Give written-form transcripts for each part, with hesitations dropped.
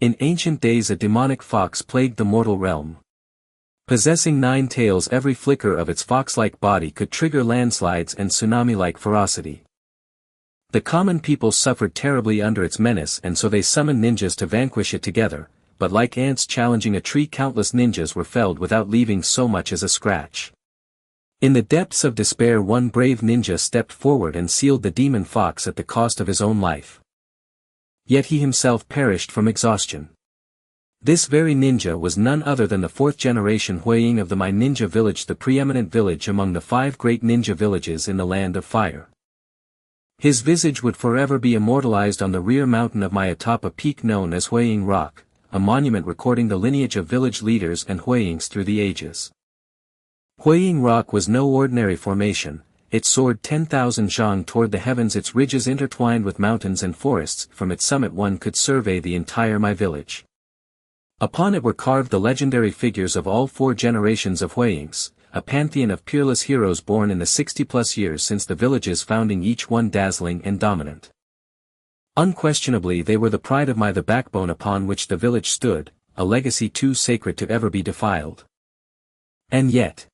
In ancient days a demonic fox plagued the mortal realm. Possessing 9 tails, every flicker of its fox-like body could trigger landslides and tsunami-like ferocity. The common people suffered terribly under its menace, and so they summoned ninjas to vanquish it together, but like ants challenging a tree, countless ninjas were felled without leaving so much as a scratch. In the depths of despair, one brave ninja stepped forward and sealed the demon fox at the cost of his own life. Yet he himself perished from exhaustion. This very ninja was none other than the 4th generation Huiying of the My Ninja Village, the preeminent village among the 5 great ninja villages in the Land of Fire. His visage would forever be immortalized on the rear mountain of my atop a peak known as Huiying Rock, a monument recording the lineage of village leaders and Huiyings through the ages. Huiying Rock was no ordinary formation. It soared 10,000 zhang toward the heavens, its ridges intertwined with mountains and forests. From its summit one could survey the entire My village. Upon it were carved the legendary figures of all 4 generations of Huiyings, a pantheon of peerless heroes born in the 60-plus years since the village's founding, each one dazzling and dominant. Unquestionably they were the pride of My, the backbone upon which the village stood, a legacy too sacred to ever be defiled. And yet,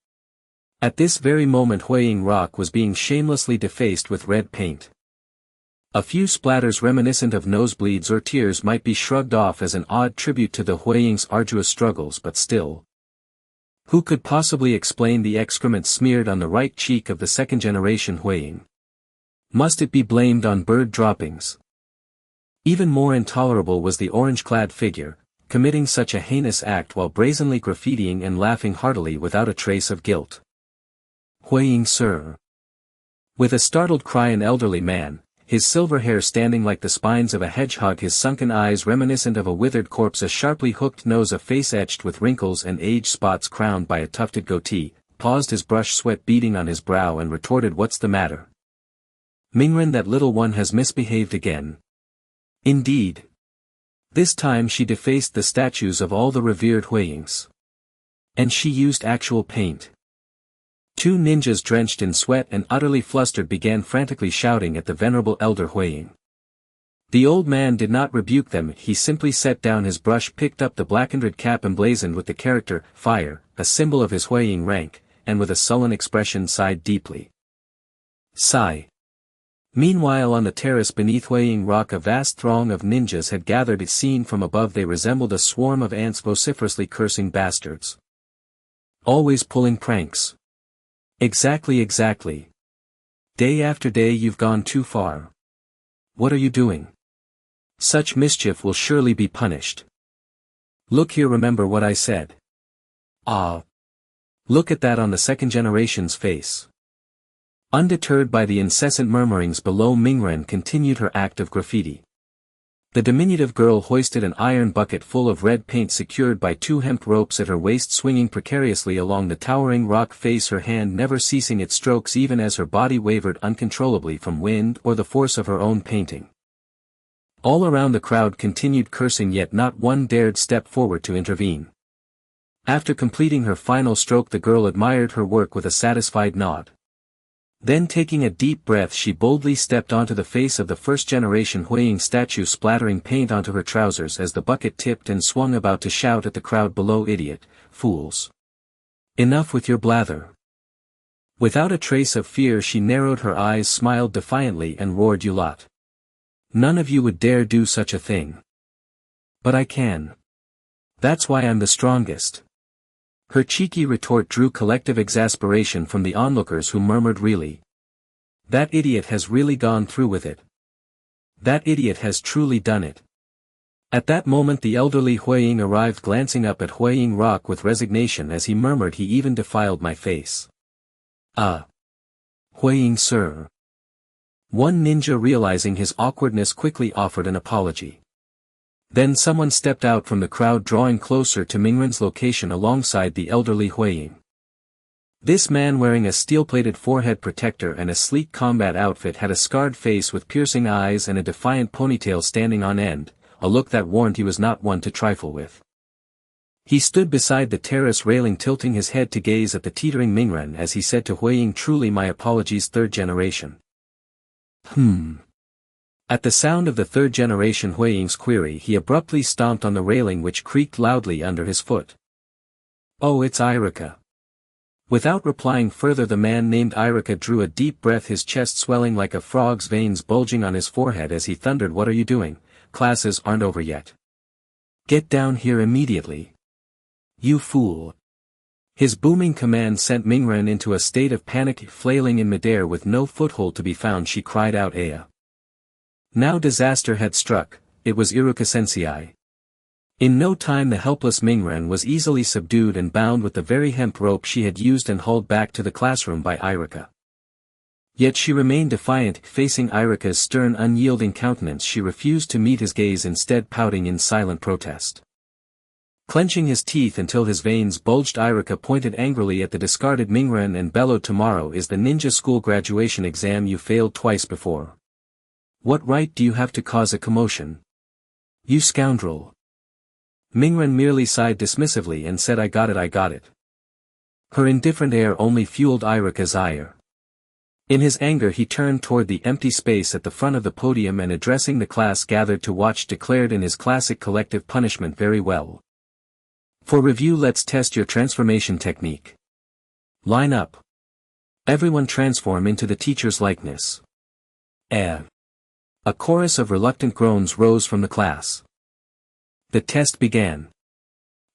at this very moment Huiying Rock was being shamelessly defaced with red paint. A few splatters reminiscent of nosebleeds or tears might be shrugged off as an odd tribute to the Huiying's arduous struggles, but still. Who could possibly explain the excrement smeared on the right cheek of the 2nd generation Huiying? Must it be blamed on bird droppings? Even more intolerable was the orange-clad figure, committing such a heinous act while brazenly graffitiing and laughing heartily without a trace of guilt. Huiying, sir. With a startled cry, an elderly man, his silver hair standing like the spines of a hedgehog, his sunken eyes reminiscent of a withered corpse, a sharply hooked nose, a face etched with wrinkles and age spots crowned by a tufted goatee, paused, his brush sweat beading on his brow, and retorted, "What's the matter? Mingren, that little one has misbehaved again." Indeed. This time she defaced the statues of all the revered Huiyings. And she used actual paint. 2 ninjas drenched in sweat and utterly flustered began frantically shouting at the venerable elder Huiying. The old man did not rebuke them, he simply set down his brush, picked up the blackened cap emblazoned with the character, Fire, a symbol of his Huiying rank, and with a sullen expression sighed deeply. Sigh. Meanwhile on the terrace beneath Huiying Rock a vast throng of ninjas had gathered. Seen from above they resembled a swarm of ants vociferously cursing bastards. Always pulling pranks. Exactly. Day after day you've gone too far. What are you doing? Such mischief will surely be punished. Look here, remember what I said. Ah. Look at that on the 2nd generation's face. Undeterred by the incessant murmurings below, Mingren continued her act of graffiti. The diminutive girl hoisted an iron bucket full of red paint secured by 2 hemp ropes at her waist, swinging precariously along the towering rock face, her hand never ceasing its strokes even as her body wavered uncontrollably from wind or the force of her own painting. All around the crowd continued cursing, yet not one dared step forward to intervene. After completing her final stroke the girl admired her work with a satisfied nod. Then taking a deep breath she boldly stepped onto the face of the 1st generation Huiying statue, splattering paint onto her trousers as the bucket tipped and swung about to shout at the crowd below, "Idiot, fools! Enough with your blather!" Without a trace of fear she narrowed her eyes, smiled defiantly and roared, "You lot! None of you would dare do such a thing. But I can. That's why I'm the strongest." Her cheeky retort drew collective exasperation from the onlookers, who murmured, "Really? That idiot has really gone through with it. That idiot has truly done it." At that moment the elderly Huiying arrived, glancing up at Huiying Rock with resignation as he murmured, "He even defiled my face." "Ah. Huiying, sir." One ninja, realizing his awkwardness, quickly offered an apology. Then someone stepped out from the crowd, drawing closer to Mingren's location alongside the elderly Huiying. This man, wearing a steel-plated forehead protector and a sleek combat outfit, had a scarred face with piercing eyes and a defiant ponytail standing on end, a look that warned he was not one to trifle with. He stood beside the terrace railing, tilting his head to gaze at the teetering Mingren as he said to Huiying, "Truly my apologies, 3rd generation. At the sound of the third-generation Huiying's query he abruptly stomped on the railing which creaked loudly under his foot. "Oh, it's Irika." Without replying further, the man named Irika drew a deep breath, his chest swelling like a frog's, veins bulging on his forehead as he thundered, "What are you doing? Classes aren't over yet. Get down here immediately. You fool." His booming command sent Mingren into a state of panic. Flailing in midair with no foothold to be found, she cried out, "Aya!" Now disaster had struck. It was Iruka-sensei. In no time the helpless Mingren was easily subdued and bound with the very hemp rope she had used and hauled back to the classroom by Irika. Yet she remained defiant. Facing Irika's stern, unyielding countenance, she refused to meet his gaze, instead pouting in silent protest. Clenching his teeth until his veins bulged, Irika pointed angrily at the discarded Mingren and bellowed, "Tomorrow is the ninja school graduation exam. You failed twice before. What right do you have to cause a commotion? You scoundrel." Mingren merely sighed dismissively and said, I got it. Her indifferent air only fueled Irika's ire. In his anger he turned toward the empty space at the front of the podium and, addressing the class gathered to watch, declared in his classic collective punishment, "Very well. For review, let's test your transformation technique. Line up. Everyone transform into the teacher's likeness." A chorus of reluctant groans rose from the class. The test began.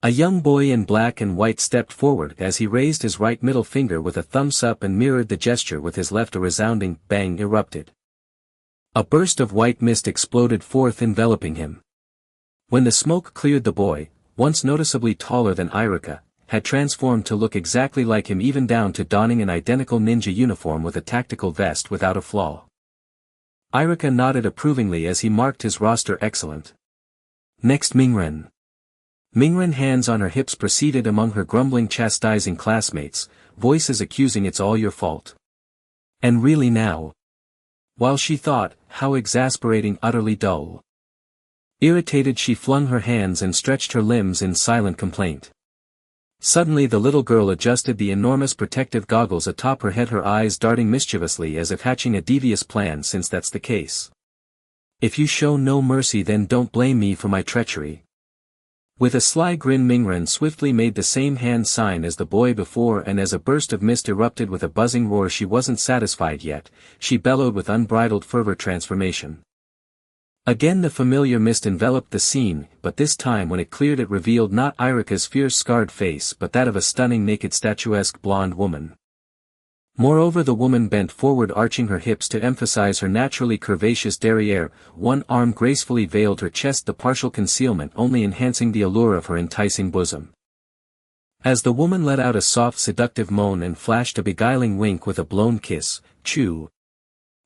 A young boy in black and white stepped forward as he raised his right middle finger with a thumbs up and mirrored the gesture with his left. A resounding bang erupted. A burst of white mist exploded forth, enveloping him. When the smoke cleared, the boy, once noticeably taller than Irika, had transformed to look exactly like him, even down to donning an identical ninja uniform with a tactical vest without a flaw. Irika nodded approvingly as he marked his roster excellent. Next, Mingren. Mingren, hands on her hips, proceeded among her grumbling, chastising classmates, voices accusing, "It's all your fault. And really now?" While she thought, how exasperating, utterly dull. Irritated, she flung her hands and stretched her limbs in silent complaint. Suddenly the little girl adjusted the enormous protective goggles atop her head, her eyes darting mischievously as if hatching a devious plan. "Since that's the case, if you show no mercy, then don't blame me for my treachery." With a sly grin, Mingren swiftly made the same hand sign as the boy before, and as a burst of mist erupted with a buzzing roar, she wasn't satisfied yet. She bellowed with unbridled fervor, "Transformation." Again the familiar mist enveloped the scene, but this time when it cleared it revealed not Irika's fierce scarred face but that of a stunning, naked, statuesque blonde woman. Moreover, the woman bent forward, arching her hips to emphasize her naturally curvaceous derriere. One arm gracefully veiled her chest, the partial concealment only enhancing the allure of her enticing bosom. As the woman let out a soft, seductive moan and flashed a beguiling wink with a blown kiss, "Chew."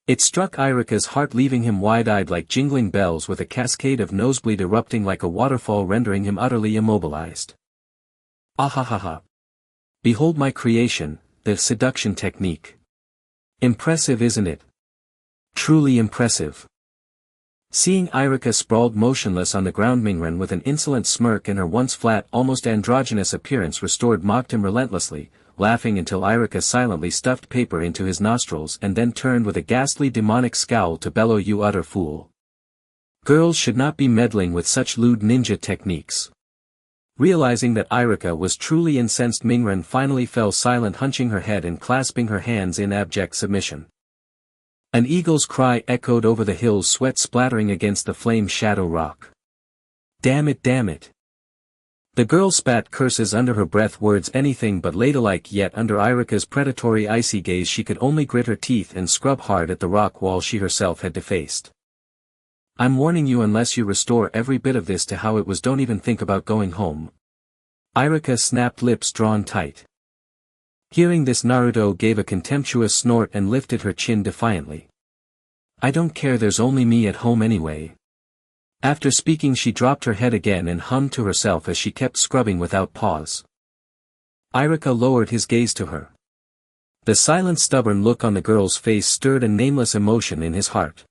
It struck Irika's heart, leaving him wide-eyed like jingling bells, with a cascade of nosebleed erupting like a waterfall, rendering him utterly immobilized. "Ahahaha. Behold my creation, the seduction technique. Impressive, isn't it? Truly impressive." Seeing Irika sprawled motionless on the ground, Mingren, with an insolent smirk and her once flat, almost androgynous appearance restored, mocked him relentlessly, laughing until Irika silently stuffed paper into his nostrils and then turned with a ghastly demonic scowl to bellow, "You utter fool. Girls should not be meddling with such lewd ninja techniques." Realizing that Irika was truly incensed, Mingren finally fell silent, hunching her head and clasping her hands in abject submission. An eagle's cry echoed over the hills, sweat splattering against the flame shadow rock. Damn it. The girl spat curses under her breath, words anything but ladylike, yet under Irika's predatory icy gaze she could only grit her teeth and scrub hard at the rock wall she herself had defaced. "I'm warning you, unless you restore every bit of this to how it was, don't even think about going home." Irika snapped, lips drawn tight. Hearing this, Naruto gave a contemptuous snort and lifted her chin defiantly. "I don't care, there's only me at home anyway." After speaking, she dropped her head again and hummed to herself as she kept scrubbing without pause. Irika lowered his gaze to her. The silent, stubborn look on the girl's face stirred a nameless emotion in his heart.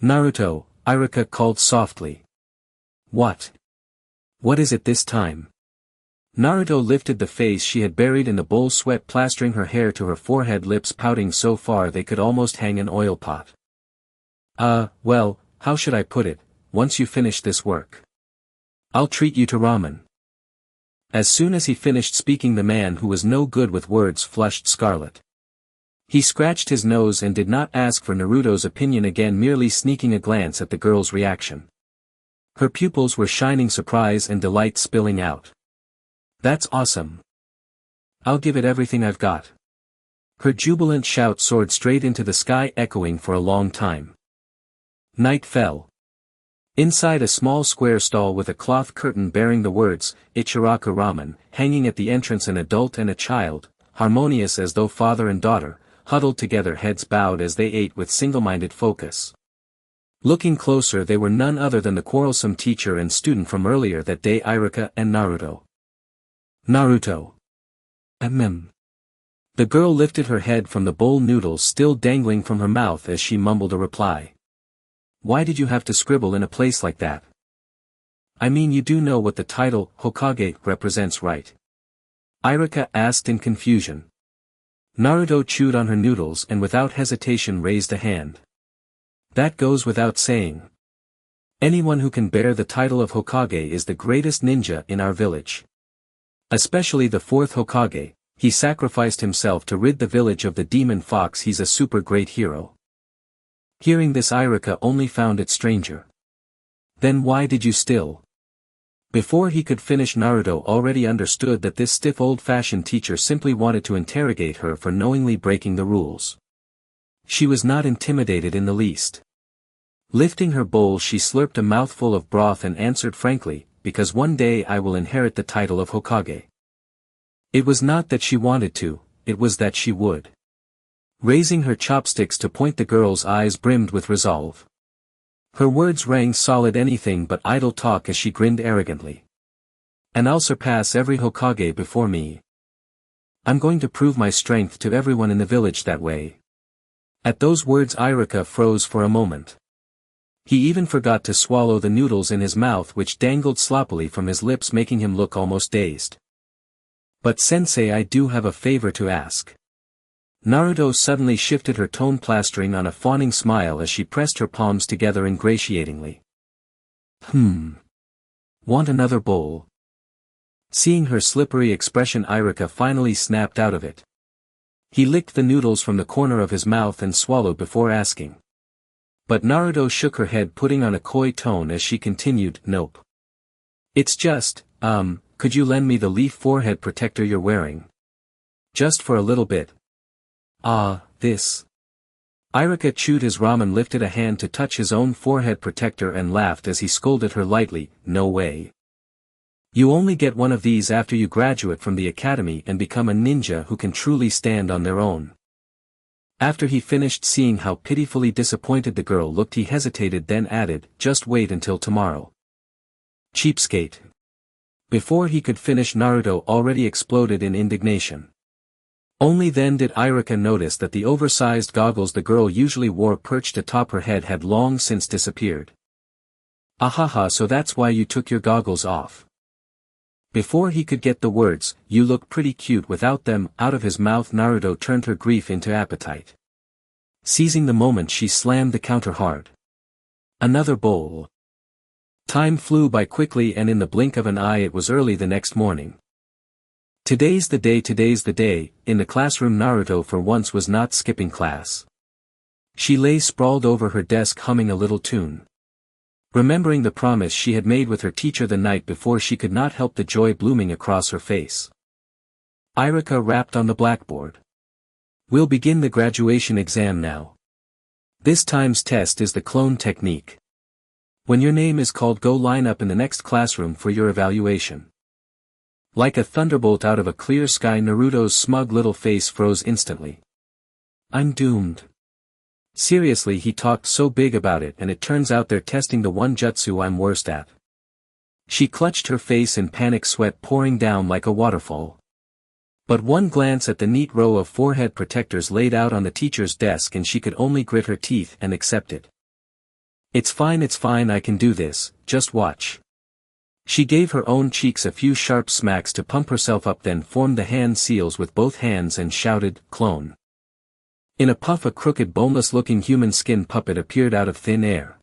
Naruto," Irika called softly. What is it this time?" Naruto lifted the face she had buried in the bowl, sweat plastering her hair to her forehead, lips pouting so far they could almost hang an oil pot. Well, how should I put it, once you finish this work, I'll treat you to ramen. As soon as he finished speaking, the man who was no good with words flushed scarlet. He scratched his nose and did not ask for Naruto's opinion again, merely sneaking a glance at the girl's reaction. Her pupils were shining, surprise and delight spilling out. That's awesome. I'll give it everything I've got. Her jubilant shout soared straight into the sky, echoing for a long time. Night fell. Inside a small square stall with a cloth curtain bearing the words, Ichiraku Ramen, hanging at the entrance, an adult and a child, harmonious as though father and daughter, huddled together, heads bowed as they ate with single-minded focus. Looking closer, they were none other than the quarrelsome teacher and student from earlier that day, Iruka and Naruto. Naruto. The girl lifted her head from the bowl noodles still dangling from her mouth as she mumbled a reply. Why did you have to scribble in a place like that? I mean, you do know what the title, Hokage, represents, right? Iruka asked in confusion. Naruto chewed on her noodles and without hesitation raised a hand. That goes without saying. Anyone who can bear the title of Hokage is the greatest ninja in our village. Especially the fourth Hokage, he sacrificed himself to rid the village of the demon fox. He's a super great hero. Hearing this, Iruka only found it stranger. Then why did you still? Before he could finish, Naruto already understood that this stiff old-fashioned teacher simply wanted to interrogate her for knowingly breaking the rules. She was not intimidated in the least. Lifting her bowl, she slurped a mouthful of broth and answered frankly, because one day I will inherit the title of Hokage. It was not that she wanted to, it was that she would. Raising her chopsticks to point, the girl's eyes brimmed with resolve. Her words rang solid, anything but idle talk, as she grinned arrogantly. And I'll surpass every Hokage before me. I'm going to prove my strength to everyone in the village that way. At those words, Iruka froze for a moment. He even forgot to swallow the noodles in his mouth, which dangled sloppily from his lips, making him look almost dazed. But sensei, I do have a favor to ask. Naruto suddenly shifted her tone, plastering on a fawning smile as she pressed her palms together ingratiatingly. Want another bowl? Seeing her slippery expression, Iruka finally snapped out of it. He licked the noodles from the corner of his mouth and swallowed before asking. But Naruto shook her head, putting on a coy tone as she continued, Nope. It's just, could you lend me the leaf forehead protector you're wearing? Just for a little bit. This. Iruka chewed his ramen, lifted a hand to touch his own forehead protector and laughed as he scolded her lightly, No way. You only get one of these after you graduate from the academy and become a ninja who can truly stand on their own. After he finished, seeing how pitifully disappointed the girl looked, he hesitated, then added, Just wait until tomorrow. Cheapskate. Before he could finish, Naruto already exploded in indignation. Only then did Iruka notice that the oversized goggles the girl usually wore perched atop her head had long since disappeared. Ahaha, so that's why you took your goggles off. Before he could get the words, You look pretty cute without them, out of his mouth, Naruto turned her grief into appetite. Seizing the moment, she slammed the counter hard. Another bowl. Time flew by quickly, and in the blink of an eye it was early the next morning. Today's the day. In the classroom, Naruto for once was not skipping class. She lay sprawled over her desk, humming a little tune. Remembering the promise she had made with her teacher the night before, she could not help the joy blooming across her face. Iruka rapped on the blackboard. We'll begin the graduation exam now. This time's test is the clone technique. When your name is called, go line up in the next classroom for your evaluation. Like a thunderbolt out of a clear sky, Naruto's smug little face froze instantly. I'm doomed. Seriously, he talked so big about it, and it turns out they're testing the one jutsu I'm worst at. She clutched her face in panic, sweat pouring down like a waterfall. But one glance at the neat row of forehead protectors laid out on the teacher's desk and she could only grit her teeth and accept it. It's fine, I can do this, just watch. She gave her own cheeks a few sharp smacks to pump herself up, then formed the hand seals with both hands and shouted, Clone. In a puff a crooked boneless-looking human skin puppet appeared out of thin air.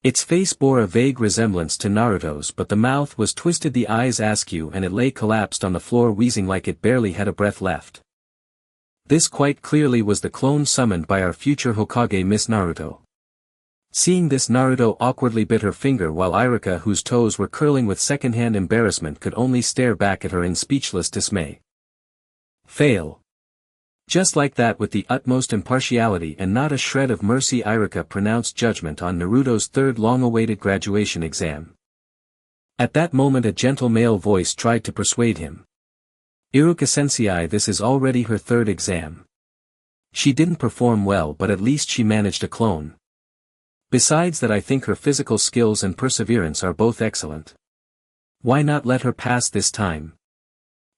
Its face bore a vague resemblance to Naruto's, but the mouth was twisted, the eyes askew, and it lay collapsed on the floor wheezing like it barely had a breath left. This quite clearly was the clone summoned by our future Hokage Miss Naruto. Seeing this, Naruto awkwardly bit her finger while Irika, whose toes were curling with secondhand embarrassment, could only stare back at her in speechless dismay. Fail. Just like that, with the utmost impartiality and not a shred of mercy, Irika pronounced judgment on Naruto's third long-awaited graduation exam. At that moment a gentle male voice tried to persuade him. Iruka-sensei, this is already her third exam. She didn't perform well, but at least she managed a clone. Besides that, I think her physical skills and perseverance are both excellent. Why not let her pass this time?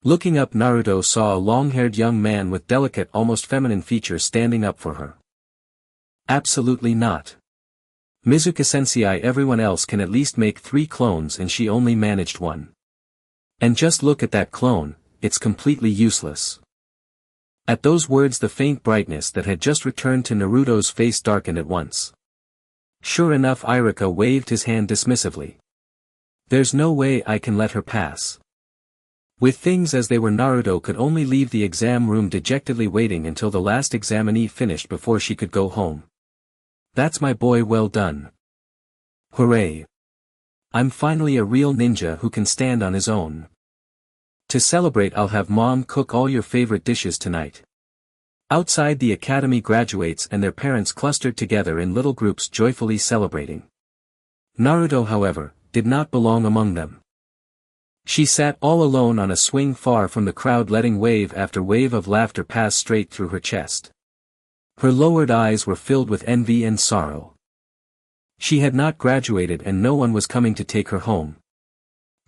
Looking up, Naruto saw a long-haired young man with delicate, almost feminine features standing up for her. Absolutely not. Mizuka-sensei, everyone else can at least make 3 clones and she only managed 1. And just look at that clone, it's completely useless. At those words the faint brightness that had just returned to Naruto's face darkened at once. Sure enough, Irika waved his hand dismissively. There's no way I can let her pass. With things as they were, Naruto could only leave the exam room dejectedly waiting until the last examinee finished before she could go home. That's my boy, well done. Hooray. I'm finally a real ninja who can stand on his own. To celebrate, I'll have Mom cook all your favorite dishes tonight. Outside the academy, graduates and their parents clustered together in little groups joyfully celebrating. Naruto, however, did not belong among them. She sat all alone on a swing far from the crowd, letting wave after wave of laughter pass straight through her chest. Her lowered eyes were filled with envy and sorrow. She had not graduated and no one was coming to take her home.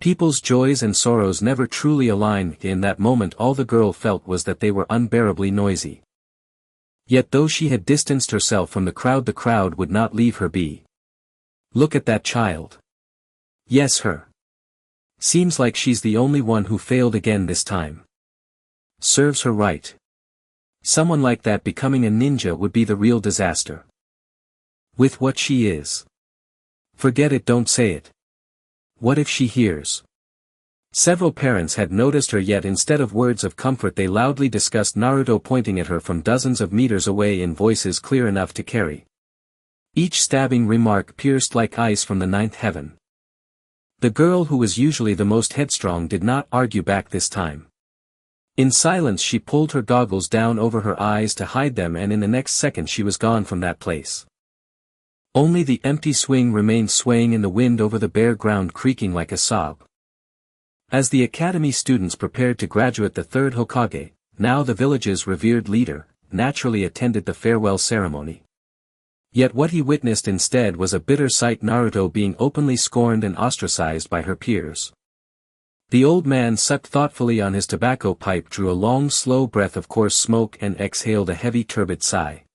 People's joys and sorrows never truly aligned. In that moment all the girl felt was that they were unbearably noisy. Yet though she had distanced herself from the crowd would not leave her be. Look at that child. Yes, her. Seems like she's the only one who failed again this time. Serves her right. Someone like that becoming a ninja would be the real disaster. With what she is. Forget it, don't say it. What if she hears? Several parents had noticed her, yet instead of words of comfort they loudly discussed Naruto, pointing at her from dozens of meters away in voices clear enough to carry. Each stabbing remark pierced like ice from the 9th heaven. The girl, who was usually the most headstrong, did not argue back this time. In silence she pulled her goggles down over her eyes to hide them, and in the next second she was gone from that place. Only the empty swing remained swaying in the wind over the bare ground, creaking like a sob. As the academy students prepared to graduate, the third Hokage, now the village's revered leader, naturally attended the farewell ceremony. Yet what he witnessed instead was a bitter sight: Naruto being openly scorned and ostracized by her peers. The old man sucked thoughtfully on his tobacco pipe, drew a long slow breath of coarse smoke, and exhaled a heavy turbid sigh.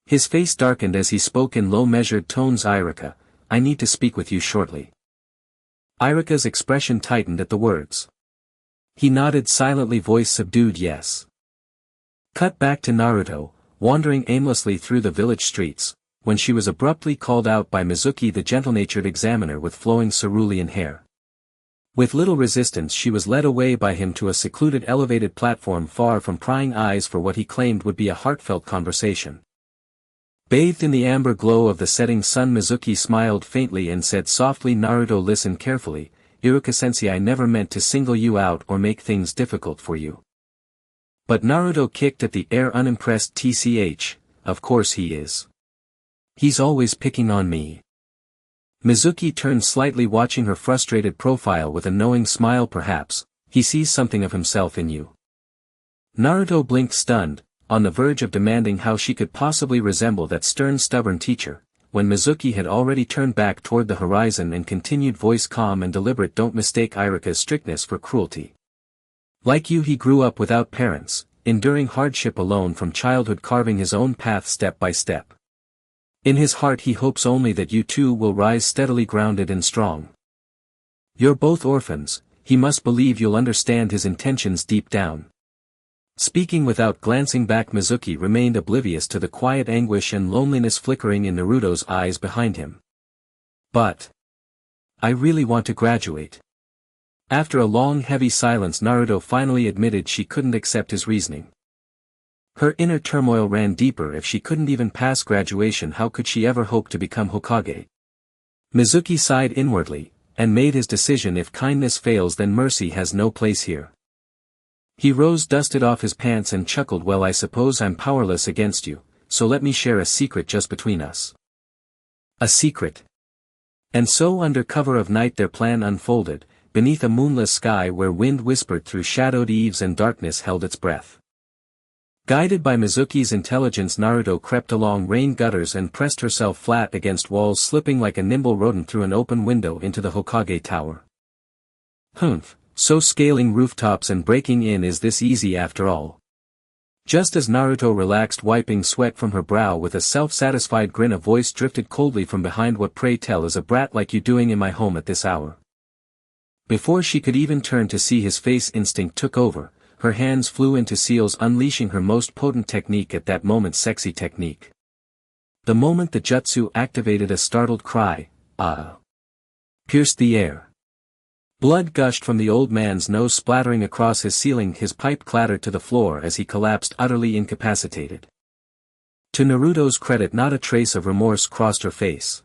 His face darkened as he spoke in low measured tones. Irika, I need to speak with you shortly. Irika's expression tightened at the words. He nodded silently, voice subdued, yes. Cut back to Naruto, wandering aimlessly through the village streets, when she was abruptly called out by Mizuki, the gentle-natured examiner with flowing cerulean hair. With little resistance she was led away by him to a secluded elevated platform far from prying eyes for what he claimed would be a heartfelt conversation. Bathed in the amber glow of the setting sun, Mizuki smiled faintly and said softly, Naruto, listen carefully. Iruka-sensei, I never meant to single you out or make things difficult for you. But Naruto kicked at the air, unimpressed. Tch, of course he is. He's always picking on me. Mizuki turned slightly, watching her frustrated profile with a knowing smile. Perhaps he sees something of himself in you. Naruto blinked, stunned, on the verge of demanding how she could possibly resemble that stern, stubborn teacher, when Mizuki had already turned back toward the horizon and continued, voice calm and deliberate, don't mistake Irika's strictness for cruelty. Like you, he grew up without parents, enduring hardship alone from childhood, carving his own path step by step. In his heart he hopes only that you too will rise steadily, grounded and strong. You're both orphans, he must believe you'll understand his intentions deep down. Speaking without glancing back, Mizuki remained oblivious to the quiet anguish and loneliness flickering in Naruto's eyes behind him. But I really want to graduate. After a long heavy silence, Naruto finally admitted she couldn't accept his reasoning. Her inner turmoil ran deeper. If she couldn't even pass graduation, how could she ever hope to become Hokage? Mizuki sighed inwardly, and made his decision. If kindness fails, then mercy has no place here. He rose, dusted off his pants and chuckled. Well, I suppose I'm powerless against you, so let me share a secret just between us. A secret. And so under cover of night their plan unfolded, beneath a moonless sky where wind whispered through shadowed eaves and darkness held its breath. Guided by Mizuki's intelligence, Naruto crept along rain gutters and pressed herself flat against walls, slipping like a nimble rodent through an open window into the Hokage tower. Humph, so scaling rooftops and breaking in, is this easy after all? Just as Naruto relaxed, wiping sweat from her brow with a self-satisfied grin, a voice drifted coldly from behind. What, pray tell, is a brat like you doing in my home at this hour? Before she could even turn to see his face, instinct took over. Her hands flew into seals, unleashing her most potent technique at that moment, sexy technique. The moment the jutsu activated, a startled cry, "Ah!" pierced the air. Blood gushed from the old man's nose, splattering across his ceiling. His pipe clattered to the floor as he collapsed, utterly incapacitated. To Naruto's credit, not a trace of remorse crossed her face.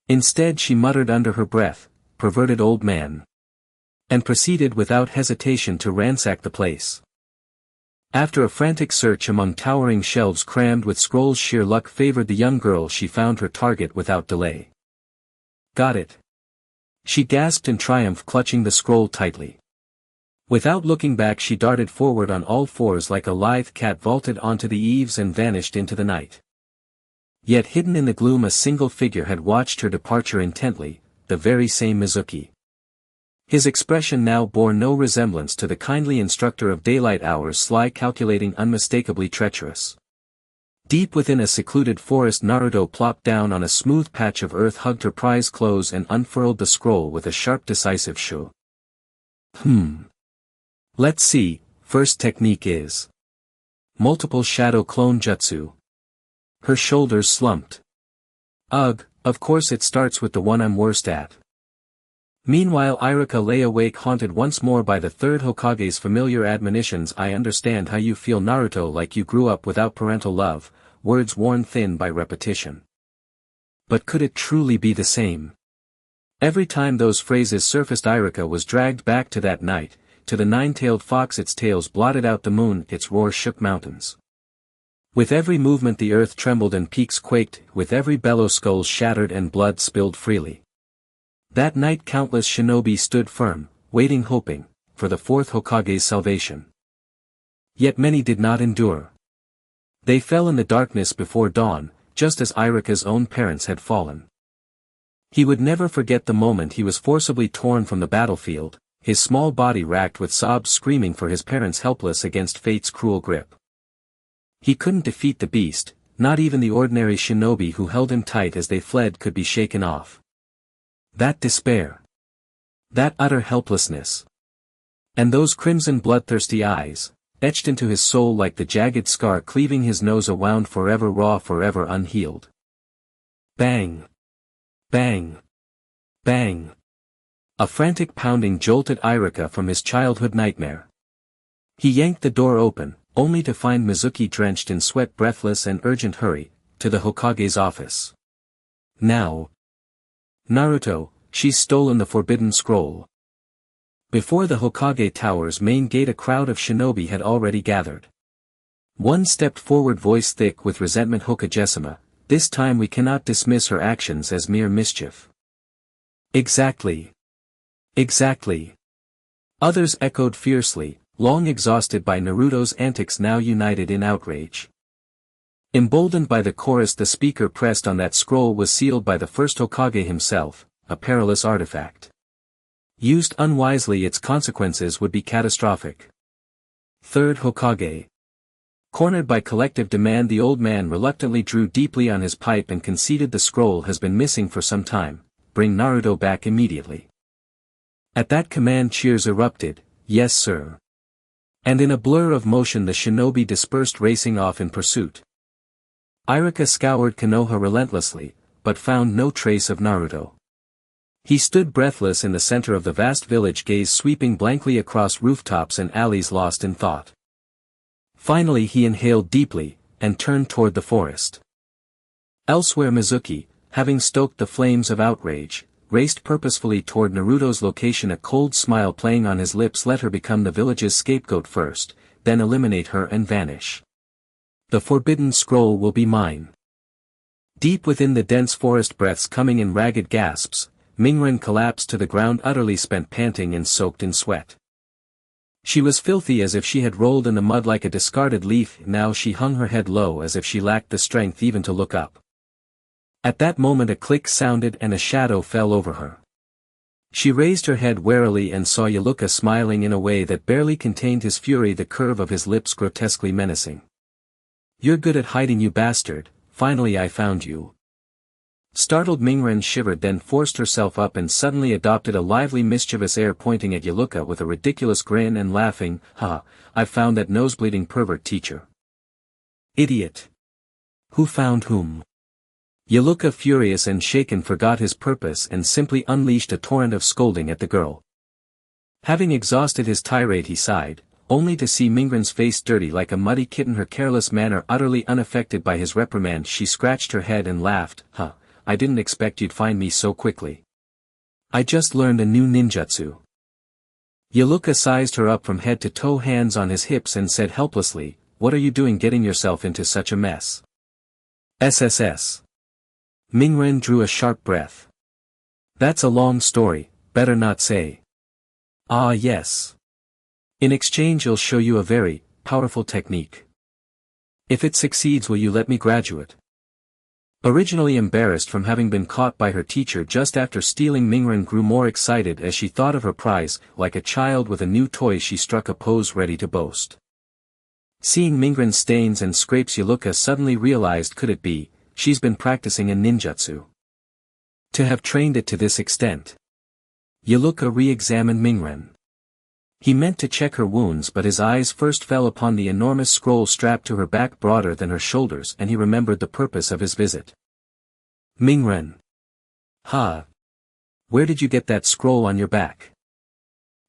Instead, she muttered under her breath, "Perverted old man," and proceeded without hesitation to ransack the place. After a frantic search among towering shelves crammed with scrolls, sheer luck favored the young girl. She found her target without delay. Got it. She gasped in triumph, clutching the scroll tightly. Without looking back, she darted forward on all fours like a lithe cat, vaulted onto the eaves and vanished into the night. Yet hidden in the gloom, a single figure had watched her departure intently, the very same Mizuki. His expression now bore no resemblance to the kindly instructor of daylight hours, sly, calculating, unmistakably treacherous. Deep within a secluded forest, Naruto plopped down on a smooth patch of earth, hugged her prize clothes and unfurled the scroll with a sharp, decisive shoo. Let's see. First technique is multiple shadow clone jutsu. Her shoulders slumped. Ugh, of course it starts with the one I'm worst at. Meanwhile, Iruka lay awake, haunted once more by the third Hokage's familiar admonitions. I understand how you feel, Naruto, like you grew up without parental love, words worn thin by repetition. But could it truly be the same? Every time those phrases surfaced, Iruka was dragged back to that night, to the nine-tailed fox. Its tails blotted out the moon, its roar shook mountains. With every movement the earth trembled and peaks quaked, with every bellow skulls shattered and blood spilled freely. That night countless shinobi stood firm, waiting, hoping for the fourth Hokage's salvation. Yet many did not endure. They fell in the darkness before dawn, just as Iruka's own parents had fallen. He would never forget the moment he was forcibly torn from the battlefield, his small body racked with sobs, screaming for his parents, helpless against fate's cruel grip. He couldn't defeat the beast, not even the ordinary shinobi who held him tight as they fled could be shaken off. That despair. That utter helplessness. And those crimson bloodthirsty eyes, etched into his soul like the jagged scar cleaving his nose, a wound forever raw, forever unhealed. Bang! Bang! Bang! A frantic pounding jolted Iruka from his childhood nightmare. He yanked the door open, only to find Mizuki drenched in sweat, breathless and urgent. Hurry, to the Hokage's office. Now. Naruto, she's stolen the forbidden scroll. Before the Hokage tower's main gate a crowd of shinobi had already gathered. One stepped forward, voice thick with resentment. Hokage-sama, this time we cannot dismiss her actions as mere mischief. Exactly. Exactly. Others echoed fiercely, long exhausted by Naruto's antics, now united in outrage. Emboldened by the chorus, the speaker pressed on. That scroll was sealed by the first Hokage himself, a perilous artifact. Used unwisely, its consequences would be catastrophic. Third Hokage. Cornered by collective demand, the old man reluctantly drew deeply on his pipe and conceded, the scroll has been missing for some time, bring Naruto back immediately. At that command cheers erupted, yes sir. And in a blur of motion the shinobi dispersed, racing off in pursuit. Irika scoured Konoha relentlessly, but found no trace of Naruto. He stood breathless in the center of the vast village, gaze sweeping blankly across rooftops and alleys, lost in thought. Finally he inhaled deeply, and turned toward the forest. Elsewhere Mizuki, having stoked the flames of outrage, raced purposefully toward Naruto's location, a cold smile playing on his lips. Let her become the village's scapegoat first, then eliminate her and vanish. The forbidden scroll will be mine. Deep within the dense forest, breaths coming in ragged gasps, Mingren collapsed to the ground, utterly spent, panting and soaked in sweat. She was filthy, as if she had rolled in the mud like a discarded leaf. Now she hung her head low, as if she lacked the strength even to look up. At that moment a click sounded and a shadow fell over her. She raised her head warily and saw Yaluka smiling in a way that barely contained his fury, the curve of his lips grotesquely menacing. "You're good at hiding, you bastard, finally I found you." Startled Mingren shivered, then forced herself up and suddenly adopted a lively mischievous air, pointing at Yaluka with a ridiculous grin and laughing, "Ha, I've found that nosebleeding pervert teacher." "Idiot! Who found whom?" Yaluka, furious and shaken, forgot his purpose and simply unleashed a torrent of scolding at the girl. Having exhausted his tirade he sighed, only to see Mingren's face dirty like a muddy kitten, her careless manner utterly unaffected by his reprimand. She scratched her head and laughed, "Huh. I didn't expect you'd find me so quickly. I just learned a new ninjutsu." Yaluka sized her up from head to toe, hands on his hips, and said helplessly, "What are you doing getting yourself into such a mess?" "SSS." Mingren drew a sharp breath. "That's a long story, better not say." "Ah yes. In exchange I'll show you a very powerful technique. If it succeeds, will you let me graduate?" Originally embarrassed from having been caught by her teacher just after stealing, Mingren grew more excited as she thought of her prize. Like a child with a new toy, she struck a pose ready to boast. Seeing Mingren's stains and scrapes, Yaluka suddenly realized, could it be, she's been practicing a ninjutsu? To have trained it to this extent. Yaluka re-examined Mingren. He meant to check her wounds, but his eyes first fell upon the enormous scroll strapped to her back, broader than her shoulders, and he remembered the purpose of his visit. "Mingren. Ha! Where did you get that scroll on your back?"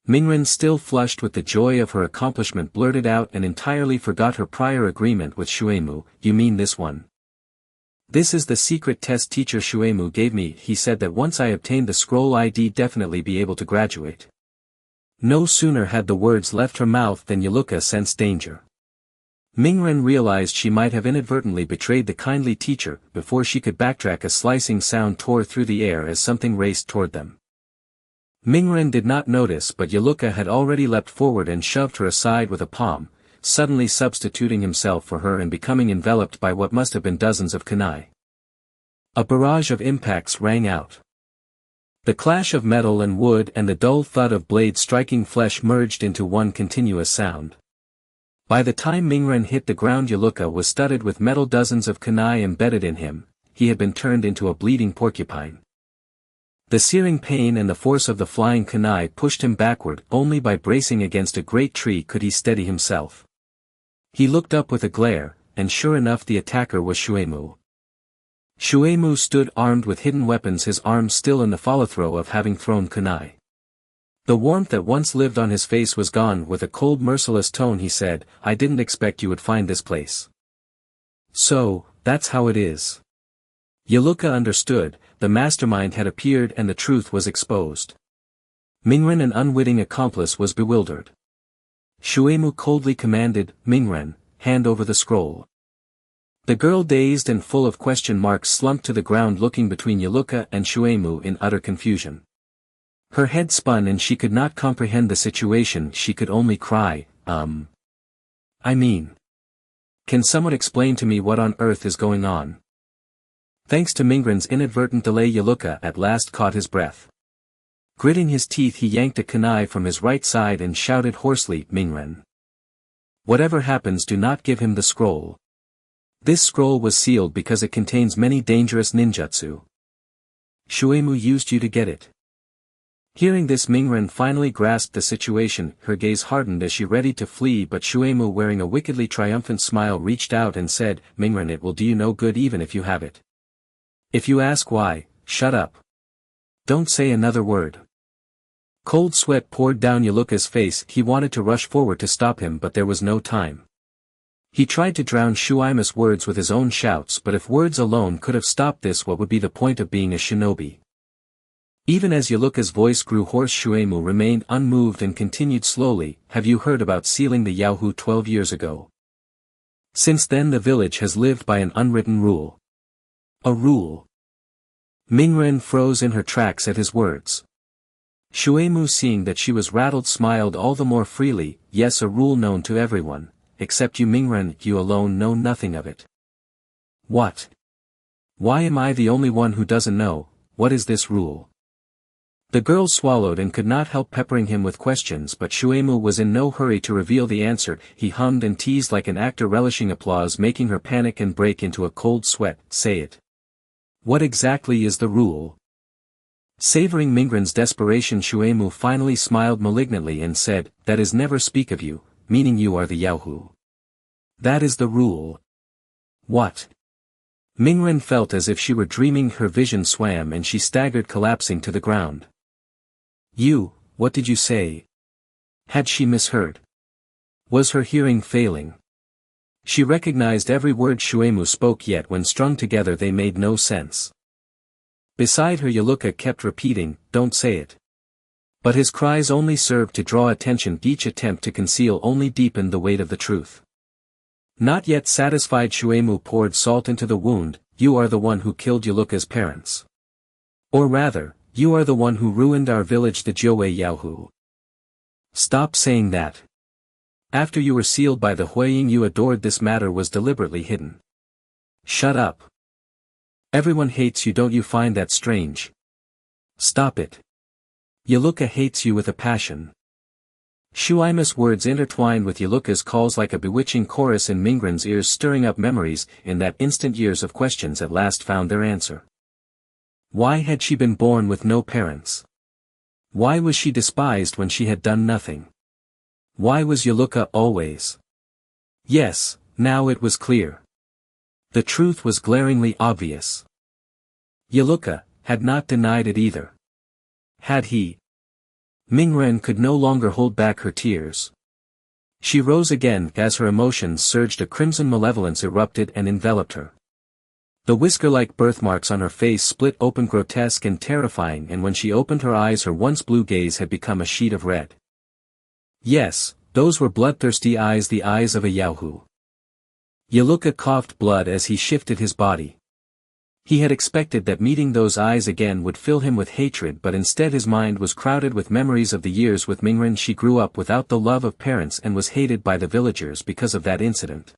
Mingren, still flushed with the joy of her accomplishment, blurted out and entirely forgot her prior agreement with Shueimu. "You mean this one?" "This is the secret test teacher Shueimu gave me. He said that once I obtained the scroll I'd definitely be able to graduate." No sooner had the words left her mouth than Yaluka sensed danger. Mingren realized she might have inadvertently betrayed the kindly teacher. Before she could backtrack, a slicing sound tore through the air as something raced toward them. Mingren did not notice, but Yaluka had already leapt forward and shoved her aside with a palm, suddenly substituting himself for her and becoming enveloped by what must have been dozens of kunai. A barrage of impacts rang out. The clash of metal and wood and the dull thud of blades striking flesh merged into one continuous sound. By the time Mingren hit the ground, Yaluka was studded with metal, dozens of kunai embedded in him. He had been turned into a bleeding porcupine. The searing pain and the force of the flying kunai pushed him backward. Only by bracing against a great tree could he steady himself. He looked up with a glare, and sure enough the attacker was Shueimu. Shueimu stood armed with hidden weapons, his arms still in the follow-throw of having thrown kunai. The warmth that once lived on his face was gone. With a cold, merciless tone he said, "I didn't expect you would find this place." "So, that's how it is." Yaluka understood, the mastermind had appeared and the truth was exposed. Mingren, an unwitting accomplice, was bewildered. Shueimu coldly commanded, "Mingren, hand over the scroll." The girl, dazed and full of question marks, slumped to the ground, looking between Yaluka and Shueimu in utter confusion. Her head spun and she could not comprehend the situation. She could only cry, I mean. Can someone explain to me what on earth is going on?" Thanks to Mingren's inadvertent delay, Yaluka at last caught his breath. Gritting his teeth, he yanked a kunai from his right side and shouted hoarsely, "Mingren. Whatever happens, do not give him the scroll. This scroll was sealed because it contains many dangerous ninjutsu. Shueimu used you to get it." Hearing this, Mingren finally grasped the situation. Her gaze hardened as she ready to flee, but Shuemu, wearing a wickedly triumphant smile, reached out and said, "Mingren, it will do you no good even if you have it. If you ask why, shut up. Don't say another word." Cold sweat poured down Yaluka's face. He wanted to rush forward to stop him, but there was no time. He tried to drown Shuaima's words with his own shouts, but if words alone could have stopped this, what would be the point of being a shinobi? Even as Yaluka's voice grew hoarse, Shuemu remained unmoved and continued slowly, "Have you heard about sealing the Yahoo 12 years ago? Since then the village has lived by an unwritten rule." "A rule?" Mingren froze in her tracks at his words. Shuemu, seeing that she was rattled, smiled all the more freely. "Yes, a rule known to everyone, except you, Mingren. You alone know nothing of it." "What? Why am I the only one who doesn't know? What is this rule?" The girl swallowed and could not help peppering him with questions, but Shuemu was in no hurry to reveal the answer. He hummed and teased like an actor relishing applause, making her panic and break into a cold sweat. "Say it. What exactly is the rule?" Savoring Mingren's desperation, Shuemu finally smiled malignantly and said, "That is, never speak of you, meaning you are the Yahoo. That is the rule." "What?" Mingren felt as if she were dreaming. Her vision swam and she staggered, collapsing to the ground. What did you say?" Had she misheard? Was her hearing failing? She recognized every word Shuemu spoke, yet when strung together they made no sense. Beside her, Yaluka kept repeating, "Don't say it." But his cries only served to draw attention. Each attempt to conceal only deepened the weight of the truth. Not yet satisfied, Shuemu poured salt into the wound. "You are the one who killed Yaluka's parents. Or rather, you are the one who ruined our village, the Joei Yahoo. Stop saying that. After you were sealed by the Huiying you adored, this matter was deliberately hidden." "Shut up. Everyone hates you, don't you find that strange?" "Stop it. Yaluka hates you with a passion." Shuaima's words intertwined with Yaluka's calls like a bewitching chorus in Mingren's ears, stirring up memories. In that instant years of questions at last found their answer. Why had she been born with no parents? Why was she despised when she had done nothing? Why was Yaluka always? Yes, now it was clear. The truth was glaringly obvious. Yaluka had not denied it either. Had he? Mingren could no longer hold back her tears. She rose again as her emotions surged. A crimson malevolence erupted and enveloped her. The whisker-like birthmarks on her face split open, grotesque and terrifying, and when she opened her eyes, her once blue gaze had become a sheet of red. Yes, those were bloodthirsty eyes, the eyes of a Yahoo. Yaluka coughed blood as he shifted his body. He had expected that meeting those eyes again would fill him with hatred, but instead his mind was crowded with memories of the years with Mingren. She grew up without the love of parents and was hated by the villagers because of that incident.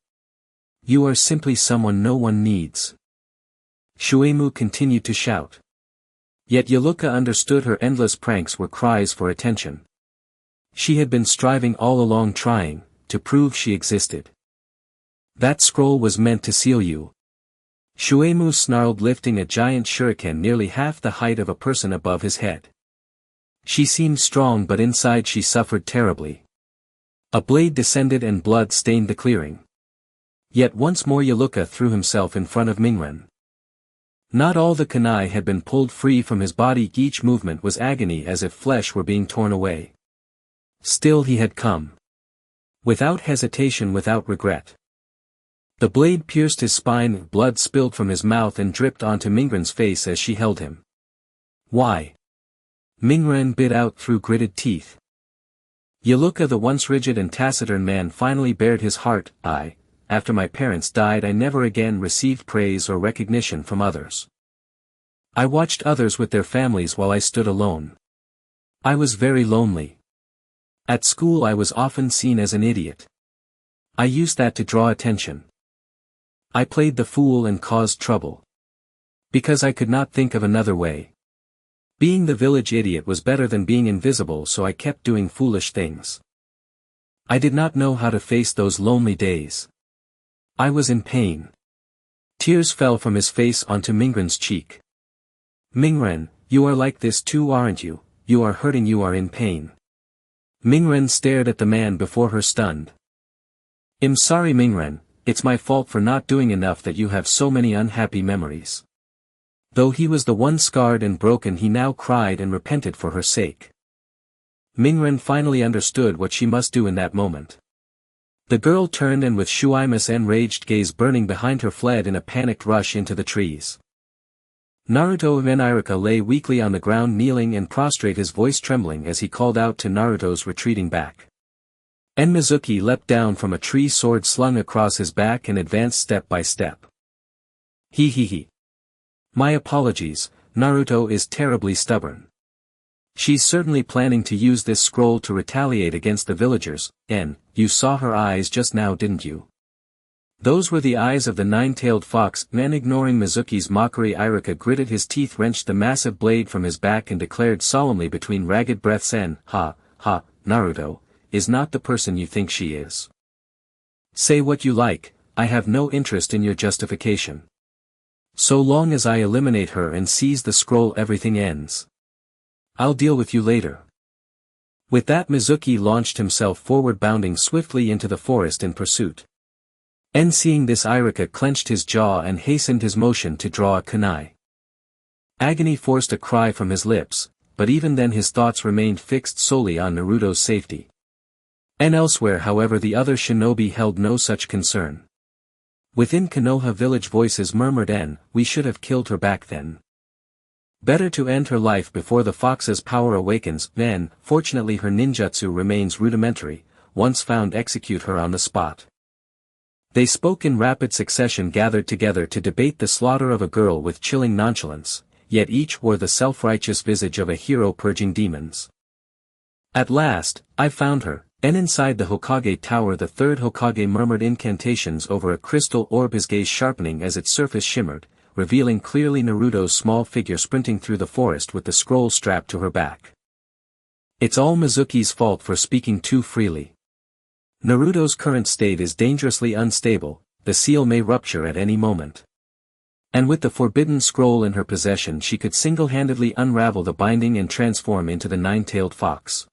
"You are simply someone no one needs," Shuemu continued to shout. Yet Yaluka understood her endless pranks were cries for attention. She had been striving all along, trying to prove she existed. "That scroll was meant to seal you," Shuemu snarled, lifting a giant shuriken nearly half the height of a person above his head. She seemed strong, but inside she suffered terribly. A blade descended and blood stained the clearing. Yet once more Yaluka threw himself in front of Mingren. Not all the kunai had been pulled free from his body. Each movement was agony, as if flesh were being torn away. Still he had come. Without hesitation, without regret. The blade pierced his spine, blood spilled from his mouth and dripped onto Mingren's face as she held him. "Why?" Mingren bit out through gritted teeth. Yaluka, the once rigid and taciturn man, finally bared his heart. After my parents died, I never again received praise or recognition from others. I watched others with their families while I stood alone. I was very lonely. At school I was often seen as an idiot. I used that to draw attention. I played the fool and caused trouble. Because I could not think of another way. Being the village idiot was better than being invisible, so I kept doing foolish things. I did not know how to face those lonely days. I was in pain. Tears fell from his face onto Mingren's cheek. "Mingren, you are like this too, aren't you? you are in pain. Mingren stared at the man before her stunned. I'm sorry Mingren, it's my fault for not doing enough that you have so many unhappy memories. Though he was the one scarred and broken, he now cried and repented for her sake. Mingren finally understood what she must do in that moment. The girl turned and with Shuima's enraged gaze burning behind her fled in a panicked rush into the trees. Naruto and Irika lay weakly on the ground kneeling and prostrate, his voice trembling as he called out to Naruto's retreating back. And Mizuki leapt down from a tree, sword slung across his back, and advanced step by step. He. My apologies, Naruto is terribly stubborn. She's certainly planning to use this scroll to retaliate against the villagers, and, you saw her eyes just now didn't you? Those were the eyes of the nine-tailed fox. Man, ignoring Mizuki's mockery, Irika gritted his teeth, wrenched the massive blade from his back and declared solemnly between ragged breaths, ha, Naruto, is not the person you think she is. Say what you like, I have no interest in your justification. So long as I eliminate her and seize the scroll, everything ends. I'll deal with you later. With that, Mizuki launched himself forward, bounding swiftly into the forest in pursuit. And seeing this, Irika clenched his jaw and hastened his motion to draw a kunai. Agony forced a cry from his lips, but even then his thoughts remained fixed solely on Naruto's safety. And elsewhere, however, the other shinobi held no such concern. Within Konoha village, voices murmured, we should have killed her back then. Better to end her life before the fox's power awakens. Then, fortunately her ninjutsu remains rudimentary, once found execute her on the spot. They spoke in rapid succession, gathered together to debate the slaughter of a girl with chilling nonchalance, yet each wore the self-righteous visage of a hero purging demons. At last, I found her, and inside the Hokage tower the third Hokage murmured incantations over a crystal orb, his gaze sharpening as its surface shimmered, revealing clearly Naruto's small figure sprinting through the forest with the scroll strapped to her back. It's all Mizuki's fault for speaking too freely. Naruto's current state is dangerously unstable, the seal may rupture at any moment. And with the forbidden scroll in her possession, she could single-handedly unravel the binding and transform into the nine-tailed fox.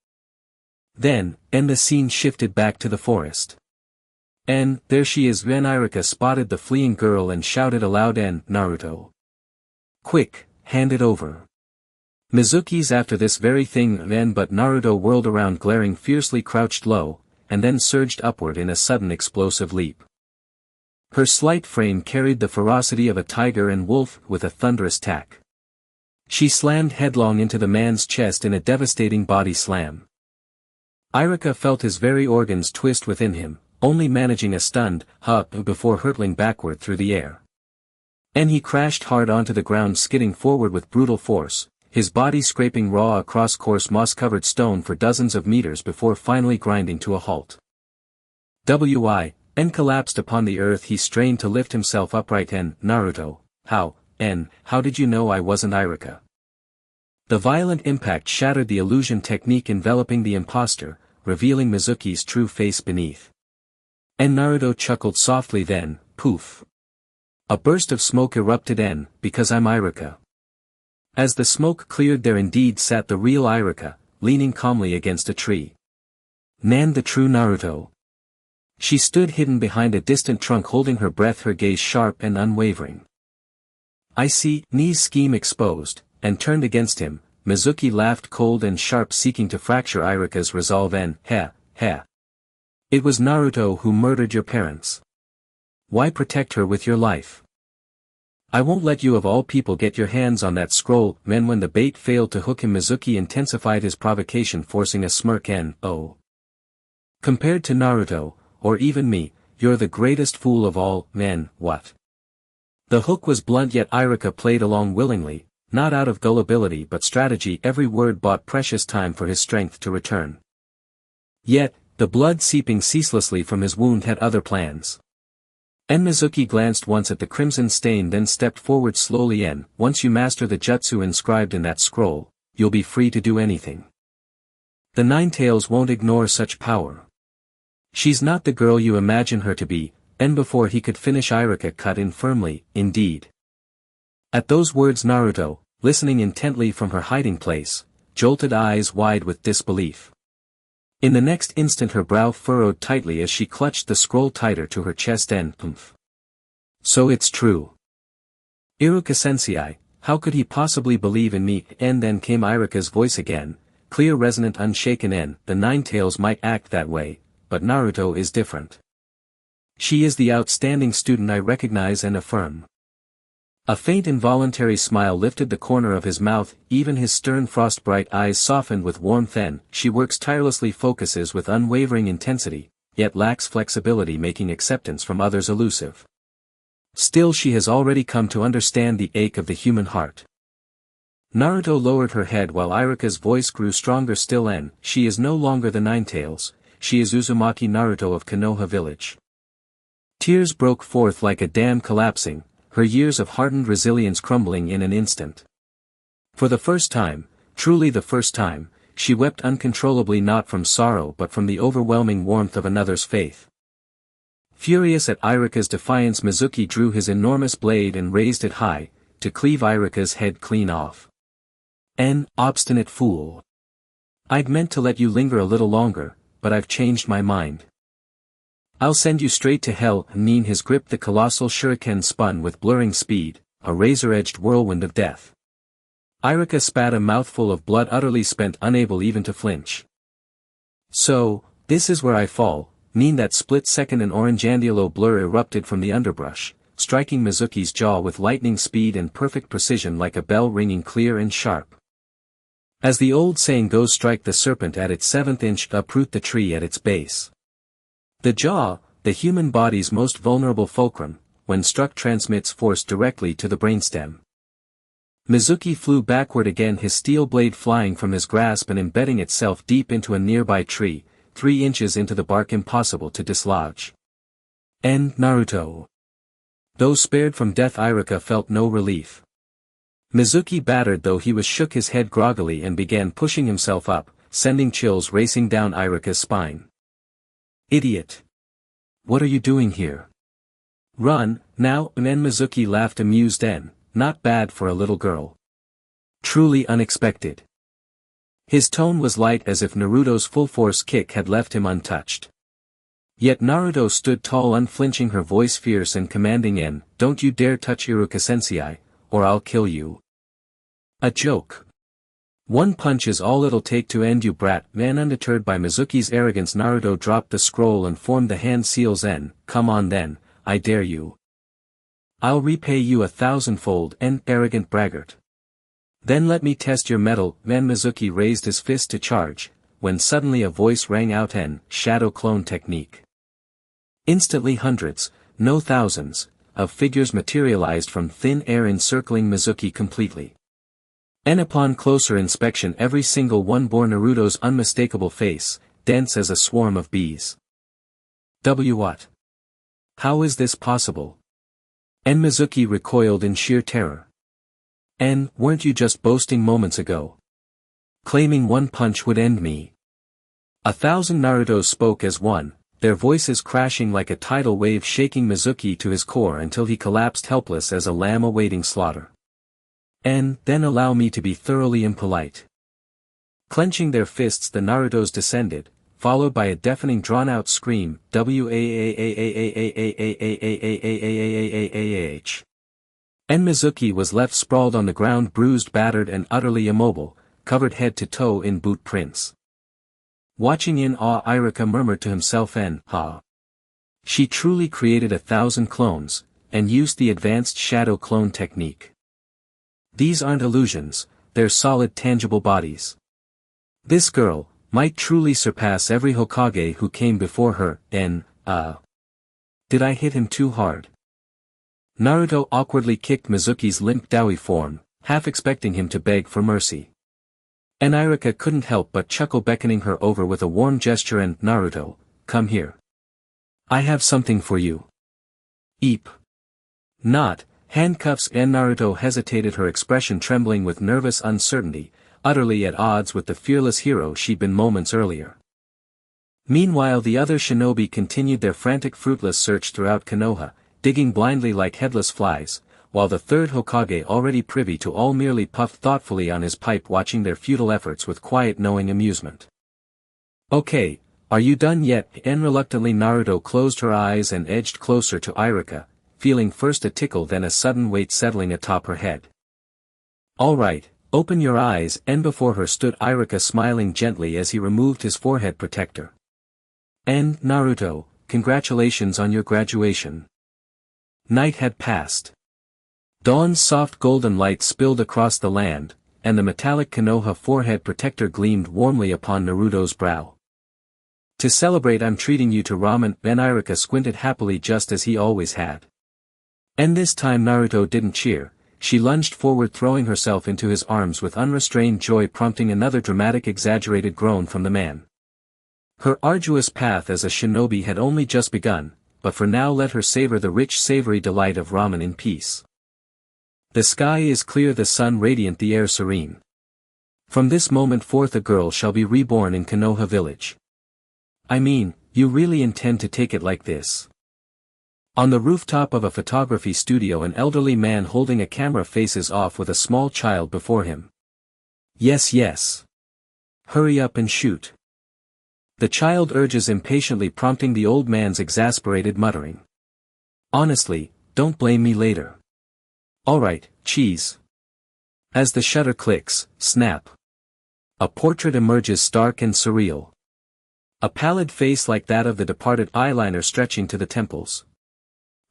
Then, the scene shifted back to the forest. And, there she is. When Irika spotted the fleeing girl and shouted aloud, Naruto. Quick, hand it over. Mizuki's after this very thing. But Naruto whirled around, glaring fiercely, crouched low, and then surged upward in a sudden explosive leap. Her slight frame carried the ferocity of a tiger and wolf with a thunderous tack. She slammed headlong into the man's chest in a devastating body slam. Irika felt his very organs twist within him, only managing a stunned before hurtling backward through the air. And he crashed hard onto the ground, skidding forward with brutal force, his body scraping raw across coarse moss-covered stone for dozens of meters before finally grinding to a halt. And collapsed upon the earth. He strained to lift himself upright. Naruto, how did you know I wasn't Irika? The violent impact shattered the illusion technique enveloping the imposter, revealing Mizuki's true face beneath. And Naruto chuckled softly, then, poof. A burst of smoke erupted. Because I'm Irika. As the smoke cleared, there indeed sat the real Irika, leaning calmly against a tree. Nan, the true Naruto. She stood hidden behind a distant trunk, holding her breath, her gaze sharp and unwavering. I see, Ni's scheme exposed, and turned against him. Mizuki laughed cold and sharp, seeking to fracture Irika's resolve. It was Naruto who murdered your parents. Why protect her with your life? I won't let you of all people get your hands on that scroll. When the bait failed to hook him, Mizuki intensified his provocation, forcing a smirk. Compared to Naruto, or even me, you're the greatest fool of all. What? The hook was blunt, yet Irika played along willingly, not out of gullibility but strategy. Every word bought precious time for his strength to return. Yet, the blood seeping ceaselessly from his wound had other plans. And Mizuki glanced once at the crimson stain, then stepped forward slowly. Once you master the jutsu inscribed in that scroll, you'll be free to do anything. The Nine Tails won't ignore such power. She's not the girl you imagine her to be. And before he could finish, Irika cut in firmly, indeed. At those words, Naruto, listening intently from her hiding place, jolted eyes wide with disbelief. In the next instant her brow furrowed tightly as she clutched the scroll tighter to her chest and "Humph. So it's true. Iruka-sensei, how could he possibly believe in me?" And then came Iruka's voice again, clear, resonant, unshaken. "And the Nine Tails might act that way, but Naruto is different. She is the outstanding student I recognize and affirm." A faint involuntary smile lifted the corner of his mouth, even his stern frost-bright eyes softened with warmth. "And she works tirelessly, focuses with unwavering intensity, yet lacks flexibility, making acceptance from others elusive. Still she has already come to understand the ache of the human heart." Naruto lowered her head while Iruka's voice grew stronger still. "And she is no longer the Nine Tails, she is Uzumaki Naruto of Konoha village." Tears broke forth like a dam collapsing, her years of hardened resilience crumbling in an instant. For the first time, truly the first time, she wept uncontrollably, not from sorrow but from the overwhelming warmth of another's faith. Furious at Iruka's defiance, Mizuki drew his enormous blade and raised it high, to cleave Iruka's head clean off. "An obstinate fool. I'd meant to let you linger a little longer, but I've changed my mind. I'll send you straight to hell." His grip, the colossal shuriken, spun with blurring speed, a razor-edged whirlwind of death. Iruka spat a mouthful of blood, utterly spent, unable even to flinch. "So, this is where I fall." That split second an orange-yellow blur erupted from the underbrush, striking Mizuki's jaw with lightning speed and perfect precision, like a bell ringing clear and sharp. As the old saying goes, strike the serpent at its seventh inch, uproot the tree at its base. The jaw, the human body's most vulnerable fulcrum, when struck transmits force directly to the brainstem. Mizuki flew backward again, his steel blade flying from his grasp and embedding itself deep into a nearby tree, 3 inches into the bark, impossible to dislodge. And Naruto. Though spared from death, Iruka felt no relief. Mizuki, battered though he was, shook his head groggily and began pushing himself up, sending chills racing down Iruka's spine. "Idiot! What are you doing here? Run, now!" And then Mizuki laughed, amused. "Not bad for a little girl. Truly unexpected." His tone was light, as if Naruto's full-force kick had left him untouched. Yet Naruto stood tall, unflinching, her voice fierce and commanding. "Don't you dare touch Iruka-sensei, or I'll kill you." "A joke. One punch is all it'll take to end you, brat." Undeterred by Mizuki's arrogance, Naruto dropped the scroll and formed the hand seals. "Come on then, I dare you. I'll repay you 1,000-fold, arrogant braggart. Then let me test your mettle." Mizuki raised his fist to charge, when suddenly a voice rang out. "Shadow clone technique." Instantly hundreds, no thousands, of figures materialized from thin air, encircling Mizuki completely. And upon closer inspection, every single one bore Naruto's unmistakable face, dense as a swarm of bees. What? How is this possible?" And Mizuki recoiled in sheer terror. "And weren't you just boasting moments ago? Claiming one punch would end me?" 1,000 Narutos spoke as one, their voices crashing like a tidal wave, shaking Mizuki to his core until he collapsed helpless as a lamb awaiting slaughter. "And then allow me to be thoroughly impolite." Clenching their fists, the Narutos descended, followed by a deafening drawn-out scream, "Waaaah!" And Mizuki was left sprawled on the ground, bruised, battered, and utterly immobile, covered head to toe in boot prints. Watching in awe, Iruka murmured to himself, "Ha! She truly created 1,000 clones, and used the advanced shadow clone technique. These aren't illusions, they're solid, tangible bodies. This girl might truly surpass every Hokage who came before her." Did I hit him too hard? Naruto awkwardly kicked Mizuki's limp doughy form, half expecting him to beg for mercy. And Iruka couldn't help but chuckle, beckoning her over with a warm gesture. "Naruto, come here. I have something for you." "Eep. Not handcuffs." And Naruto hesitated, her expression trembling with nervous uncertainty, utterly at odds with the fearless hero she'd been moments earlier. Meanwhile, the other shinobi continued their frantic, fruitless search throughout Konoha, digging blindly like headless flies, while the third Hokage, already privy to all, merely puffed thoughtfully on his pipe, watching their futile efforts with quiet knowing amusement. "Okay, are you done yet?" And reluctantly Naruto closed her eyes and edged closer to Irika, feeling first a tickle then a sudden weight settling atop her head. "All right, open your eyes," and before her stood Irika, smiling gently as he removed his forehead protector. "And, Naruto, congratulations on your graduation." Night had passed. Dawn's soft golden light spilled across the land, and the metallic Konoha forehead protector gleamed warmly upon Naruto's brow. "To celebrate, I'm treating you to ramen." Ben Irika squinted happily, just as he always had. And this time Naruto didn't cheer. She lunged forward, throwing herself into his arms with unrestrained joy, prompting another dramatic exaggerated groan from the man. Her arduous path as a shinobi had only just begun, but for now let her savor the rich savory delight of ramen in peace. The sky is clear, the sun radiant, the air serene. From this moment forth a girl shall be reborn in Konoha village. I mean, you really intend to take it like this? On the rooftop of a photography studio, an elderly man holding a camera faces off with a small child before him. Yes, yes. Hurry up and shoot. The child urges impatiently, prompting the old man's exasperated muttering. Honestly, don't blame me later. Alright, cheese. As the shutter clicks, snap. A portrait emerges, stark and surreal. A pallid face like that of the departed, eyeliner stretching to the temples.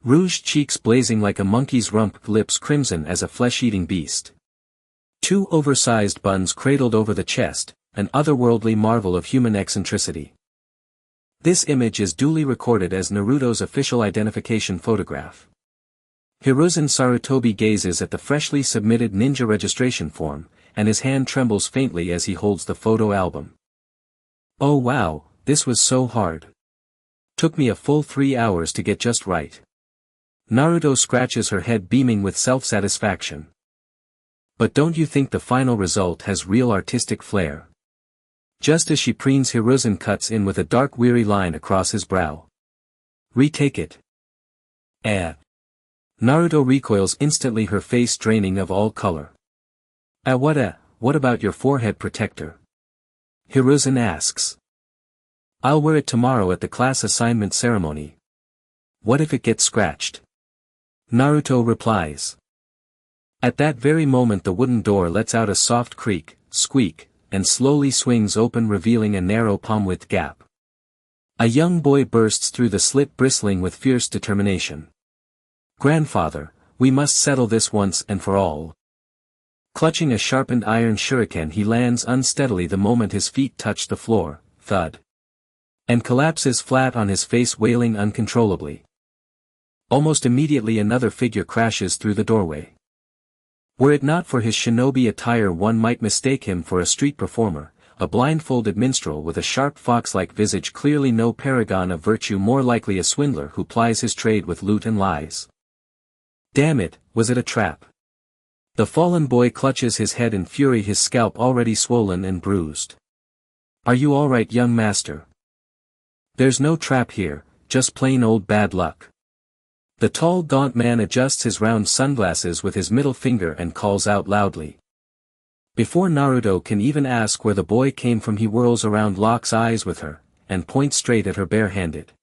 Rouged cheeks blazing like a monkey's rump, lips crimson as a flesh-eating beast. Two oversized buns cradled over the chest, an otherworldly marvel of human eccentricity. This image is duly recorded as Naruto's official identification photograph. Hiruzen Sarutobi gazes at the freshly submitted ninja registration form, and his hand trembles faintly as he holds the photo album. Oh wow, this was so hard. Took me a full 3 hours to get just right. Naruto scratches her head, beaming with self-satisfaction. But don't you think the final result has real artistic flair? Just as she preens, Hiruzen cuts in with a dark, weary line across his brow. Retake it. Naruto recoils instantly, her face draining of all color. What about your forehead protector? Hiruzen asks. I'll wear it tomorrow at the class assignment ceremony. What if it gets scratched? Naruto replies. At that very moment the wooden door lets out a soft creak, squeak, and slowly swings open, revealing a narrow palm-width gap. A young boy bursts through the slit, bristling with fierce determination. Grandfather, we must settle this once and for all. Clutching a sharpened iron shuriken, he lands unsteadily the moment his feet touch the floor, thud. And collapses flat on his face, wailing uncontrollably. Almost immediately another figure crashes through the doorway. Were it not for his shinobi attire, one might mistake him for a street performer, a blindfolded minstrel with a sharp fox-like visage, clearly no paragon of virtue, more likely a swindler who plies his trade with loot and lies. Damn it, was it a trap? The fallen boy clutches his head in fury, his scalp already swollen and bruised. Are you all right, young master? There's no trap here, just plain old bad luck. The tall, gaunt man adjusts his round sunglasses with his middle finger and calls out loudly. Before Naruto can even ask where the boy came from, he whirls around, locks eyes with her, and points straight at her barehanded.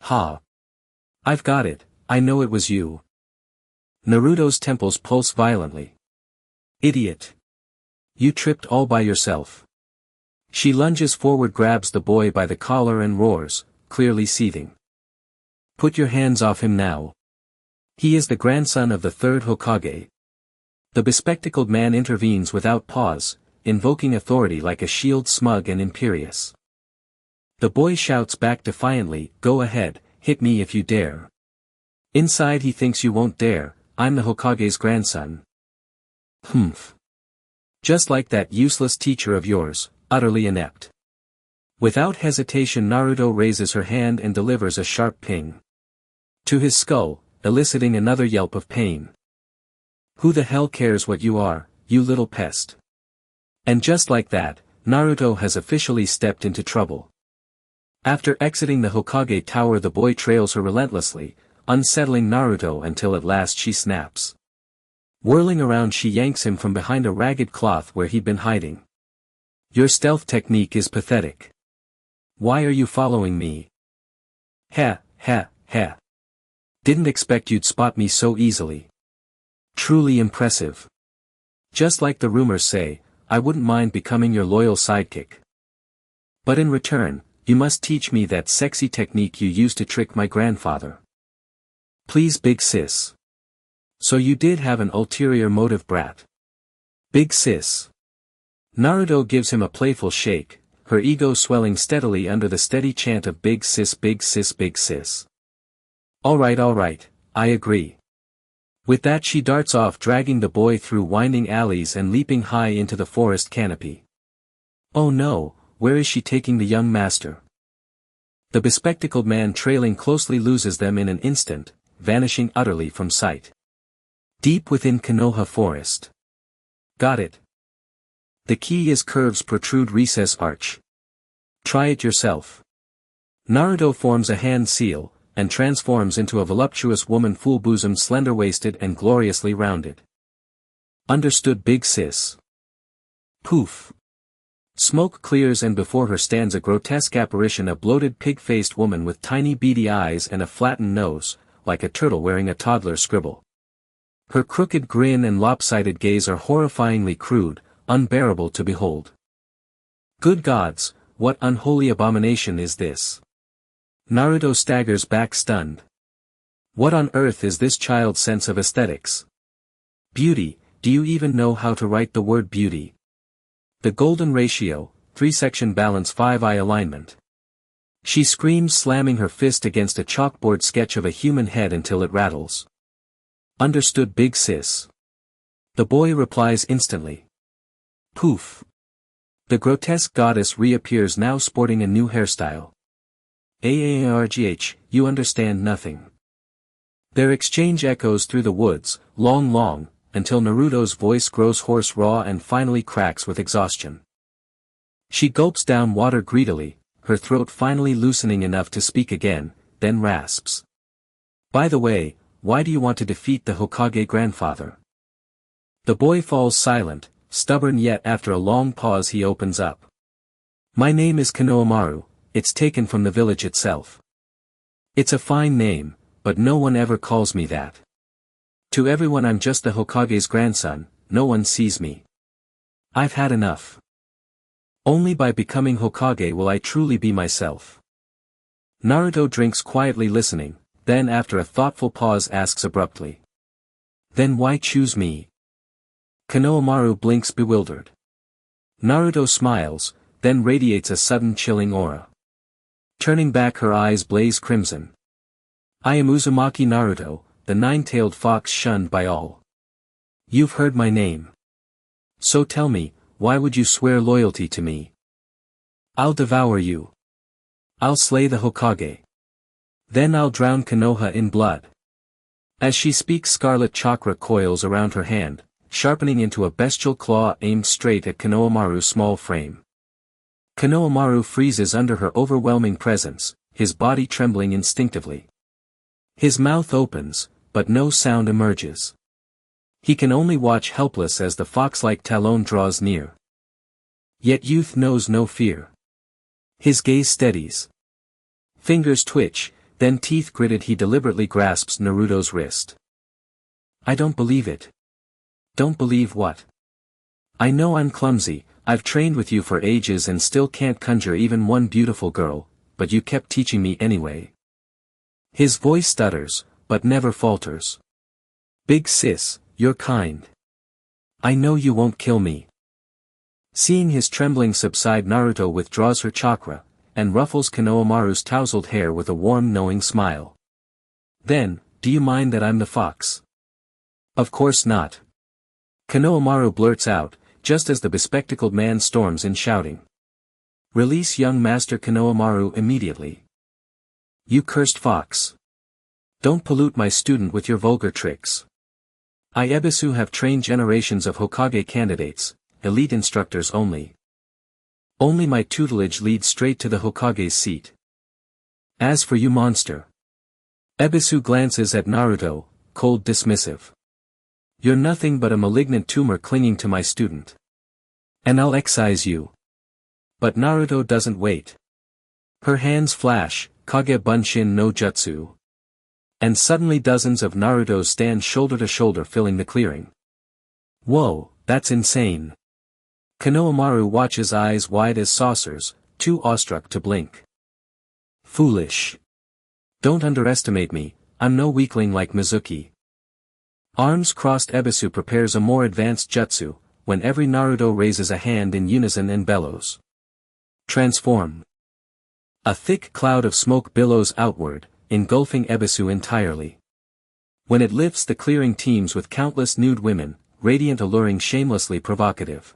Ha! I've got it, I know it was you. Naruto's temples pulse violently. Idiot! You tripped all by yourself. She lunges forward, grabs the boy by the collar and roars, clearly seething. Put your hands off him now. He is the grandson of the third Hokage. The bespectacled man intervenes without pause, invoking authority like a shield, smug and imperious. The boy shouts back defiantly, go ahead, hit me if you dare. Inside he thinks you won't dare, I'm the Hokage's grandson. Humph. Just like that useless teacher of yours, utterly inept. Without hesitation Naruto raises her hand and delivers a sharp ping. To his skull, eliciting another yelp of pain. Who the hell cares what you are, you little pest? And just like that, Naruto has officially stepped into trouble. After exiting the Hokage tower, the boy trails her relentlessly, unsettling Naruto until at last she snaps. Whirling around, she yanks him from behind a ragged cloth where he'd been hiding. Your stealth technique is pathetic. Why are you following me? Ha, ha, ha. Didn't expect you'd spot me so easily. Truly impressive. Just like the rumors say, I wouldn't mind becoming your loyal sidekick. But in return, you must teach me that sexy technique you used to trick my grandfather. Please, big sis. So you did have an ulterior motive, brat. Big sis. Naruto gives him a playful shake, her ego swelling steadily under the steady chant of big sis, big sis, big sis. Alright, I agree. With that, she darts off, dragging the boy through winding alleys and leaping high into the forest canopy. Oh no, where is she taking the young master? The bespectacled man trailing closely loses them in an instant, vanishing utterly from sight. Deep within Konoha forest. Got it. The key is curves protrude recess arch. Try it yourself. Naruto forms a hand seal, and transforms into a voluptuous woman, full-bosomed, slender-waisted and gloriously rounded. Understood, big sis. Poof. Smoke clears and before her stands a grotesque apparition, a bloated pig-faced woman with tiny beady eyes and a flattened nose, like a turtle wearing a toddler's scribble. Her crooked grin and lopsided gaze are horrifyingly crude, unbearable to behold. Good gods, what unholy abomination is this? Naruto staggers back stunned. What on earth is this child's sense of aesthetics? Beauty, do you even know how to write the word beauty? The golden ratio, 3-section balance, 5-eye alignment. She screams, slamming her fist against a chalkboard sketch of a human head until it rattles. Understood, big sis. The boy replies instantly. Poof. The grotesque goddess reappears, now sporting a new hairstyle. Aargh, you understand nothing. Their exchange echoes through the woods, long, until Naruto's voice grows hoarse, raw, and finally cracks with exhaustion. She gulps down water greedily, her throat finally loosening enough to speak again, then rasps. By the way, why do you want to defeat the Hokage grandfather? The boy falls silent, stubborn, yet after a long pause he opens up. My name is Konohamaru, it's taken from the village itself. It's a fine name, but no one ever calls me that. To everyone I'm just the Hokage's grandson, no one sees me. I've had enough. Only by becoming Hokage will I truly be myself. Naruto drinks quietly, listening, then after a thoughtful pause asks abruptly. Then why choose me? Konohamaru blinks, bewildered. Naruto smiles, then radiates a sudden chilling aura. Turning back, her eyes blaze crimson. I am Uzumaki Naruto, the nine-tailed fox shunned by all. You've heard my name. So tell me, why would you swear loyalty to me? I'll devour you. I'll slay the Hokage. Then I'll drown Konoha in blood. As she speaks, scarlet chakra coils around her hand, sharpening into a bestial claw aimed straight at Konohamaru's small frame. Konohamaru freezes under her overwhelming presence, his body trembling instinctively. His mouth opens, but no sound emerges. He can only watch helpless as the fox-like Talon draws near. Yet youth knows no fear. His gaze steadies. Fingers twitch, then teeth gritted he deliberately grasps Naruto's wrist. I don't believe it. Don't believe what? I know I'm clumsy, I've trained with you for ages and still can't conjure even one beautiful girl, but you kept teaching me anyway. His voice stutters, but never falters. Big sis, you're kind. I know you won't kill me. Seeing his trembling subside, Naruto withdraws her chakra, and ruffles Konohamaru's tousled hair with a warm knowing smile. Then, do you mind that I'm the fox? Of course not. Konohamaru blurts out, just as the bespectacled man storms in, shouting. Release young Master Konohamaru immediately. You cursed fox. Don't pollute my student with your vulgar tricks. I Ebisu have trained generations of Hokage candidates, elite instructors only. Only my tutelage leads straight to the Hokage's seat. As for you, monster. Ebisu glances at Naruto, cold dismissive. You're nothing but a malignant tumor clinging to my student. And I'll excise you. But Naruto doesn't wait. Her hands flash, Kage Bunshin no Jutsu. And suddenly dozens of Narutos stand shoulder to shoulder filling the clearing. Whoa, that's insane. Konohamaru watches eyes wide as saucers, too awestruck to blink. Foolish. Don't underestimate me, I'm no weakling like Mizuki. Arms crossed Ebisu prepares a more advanced jutsu, when every Naruto raises a hand in unison and bellows. Transform. A thick cloud of smoke billows outward, engulfing Ebisu entirely. When it lifts, the clearing teems with countless nude women, radiant, alluring, shamelessly provocative.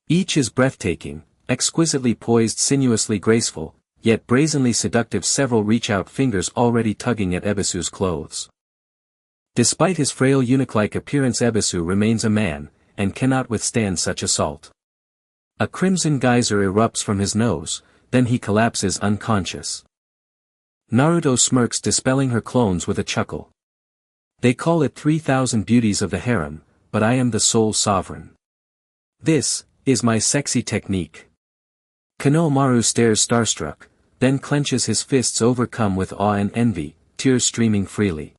Each is breathtaking, exquisitely poised, sinuously graceful, yet brazenly seductive. Several reach out, fingers already tugging at Ebisu's clothes. Despite his frail eunuch-like appearance, Ebisu remains a man, and cannot withstand such assault. A crimson geyser erupts from his nose, then he collapses unconscious. Naruto smirks, dispelling her clones with a chuckle. They call it 3,000 beauties of the harem, but I am the sole sovereign. This is my sexy technique. Konohamaru stares starstruck, then clenches his fists, overcome with awe and envy, tears streaming freely.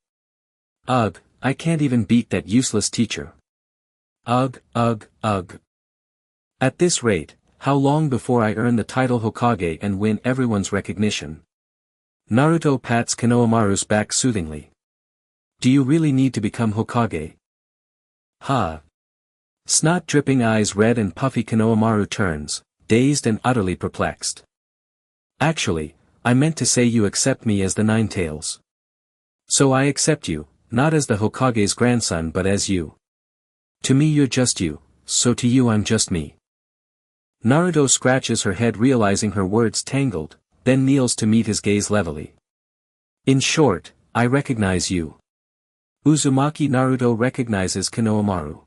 Ugh, I can't even beat that useless teacher. Ugh, ugh, ugh. At this rate, how long before I earn the title Hokage and win everyone's recognition? Naruto pats Konohamaru's back soothingly. Do you really need to become Hokage? Ha! Snot dripping, eyes red and puffy, Konohamaru turns, dazed and utterly perplexed. Actually, I meant to say you accept me as the Nine Tails. So I accept you, not as the Hokage's grandson but as you. To me you're just you, so to you I'm just me. Naruto scratches her head, realizing her words tangled, then kneels to meet his gaze levelly. In short, I recognize you. Uzumaki. Naruto recognizes Konohamaru.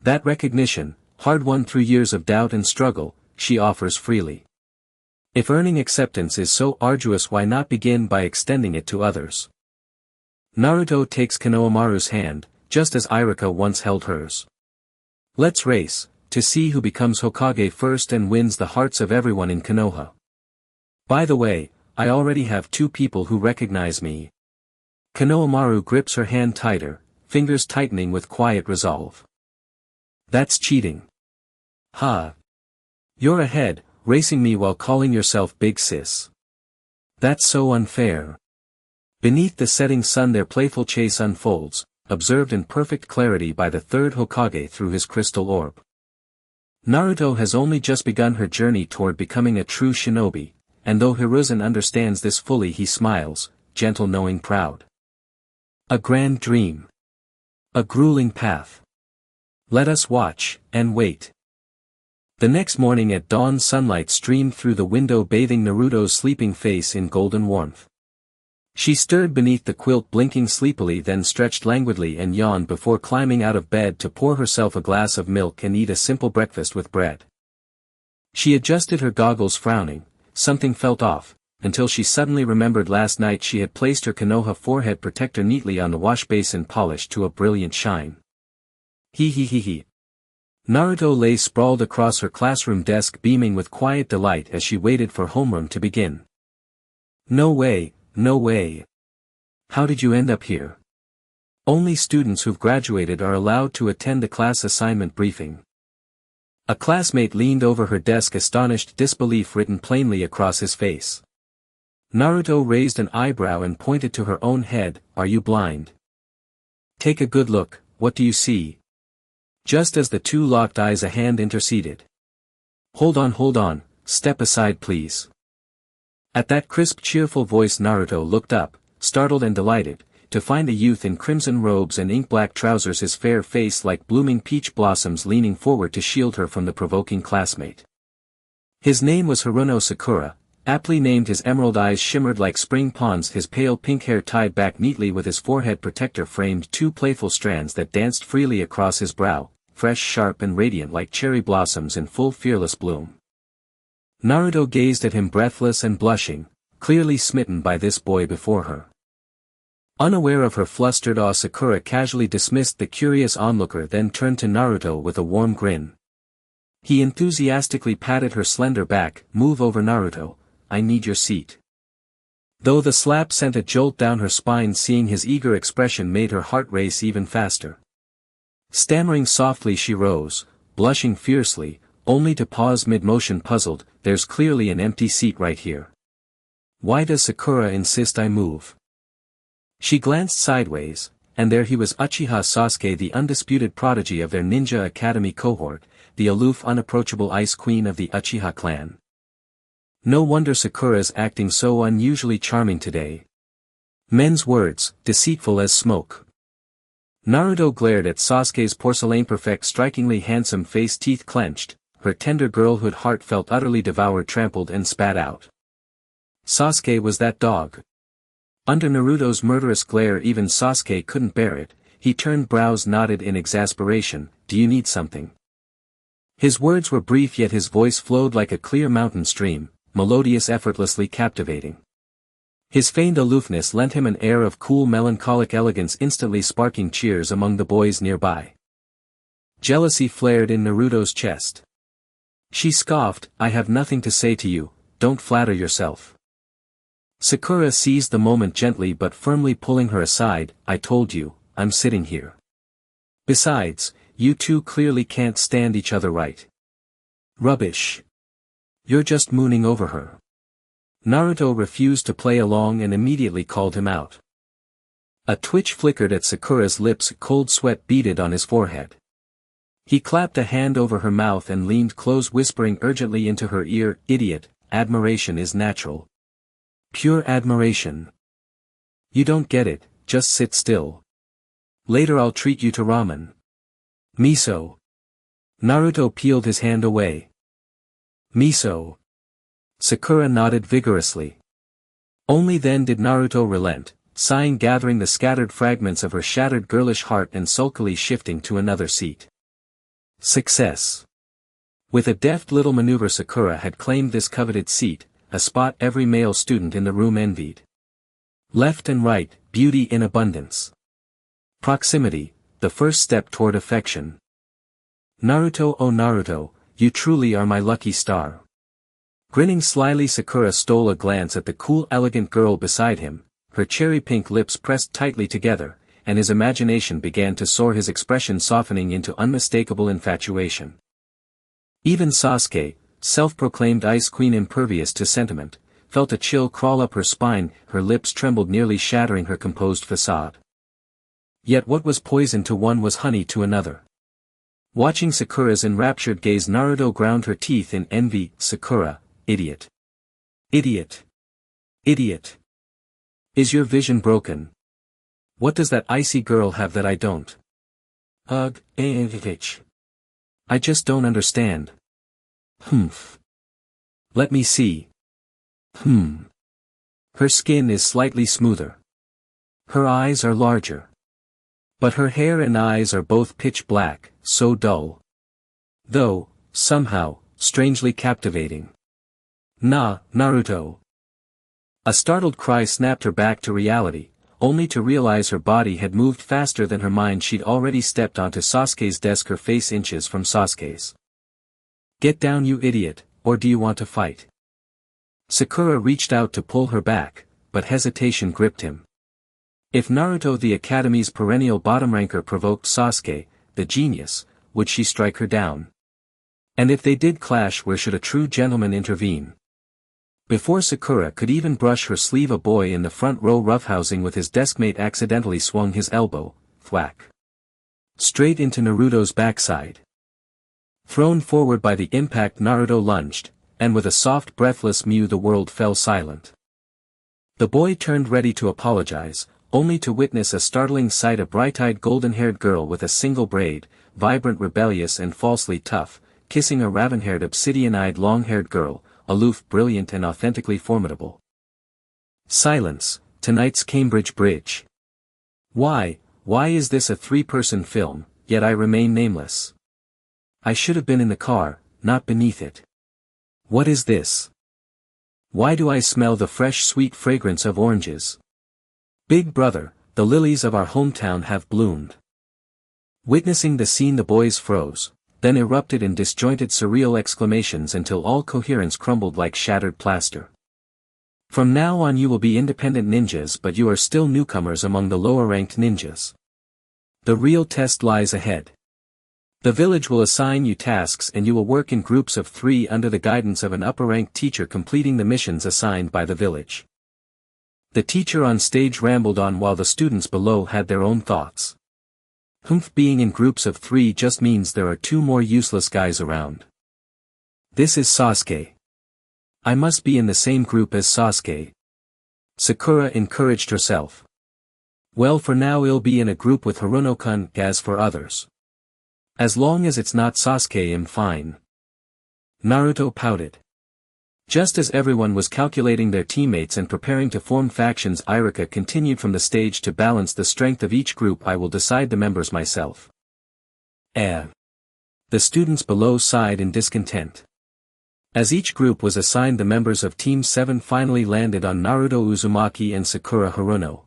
That recognition, hard-won through years of doubt and struggle, she offers freely. If earning acceptance is so arduous, why not begin by extending it to others? Naruto takes Konohamaru's hand, just as Iruka once held hers. Let's race, to see who becomes Hokage first and wins the hearts of everyone in Konoha. By the way, I already have 2 people who recognize me. Konohamaru grips her hand tighter, fingers tightening with quiet resolve. That's cheating. Ha! You're ahead, racing me while calling yourself big sis. That's so unfair. Beneath the setting sun their playful chase unfolds, observed in perfect clarity by the 3rd Hokage through his crystal orb. Naruto has only just begun her journey toward becoming a true shinobi, and though Hiruzen understands this fully, he smiles, gentle, knowing, proud. A grand dream. A grueling path. Let us watch, and wait. The next morning at dawn, sunlight streamed through the window, bathing Naruto's sleeping face in golden warmth. She stirred beneath the quilt, blinking sleepily, then stretched languidly and yawned before climbing out of bed to pour herself a glass of milk and eat a simple breakfast with bread. She adjusted her goggles, frowning. Something felt off, until she suddenly remembered last night she had placed her Konoha forehead protector neatly on the wash basin, polished to a brilliant shine. He. Naruto lay sprawled across her classroom desk, beaming with quiet delight as she waited for homeroom to begin. No way, no way. How did you end up here? Only students who've graduated are allowed to attend the class assignment briefing. A classmate leaned over her desk, astonished disbelief written plainly across his face. Naruto raised an eyebrow and pointed to her own head. Are you blind? Take a good look, what do you see? Just as the 2 locked eyes, a hand interceded. Hold on, step aside please. At that crisp, cheerful voice Naruto looked up, startled and delighted, to find a youth in crimson robes and ink-black trousers, his fair face like blooming peach blossoms, leaning forward to shield her from the provoking classmate. His name was Haruno Sakura, aptly named. His emerald eyes shimmered like spring ponds, his pale pink hair tied back neatly with his forehead protector framed 2 playful strands that danced freely across his brow, fresh, sharp and radiant like cherry blossoms in full fearless bloom. Naruto gazed at him breathless and blushing, clearly smitten by this boy before her. Unaware of her flustered awe, Sakura casually dismissed the curious onlooker, then turned to Naruto with a warm grin. He enthusiastically patted her slender back. "Move over, Naruto, I need your seat." Though the slap sent a jolt down her spine, seeing his eager expression made her heart race even faster. Stammering softly, she rose, blushing fiercely, only to pause mid-motion, puzzled. "There's clearly an empty seat right here. Why does Sakura insist I move?" She glanced sideways, and there he was, Uchiha Sasuke, the undisputed prodigy of their ninja academy cohort, the aloof, unapproachable ice queen of the Uchiha clan. No wonder Sakura's acting so unusually charming today. Men's words, deceitful as smoke. Naruto glared at Sasuke's porcelain-perfect, strikingly handsome face, teeth clenched, her tender girlhood heart felt utterly devoured, trampled and spat out. Sasuke was that dog. Under Naruto's murderous glare even Sasuke couldn't bear it. He turned brows, nodded in exasperation. "Do you need something?" His words were brief, yet his voice flowed like a clear mountain stream, melodious, effortlessly captivating. His feigned aloofness lent him an air of cool, melancholic elegance, instantly sparking cheers among the boys nearby. Jealousy flared in Naruto's chest. She scoffed, "I have nothing to say to you, don't flatter yourself." Sakura seized the moment, gently but firmly pulling her aside. "I told you, I'm sitting here. Besides, you two clearly can't stand each other, right?" "Rubbish. You're just mooning over her." Naruto refused to play along and immediately called him out. A twitch flickered at Sakura's lips, cold sweat beaded on his forehead. He clapped a hand over her mouth and leaned close, whispering urgently into her ear, "Idiot, admiration is natural. Pure admiration. You don't get it, just sit still. Later I'll treat you to ramen." "Miso." Naruto peeled his hand away. "Miso." Sakura nodded vigorously. Only then did Naruto relent, sighing, gathering the scattered fragments of her shattered girlish heart and sulkily shifting to another seat. Success. With a deft little maneuver, Sakura had claimed this coveted seat, a spot every male student in the room envied. Left and right, beauty in abundance. Proximity, the first step toward affection. "Naruto, oh Naruto, you truly are my lucky star." Grinning slyly, Sakura stole a glance at the cool, elegant girl beside him, her cherry-pink lips pressed tightly together, and his imagination began to soar, his expression softening into unmistakable infatuation. Even Sasuke, self-proclaimed ice queen impervious to sentiment, felt a chill crawl up her spine, her lips trembled, nearly shattering her composed facade. Yet what was poison to one was honey to another. Watching Sakura's enraptured gaze, Naruto ground her teeth in envy. "Sakura, idiot. Idiot. Idiot. Is your vision broken? What does that icy girl have that I don't? Ugh, I just don't understand. Humph. Let me see. Her skin is slightly smoother. Her eyes are larger. But her hair and eyes are both pitch black, so dull. Though, somehow, strangely captivating. Nah, Naruto." A startled cry snapped her back to reality, only to realize her body had moved faster than her mind. She'd already stepped onto Sasuke's desk, her face inches from Sasuke's. "Get down, you idiot, or do you want to fight?" Sakura reached out to pull her back, but hesitation gripped him. If Naruto, the Academy's perennial bottom ranker, provoked Sasuke, the genius, would she strike her down? And if they did clash, where should a true gentleman intervene? Before Sakura could even brush her sleeve, a boy in the front row roughhousing with his deskmate accidentally swung his elbow, thwack, straight into Naruto's backside. Thrown forward by the impact, Naruto lunged, and with a soft, breathless mew the world fell silent. The boy turned ready to apologize, only to witness a startling sight: a bright-eyed golden-haired girl with a single braid, vibrant, rebellious and falsely tough, kissing a raven-haired, obsidian-eyed, long-haired girl, aloof, brilliant and authentically formidable. Silence, tonight's Cambridge Bridge. Why is this a three-person film, yet I remain nameless? I should have been in the car, not beneath it. What is this? Why do I smell the fresh, sweet fragrance of oranges? Big brother, the lilies of our hometown have bloomed. Witnessing the scene the boys froze, then erupted in disjointed surreal exclamations until all coherence crumbled like shattered plaster. From now on you will be independent ninjas, but you are still newcomers among the lower-ranked ninjas. The real test lies ahead. The village will assign you tasks and you will work in groups of 3 under the guidance of an upper-ranked teacher completing the missions assigned by the village. The teacher on stage rambled on while the students below had their own thoughts. Being in groups of 3 just means there are 2 more useless guys around. This is Sasuke. I must be in the same group as Sasuke. Sakura encouraged herself. Well, for now I'll be in a group with Haruno-kun. As for others, as long as it's not Sasuke, I'm fine. Naruto pouted. Just as everyone was calculating their teammates and preparing to form factions, Iruka continued from the stage. To balance the strength of each group I will decide the members myself. The students below sighed in discontent. As each group was assigned, the members of Team 7 finally landed on Naruto Uzumaki and Sakura Haruno.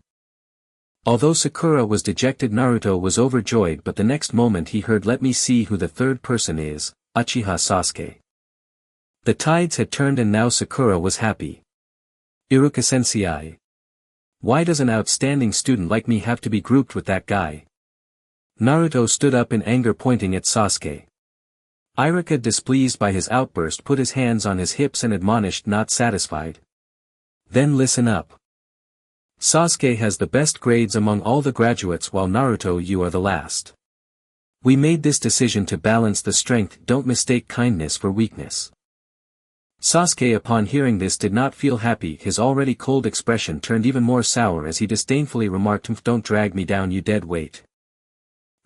Although Sakura was dejected, Naruto was overjoyed, but the next moment he heard, "Let me see who the third person is, Uchiha Sasuke." The tides had turned and now Sakura was happy. Iruka-sensei. Why does an outstanding student like me have to be grouped with that guy? Naruto stood up in anger, pointing at Sasuke. Iruka, displeased by his outburst, put his hands on his hips and admonished, not satisfied. Then listen up. Sasuke has the best grades among all the graduates, while Naruto, you are the last. We made this decision to balance the strength. Don't mistake kindness for weakness. Sasuke, upon hearing this, did not feel happy. His already cold expression turned even more sour as he disdainfully remarked, "Don't drag me down, you dead weight."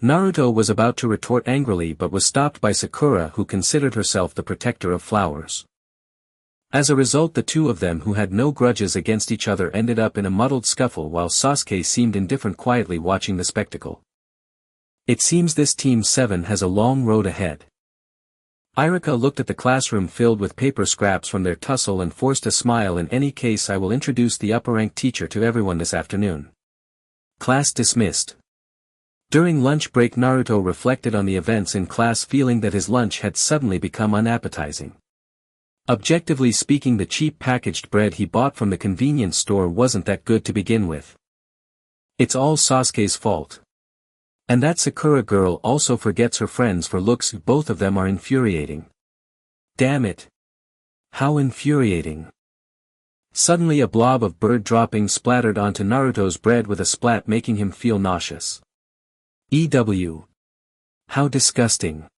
Naruto was about to retort angrily but was stopped by Sakura, who considered herself the protector of flowers. As a result, the two of them, who had no grudges against each other, ended up in a muddled scuffle while Sasuke seemed indifferent, quietly watching the spectacle. It seems this Team 7 has a long road ahead. Iruka looked at the classroom filled with paper scraps from their tussle and forced a smile. In any case, I will introduce the upper-ranked teacher to everyone this afternoon. Class dismissed. During lunch break, Naruto reflected on the events in class, feeling that his lunch had suddenly become unappetizing. Objectively speaking, the cheap packaged bread he bought from the convenience store wasn't that good to begin with. It's all Sasuke's fault. And that Sakura girl also forgets her friends for looks. Both of them are infuriating. Damn it. How infuriating. Suddenly a blob of bird droppings splattered onto Naruto's bread with a splat, making him feel nauseous. EW. How disgusting.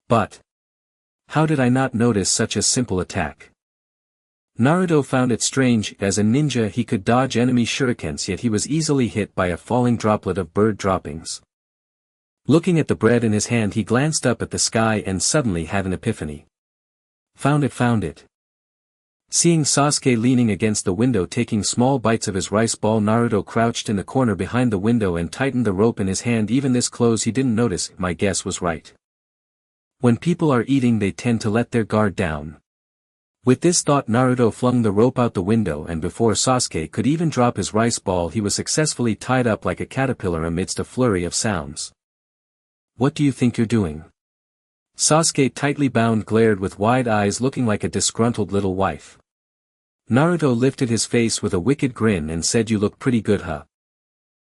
But how did I not notice such a simple attack? Naruto found it strange. As a ninja he could dodge enemy shurikens, yet he was easily hit by a falling droplet of bird droppings. Looking at the bread in his hand, he glanced up at the sky and suddenly had an epiphany. Found it. Seeing Sasuke leaning against the window taking small bites of his rice ball, Naruto crouched in the corner behind the window and tightened the rope in his hand. Even this close he didn't notice. My guess was right. When people are eating, they tend to let their guard down. With this thought, Naruto flung the rope out the window, and before Sasuke could even drop his rice ball, he was successfully tied up like a caterpillar amidst a flurry of sounds. What do you think you're doing? Sasuke, tightly bound, glared with wide eyes, looking like a disgruntled little wife. Naruto lifted his face with a wicked grin and said, "You look pretty good, huh?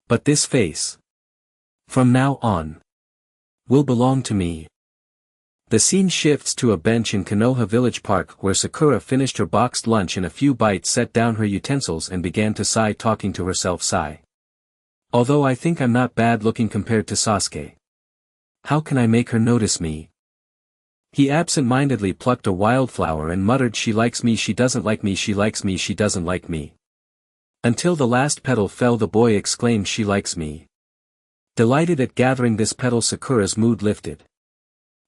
But this face, from now on, will belong to me." The scene shifts to a bench in Konoha Village Park, where Sakura finished her boxed lunch in a few bites, set down her utensils and began to sigh, talking to herself. Sigh. Although I think I'm not bad looking compared to Sasuke. How can I make her notice me? He absent-mindedly plucked a wildflower and muttered, "She likes me, she doesn't like me, she likes me, she doesn't like me." Until the last petal fell, the boy exclaimed, "She likes me." Delighted at gathering this petal, Sakura's mood lifted.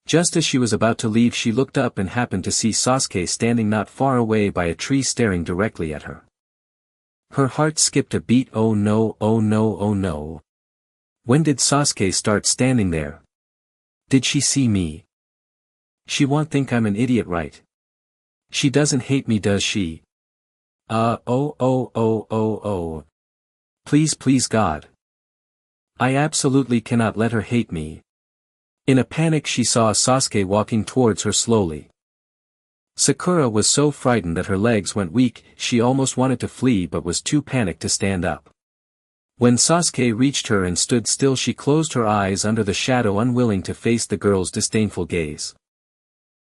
Just as she was about to leave, she looked up and happened to see Sasuke standing not far away by a tree, staring directly at her. Her heart skipped a beat. Oh no, oh no, oh no. When did Sasuke start standing there? Did she see me? She won't think I'm an idiot, right? She doesn't hate me, does she? Oh. Please, please God. I absolutely cannot let her hate me. In a panic she saw Sasuke walking towards her slowly. Sakura was so frightened that her legs went weak, she almost wanted to flee but was too panicked to stand up. When Sasuke reached her and stood still she closed her eyes under the shadow, unwilling to face the girl's disdainful gaze.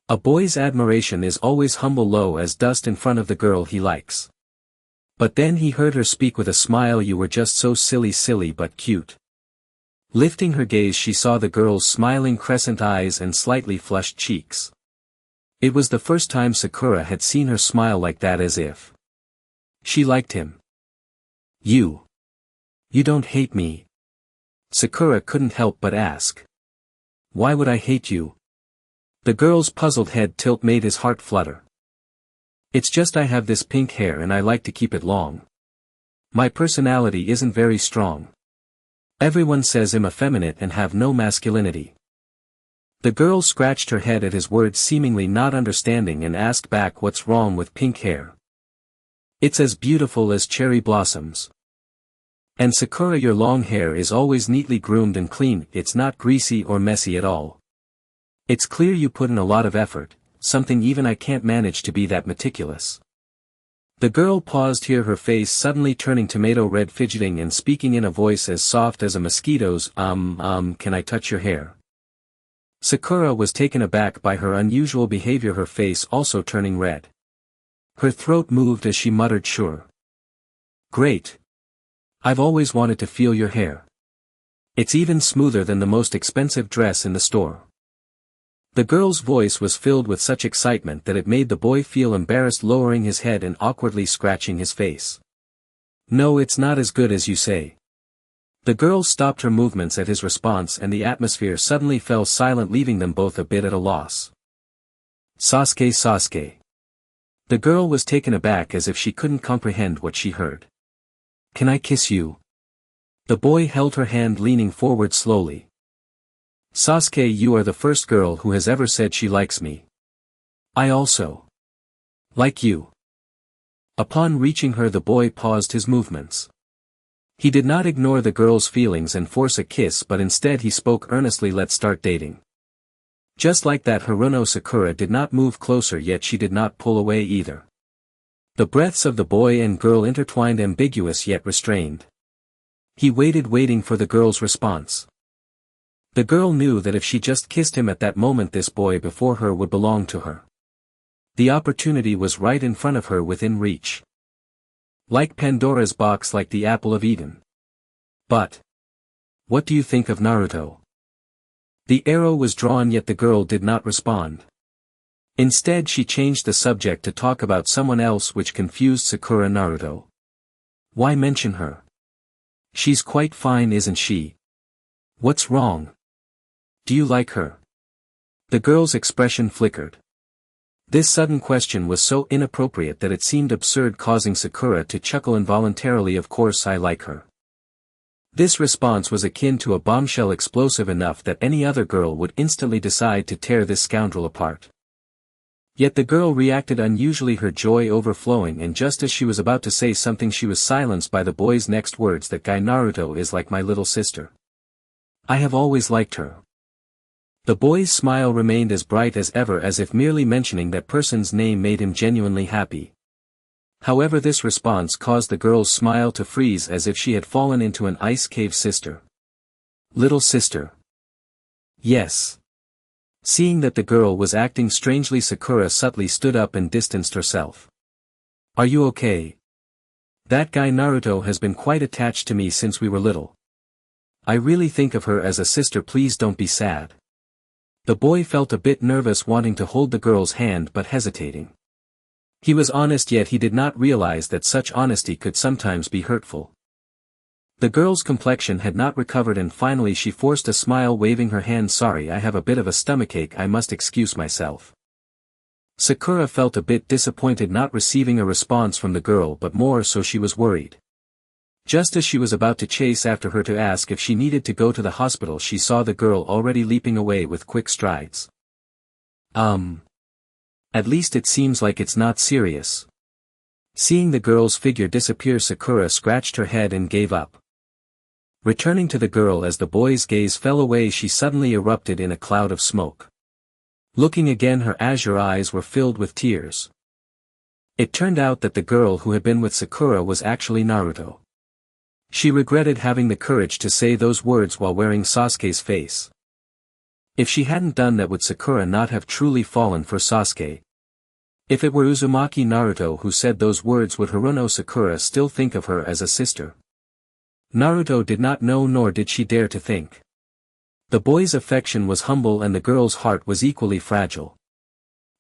A boy's admiration is always humble, low as dust in front of the girl he likes. But then he heard her speak with a smile, you were just so silly but cute. Lifting her gaze she saw the girl's smiling crescent eyes and slightly flushed cheeks. It was the first time Sakura had seen her smile like that, as if she liked him. You don't hate me? Sakura couldn't help but ask. Why would I hate you? The girl's puzzled head tilt made his heart flutter. It's just I have this pink hair and I like to keep it long. My personality isn't very strong. Everyone says I'm effeminate and have no masculinity. The girl scratched her head at his words, seemingly not understanding, and asked back, what's wrong with pink hair? It's as beautiful as cherry blossoms. And Sakura, your long hair is always neatly groomed and clean, it's not greasy or messy at all. It's clear you put in a lot of effort, something even I can't manage to be that meticulous. The girl paused here, her face suddenly turning tomato red, fidgeting and speaking in a voice as soft as a mosquito's, can I touch your hair? Sakura was taken aback by her unusual behavior, her face also turning red. Her throat moved as she muttered, sure. Great. I've always wanted to feel your hair. It's even smoother than the most expensive dress in the store. The girl's voice was filled with such excitement that it made the boy feel embarrassed, lowering his head and awkwardly scratching his face. No, it's not as good as you say. The girl stopped her movements at his response and the atmosphere suddenly fell silent, leaving them both a bit at a loss. Sasuke. The girl was taken aback as if she couldn't comprehend what she heard. Can I kiss you? The boy held her hand, leaning forward slowly. Sasuke, you are the first girl who has ever said she likes me. I also like you. Upon reaching her, the boy paused his movements. He did not ignore the girl's feelings and force a kiss, but instead he spoke earnestly, let's start dating. Just like that, Haruno Sakura did not move closer, yet she did not pull away either. The breaths of the boy and girl intertwined, ambiguous yet restrained. He waited, waiting for the girl's response. The girl knew that if she just kissed him at that moment, this boy before her would belong to her. The opportunity was right in front of her, within reach. Like Pandora's box, like the apple of Eden. But what do you think of Naruto? The arrow was drawn, yet the girl did not respond. Instead she changed the subject to talk about someone else, which confused Sakura. Naruto. Why mention her? She's quite fine, isn't she? What's wrong? Do you like her? The girl's expression flickered. This sudden question was so inappropriate that it seemed absurd, causing Sakura to chuckle involuntarily. Of course I like her. This response was akin to a bombshell, explosive enough that any other girl would instantly decide to tear this scoundrel apart. Yet the girl reacted unusually, her joy overflowing, and just as she was about to say something she was silenced by the boy's next words, that guy Naruto is like my little sister. I have always liked her. The boy's smile remained as bright as ever, as if merely mentioning that person's name made him genuinely happy. However, this response caused the girl's smile to freeze, as if she had fallen into an ice cave. Sister. Little sister. Yes. Seeing that the girl was acting strangely, Sakura subtly stood up and distanced herself. Are you okay? That guy Naruto has been quite attached to me since we were little. I really think of her as a sister, please don't be sad. The boy felt a bit nervous, wanting to hold the girl's hand but hesitating. He was honest, yet he did not realize that such honesty could sometimes be hurtful. The girl's complexion had not recovered, and finally she forced a smile, waving her hand. Sorry, I have a bit of a stomachache, I must excuse myself. Sakura felt a bit disappointed not receiving a response from the girl, but more so she was worried. Just as she was about to chase after her to ask if she needed to go to the hospital, she saw the girl already leaping away with quick strides. At least it seems like it's not serious. Seeing the girl's figure disappear, Sakura scratched her head and gave up. Returning to the girl as the boy's gaze fell away, she suddenly erupted in a cloud of smoke. Looking again, her azure eyes were filled with tears. It turned out that the girl who had been with Sakura was actually Naruto. She regretted having the courage to say those words while wearing Sasuke's face. If she hadn't done that, would Sakura not have truly fallen for Sasuke? If it were Uzumaki Naruto who said those words, would Haruno Sakura still think of her as a sister? Naruto did not know, nor did she dare to think. The boy's affection was humble and the girl's heart was equally fragile.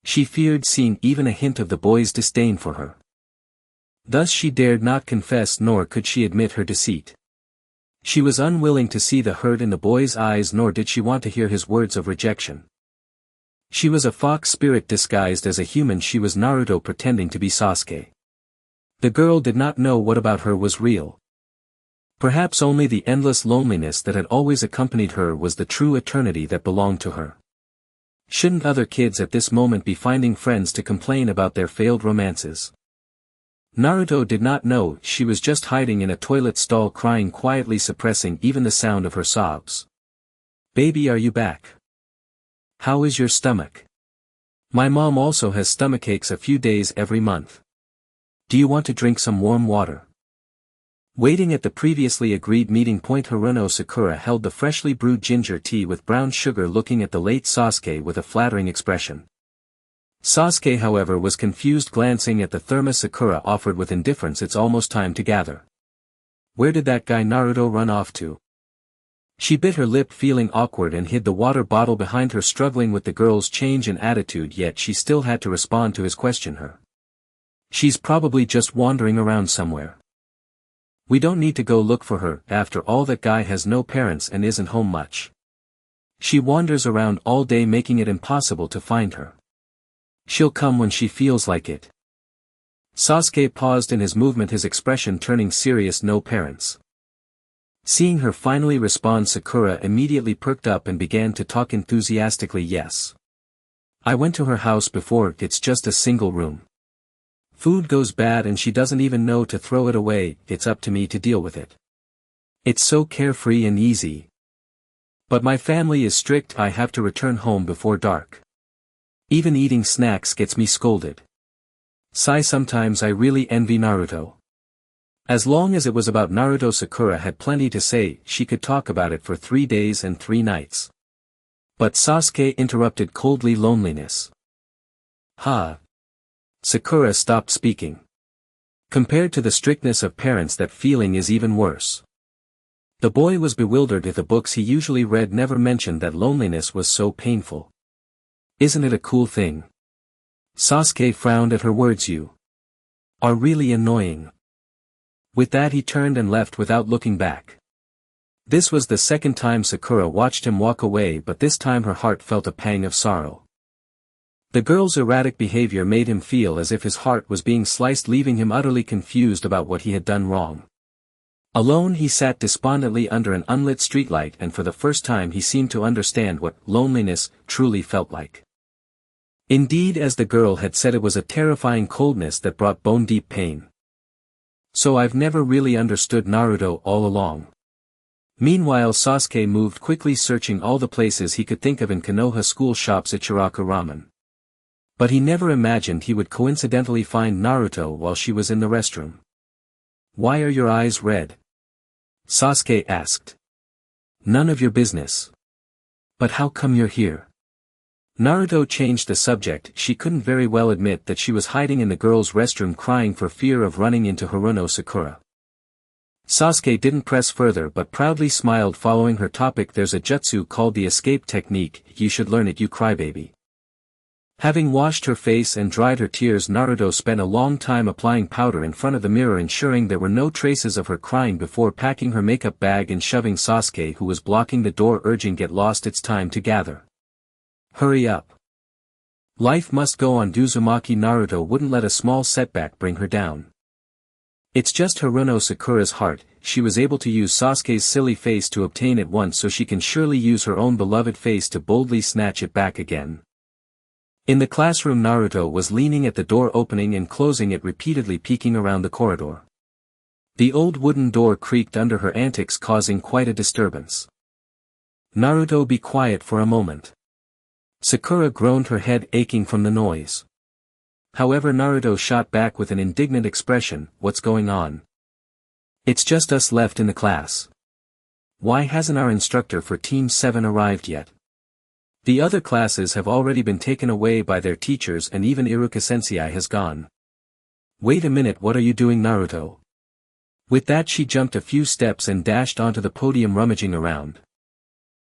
She feared seeing even a hint of the boy's disdain for her. Thus she dared not confess, nor could she admit her deceit. She was unwilling to see the hurt in the boy's eyes, nor did she want to hear his words of rejection. She was a fox spirit disguised as a human. She was Naruto pretending to be Sasuke. The girl did not know what about her was real. Perhaps only the endless loneliness that had always accompanied her was the true eternity that belonged to her. Shouldn't other kids at this moment be finding friends to complain about their failed romances? Naruto did not know. She was just hiding in a toilet stall, crying quietly, suppressing even the sound of her sobs. "Baby, are you back? How is your stomach? My mom also has stomachaches a few days every month. Do you want to drink some warm water?" Waiting at the previously agreed meeting point, Haruno Sakura held the freshly brewed ginger tea with brown sugar, looking at the late Sasuke with a flattering expression. Sasuke, however, was confused, glancing at the thermos. Sakura offered with indifference, "It's almost time to gather. Where did that guy Naruto run off to?" She bit her lip, feeling awkward, and hid the water bottle behind her, struggling with the girl's change in attitude, yet she still had to respond to his question. "She's probably just wandering around somewhere. We don't need to go look for her. After all, that guy has no parents and isn't home much. She wanders around all day, making it impossible to find her. She'll come when she feels like it." Sasuke paused in his movement, his expression turning serious. "No parents?" Seeing her finally respond, Sakura immediately perked up and began to talk enthusiastically. "Yes. I went to her house before. It's just a single room. Food goes bad and she doesn't even know to throw it away. It's up to me to deal with it. It's so carefree and easy. But my family is strict. I have to return home before dark. Even eating snacks gets me scolded. Sigh, sometimes I really envy Naruto." As long as it was about Naruto, Sakura had plenty to say. She could talk about it for 3 days and 3 nights. But Sasuke interrupted coldly. "Loneliness. Ha." Sakura stopped speaking. Compared to the strictness of parents, that feeling is even worse. The boy was bewildered. The books he usually read never mentioned that loneliness was so painful. "Isn't it a cool thing?" Sasuke frowned at her words. "You are really annoying." With that he turned and left without looking back. This was the second time Sakura watched him walk away, but this time her heart felt a pang of sorrow. The girl's erratic behavior made him feel as if his heart was being sliced, leaving him utterly confused about what he had done wrong. Alone he sat despondently under an unlit streetlight, and for the first time he seemed to understand what loneliness truly felt like. Indeed, as the girl had said, it was a terrifying coldness that brought bone-deep pain. "So I've never really understood Naruto all along." Meanwhile, Sasuke moved quickly, searching all the places he could think of in Konoha school shops, Ichiraku ramen. But he never imagined he would coincidentally find Naruto while she was in the restroom. "Why are your eyes red?" Sasuke asked. "None of your business. But how come you're here?" Naruto changed the subject. She couldn't very well admit that she was hiding in the girls' restroom, crying for fear of running into Haruno Sakura. Sasuke didn't press further but proudly smiled, following her topic. "There's a jutsu called the escape technique. You should learn it, you crybaby." Having washed her face and dried her tears, Naruto spent a long time applying powder in front of the mirror, ensuring there were no traces of her crying before packing her makeup bag and shoving Sasuke, who was blocking the door, urging, "Get lost, it's time to gather. Hurry up. Life must go on." Uzumaki Naruto wouldn't let a small setback bring her down. It's just Haruno Sakura's heart. She was able to use Sasuke's silly face to obtain it once, so she can surely use her own beloved face to boldly snatch it back again. In the classroom, Naruto was leaning at the door, opening and closing it repeatedly, peeking around the corridor. The old wooden door creaked under her antics, causing quite a disturbance. "Naruto, be quiet for a moment." Sakura groaned, her head aching from the noise. However, Naruto shot back with an indignant expression, "What's going on? It's just us left in the class. Why hasn't our instructor for Team 7 arrived yet? The other classes have already been taken away by their teachers, and even Iruka-sensei has gone." "Wait a minute, what are you doing, Naruto?" With that, she jumped a few steps and dashed onto the podium, rummaging around.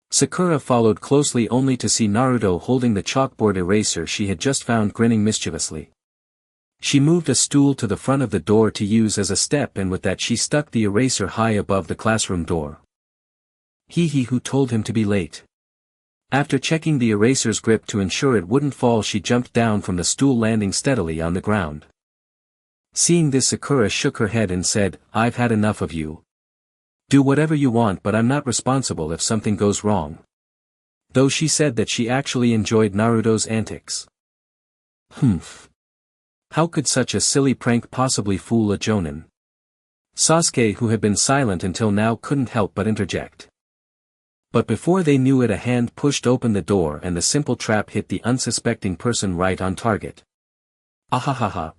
Sakura followed closely, only to see Naruto holding the chalkboard eraser she had just found, grinning mischievously. She moved a stool to the front of the door to use as a step, and with that she stuck the eraser high above the classroom door. Who told him to be late? After checking the eraser's grip to ensure it wouldn't fall, she jumped down from the stool, landing steadily on the ground. Seeing this, Sakura shook her head and said, "I've had enough of you. Do whatever you want, but I'm not responsible if something goes wrong." Though she said that she actually enjoyed Naruto's antics. Humph. How could such a silly prank possibly fool a jonin? Sasuke, who had been silent until now, couldn't help but interject. But before they knew it, a hand pushed open the door and the simple trap hit the unsuspecting person right on target. "Ahahaha.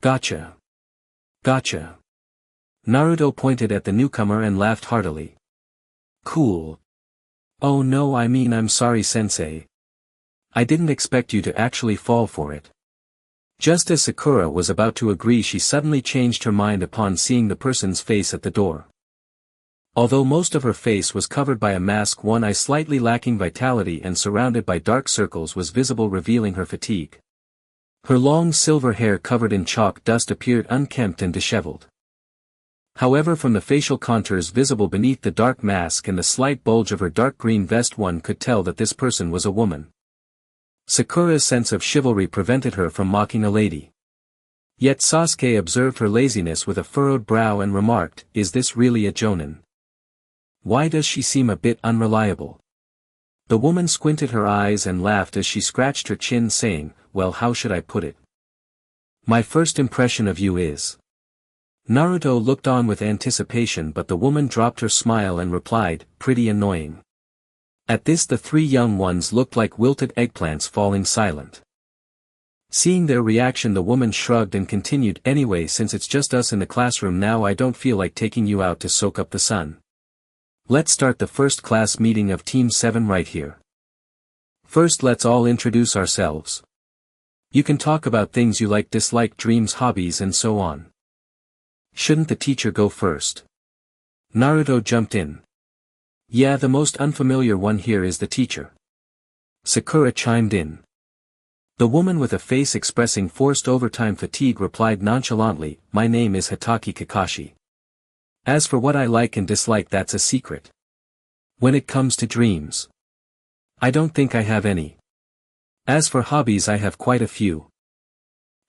Gotcha. Gotcha." Naruto pointed at the newcomer and laughed heartily. "Cool. Oh no, I'm sorry, sensei. I didn't expect you to actually fall for it." Just as Sakura was about to agree, she suddenly changed her mind upon seeing the person's face at the door. Although most of her face was covered by a mask, one eye, slightly lacking vitality and surrounded by dark circles, was visible, revealing her fatigue. Her long silver hair covered in chalk dust appeared unkempt and disheveled. However, from the facial contours visible beneath the dark mask and the slight bulge of her dark green vest, one could tell that this person was a woman. Sakura's sense of chivalry prevented her from mocking a lady. Yet Sasuke observed her laziness with a furrowed brow and remarked, "Is this really a jonin? Why does she seem a bit unreliable?" The woman squinted her eyes and laughed as she scratched her chin, saying, "Well, how should I put it? My first impression of you is..." Naruto looked on with anticipation, but the woman dropped her smile and replied, "Pretty annoying." At this, the three young ones looked like wilted eggplants, falling silent. Seeing their reaction, the woman shrugged and continued, "Anyway, since it's just us in the classroom now, I don't feel like taking you out to soak up the sun. Let's start the first class meeting of Team 7 right here. First, let's all introduce ourselves. You can talk about things you like, dislike, dreams, hobbies, and so on." "Shouldn't the teacher go first?" Naruto jumped in. "Yeah, the most unfamiliar one here is the teacher." Sakura chimed in. The woman with a face expressing forced overtime fatigue replied nonchalantly, "My name is Hitaki Kakashi. As for what I like and dislike, that's a secret. When it comes to dreams, I don't think I have any. As for hobbies, I have quite a few."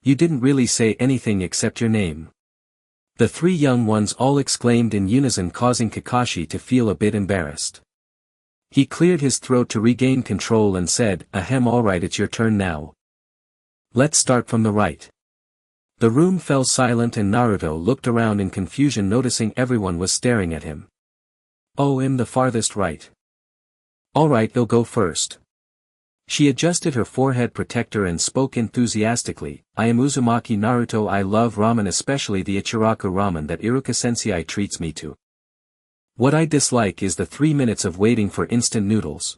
"You didn't really say anything except your name." The three young ones all exclaimed in unison, causing Kakashi to feel a bit embarrassed. He cleared his throat to regain control and said, "Ahem, alright, it's your turn now. Let's start from the right." The room fell silent and Naruto looked around in confusion, noticing everyone was staring at him. "Oh, I'm the farthest right." "Alright, they'll go first." She adjusted her forehead protector and spoke enthusiastically, "I am Uzumaki Naruto. I love ramen, especially the Ichiraku ramen that Iruka-sensei treats me to. What I dislike is the 3 minutes of waiting for instant noodles."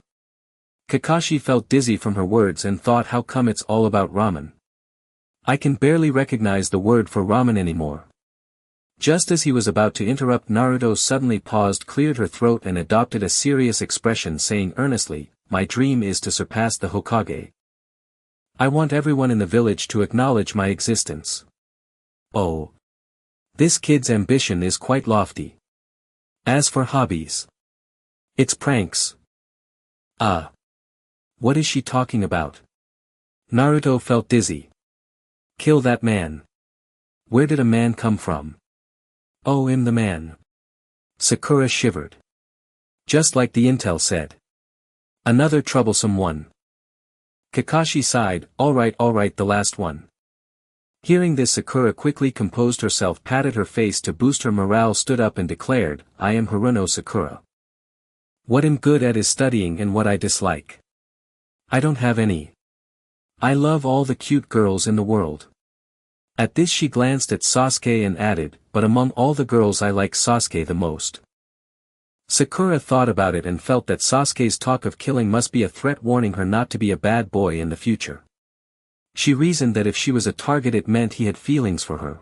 Kakashi felt dizzy from her words and thought, how come it's all about ramen? I can barely recognize the word for ramen anymore. Just as he was about to interrupt, Naruto suddenly paused, cleared her throat and adopted a serious expression, saying earnestly, "My dream is to surpass the Hokage. I want everyone in the village to acknowledge my existence." Oh. This kid's ambition is quite lofty. As for hobbies, it's pranks. What is she talking about? Naruto felt dizzy. Kill that man. Where did a man come from? Oh, I'm the man. Sakura shivered. Just like the intel said. Another troublesome one. Kakashi sighed, alright, the last one. Hearing this, Sakura quickly composed herself, patted her face to boost her morale, stood up and declared, I am Haruno Sakura. What I'm good at is studying, and what I dislike, I don't have any. I love all the cute girls in the world. At this she glanced at Sasuke and added, but among all the girls I like Sasuke the most. Sakura thought about it and felt that Sasuke's talk of killing must be a threat warning her not to be a bad boy in the future. She reasoned that if she was a target it meant he had feelings for her.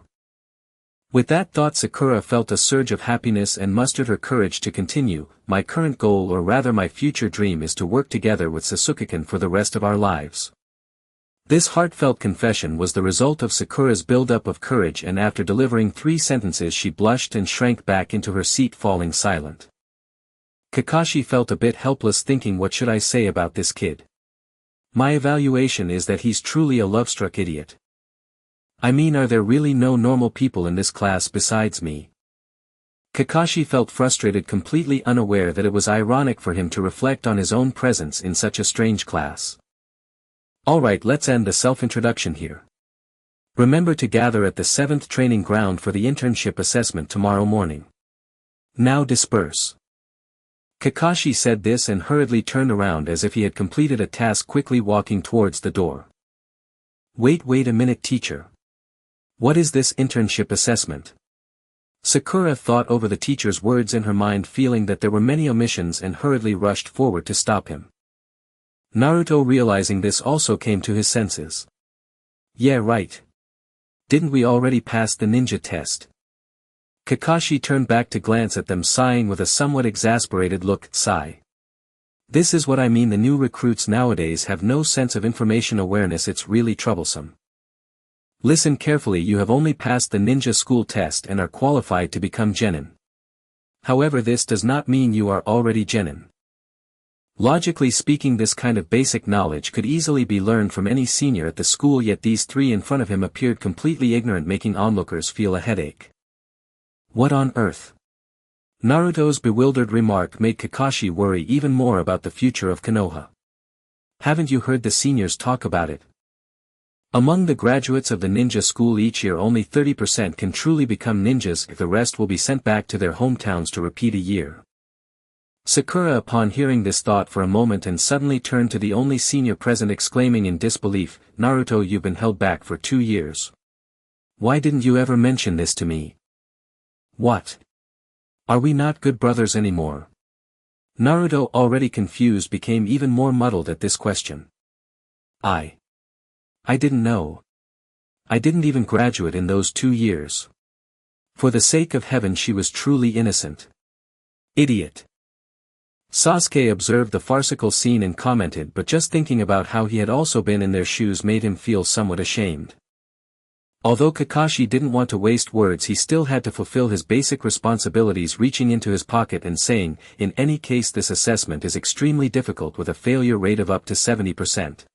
With that thought, Sakura felt a surge of happiness and mustered her courage to continue, my current goal, or rather my future dream, is to work together with Sasuke-kun for the rest of our lives. This heartfelt confession was the result of Sakura's build-up of courage, and after delivering 3 sentences she blushed and shrank back into her seat, falling silent. Kakashi felt a bit helpless, thinking, what should I say about this kid? My evaluation is that he's truly a love-struck idiot. I mean, are there really no normal people in this class besides me? Kakashi felt frustrated, completely unaware that it was ironic for him to reflect on his own presence in such a strange class. Alright, let's end the self-introduction here. Remember to gather at the 7th training ground for the internship assessment tomorrow morning. Now disperse. Kakashi said this and hurriedly turned around as if he had completed a task, quickly walking towards the door. Wait a minute, teacher. What is this internship assessment? Sakura thought over the teacher's words in her mind, feeling that there were many omissions, and hurriedly rushed forward to stop him. Naruto, realizing this, also came to his senses. Yeah, right. Didn't we already pass the ninja test? Kakashi turned back to glance at them, sighing with a somewhat exasperated look. Sigh. This is what I mean, the new recruits nowadays have no sense of information awareness, it's really troublesome. Listen carefully, you have only passed the ninja school test and are qualified to become genin. However, this does not mean you are already genin. Logically speaking, this kind of basic knowledge could easily be learned from any senior at the school, yet these 3 in front of him appeared completely ignorant, making onlookers feel a headache. What on earth? Naruto's bewildered remark made Kakashi worry even more about the future of Konoha. Haven't you heard the seniors talk about it? Among the graduates of the ninja school each year, only 30% can truly become ninjas, the rest will be sent back to their hometowns to repeat a year. Sakura, upon hearing this, thought for a moment and suddenly turned to the only senior present, exclaiming in disbelief, Naruto, you've been held back for 2 years. Why didn't you ever mention this to me? What? Are we not good brothers anymore? Naruto, already confused, became even more muddled at this question. I didn't know. I didn't even graduate in those 2 years. For the sake of heaven, she was truly innocent. Idiot. Sasuke observed the farcical scene and commented, but just thinking about how he had also been in their shoes made him feel somewhat ashamed. Although Kakashi didn't want to waste words, he still had to fulfill his basic responsibilities, reaching into his pocket and saying, in any case, this assessment is extremely difficult with a failure rate of up to 70%.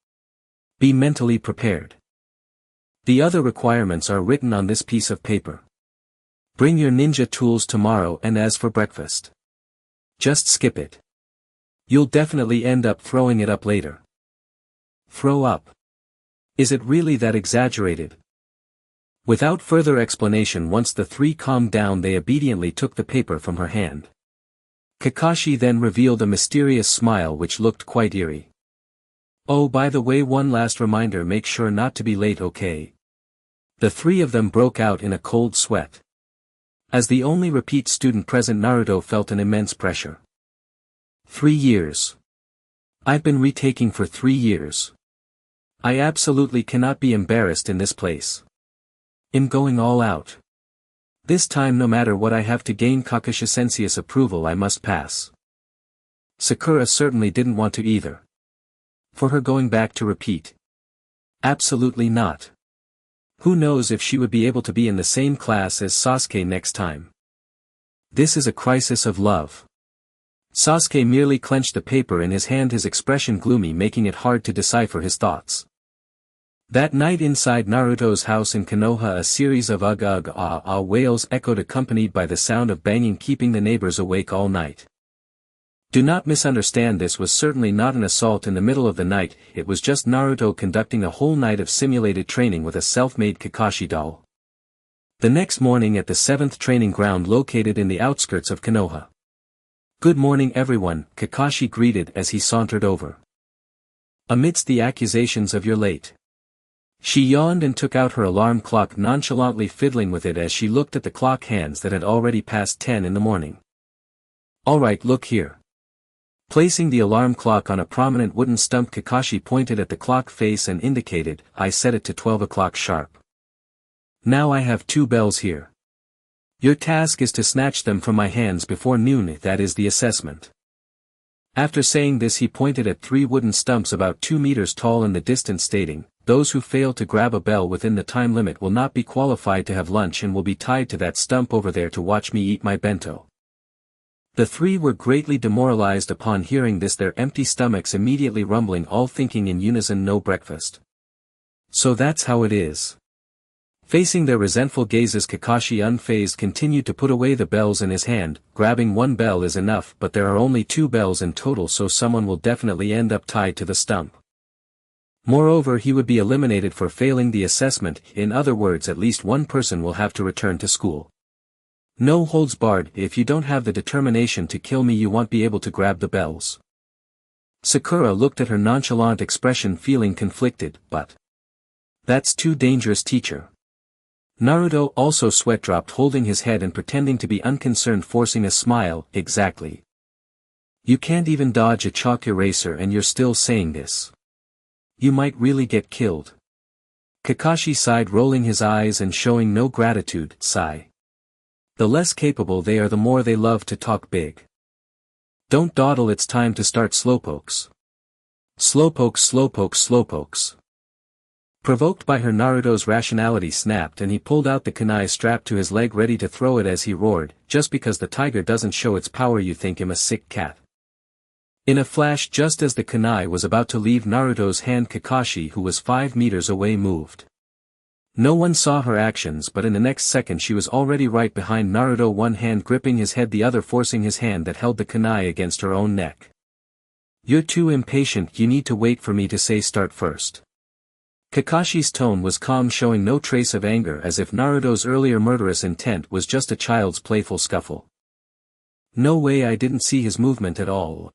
Be mentally prepared. The other requirements are written on this piece of paper. Bring your ninja tools tomorrow, and as for breakfast, just skip it. You'll definitely end up throwing it up later. Throw up? Is it really that exaggerated? Without further explanation, once the 3 calmed down, they obediently took the paper from her hand. Kakashi then revealed a mysterious smile which looked quite eerie. Oh, by the way, one last reminder, make sure not to be late, okay? The 3 of them broke out in a cold sweat. As the only repeat student present, Naruto felt an immense pressure. 3 years. I've been retaking for 3 years. I absolutely cannot be embarrassed in this place. I'm going all out. This time, no matter what, I have to gain Kakashi-sensei's approval, I must pass. Sakura certainly didn't want to either. For her going back to repeat? Absolutely not. Who knows if she would be able to be in the same class as Sasuke next time. This is a crisis of love. Sasuke merely clenched the paper in his hand, his expression gloomy, making it hard to decipher his thoughts. That night inside Naruto's house in Konoha, a series of ugh ah ah wails echoed, accompanied by the sound of banging, keeping the neighbors awake all night. Do not misunderstand, this was certainly not an assault in the middle of the night, it was just Naruto conducting a whole night of simulated training with a self-made Kakashi doll. The next morning at the 7th training ground located in the outskirts of Konoha. "Good morning everyone," Kakashi greeted as he sauntered over. "Amidst the accusations of you're late." She yawned and took out her alarm clock, nonchalantly fiddling with it as she looked at the clock hands that had already passed 10 in the morning. "Alright, look here." Placing the alarm clock on a prominent wooden stump, Kakashi pointed at the clock face and indicated, "I set it to 12 o'clock sharp. Now I have 2 bells here. Your task is to snatch them from my hands before noon, that is the assessment." After saying this he pointed at 3 wooden stumps about 2 meters tall in the distance, stating, "Those who fail to grab a bell within the time limit will not be qualified to have lunch and will be tied to that stump over there to watch me eat my bento." The 3 were greatly demoralized upon hearing this, their empty stomachs immediately rumbling, all thinking in unison, "No breakfast. So that's how it is." Facing their resentful gazes, Kakashi unfazed continued to put away the bells in his hand. "Grabbing 1 bell is enough, but there are only 2 bells in total, so someone will definitely end up tied to the stump. Moreover, he would be eliminated for failing the assessment, in other words, at least 1 person will have to return to school. No holds barred, if you don't have the determination to kill me you won't be able to grab the bells." Sakura looked at her nonchalant expression, feeling conflicted, but "That's too dangerous, teacher." Naruto also sweat dropped, holding his head and pretending to be unconcerned, forcing a smile. "Exactly. You can't even dodge a chalk eraser and you're still saying this. You might really get killed." Kakashi sighed, rolling his eyes and showing no gratitude. Sigh. The less capable they are, the more they love to talk big. "Don't dawdle, it's time to start, slowpokes. Slowpokes, slowpokes, slowpokes." Provoked by her, Naruto's rationality snapped and he pulled out the kunai strapped to his leg, ready to throw it as he roared, "Just because the tiger doesn't show its power you think him a sick cat." In a flash, just as the kunai was about to leave Naruto's hand, Kakashi, who was 5 meters away, moved. No one saw her actions, but in the next second she was already right behind Naruto, one hand gripping his head, the other forcing his hand that held the kunai against her own neck. "You're too impatient, you need to wait for me to say start first." Kakashi's tone was calm, showing no trace of anger, as if Naruto's earlier murderous intent was just a child's playful scuffle. "No way, I didn't see his movement at all.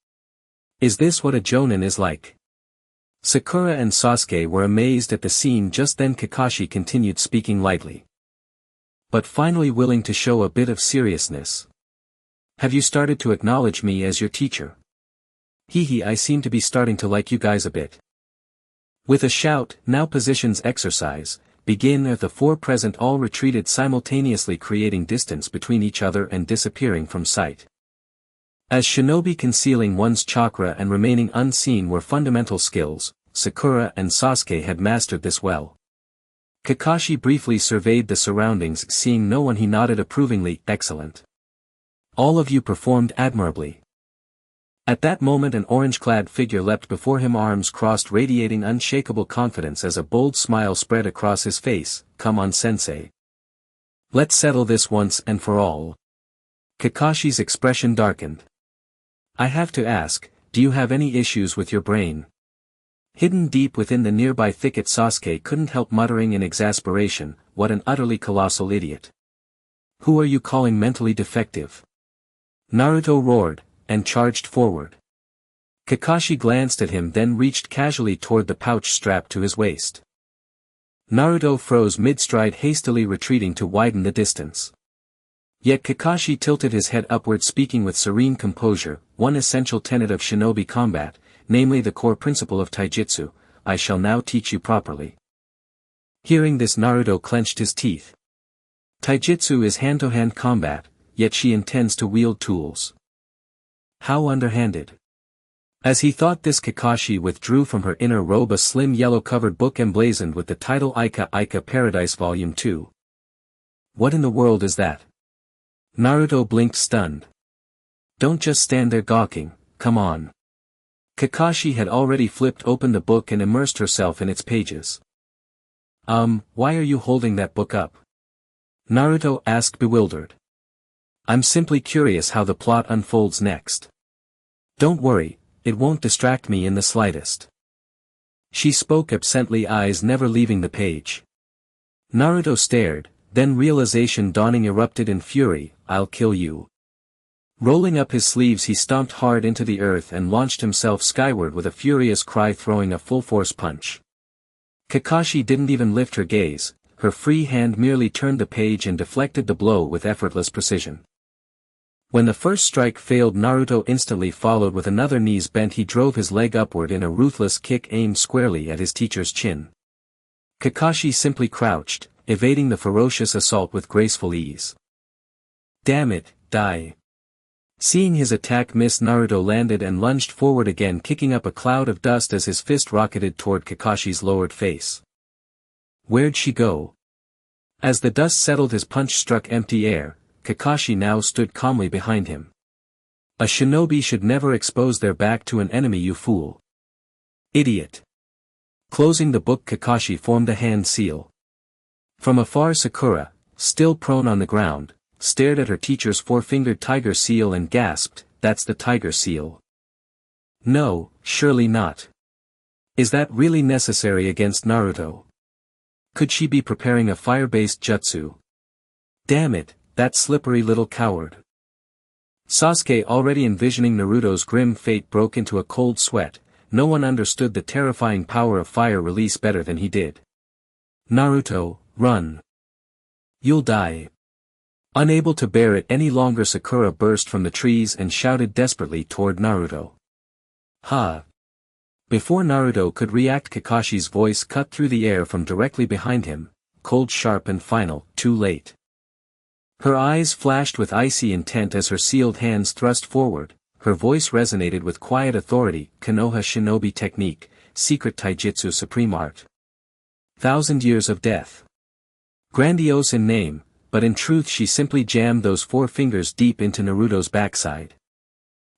Is this what a jonin is like?" Sakura and Sasuke were amazed at the scene. Just then Kakashi continued, speaking lightly, but finally willing to show a bit of seriousness. "Have you started to acknowledge me as your teacher? Hehe, I seem to be starting to like you guys a bit." With a shout, "Now positions exercise, begin," the 4 present all retreated simultaneously, creating distance between each other and disappearing from sight. As shinobi, concealing one's chakra and remaining unseen were fundamental skills, Sakura and Sasuke had mastered this well. Kakashi briefly surveyed the surroundings, seeing no one he nodded approvingly, "Excellent. All of you performed admirably." At that moment an orange-clad figure leapt before him, arms crossed, radiating unshakable confidence as a bold smile spread across his face. "Come on, sensei. Let's settle this once and for all." Kakashi's expression darkened. "I have to ask, do you have any issues with your brain?" Hidden deep within the nearby thicket, Sasuke couldn't help muttering in exasperation, "What an utterly colossal idiot. Who are you calling mentally defective?" Naruto roared, and charged forward. Kakashi glanced at him, then reached casually toward the pouch strapped to his waist. Naruto froze mid-stride, hastily retreating to widen the distance. Yet Kakashi tilted his head upward, speaking with serene composure, "One essential tenet of shinobi combat, namely the core principle of taijutsu, I shall now teach you properly." Hearing this, Naruto clenched his teeth. Taijutsu is hand-to-hand combat, yet she intends to wield tools. How underhanded. As he thought this, Kakashi withdrew from her inner robe a slim yellow-covered book emblazoned with the title Ika Ika Paradise Volume 2. What in the world is that? Naruto blinked, stunned. "Don't just stand there gawking, come on." Kakashi had already flipped open the book and immersed herself in its pages. Why are you holding that book up?" Naruto asked, bewildered. "I'm simply curious how the plot unfolds next." Don't worry, it won't distract me in the slightest. She spoke absently, eyes never leaving the page. Naruto stared, then realization dawning erupted in fury, I'll kill you. Rolling up his sleeves he stomped hard into the earth and launched himself skyward with a furious cry, throwing a full-force punch. Kakashi didn't even lift her gaze, her free hand merely turned the page and deflected the blow with effortless precision. When the first strike failed, Naruto instantly followed with another. Knees bent, he drove his leg upward in a ruthless kick aimed squarely at his teacher's chin. Kakashi simply crouched, evading the ferocious assault with graceful ease. Damn it, die. Seeing his attack miss, Naruto landed and lunged forward again, kicking up a cloud of dust as his fist rocketed toward Kakashi's lowered face. Where'd she go? As the dust settled, his punch struck empty air. Kakashi now stood calmly behind him. A shinobi should never expose their back to an enemy, you fool. Idiot. Closing the book, Kakashi formed a hand seal. From afar, Sakura, still prone on the ground, stared at her teacher's four-fingered tiger seal and gasped, that's the tiger seal. No, surely not. Is that really necessary against Naruto? Could she be preparing a fire-based jutsu? Damn it, that slippery little coward. Sasuke, already envisioning Naruto's grim fate, broke into a cold sweat. No one understood the terrifying power of fire release better than he did. Naruto, run. You'll die. Unable to bear it any longer, Sakura burst from the trees and shouted desperately toward Naruto. Ha! Before Naruto could react, Kakashi's voice cut through the air from directly behind him, cold, sharp and final. Too late. Her eyes flashed with icy intent as her sealed hands thrust forward, her voice resonated with quiet authority. Konoha shinobi technique, secret taijutsu, supreme art. 1,000 years of death. Grandiose in name, but in truth she simply jammed those four fingers deep into Naruto's backside.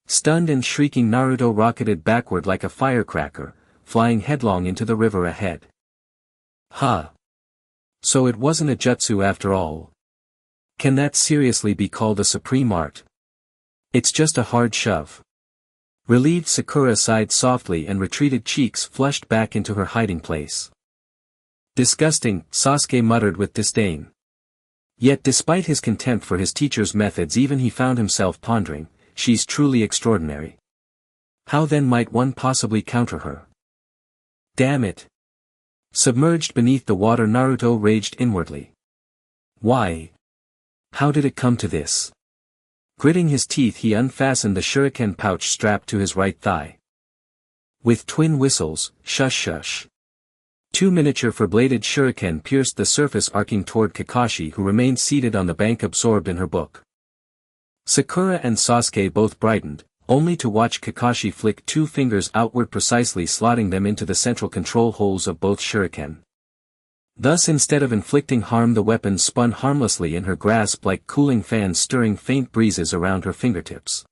Stunned and shrieking, Naruto rocketed backward like a firecracker, flying headlong into the river ahead. Ha! So it wasn't a jutsu after all. Can that seriously be called a supreme art? It's just a hard shove. Relieved, Sakura sighed softly and retreated, cheeks flushed back into her hiding place. Disgusting, Sasuke muttered with disdain. Yet despite his contempt for his teacher's methods, even he found himself pondering, she's truly extraordinary. How then might one possibly counter her? Damn it! Submerged beneath the water, Naruto raged inwardly. Why? How did it come to this? Gritting his teeth, he unfastened the shuriken pouch strapped to his right thigh. With twin whistles, shush shush. Two miniature four-bladed shuriken pierced the surface, arcing toward Kakashi, who remained seated on the bank absorbed in her book. Sakura and Sasuke both brightened, only to watch Kakashi flick two fingers outward, precisely slotting them into the central control holes of both shuriken. Thus, instead of inflicting harm, the weapons spun harmlessly in her grasp like cooling fans, stirring faint breezes around her fingertips.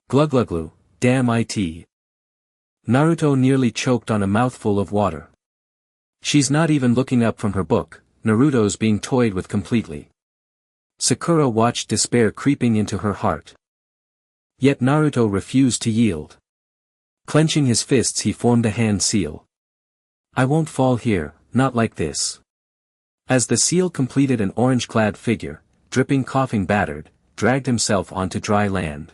Glug glug glue, damn it. Naruto nearly choked on a mouthful of water. She's not even looking up from her book, Naruto's being toyed with completely. Sakura watched despair creeping into her heart. Yet Naruto refused to yield. Clenching his fists, he formed a hand seal. I won't fall here. Not like this. As the seal completed, an orange-clad figure, dripping, coughing, battered, dragged himself onto dry land.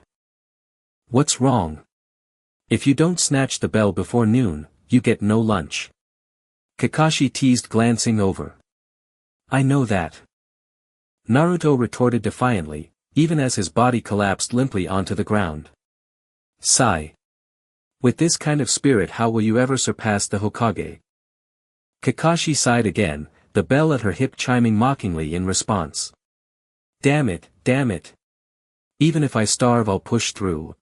What's wrong? If you don't snatch the bell before noon, you get no lunch. Kakashi teased, glancing over. I know that. Naruto retorted defiantly, even as his body collapsed limply onto the ground. Sigh. With this kind of spirit, how will you ever surpass the Hokage? Kakashi sighed again, the bell at her hip chiming mockingly in response. Damn it, damn it. Even if I starve, I'll push through.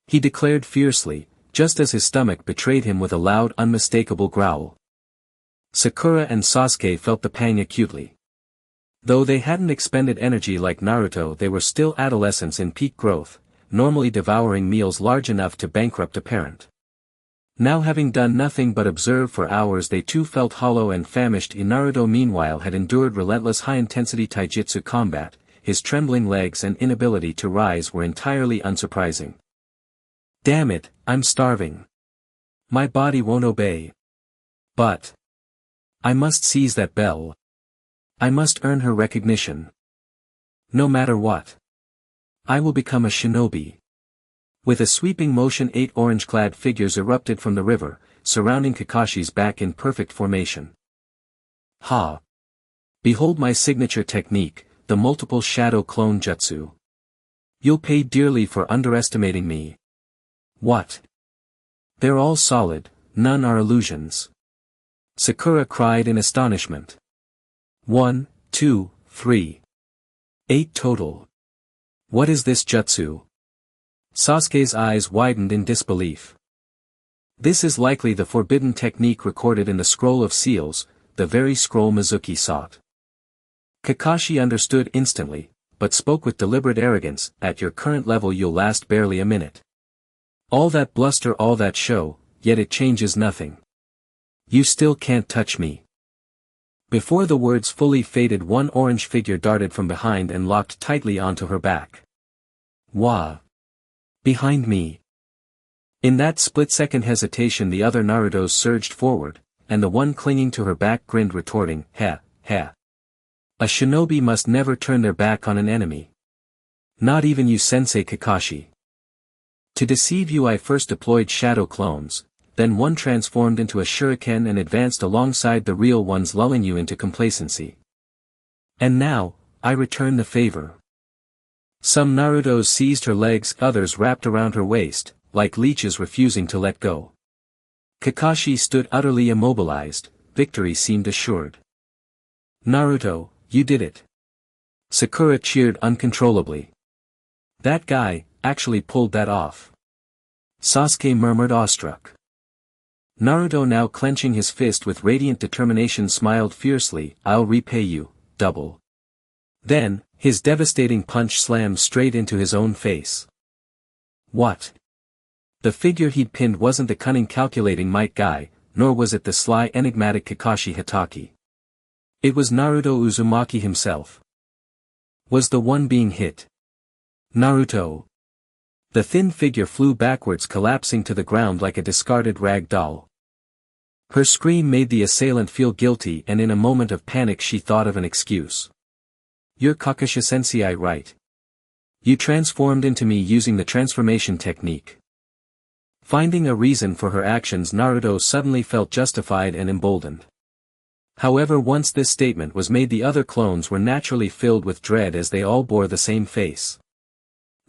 He declared fiercely, just as his stomach betrayed him with a loud, unmistakable growl. Sakura and Sasuke felt the pang acutely. Though they hadn't expended energy like Naruto, they were still adolescents in peak growth, normally devouring meals large enough to bankrupt a parent. Now, having done nothing but observe for hours, they too felt hollow and famished. Naruto meanwhile had endured relentless high-intensity taijutsu combat. His trembling legs and inability to rise were entirely unsurprising. Damn it, I'm starving. My body won't obey. But I must seize that bell. I must earn her recognition. No matter what. I will become a shinobi. With a sweeping motion 8 orange-clad figures erupted from the river, surrounding Kakashi's back in perfect formation. Ha! Behold my signature technique, the multiple shadow clone jutsu. You'll pay dearly for underestimating me. What? They're all solid, none are illusions. Sakura cried in astonishment. 1, 2, 3. 8 total. What is this jutsu? Sasuke's eyes widened in disbelief. This is likely the forbidden technique recorded in the Scroll of Seals, the very scroll Mizuki sought. Kakashi understood instantly, but spoke with deliberate arrogance. At your current level you'll last barely a minute. All that bluster, all that show, yet it changes nothing. You still can't touch me. Before the words fully faded, one orange figure darted from behind and locked tightly onto her back. Wah! Behind me. In that split-second hesitation the other Narutos surged forward, and the one clinging to her back grinned, retorting, "Ha, ha. A shinobi must never turn their back on an enemy. Not even you, Sensei Kakashi. To deceive you I first deployed shadow clones, then one transformed into a shuriken and advanced alongside the real ones, lulling you into complacency. And now, I return the favor." Some Narutos seized her legs, others wrapped around her waist, like leeches refusing to let go. Kakashi stood utterly immobilized, victory seemed assured. "Naruto, you did it." Sakura cheered uncontrollably. "That guy actually pulled that off." Sasuke murmured, awestruck. Naruto, now clenching his fist with radiant determination, smiled fiercely, "I'll repay you, double." Then, his devastating punch slammed straight into his own face. What? The figure he'd pinned wasn't the cunning calculating might guy, nor was it the sly enigmatic Kakashi Hatake. It was Naruto Uzumaki himself. Was the one being hit. Naruto. The thin figure flew backwards, collapsing to the ground like a discarded rag doll. Her scream made the assailant feel guilty, and in a moment of panic she thought of an excuse. "You're Kakashi-sensei, right? You transformed into me using the transformation technique." Finding a reason for her actions, Naruto suddenly felt justified and emboldened. However, once this statement was made, the other clones were naturally filled with dread, as they all bore the same face.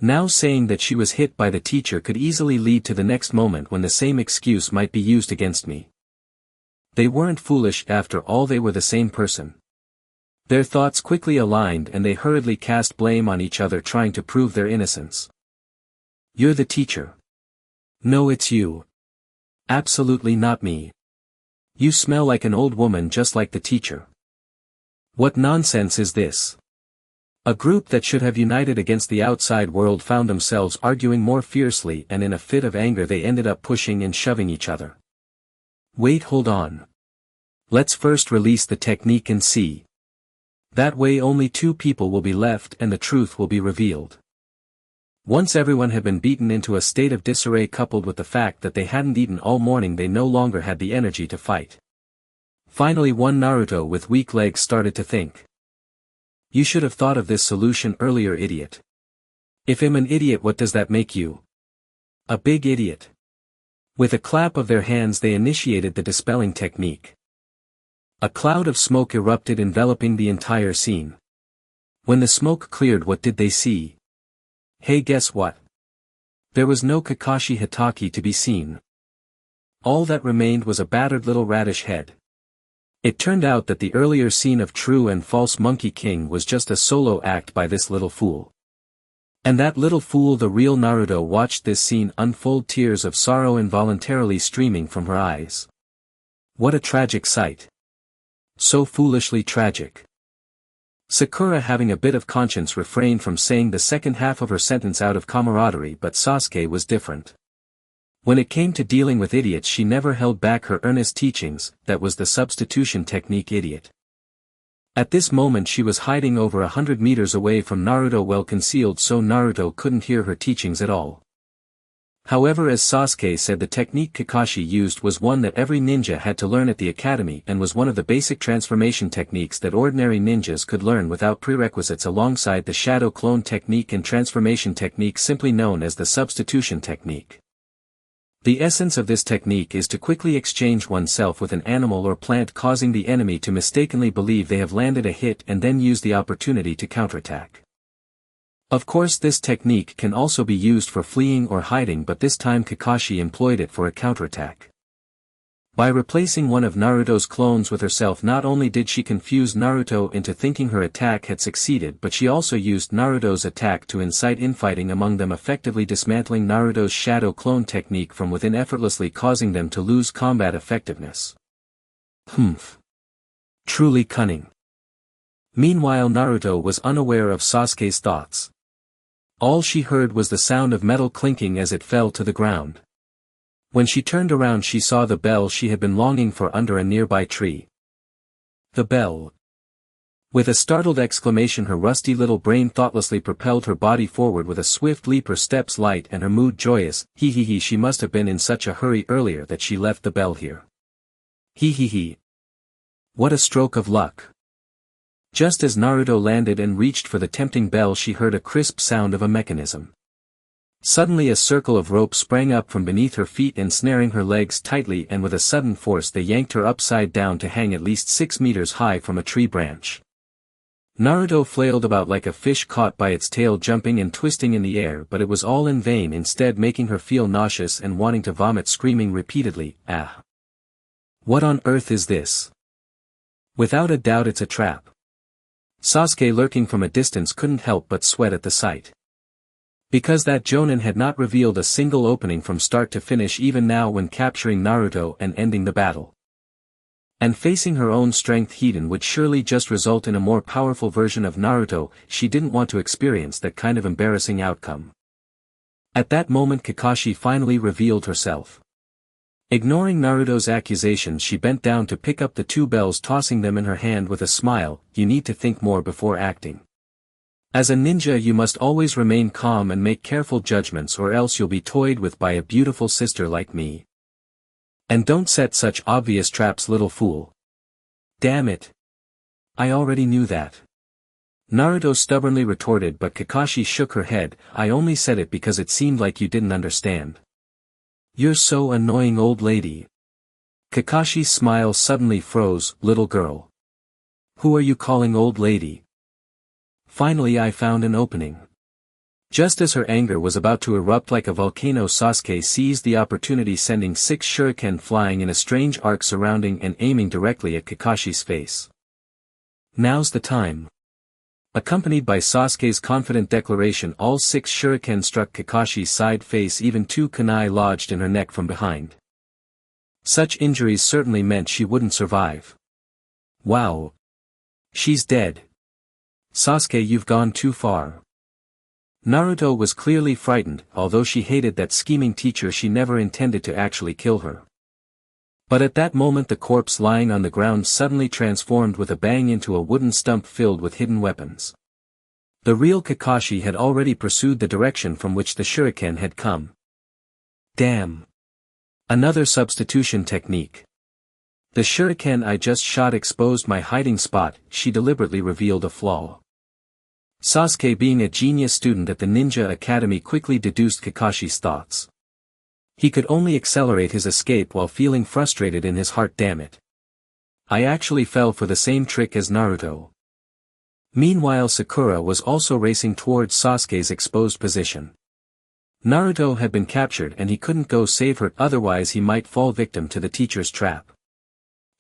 Now saying that she was hit by the teacher could easily lead to the next moment when the same excuse might be used against me. They weren't foolish after all, they were the same person. Their thoughts quickly aligned and they hurriedly cast blame on each other, trying to prove their innocence. "You're the teacher." "No, it's you." "Absolutely not me." "You smell like an old woman, just like the teacher." "What nonsense is this?" A group that should have united against the outside world found themselves arguing more fiercely, and in a fit of anger they ended up pushing and shoving each other. "Wait, hold on. Let's first release the technique and see. That way only 2 people will be left and the truth will be revealed." Once everyone had been beaten into a state of disarray, coupled with the fact that they hadn't eaten all morning, they no longer had the energy to fight. Finally, one Naruto with weak legs started to think. "You should have thought of this solution earlier, idiot." "If I'm an idiot, what does that make you?" "A big idiot." With a clap of their hands they initiated the dispelling technique. A cloud of smoke erupted, enveloping the entire scene. When the smoke cleared, what did they see? Hey, guess what? There was no Kakashi Hatake to be seen. All that remained was a battered little radish head. It turned out that the earlier scene of True and False Monkey King was just a solo act by this little fool. And that little fool, the real Naruto, watched this scene unfold, tears of sorrow involuntarily streaming from her eyes. What a tragic sight. So foolishly tragic. Sakura, having a bit of conscience, refrained from saying the second half of her sentence out of camaraderie, but Sasuke was different. When it came to dealing with idiots, she never held back her earnest teachings. That was the substitution technique, idiot. At this moment she was hiding over 100 meters away from Naruto, well concealed so Naruto couldn't hear her teachings at all. However, as Sasuke said, the technique Kakashi used was one that every ninja had to learn at the academy and was one of the basic transformation techniques that ordinary ninjas could learn without prerequisites, alongside the shadow clone technique and transformation technique simply known as the substitution technique. The essence of this technique is to quickly exchange oneself with an animal or plant, causing the enemy to mistakenly believe they have landed a hit and then use the opportunity to counterattack. Of course, this technique can also be used for fleeing or hiding, but this time Kakashi employed it for a counterattack. By replacing one of Naruto's clones with herself, not only did she confuse Naruto into thinking her attack had succeeded, but she also used Naruto's attack to incite infighting among them, effectively dismantling Naruto's shadow clone technique from within, effortlessly causing them to lose combat effectiveness. Truly cunning. Meanwhile, Naruto was unaware of Sasuke's thoughts. All she heard was the sound of metal clinking as it fell to the ground. When she turned around, she saw the bell she had been longing for under a nearby tree. The bell. With a startled exclamation, her rusty little brain thoughtlessly propelled her body forward with a swift leap, her steps light and her mood joyous. She must have been in such a hurry earlier that she left the bell here. What a stroke of luck. Just as Naruto landed and reached for the tempting bell, she heard a crisp sound of a mechanism. Suddenly a circle of rope sprang up from beneath her feet, ensnaring her legs tightly, and with a sudden force they yanked her upside down to hang at least 6 meters high from a tree branch. Naruto flailed about like a fish caught by its tail, jumping and twisting in the air, but it was all in vain, instead making her feel nauseous and wanting to vomit, screaming repeatedly, "Ah! What on earth is this? Without a doubt it's a trap." Sasuke, lurking from a distance, couldn't help but sweat at the sight. Because that Jonin had not revealed a single opening from start to finish, even now when capturing Naruto and ending the battle. And facing her own strength, Hiden would surely just result in a more powerful version of Naruto. She didn't want to experience that kind of embarrassing outcome. At that moment Kakashi finally revealed herself. Ignoring Naruto's accusations, she bent down to pick up the 2 bells, tossing them in her hand with a smile. "You need to think more before acting. As a ninja you must always remain calm and make careful judgments, or else you'll be toyed with by a beautiful sister like me. And don't set such obvious traps, little fool." "Damn it. I already knew that," Naruto stubbornly retorted, but Kakashi shook her head. "I only said it because it seemed like you didn't understand." "You're so annoying, old lady." Kakashi's smile suddenly froze. "Little girl. Who are you calling old lady?" "Finally I found an opening." Just as her anger was about to erupt like a volcano, Sasuke seized the opportunity, sending 6 shuriken flying in a strange arc, surrounding and aiming directly at Kakashi's face. "Now's the time." Accompanied by Sasuke's confident declaration, all 6 shuriken struck Kakashi's side face, even 2 kunai lodged in her neck from behind. Such injuries certainly meant she wouldn't survive. "Wow. She's dead. Sasuke, you've gone too far." Naruto was clearly frightened. Although she hated that scheming teacher, she never intended to actually kill her. But at that moment the corpse lying on the ground suddenly transformed with a bang into a wooden stump filled with hidden weapons. The real Kakashi had already pursued the direction from which the shuriken had come. "Damn. Another substitution technique. The shuriken I just shot exposed my hiding spot," she deliberately revealed a flaw. Sasuke, being a genius student at the Ninja Academy, quickly deduced Kakashi's thoughts. He could only accelerate his escape while feeling frustrated in his heart. "Damn it. I actually fell for the same trick as Naruto." Meanwhile Sakura was also racing towards Sasuke's exposed position. Naruto had been captured and he couldn't go save her, otherwise he might fall victim to the teacher's trap.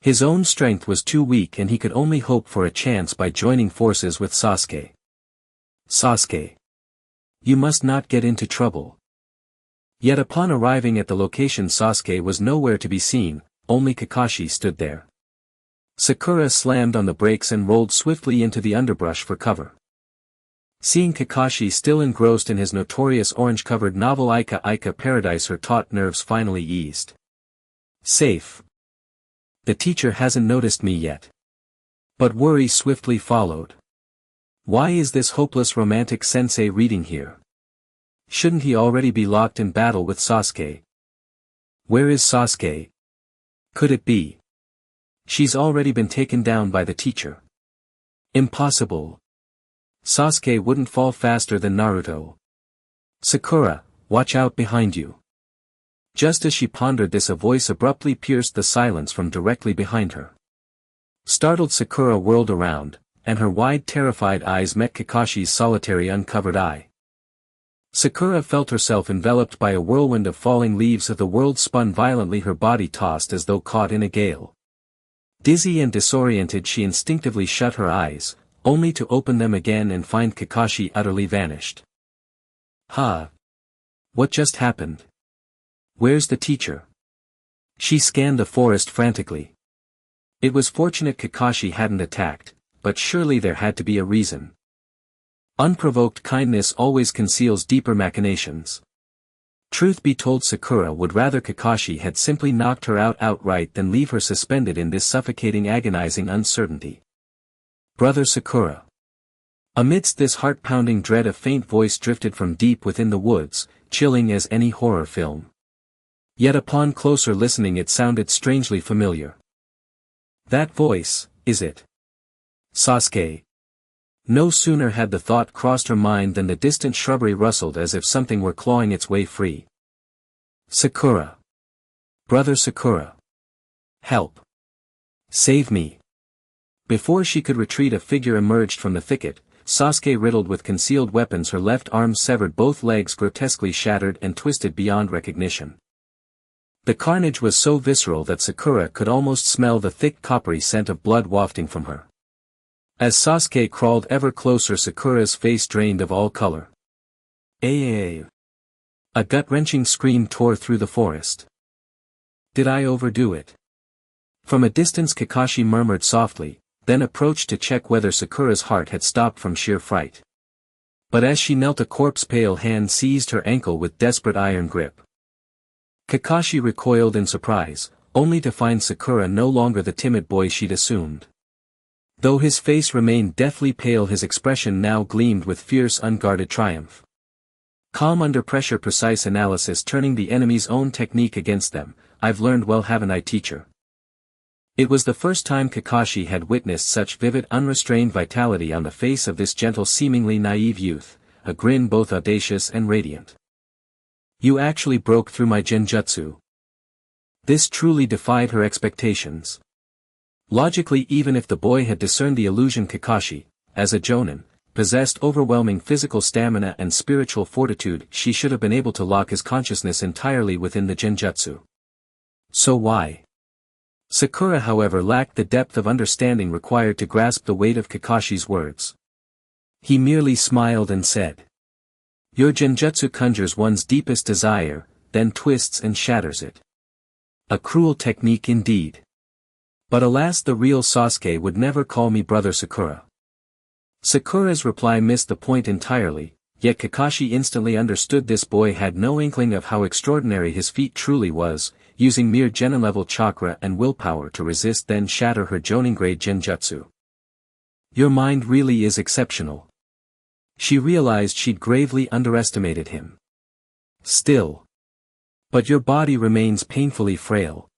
His own strength was too weak and he could only hope for a chance by joining forces with Sasuke. "Sasuke. You must not get into trouble." Yet upon arriving at the location, Sasuke was nowhere to be seen, only Kakashi stood there. Sakura slammed on the brakes and rolled swiftly into the underbrush for cover. Seeing Kakashi still engrossed in his notorious orange-covered novel Ika Ika Paradise, her taut nerves finally eased. "Safe. The teacher hasn't noticed me yet." But worry swiftly followed. Why is this hopeless romantic sensei reading here? Shouldn't he already be locked in battle with Sasuke? Where is Sasuke? Could it be? She's already been taken down by the teacher. Impossible. Sasuke wouldn't fall faster than Naruto. Sakura, watch out behind you. Just as she pondered this, a voice abruptly pierced the silence from directly behind her. Startled, Sakura whirled around, and her wide terrified eyes met Kakashi's solitary uncovered eye. Sakura felt herself enveloped by a whirlwind of falling leaves. As the world spun violently, her body tossed as though caught in a gale. Dizzy and disoriented, she instinctively shut her eyes, only to open them again and find Kakashi utterly vanished. Ha! What just happened? Where's the teacher? She scanned the forest frantically. It was fortunate Kakashi hadn't attacked, but surely there had to be a reason. Unprovoked kindness always conceals deeper machinations. Truth be told, Sakura would rather Kakashi had simply knocked her out outright than leave her suspended in this suffocating, agonizing uncertainty. Brother Sakura. Amidst this heart-pounding dread, a faint voice drifted from deep within the woods, chilling as any horror film. Yet upon closer listening it sounded strangely familiar. That voice, is it Sasuke? No sooner had the thought crossed her mind than the distant shrubbery rustled as if something were clawing its way free. Sakura. Brother Sakura. Help. Save me. Before she could retreat, a figure emerged from the thicket, Sasuke riddled with concealed weapons, her left arm severed, both legs grotesquely shattered and twisted beyond recognition. The carnage was so visceral that Sakura could almost smell the thick coppery scent of blood wafting from her. As Sasuke crawled ever closer, Sakura's face drained of all color. A gut-wrenching scream tore through the forest. Did I overdo it? From a distance Kakashi murmured softly, then approached to check whether Sakura's heart had stopped from sheer fright. But as she knelt, a corpse-pale hand seized her ankle with desperate iron grip. Kakashi recoiled in surprise, only to find Sakura no longer the timid boy she'd assumed. Though his face remained deathly pale, his expression now gleamed with fierce, unguarded triumph. Calm under pressure, precise analysis, turning the enemy's own technique against them. I've learned well, haven't I, teacher? It was the first time Kakashi had witnessed such vivid, unrestrained vitality on the face of this gentle, seemingly naive youth, a grin both audacious and radiant. You actually broke through my genjutsu. This truly defied her expectations. Logically, even if the boy had discerned the illusion, Kakashi, as a jonin, possessed overwhelming physical stamina and spiritual fortitude, she should have been able to lock his consciousness entirely within the genjutsu. So why? Sakura, however, lacked the depth of understanding required to grasp the weight of Kakashi's words. He merely smiled and said, "Your genjutsu conjures one's deepest desire, then twists and shatters it. A cruel technique indeed. But alas, the real Sasuke would never call me brother Sakura." Sakura's reply missed the point entirely, yet Kakashi instantly understood this boy had no inkling of how extraordinary his feat truly was, using mere genin-level chakra and willpower to resist then shatter her jonin-grade genjutsu. Your mind really is exceptional. She realized she'd gravely underestimated him. Still. But your body remains painfully frail.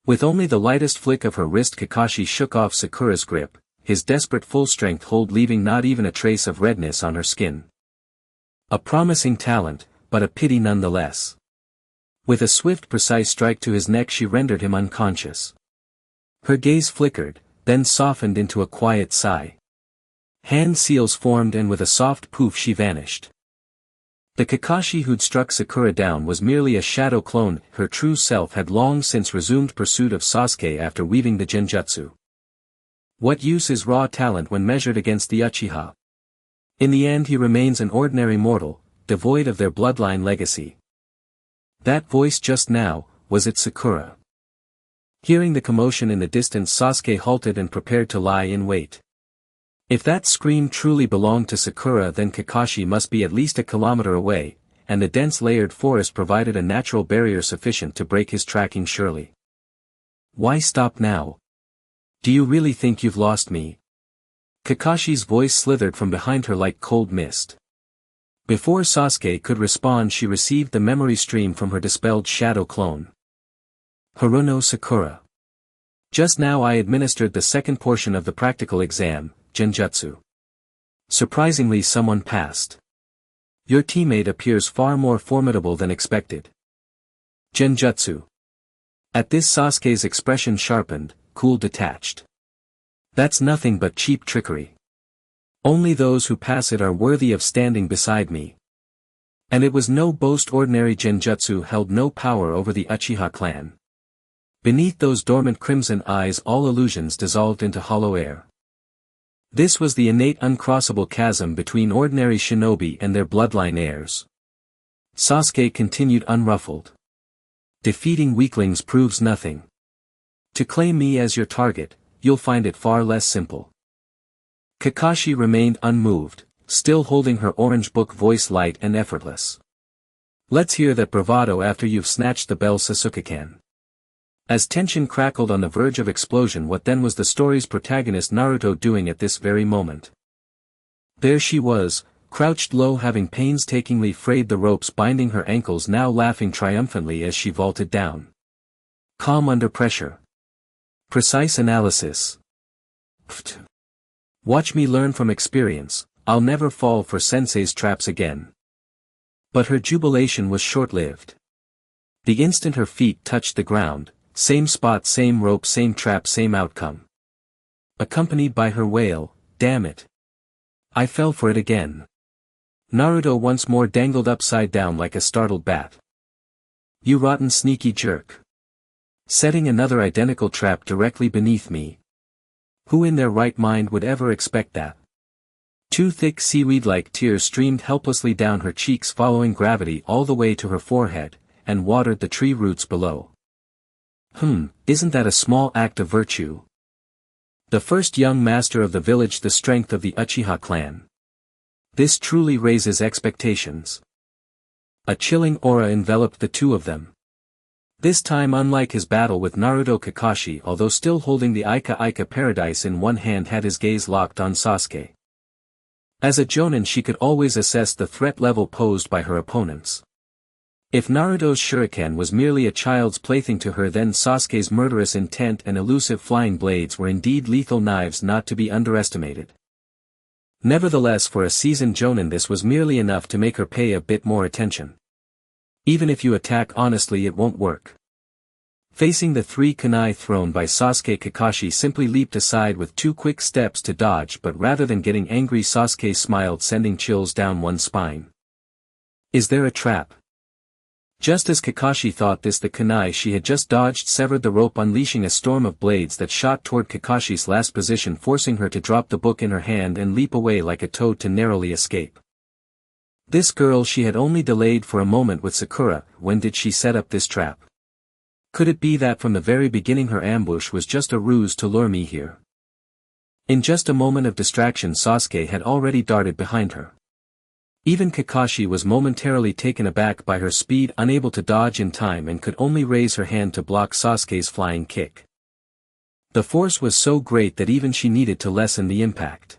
With only the lightest flick of her wrist, Kakashi shook off Sakura's grip, his desperate full-strength hold leaving not even a trace of redness on her skin. A promising talent, but a pity nonetheless. With a swift, precise strike to his neck, she rendered him unconscious. Her gaze flickered, then softened into a quiet sigh. Hand seals formed, and with a soft poof she vanished. The Kakashi who'd struck Sakura down was merely a shadow clone. Her true self had long since resumed pursuit of Sasuke after weaving the genjutsu. What use is raw talent when measured against the Uchiha? In the end he remains an ordinary mortal, devoid of their bloodline legacy. That voice just now, was it Sakura? Hearing the commotion in the distance, Sasuke halted and prepared to lie in wait. If that scream truly belonged to Sakura, then Kakashi must be at least a kilometer away, and the dense layered forest provided a natural barrier sufficient to break his tracking surely. Why stop now? Do you really think you've lost me? Kakashi's voice slithered from behind her like cold mist. Before Sasuke could respond, she received the memory stream from her dispelled shadow clone. Haruno Sakura. Just now I administered the second portion of the practical exam, Genjutsu. Surprisingly, someone passed. Your teammate appears far more formidable than expected. Genjutsu. At this, Sasuke's expression sharpened, cool, detached. That's nothing but cheap trickery. Only those who pass it are worthy of standing beside me. And it was no boast. Ordinary Genjutsu held no power over the Uchiha clan. Beneath those dormant crimson eyes all illusions dissolved into hollow air. This was the innate uncrossable chasm between ordinary shinobi and their bloodline heirs. Sasuke continued unruffled. Defeating weaklings proves nothing. To claim me as your target, you'll find it far less simple. Kakashi remained unmoved, still holding her orange book, voice light and effortless. Let's hear that bravado after you've snatched the bell, Sasuke-kan. As tension crackled on the verge of explosion, what then was the story's protagonist Naruto doing at this very moment? There she was, crouched low, having painstakingly frayed the ropes binding her ankles, now laughing triumphantly as she vaulted down. Calm under pressure. Precise analysis. Pfft. Watch me learn from experience, I'll never fall for sensei's traps again. But her jubilation was short-lived. The instant her feet touched the ground, same spot, same rope, same trap, same outcome. Accompanied by her wail, damn it. I fell for it again. Naruto once more dangled upside down like a startled bat. You rotten sneaky jerk. Setting another identical trap directly beneath me. Who in their right mind would ever expect that? Two thick seaweed-like tears streamed helplessly down her cheeks, following gravity all the way to her forehead, and watered the tree roots below. Isn't that a small act of virtue? The first young master of the village, the strength of the Uchiha clan. This truly raises expectations. A chilling aura enveloped the two of them. This time, unlike his battle with Naruto, Kakashi, although still holding the Ika paradise in one hand, had his gaze locked on Sasuke. As a jonin, she could always assess the threat level posed by her opponents. If Naruto's shuriken was merely a child's plaything to her, then Sasuke's murderous intent and elusive flying blades were indeed lethal knives not to be underestimated. Nevertheless, for a seasoned jonin, this was merely enough to make her pay a bit more attention. Even if you attack honestly, it won't work. Facing the three kunai thrown by Sasuke, Kakashi simply leaped aside with two quick steps to dodge, but rather than getting angry, Sasuke smiled, sending chills down one's spine. Is there a trap? Just as Kakashi thought this, the kunai she had just dodged severed the rope, unleashing a storm of blades that shot toward Kakashi's last position, forcing her to drop the book in her hand and leap away like a toad to narrowly escape. This girl, she had only delayed for a moment with Sakura. When did she set up this trap? Could it be that from the very beginning her ambush was just a ruse to lure me here? In just a moment of distraction, Sasuke had already darted behind her. Even Kakashi was momentarily taken aback by her speed, unable to dodge in time, and could only raise her hand to block Sasuke's flying kick. The force was so great that even she needed to lessen the impact.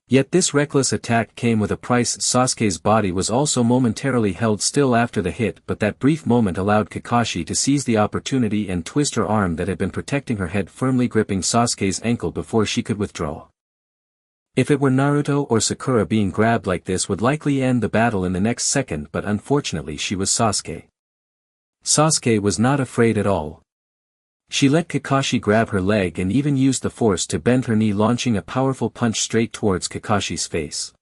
Yet this reckless attack came with a price. Sasuke's body was also momentarily held still after the hit, but that brief moment allowed Kakashi to seize the opportunity and twist her arm that had been protecting her head, firmly gripping Sasuke's ankle before she could withdraw. If it were Naruto or Sakura, being grabbed like this would likely end the battle in the next second, but unfortunately she was Sasuke. Sasuke was not afraid at all. She let Kakashi grab her leg and even used the force to bend her knee, launching a powerful punch straight towards Kakashi's face.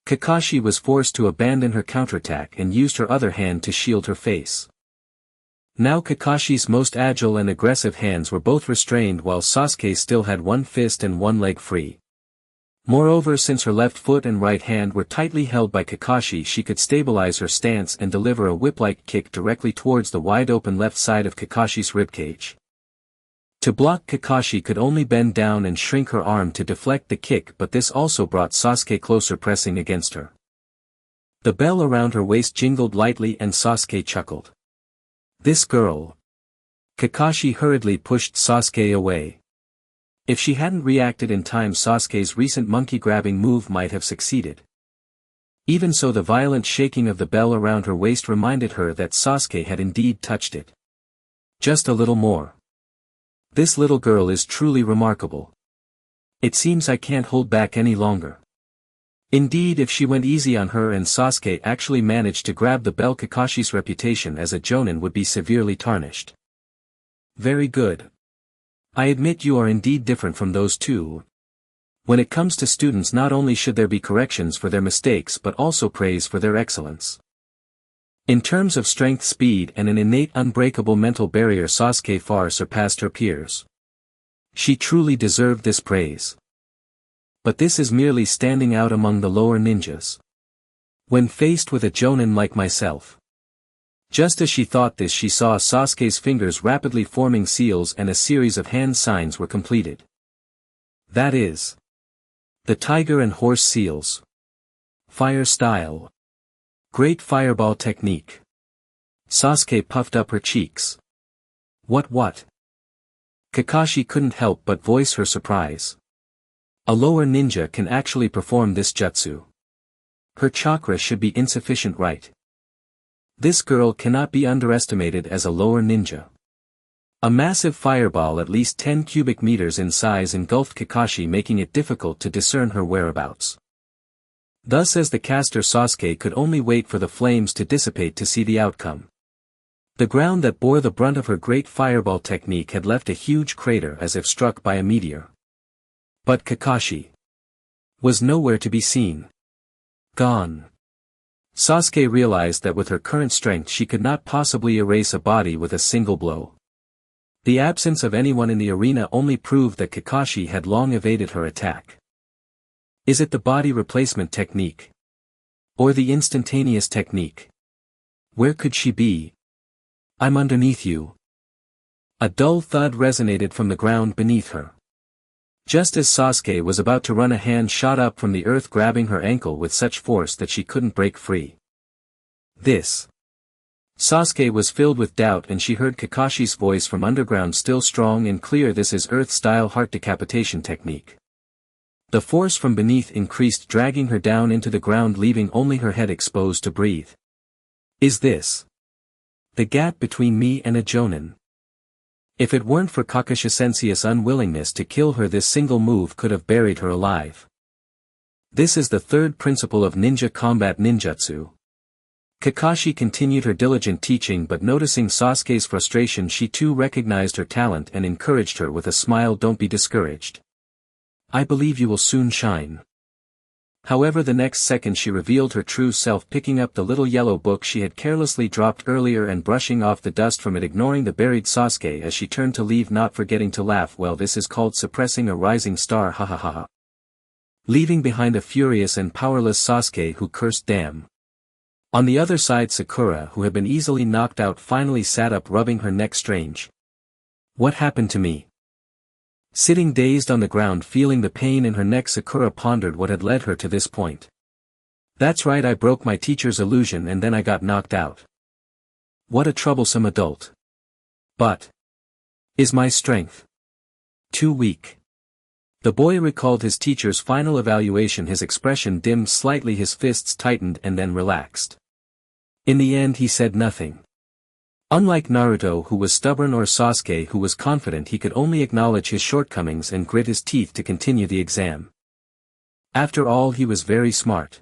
Kakashi was forced to abandon her counterattack and used her other hand to shield her face. Now Kakashi's most agile and aggressive hands were both restrained, while Sasuke still had one fist and one leg free. Moreover, since her left foot and right hand were tightly held by Kakashi, she could stabilize her stance and deliver a whip-like kick directly towards the wide-open left side of Kakashi's ribcage. To block, Kakashi could only bend down and shrink her arm to deflect the kick, but this also brought Sasuke closer, pressing against her. The bell around her waist jingled lightly and Sasuke chuckled. This girl. Kakashi hurriedly pushed Sasuke away. If she hadn't reacted in time, Sasuke's recent monkey-grabbing move might have succeeded. Even so, the violent shaking of the bell around her waist reminded her that Sasuke had indeed touched it. Just a little more. This little girl is truly remarkable. It seems I can't hold back any longer. Indeed, if she went easy on her and Sasuke actually managed to grab the bell, Kakashi's reputation as a jonin would be severely tarnished. Very good. I admit you are indeed different from those two. When it comes to students, not only should there be corrections for their mistakes but also praise for their excellence. In terms of strength, speed and an innate unbreakable mental barrier, Sasuke far surpassed her peers. She truly deserved this praise. But this is merely standing out among the lower ninjas. When faced with a jonin like myself. Just as she thought this, she saw Sasuke's fingers rapidly forming seals and a series of hand signs were completed. That is the tiger and horse seals. Fire style. Great fireball technique. Sasuke puffed up her cheeks. What? Kakashi couldn't help but voice her surprise. A lower ninja can actually perform this jutsu. Her chakra should be insufficient, right? This girl cannot be underestimated as a lower ninja. A massive fireball at least 10 cubic meters in size engulfed Kakashi, making it difficult to discern her whereabouts. Thus, as the caster, Sasuke could only wait for the flames to dissipate to see the outcome. The ground that bore the brunt of her great fireball technique had left a huge crater as if struck by a meteor. But Kakashi was nowhere to be seen. Gone. Sasuke realized that with her current strength she could not possibly erase a body with a single blow. The absence of anyone in the arena only proved that Kakashi had long evaded her attack. Is it the body replacement technique? Or the instantaneous technique? Where could she be? I'm underneath you. A dull thud resonated from the ground beneath her. Just as Sasuke was about to run, a hand shot up from the earth, grabbing her ankle with such force that she couldn't break free. This. Sasuke was filled with doubt, and she heard Kakashi's voice from underground, still strong and clear. This is Earth-style heart decapitation technique. The force from beneath increased, dragging her down into the ground, leaving only her head exposed to breathe. Is this the gap between me and a jonin? If it weren't for Kakashi-sensei's unwillingness to kill her, this single move could have buried her alive. This is the third principle of ninja combat ninjutsu. Kakashi continued her diligent teaching, but noticing Sasuke's frustration, she too recognized her talent and encouraged her with a smile. Don't be discouraged. I believe you will soon shine. However, the next second she revealed her true self, picking up the little yellow book she had carelessly dropped earlier and brushing off the dust from it, ignoring the buried Sasuke as she turned to leave, not forgetting to laugh. Well, this is called suppressing a rising star, ha ha ha ha. Leaving behind a furious and powerless Sasuke who cursed damn. On the other side, Sakura, who had been easily knocked out, finally sat up, rubbing her neck. Strange. What happened to me? Sitting dazed on the ground, feeling the pain in her neck, Sakura pondered what had led her to this point. That's right, I broke my teacher's illusion and then I got knocked out. What a troublesome adult. But is my strength too weak? The boy recalled his teacher's final evaluation. His expression dimmed slightly, his fists tightened and then relaxed. In the end he said nothing. Unlike Naruto, who was stubborn, or Sasuke, who was confident, he could only acknowledge his shortcomings and grit his teeth to continue the exam. After all, he was very smart.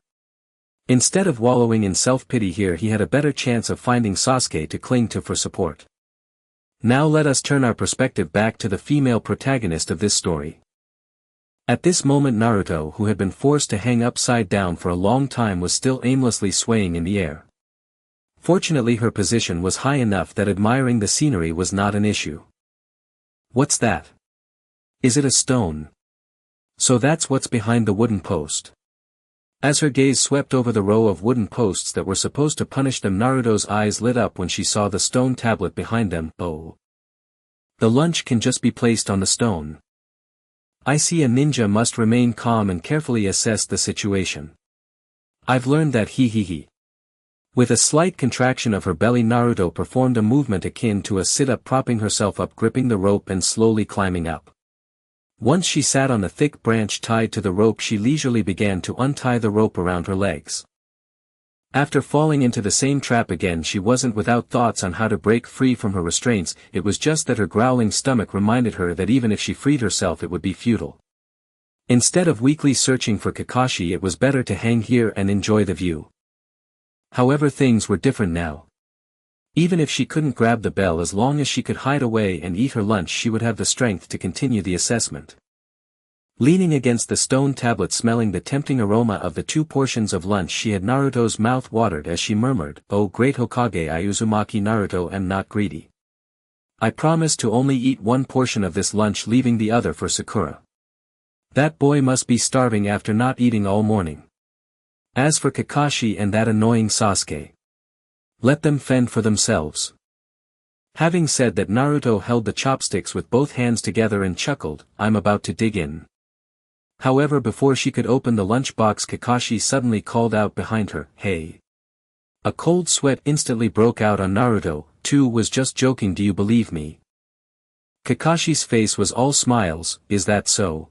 Instead of wallowing in self-pity here, he had a better chance of finding Sasuke to cling to for support. Now let us turn our perspective back to the female protagonist of this story. At this moment, Naruto, who had been forced to hang upside down for a long time, was still aimlessly swaying in the air. Fortunately, her position was high enough that admiring the scenery was not an issue. What's that? Is it a stone? So that's what's behind the wooden post. As her gaze swept over the row of wooden posts that were supposed to punish them, Naruto's eyes lit up when she saw the stone tablet behind them. Oh. The lunch can just be placed on the stone. I see. A ninja must remain calm and carefully assess the situation. I've learned that. He. With a slight contraction of her belly, Naruto performed a movement akin to a sit-up, propping herself up, gripping the rope and slowly climbing up. Once she sat on a thick branch tied to the rope, she leisurely began to untie the rope around her legs. After falling into the same trap again, she wasn't without thoughts on how to break free from her restraints. It was just that her growling stomach reminded her that even if she freed herself it would be futile. Instead of weakly searching for Kakashi, it was better to hang here and enjoy the view. However, things were different now. Even if she couldn't grab the bell, as long as she could hide away and eat her lunch, she would have the strength to continue the assessment. Leaning against the stone tablet, smelling the tempting aroma of the 2 portions of lunch she had, Naruto's mouth watered as she murmured, "Oh great Hokage, I Uzumaki Naruto am not greedy. I promise to only eat 1 portion of this lunch, leaving the other for Sakura. That boy must be starving after not eating all morning. As for Kakashi and that annoying Sasuke, let them fend for themselves." Having said that, Naruto held the chopsticks with both hands together and chuckled, "I'm about to dig in." However, before she could open the lunchbox, Kakashi suddenly called out behind her, "Hey!" A cold sweat instantly broke out on Naruto. "2 was just joking, do you believe me?" Kakashi's face was all smiles. "Is that so?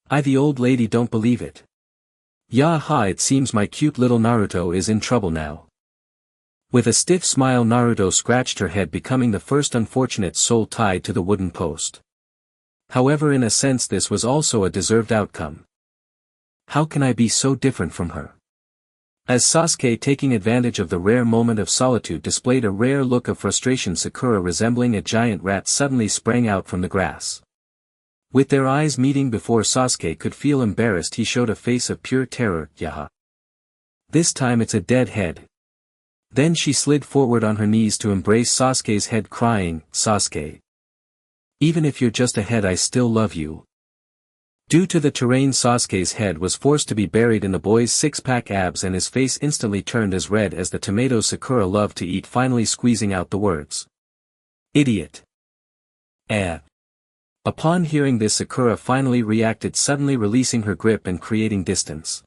I, the old lady, don't believe it. Yaha, it seems my cute little Naruto is in trouble now." With a stiff smile, Naruto scratched her head, becoming the first unfortunate soul tied to the wooden post. However, in a sense this was also a deserved outcome. How can I be so different from her? As Sasuke, taking advantage of the rare moment of solitude, displayed a rare look of frustration, Sakura, resembling a giant rat, suddenly sprang out from the grass. With their eyes meeting before Sasuke could feel embarrassed, he showed a face of pure terror. "Yaha. This time it's a dead head." Then she slid forward on her knees to embrace Sasuke's head, crying, "Sasuke. Even if you're just a head, I still love you." Due to the terrain, Sasuke's head was forced to be buried in the boy's 6-pack abs, and his face instantly turned as red as the tomatoes Sakura loved to eat, finally squeezing out the words, "Idiot." Upon hearing this, Sakura finally reacted, suddenly releasing her grip and creating distance.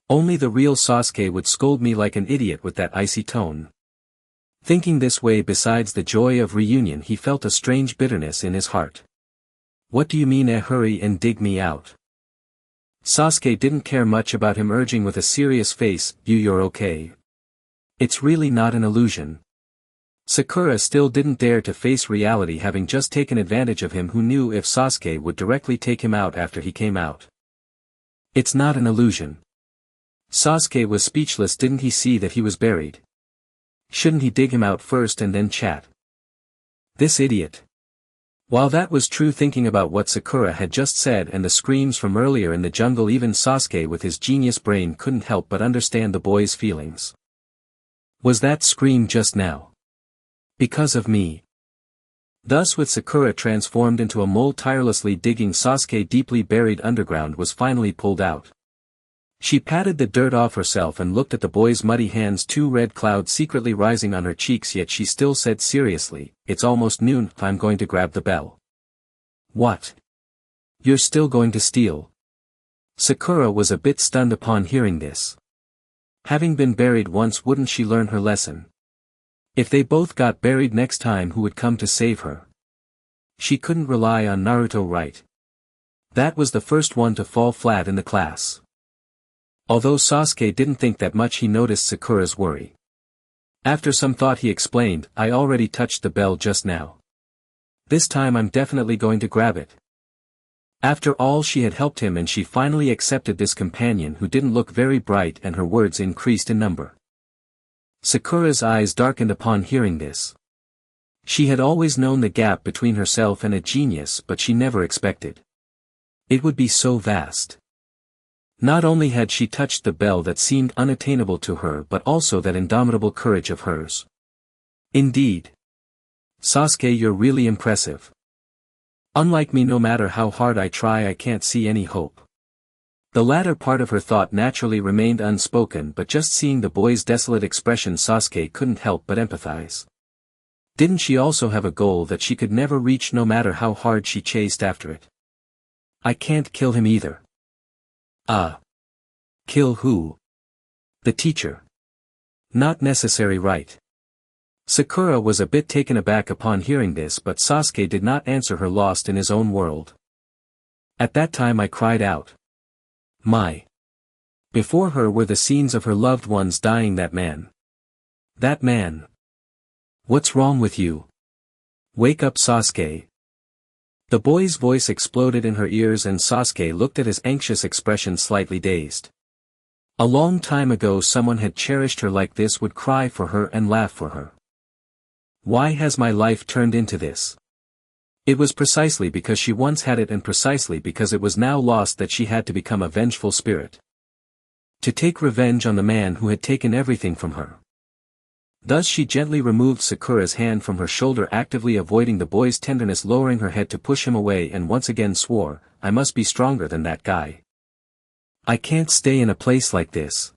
"Only the real Sasuke would scold me like an idiot with that icy tone." Thinking this way, besides the joy of reunion, he felt a strange bitterness in his heart. "What do you mean, hurry and dig me out?" Sasuke didn't care much about him urging with a serious face, "You're okay. It's really not an illusion." Sakura still didn't dare to face reality, having just taken advantage of him, who knew if Sasuke would directly take him out after he came out. "It's not an illusion." Sasuke was speechless. Didn't he see that he was buried? Shouldn't he dig him out first and then chat? This idiot. While that was true, thinking about what Sakura had just said and the screams from earlier in the jungle, even Sasuke with his genius brain couldn't help but understand the boy's feelings. Was that scream just now because of me? Thus, with Sakura transformed into a mole tirelessly digging, Sasuke, deeply buried underground, was finally pulled out. She patted the dirt off herself and looked at the boy's muddy hands, 2 red clouds secretly rising on her cheeks, yet she still said seriously, "It's almost noon, I'm going to grab the bell." "What? You're still going to steal?" Sakura was a bit stunned upon hearing this. Having been buried once, wouldn't she learn her lesson? If they both got buried next time, who would come to save her? She couldn't rely on Naruto, right? That was the first one to fall flat in the class. Although Sasuke didn't think that much, he noticed Sakura's worry. After some thought, he explained, "I already touched the bell just now. This time I'm definitely going to grab it." After all, she had helped him, and she finally accepted this companion who didn't look very bright, and her words increased in number. Sakura's eyes darkened upon hearing this. She had always known the gap between herself and a genius, but she never expected it would be so vast. Not only had she touched the bell that seemed unattainable to her, but also that indomitable courage of hers. Indeed. "Sasuke, you're really impressive. Unlike me, no matter how hard I try, I can't see any hope." The latter part of her thought naturally remained unspoken, but just seeing the boy's desolate expression, Sasuke couldn't help but empathize. Didn't she also have a goal that she could never reach, no matter how hard she chased after it? "I can't kill him either." Kill who? The teacher. Not necessary, right? Sakura was a bit taken aback upon hearing this, but Sasuke did not answer her, lost in his own world. "At that time I cried out. My Before her were the scenes of her loved ones dying. That man. That man. What's wrong with you? Wake up, Sasuke. The boy's voice exploded in her ears and Sasuke looked at his anxious expression, slightly dazed. A long time ago someone had cherished her like this, would cry for her and laugh for her. Why has my life turned into this? It was precisely because she once had it, and precisely because it was now lost, that she had to become a vengeful spirit. To take revenge on the man who had taken everything from her. Thus she gently removed Sakura's hand from her shoulder, actively avoiding the boy's tenderness, lowering her head to push him away, and once again swore, I must be stronger than that guy. I can't stay in a place like this.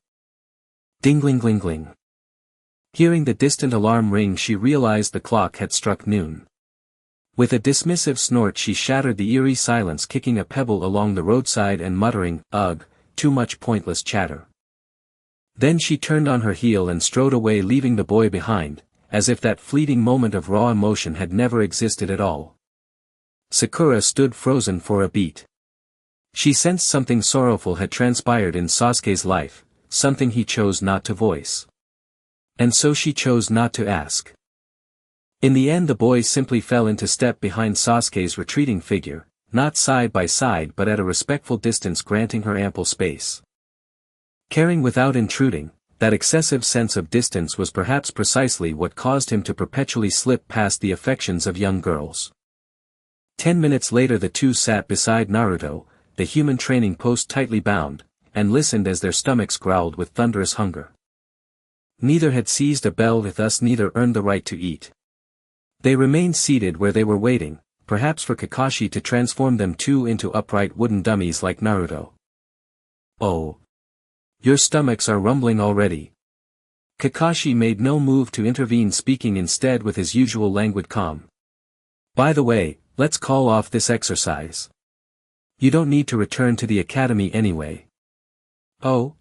Ding-ling-ling-ling. Hearing the distant alarm ring, she realized the clock had struck noon. With a dismissive snort she shattered the eerie silence, kicking a pebble along the roadside and muttering, ugh, too much pointless chatter. Then she turned on her heel and strode away, leaving the boy behind, as if that fleeting moment of raw emotion had never existed at all. Sakura stood frozen for a beat. She sensed something sorrowful had transpired in Sasuke's life, something he chose not to voice. And so she chose not to ask. In the end the boy simply fell into step behind Sasuke's retreating figure, not side by side but at a respectful distance, granting her ample space. Caring without intruding, that excessive sense of distance was perhaps precisely what caused him to perpetually slip past the affections of young girls. 10 minutes later the two sat beside Naruto, the human training post tightly bound, and listened as their stomachs growled with thunderous hunger. Neither had seized a bell, thus neither earned the right to eat. They remained seated where they were, waiting, perhaps for Kakashi to transform them two into upright wooden dummies like Naruto. Oh. Your stomachs are rumbling already. Kakashi made no move to intervene, speaking instead with his usual languid calm. By the way, let's call off this exercise. You don't need to return to the academy anyway. Oh,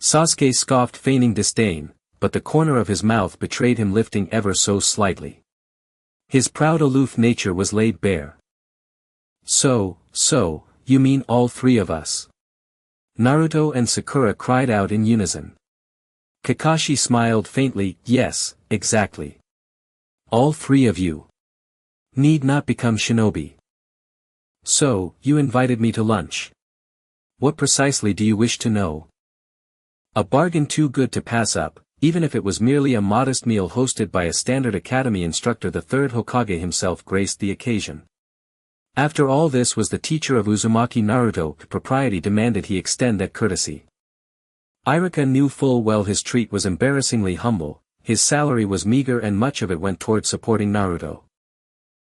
Sasuke scoffed, feigning disdain, but the corner of his mouth betrayed him lifting ever so slightly. His proud aloof nature was laid bare. So, you mean all three of us? Naruto and Sakura cried out in unison. Kakashi smiled faintly, yes, exactly. All three of you need not become shinobi. So, you invited me to lunch. What precisely do you wish to know? A bargain too good to pass up, even if it was merely a modest meal hosted by a standard academy instructor. The third Hokage himself graced the occasion. After all, this was the teacher of Uzumaki Naruto. Propriety demanded he extend that courtesy. Iruka knew full well his treat was embarrassingly humble, his salary was meager and much of it went toward supporting Naruto.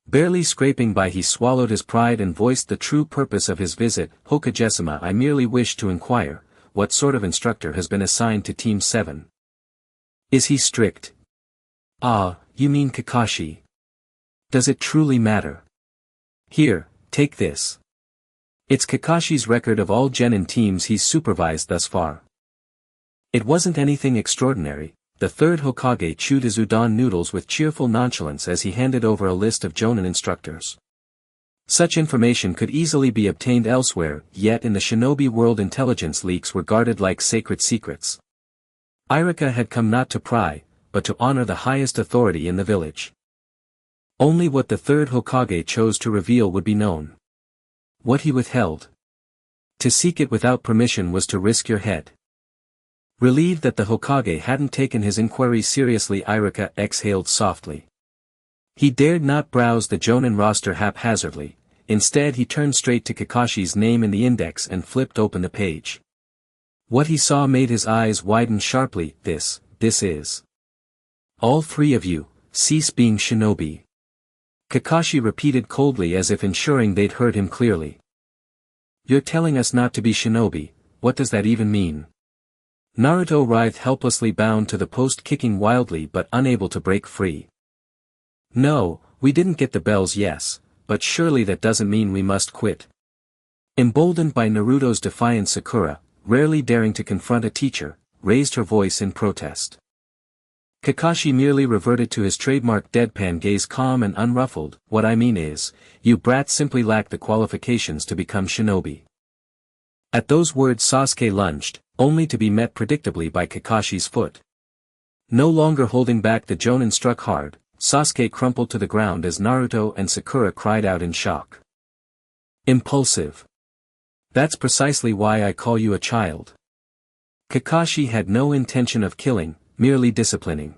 Barely scraping by, he swallowed his pride and voiced the true purpose of his visit. Hokage-sama, I merely wish to inquire, what sort of instructor has been assigned to Team 7? Is he strict? Ah, you mean Kakashi. Does it truly matter? Here, take this. It's Kakashi's record of all genin teams he's supervised thus far. It wasn't anything extraordinary. The third Hokage chewed his udon noodles with cheerful nonchalance as he handed over a list of jonin instructors. Such information could easily be obtained elsewhere, yet in the shinobi world intelligence leaks were guarded like sacred secrets. Iruka had come not to pry, but to honor the highest authority in the village. Only what the third Hokage chose to reveal would be known. What he withheld. To seek it without permission was to risk your head. Relieved that the Hokage hadn't taken his inquiry seriously, Iruka exhaled softly. He dared not browse the jonin roster haphazardly, instead he turned straight to Kakashi's name in the index and flipped open the page. What he saw made his eyes widen sharply. This is. All three of you, cease being shinobi. Kakashi repeated coldly as if ensuring they'd heard him clearly. You're telling us not to be shinobi, what does that even mean? Naruto writhed helplessly, bound to the post, kicking wildly but unable to break free. No, we didn't get the bells, yes, but surely that doesn't mean we must quit. Emboldened by Naruto's defiance, Sakura, rarely daring to confront a teacher, raised her voice in protest. Kakashi merely reverted to his trademark deadpan gaze, calm and unruffled. What I mean is, you brats simply lack the qualifications to become shinobi. At those words Sasuke lunged, only to be met predictably by Kakashi's foot. No longer holding back, the jonin struck hard. Sasuke crumpled to the ground as Naruto and Sakura cried out in shock. Impulsive. That's precisely why I call you a child. Kakashi had no intention of killing, merely disciplining.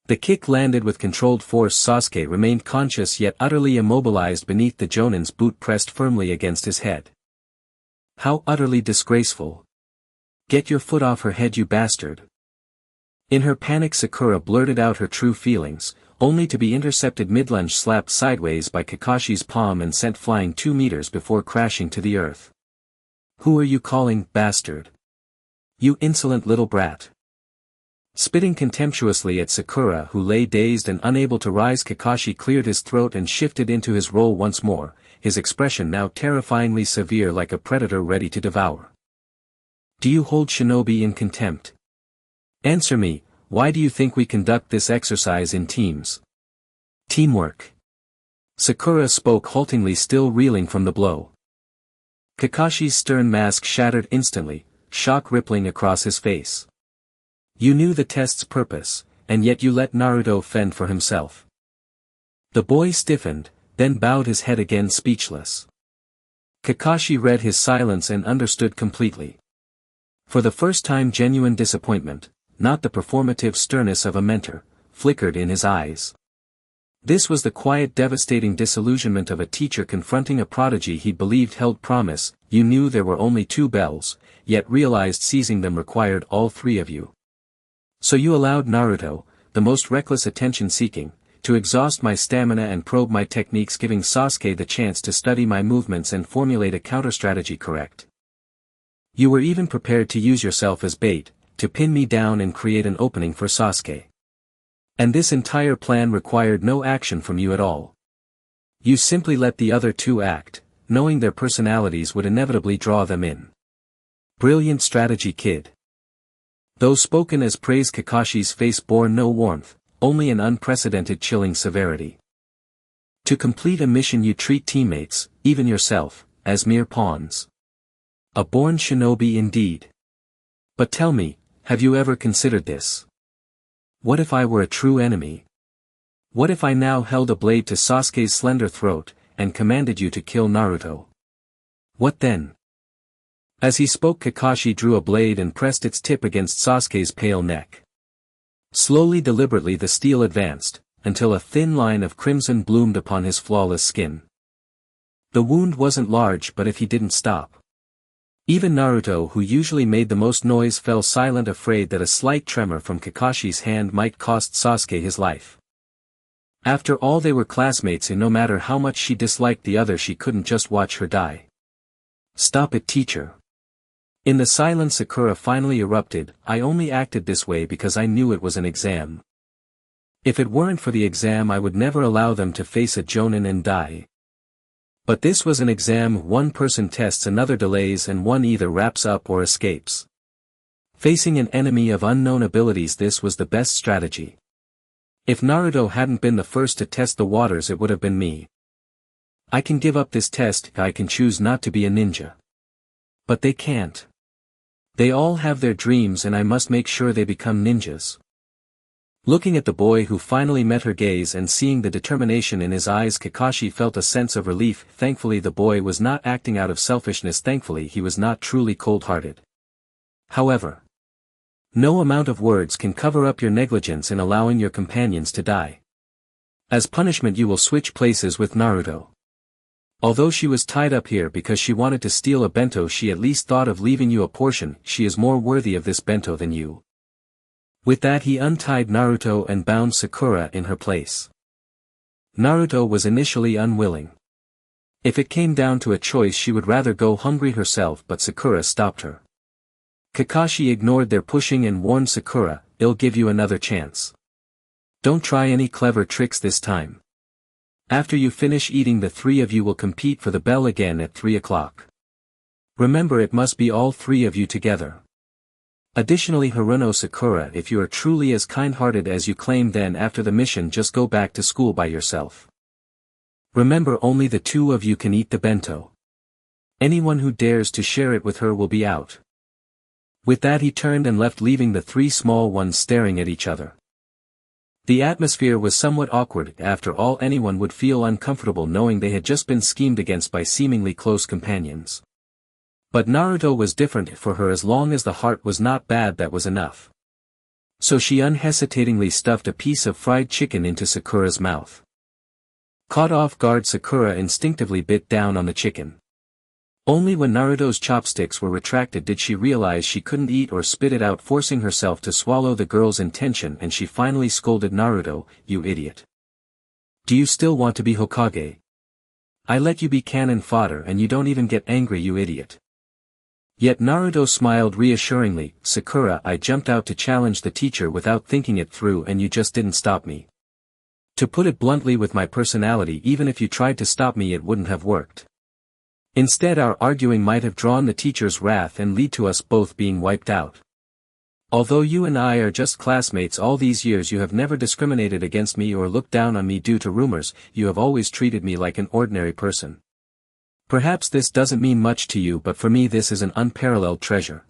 The kick landed with controlled force. Sasuke remained conscious yet utterly immobilized beneath the jonin's boot pressed firmly against his head. How utterly disgraceful. Get your foot off her head, you bastard. In her panic, Sakura blurted out her true feelings, only to be intercepted mid-lunge, slapped sideways by Kakashi's palm and sent flying 2 meters before crashing to the earth. Who are you calling bastard? You insolent little brat. Spitting contemptuously at Sakura, who lay dazed and unable to rise, Kakashi cleared his throat and shifted into his role once more, his expression now terrifyingly severe, like a predator ready to devour. Do you hold shinobi in contempt? Answer me, why do you think we conduct this exercise in teams? Teamwork. Sakura spoke haltingly, still reeling from the blow. Kakashi's stern mask shattered instantly, shock rippling across his face. You knew the test's purpose, and yet you let Naruto fend for himself. The boy stiffened, then bowed his head again, speechless. Kakashi read his silence and understood completely. For the first time genuine disappointment, not the performative sternness of a mentor, flickered in his eyes. This was the quiet, devastating disillusionment of a teacher confronting a prodigy he believed held promise. You knew there were only 2 bells, yet realized seizing them required all 3 of you. So you allowed Naruto, the most reckless attention-seeking, to exhaust my stamina and probe my techniques, giving Sasuke the chance to study my movements and formulate a counter-strategy. Correct. You were even prepared to use yourself as bait, to pin me down and create an opening for Sasuke. And this entire plan required no action from you at all. You simply let the other 2 act, knowing their personalities would inevitably draw them in. Brilliant strategy, kid. Though spoken as praise, Kakashi's face bore no warmth, only an unprecedented chilling severity. To complete a mission you treat teammates, even yourself, as mere pawns. A born shinobi indeed. But tell me, have you ever considered this? What if I were a true enemy? What if I now held a blade to Sasuke's slender throat, and commanded you to kill Naruto? What then? As he spoke, Kakashi drew a blade and pressed its tip against Sasuke's pale neck. Slowly, deliberately the steel advanced, until a thin line of crimson bloomed upon his flawless skin. The wound wasn't large, but if he didn't stop. Even Naruto, who usually made the most noise, fell silent, afraid that a slight tremor from Kakashi's hand might cost Sasuke his life. After all, they were classmates, and no matter how much she disliked the other, she couldn't just watch her die. Stop it, teacher. In the silence, Sakura finally erupted. I only acted this way because I knew it was an exam. If it weren't for the exam, I would never allow them to face a jonin and die. But this was an exam. One person tests, another delays, and one either wraps up or escapes. Facing an enemy of unknown abilities, this was the best strategy. If Naruto hadn't been the first to test the waters, it would have been me. I can give up this test, I can choose not to be a ninja. But they can't. They all have their dreams, and I must make sure they become ninjas. Looking at the boy who finally met her gaze and seeing the determination in his eyes, Kakashi felt a sense of relief. Thankfully the boy was not acting out of selfishness. Thankfully he was not truly cold-hearted. However, no amount of words can cover up your negligence in allowing your companions to die. As punishment, you will switch places with Naruto. Although she was tied up here because she wanted to steal a bento, she at least thought of leaving you a portion. She is more worthy of this bento than you. With that, he untied Naruto and bound Sakura in her place. Naruto was initially unwilling. If it came down to a choice, she would rather go hungry herself, but Sakura stopped her. Kakashi ignored their pushing and warned Sakura, "I'll give you another chance. Don't try any clever tricks this time. After you finish eating, the three of you will compete for the bell again at 3 o'clock. Remember, it must be all three of you together. Additionally, Haruno Sakura, if you are truly as kind-hearted as you claim, then after the mission just go back to school by yourself. Remember, only the two of you can eat the bento. Anyone who dares to share it with her will be out." With that, he turned and left, leaving the three small ones staring at each other. The atmosphere was somewhat awkward. After all, anyone would feel uncomfortable knowing they had just been schemed against by seemingly close companions. But Naruto was different. For her, as long as the heart was not bad, that was enough. So she unhesitatingly stuffed a piece of fried chicken into Sakura's mouth. Caught off guard, Sakura instinctively bit down on the chicken. Only when Naruto's chopsticks were retracted did she realize she couldn't eat or spit it out, forcing herself to swallow the girl's intention, and she finally scolded Naruto, "You idiot. Do you still want to be Hokage? I let you be cannon fodder and you don't even get angry, you idiot." Yet Naruto smiled reassuringly. "Sakura, I jumped out to challenge the teacher without thinking it through, and you just didn't stop me. To put it bluntly, with my personality, even if you tried to stop me, it wouldn't have worked. Instead, our arguing might have drawn the teacher's wrath and lead to us both being wiped out. Although you and I are just classmates, all these years you have never discriminated against me or looked down on me due to rumors. You have always treated me like an ordinary person. Perhaps this doesn't mean much to you, but for me this is an unparalleled treasure."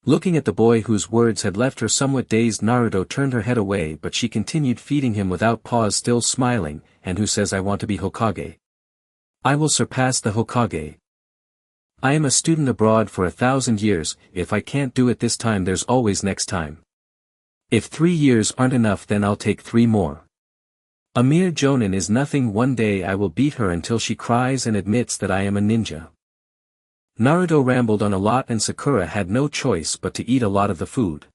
Looking at the boy whose words had left her somewhat dazed, Naruto turned her head away, but she continued feeding him without pause, still smiling. "And who says I want to be Hokage? I will surpass the Hokage. I am a student abroad for 1,000 years, if I can't do it this time, there's always next time. If 3 years aren't enough, then I'll take 3 more. A mere jonin is nothing. One day I will beat her until she cries and admits that I am a ninja." Naruto rambled on a lot, and Sakura had no choice but to eat a lot of the food.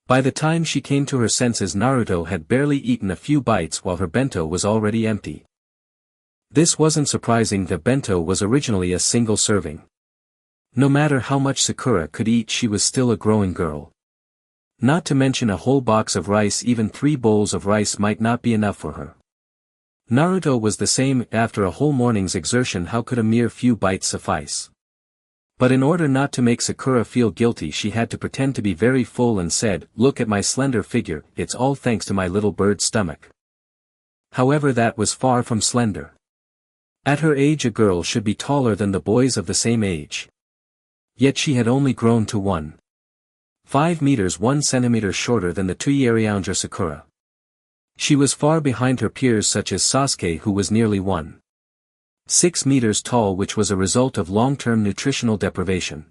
By the time she came to her senses, Naruto had barely eaten a few bites while her bento was already empty. This wasn't surprising. The bento was originally a single serving. No matter how much Sakura could eat, she was still a growing girl. Not to mention a whole box of rice. Even 3 bowls of rice might not be enough for her. Naruto was the same. After a whole morning's exertion, how could a mere few bites suffice? But in order not to make Sakura feel guilty she had to pretend to be very full and said, "Look at my slender figure, it's all thanks to my little bird's stomach." However, that was far from slender. At her age a girl should be taller than the boys of the same age. Yet she had only grown to 1.5 meters 1 centimeter shorter than the Uchiha Sakura. She was far behind her peers such as Sasuke, who was nearly 1.6 meters tall, which was a result of long-term nutritional deprivation.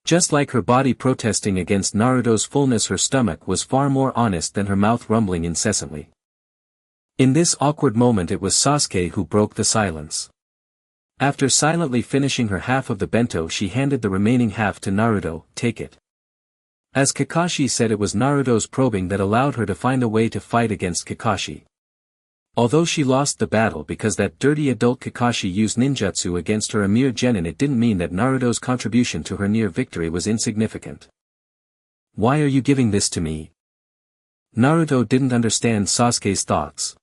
Just like her body protesting against Naruto's fullness, her stomach was far more honest than her mouth rumbling incessantly. In this awkward moment it was Sasuke who broke the silence. After silently finishing her half of the bento she handed the remaining half to Naruto. "Take it." As Kakashi said, it was Naruto's probing that allowed her to find a way to fight against Kakashi. Although she lost the battle because that dirty adult Kakashi used ninjutsu against her a mere genin, it didn't mean that Naruto's contribution to her near victory was insignificant. "Why are you giving this to me?" Naruto didn't understand Sasuke's thoughts.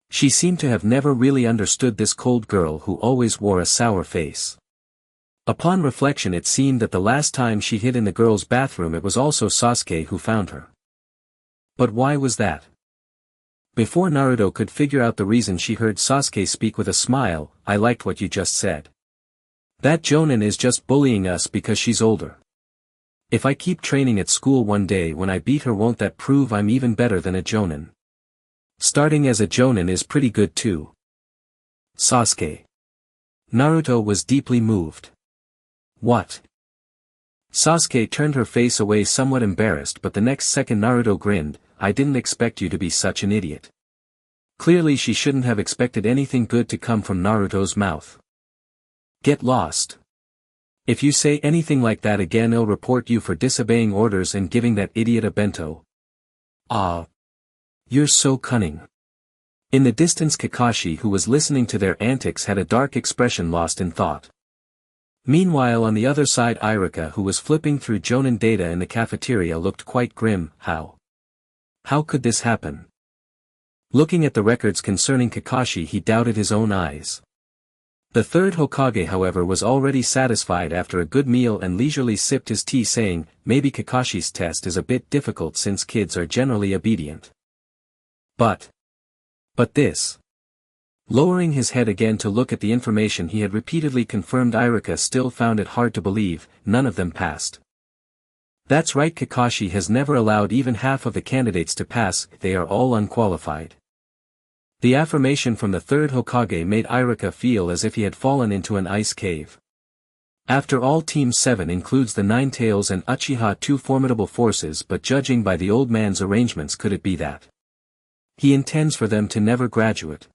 She seemed to have never really understood this cold girl who always wore a sour face. Upon reflection it seemed that the last time she hid in the girls' bathroom it was also Sasuke who found her. But why was that? Before Naruto could figure out the reason, she heard Sasuke speak with a smile, "I liked what you just said. That Jonin is just bullying us because she's older. If I keep training at school, one day when I beat her, won't that prove I'm even better than a Jonin? Starting as a Jonin is pretty good too." Sasuke. Naruto was deeply moved. "What?" Sasuke turned her face away somewhat embarrassed, but the next second Naruto grinned, "I didn't expect you to be such an idiot." Clearly she shouldn't have expected anything good to come from Naruto's mouth. "Get lost. If you say anything like that again I'll report you for disobeying orders and giving that idiot a bento." "Ah. You're so cunning." In the distance Kakashi, who was listening to their antics, had a dark expression, lost in thought. Meanwhile on the other side Irika, who was flipping through Jonin data in the cafeteria, looked quite grim. How could this happen? Looking at the records concerning Kakashi he doubted his own eyes. The third Hokage however was already satisfied after a good meal and leisurely sipped his tea, saying, "Maybe Kakashi's test is a bit difficult since kids are generally obedient. But this." Lowering his head again to look at the information he had repeatedly confirmed, Irika still found it hard to believe, "None of them passed." "That's right, Kakashi has never allowed even half of the candidates to pass, they are all unqualified." The affirmation from the third Hokage made Irika feel as if he had fallen into an ice cave. After all, Team 7 includes the Nine Tails and Uchiha, two formidable forces, but judging by the old man's arrangements, could it be that he intends for them to never graduate?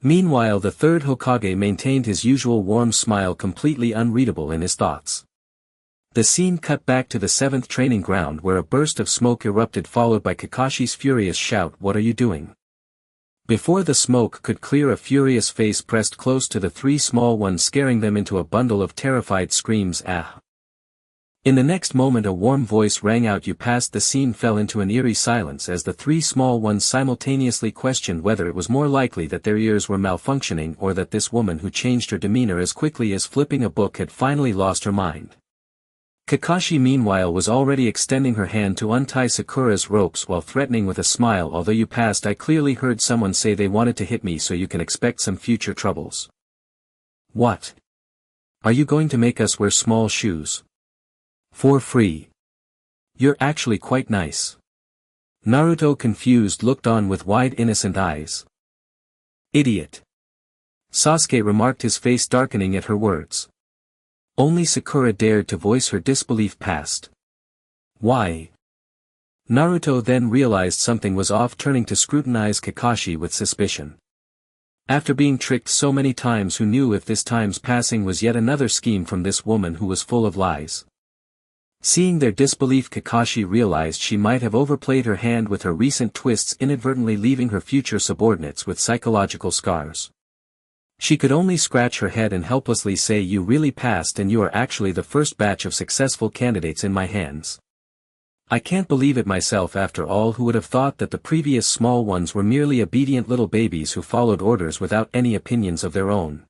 Meanwhile the third Hokage maintained his usual warm smile, completely unreadable in his thoughts. The scene cut back to the 7th training ground where a burst of smoke erupted, followed by Kakashi's furious shout, "What are you doing?" Before the smoke could clear, a furious face pressed close to the three small ones, scaring them into a bundle of terrified screams. "Ah!" In the next moment a warm voice rang out. You passed. The scene fell into an eerie silence as the three small ones simultaneously questioned whether it was more likely that their ears were malfunctioning or that this woman who changed her demeanor as quickly as flipping a book had finally lost her mind. Kakashi meanwhile was already extending her hand to untie Sakura's ropes while threatening with a smile, "Although you passed, I clearly heard someone say they wanted to hit me, so you can expect some future troubles." "What? Are you going to make us wear small shoes? For free? You're actually quite nice." Naruto, confused, looked on with wide innocent eyes. "Idiot." Sasuke remarked, his face darkening at her words. Only Sakura dared to voice her disbelief. "Passed? Why?" Naruto then realized something was off, turning to scrutinize Kakashi with suspicion. After being tricked so many times, who knew if this time's passing was yet another scheme from this woman who was full of lies? Seeing their disbelief, Kakashi realized she might have overplayed her hand with her recent twists, inadvertently leaving her future subordinates with psychological scars. She could only scratch her head and helplessly say, "You really passed, and you are actually the first batch of successful candidates in my hands. I can't believe it myself. After all, who would have thought that the previous small ones were merely obedient little babies who followed orders without any opinions of their own?"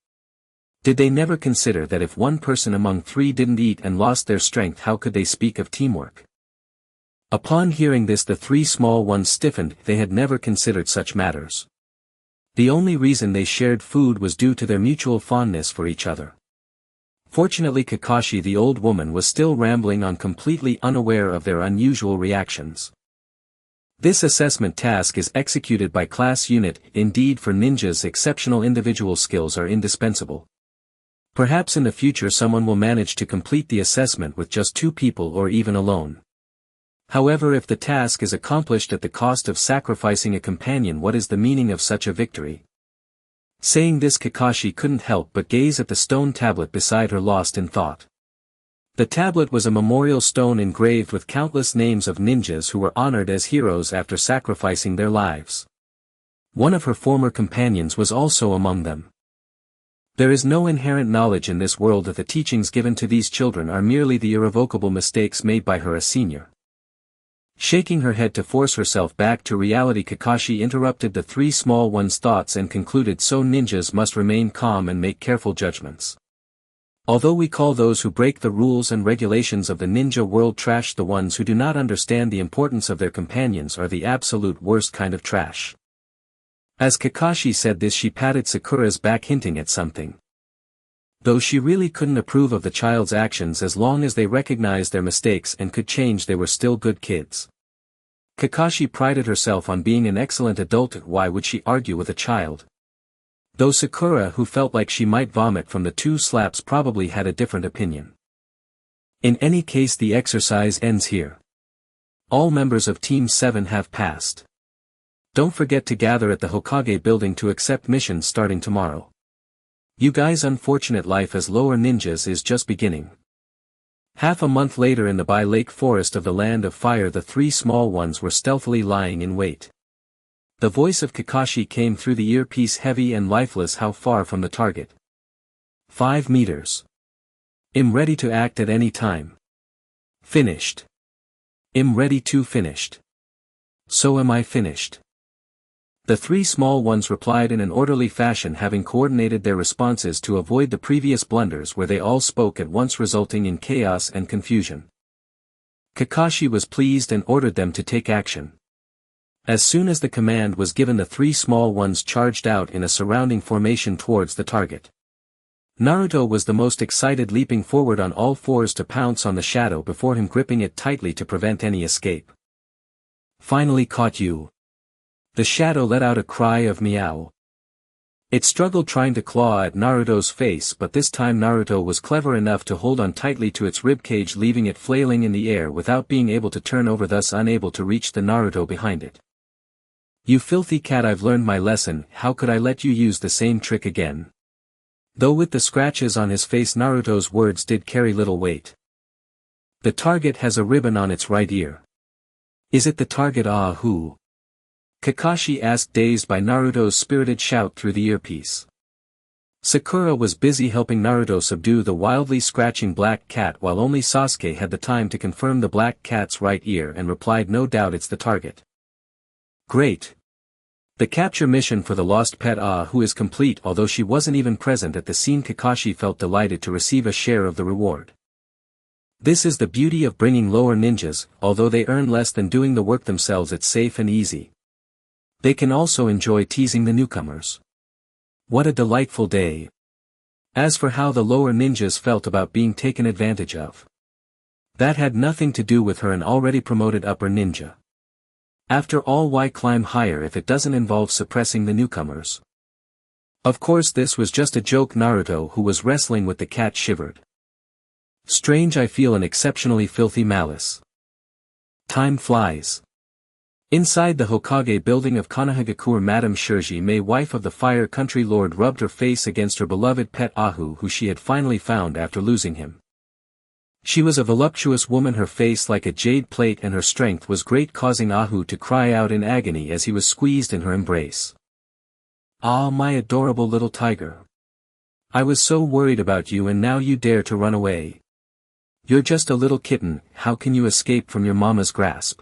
Did they never consider that if one person among three didn't eat and lost their strength, how could they speak of teamwork? Upon hearing this, the three small ones stiffened. They had never considered such matters. The only reason they shared food was due to their mutual fondness for each other. Fortunately, Kakashi the old woman was still rambling on, completely unaware of their unusual reactions. This assessment task is executed by class unit. Indeed, for ninjas, exceptional individual skills are indispensable. Perhaps in the future someone will manage to complete the assessment with just 2 people or even alone. However, if the task is accomplished at the cost of sacrificing a companion, what is the meaning of such a victory? Saying this, Kakashi couldn't help but gaze at the stone tablet beside her, lost in thought. The tablet was a memorial stone engraved with countless names of ninjas who were honored as heroes after sacrificing their lives. One of her former companions was also among them. There is no inherent knowledge in this world that the teachings given to these children are merely the irrevocable mistakes made by her, a senior. Shaking her head to force herself back to reality, Kakashi interrupted the 3 small ones' thoughts and concluded, so ninjas must remain calm and make careful judgments. Although we call those who break the rules and regulations of the ninja world trash, the ones who do not understand the importance of their companions are the absolute worst kind of trash. As Kakashi said this, she patted Sakura's back, hinting at something. Though she really couldn't approve of the child's actions, as long as they recognized their mistakes and could change, they were still good kids. Kakashi prided herself on being an excellent adult. Why would she argue with a child? Though Sakura, who felt like she might vomit from the 2 slaps, probably had a different opinion. In any case, the exercise ends here. All members of Team 7 have passed. Don't forget to gather at the Hokage building to accept missions starting tomorrow. You guys' unfortunate life as lower ninjas is just beginning. Half a month later, in the Bai Lake forest of the Land of Fire, the 3 small ones were stealthily lying in wait. The voice of Kakashi came through the earpiece, heavy and lifeless. How far from the target? 5 meters. I'm ready to act at any time. Finished. I'm ready to finished. So am I finished. The 3 small ones replied in an orderly fashion, having coordinated their responses to avoid the previous blunders where they all spoke at once, resulting in chaos and confusion. Kakashi was pleased and ordered them to take action. As soon as the command was given, the 3 small ones charged out in a surrounding formation towards the target. Naruto was the most excited, leaping forward on all 4s to pounce on the shadow before him, gripping it tightly to prevent any escape. Finally caught you. The shadow let out a cry of meow. It struggled, trying to claw at Naruto's face, but this time Naruto was clever enough to hold on tightly to its ribcage, leaving it flailing in the air without being able to turn over, thus unable to reach the Naruto behind it. You filthy cat, I've learned my lesson. How could I let you use the same trick again? Though with the scratches on his face, Naruto's words did carry little weight. The target has a ribbon on its right ear. Is it the target? Ah, who? Kakashi asked, dazed by Naruto's spirited shout through the earpiece. Sakura was busy helping Naruto subdue the wildly scratching black cat, while only Sasuke had the time to confirm the black cat's right ear and replied, no doubt it's the target. Great. The capture mission for the lost pet who is complete. Although she wasn't even present at the scene, Kakashi felt delighted to receive a share of the reward. This is the beauty of bringing lower ninjas. Although they earn less than doing the work themselves, it's safe and easy. They can also enjoy teasing the newcomers. What a delightful day. As for how the lower ninjas felt about being taken advantage of, that had nothing to do with her, an already promoted upper ninja. After all, why climb higher if it doesn't involve suppressing the newcomers? Of course, this was just a joke. Naruto, who was wrestling with the cat, shivered. Strange, I feel an exceptionally filthy malice. Time flies. Inside the Hokage building of Konoha, Madame Shirji, May, wife of the Fire Country Lord, rubbed her face against her beloved pet Ahu, who she had finally found after losing him. She was a voluptuous woman, her face like a jade plate, and her strength was great, causing Ahu to cry out in agony as he was squeezed in her embrace. Ah, my adorable little tiger. I was so worried about you, and now you dare to run away. You're just a little kitten. How can you escape from your mama's grasp?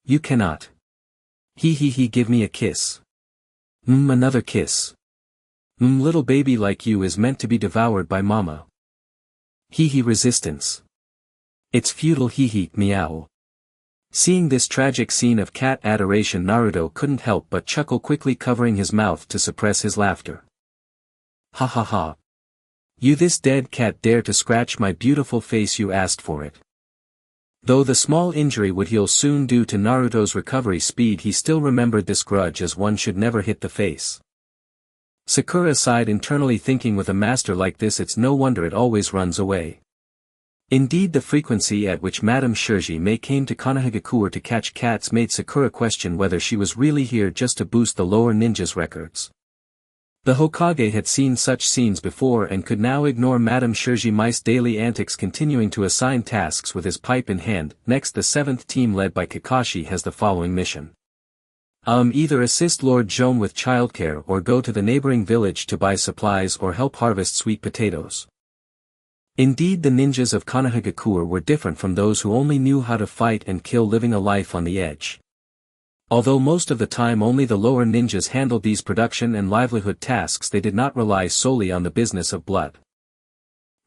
You cannot. He, give me a kiss. Another kiss. Little baby like you is meant to be devoured by mama. Hee resistance. It's futile hee meow. Seeing this tragic scene of cat adoration, Naruto couldn't help but chuckle, quickly covering his mouth to suppress his laughter. Ha ha ha. You, this dead cat, dare to scratch my beautiful face? You asked for it. Though the small injury would heal soon due to Naruto's recovery speed, he still remembered this grudge, as one should never hit the face. Sakura sighed internally, thinking, with a master like this it's no wonder it always runs away. Indeed, the frequency at which Madame Shirji came to Konohagakure to catch cats made Sakura question whether she was really here just to boost the lower ninjas' records. The Hokage had seen such scenes before and could now ignore Madame Shirji's daily antics, continuing to assign tasks with his pipe in hand. Next, the 7th team led by Kakashi has the following mission. Either assist Lord Joan with childcare or go to the neighboring village to buy supplies or help harvest sweet potatoes. Indeed, the ninjas of Konohagakure were different from those who only knew how to fight and kill, living a life on the edge. Although most of the time only the lower ninjas handled these production and livelihood tasks, they did not rely solely on the business of blood.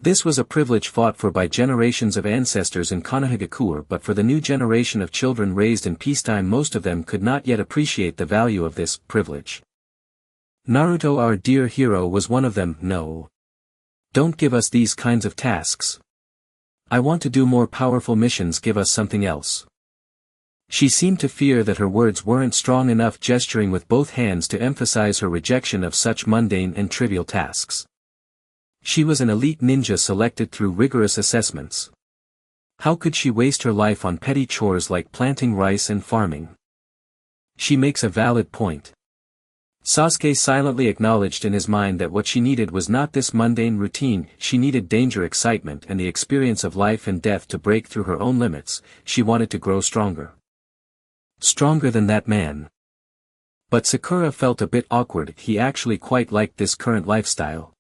This was a privilege fought for by generations of ancestors in Konohagakure, but for the new generation of children raised in peacetime, most of them could not yet appreciate the value of this privilege. Naruto, our dear hero, was one of them. No. Don't give us these kinds of tasks. I want to do more powerful missions, give us something else. She seemed to fear that her words weren't strong enough, gesturing with both hands to emphasize her rejection of such mundane and trivial tasks. She was an elite ninja selected through rigorous assessments. How could she waste her life on petty chores like planting rice and farming? She makes a valid point. Sasuke silently acknowledged in his mind that what she needed was not this mundane routine. She needed danger, excitement, and the experience of life and death to break through her own limits. She wanted to grow stronger. Stronger than that man. But Sakura felt a bit awkward. He actually quite liked this current lifestyle.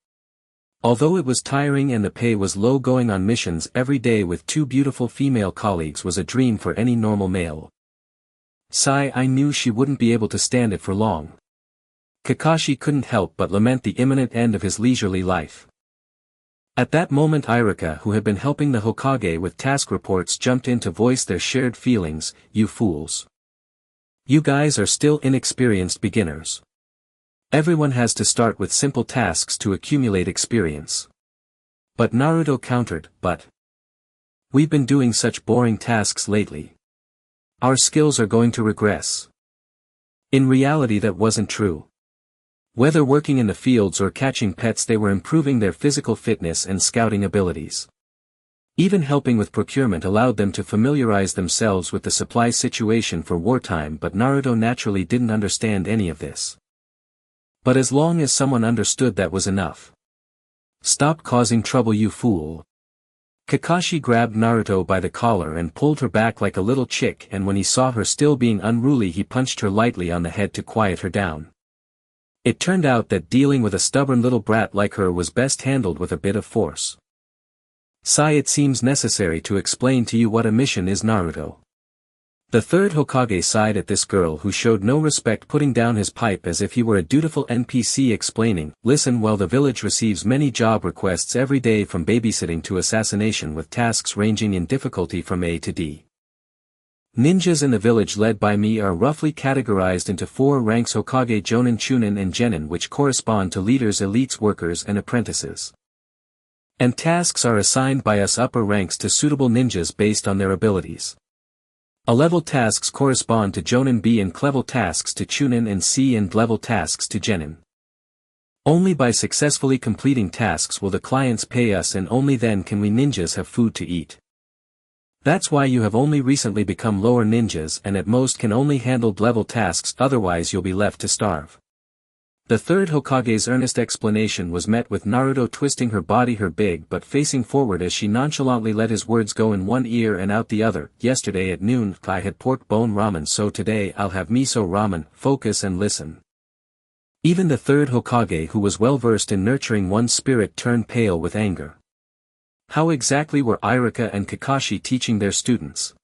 Although it was tiring and the pay was low, going on missions every day with 2 beautiful female colleagues was a dream for any normal male. Sigh, I knew she wouldn't be able to stand it for long. Kakashi couldn't help but lament the imminent end of his leisurely life. At that moment, Irika, who had been helping the Hokage with task reports, jumped in to voice their shared feelings. You fools. You guys are still inexperienced beginners. Everyone has to start with simple tasks to accumulate experience. But Naruto countered, but we've been doing such boring tasks lately. Our skills are going to regress. In reality, that wasn't true. Whether working in the fields or catching pets, they were improving their physical fitness and scouting abilities. Even helping with procurement allowed them to familiarize themselves with the supply situation for wartime, but Naruto naturally didn't understand any of this. But as long as someone understood, that was enough. Stop causing trouble, you fool. Kakashi grabbed Naruto by the collar and pulled her back like a little chick, and when he saw her still being unruly, he punched her lightly on the head to quiet her down. It turned out that dealing with a stubborn little brat like her was best handled with a bit of force. Sigh, it seems necessary to explain to you what a mission is, Naruto. The 3rd Hokage sighed at this girl who showed no respect, putting down his pipe as if he were a dutiful NPC, explaining, listen, well, the village receives many job requests every day, from babysitting to assassination, with tasks ranging in difficulty from A to D. Ninjas in the village led by me are roughly categorized into 4 ranks: Hokage, Jonin, Chunin, and Genin, which correspond to leaders, elites, workers, and apprentices. And tasks are assigned by us upper ranks to suitable ninjas based on their abilities. A-level tasks correspond to Jonin, B and level tasks to Chunin and C, and level tasks to Genin. Only by successfully completing tasks will the clients pay us, and only then can we ninjas have food to eat. That's why you have only recently become lower ninjas and at most can only handle level tasks, otherwise you'll be left to starve. The 3rd Hokage's earnest explanation was met with Naruto twisting her body, her big butt facing forward as she nonchalantly let his words go in one ear and out the other. Yesterday at noon, I had pork bone ramen, so today I'll have miso ramen. Focus and listen. Even the 3rd Hokage, who was well versed in nurturing one's spirit, turned pale with anger. How exactly were Irika and Kakashi teaching their students?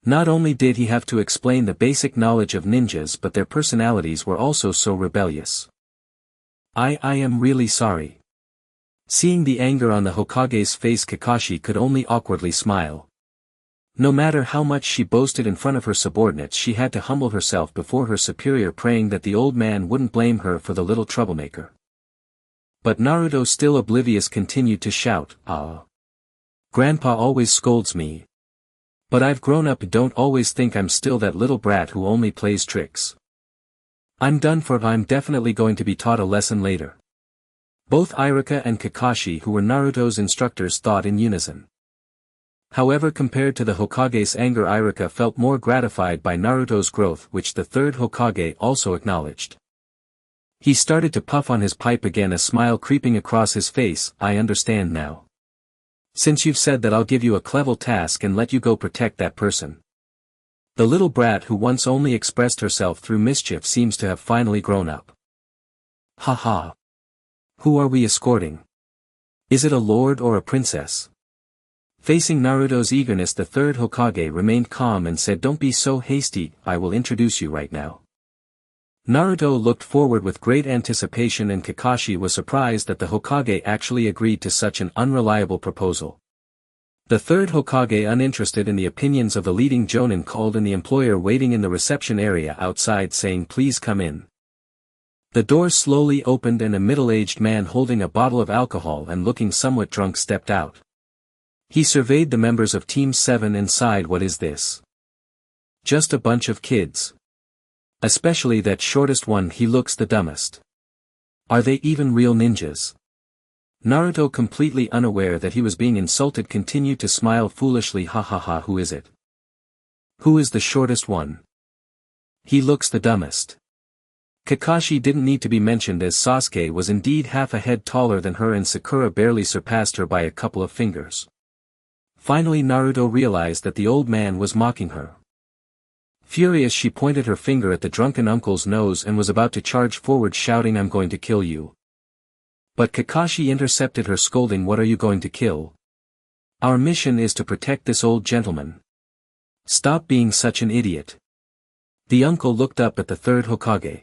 Not only did he have to explain the basic knowledge of ninjas, but their personalities were also so rebellious. I am really sorry. Seeing the anger on the Hokage's face, Kakashi could only awkwardly smile. No matter how much she boasted in front of her subordinates, she had to humble herself before her superior, praying that the old man wouldn't blame her for the little troublemaker. But Naruto, still oblivious, continued to shout, "Ah! Grandpa always scolds me. But I've grown up, don't always think I'm still that little brat who only plays tricks. I'm done for, I'm definitely going to be taught a lesson later." Both Iruka and Kakashi, who were Naruto's instructors, thought in unison. However, compared to the Hokage's anger, Iruka felt more gratified by Naruto's growth, which the third Hokage also acknowledged. He started to puff on his pipe again, a smile creeping across his face. "I understand now. Since you've said that, I'll give you a clever task and let you go protect that person." The little brat who once only expressed herself through mischief seems to have finally grown up. "Ha ha. Who are we escorting? Is it a lord or a princess?" Facing Naruto's eagerness, the third Hokage remained calm and said, "Don't be so hasty, I will introduce you right now." Naruto looked forward with great anticipation, and Kakashi was surprised that the Hokage actually agreed to such an unreliable proposal. The third Hokage, uninterested in the opinions of the leading jonin, called in the employer waiting in the reception area outside, saying, "Please come in." The door slowly opened and a middle-aged man holding a bottle of alcohol and looking somewhat drunk stepped out. He surveyed the members of Team 7 and sighed, "What is this? Just a bunch of kids. Especially that shortest one, he looks the dumbest. Are they even real ninjas?" Naruto, completely unaware that he was being insulted, continued to smile foolishly. "Ha ha ha, who is it? Who is the shortest one? He looks the dumbest." Kakashi didn't need to be mentioned, as Sasuke was indeed half a head taller than her and Sakura barely surpassed her by a couple of fingers. Finally Naruto realized that the old man was mocking her. Furious, she pointed her finger at the drunken uncle's nose and was about to charge forward, shouting, "I'm going to kill you." But Kakashi intercepted her, scolding, "What are you going to kill? Our mission is to protect this old gentleman. Stop being such an idiot." The uncle looked up at the third Hokage.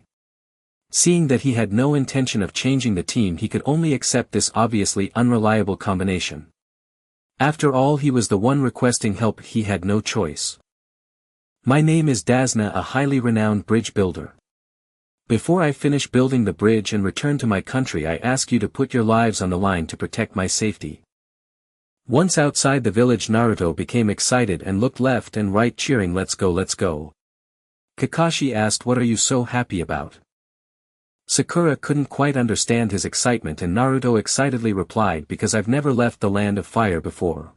Seeing that he had no intention of changing the team, he could only accept this obviously unreliable combination. After all, he was the one requesting help, he had no choice. "My name is Dazzling, a highly renowned bridge builder. Before I finish building the bridge and return to my country, I ask you to put your lives on the line to protect my safety." Once outside the village, Naruto became excited and looked left and right, cheering, "Let's go, let's go." Kakashi asked, "What are you so happy about?" Sakura couldn't quite understand his excitement, and Naruto excitedly replied, "Because I've never left the land of fire before.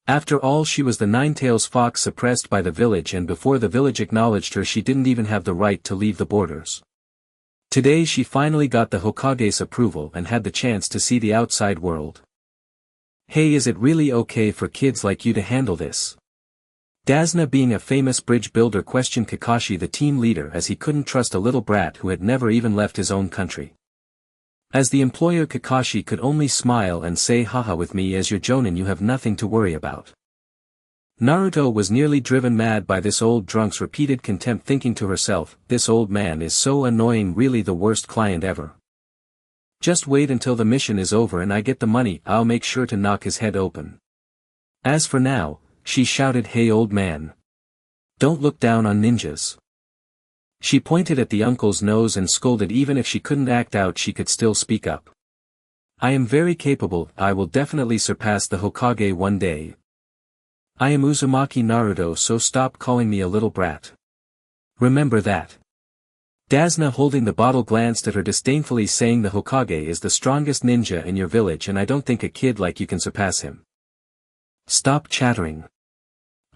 After all, she was the Nine-Tails Fox suppressed by the village, and before the village acknowledged her, she didn't even have the right to leave the borders. Today she finally got the Hokage's approval and had the chance to see the outside world. Hey, is it really okay for kids like you to handle this?" Dazzling, being a famous bridge builder, questioned Kakashi, the team leader, as he couldn't trust a little brat who had never even left his own country. As the employer, Kakashi could only smile and say, "Haha, with me as your jonin you have nothing to worry about." Naruto was nearly driven mad by this old drunk's repeated contempt, thinking to herself, "This old man is so annoying, really the worst client ever. Just wait until the mission is over and I get the money, I'll make sure to knock his head open." As for now, she shouted, "Hey old man. Don't look down on ninjas." She pointed at the uncle's nose and scolded. Even if she couldn't act out, she could still speak up. "I am very capable, I will definitely surpass the Hokage one day. I am Uzumaki Naruto, so stop calling me a little brat. Remember that." Dazzling, holding the bottle, glanced at her disdainfully, saying, "The Hokage is the strongest ninja in your village, and I don't think a kid like you can surpass him. Stop chattering.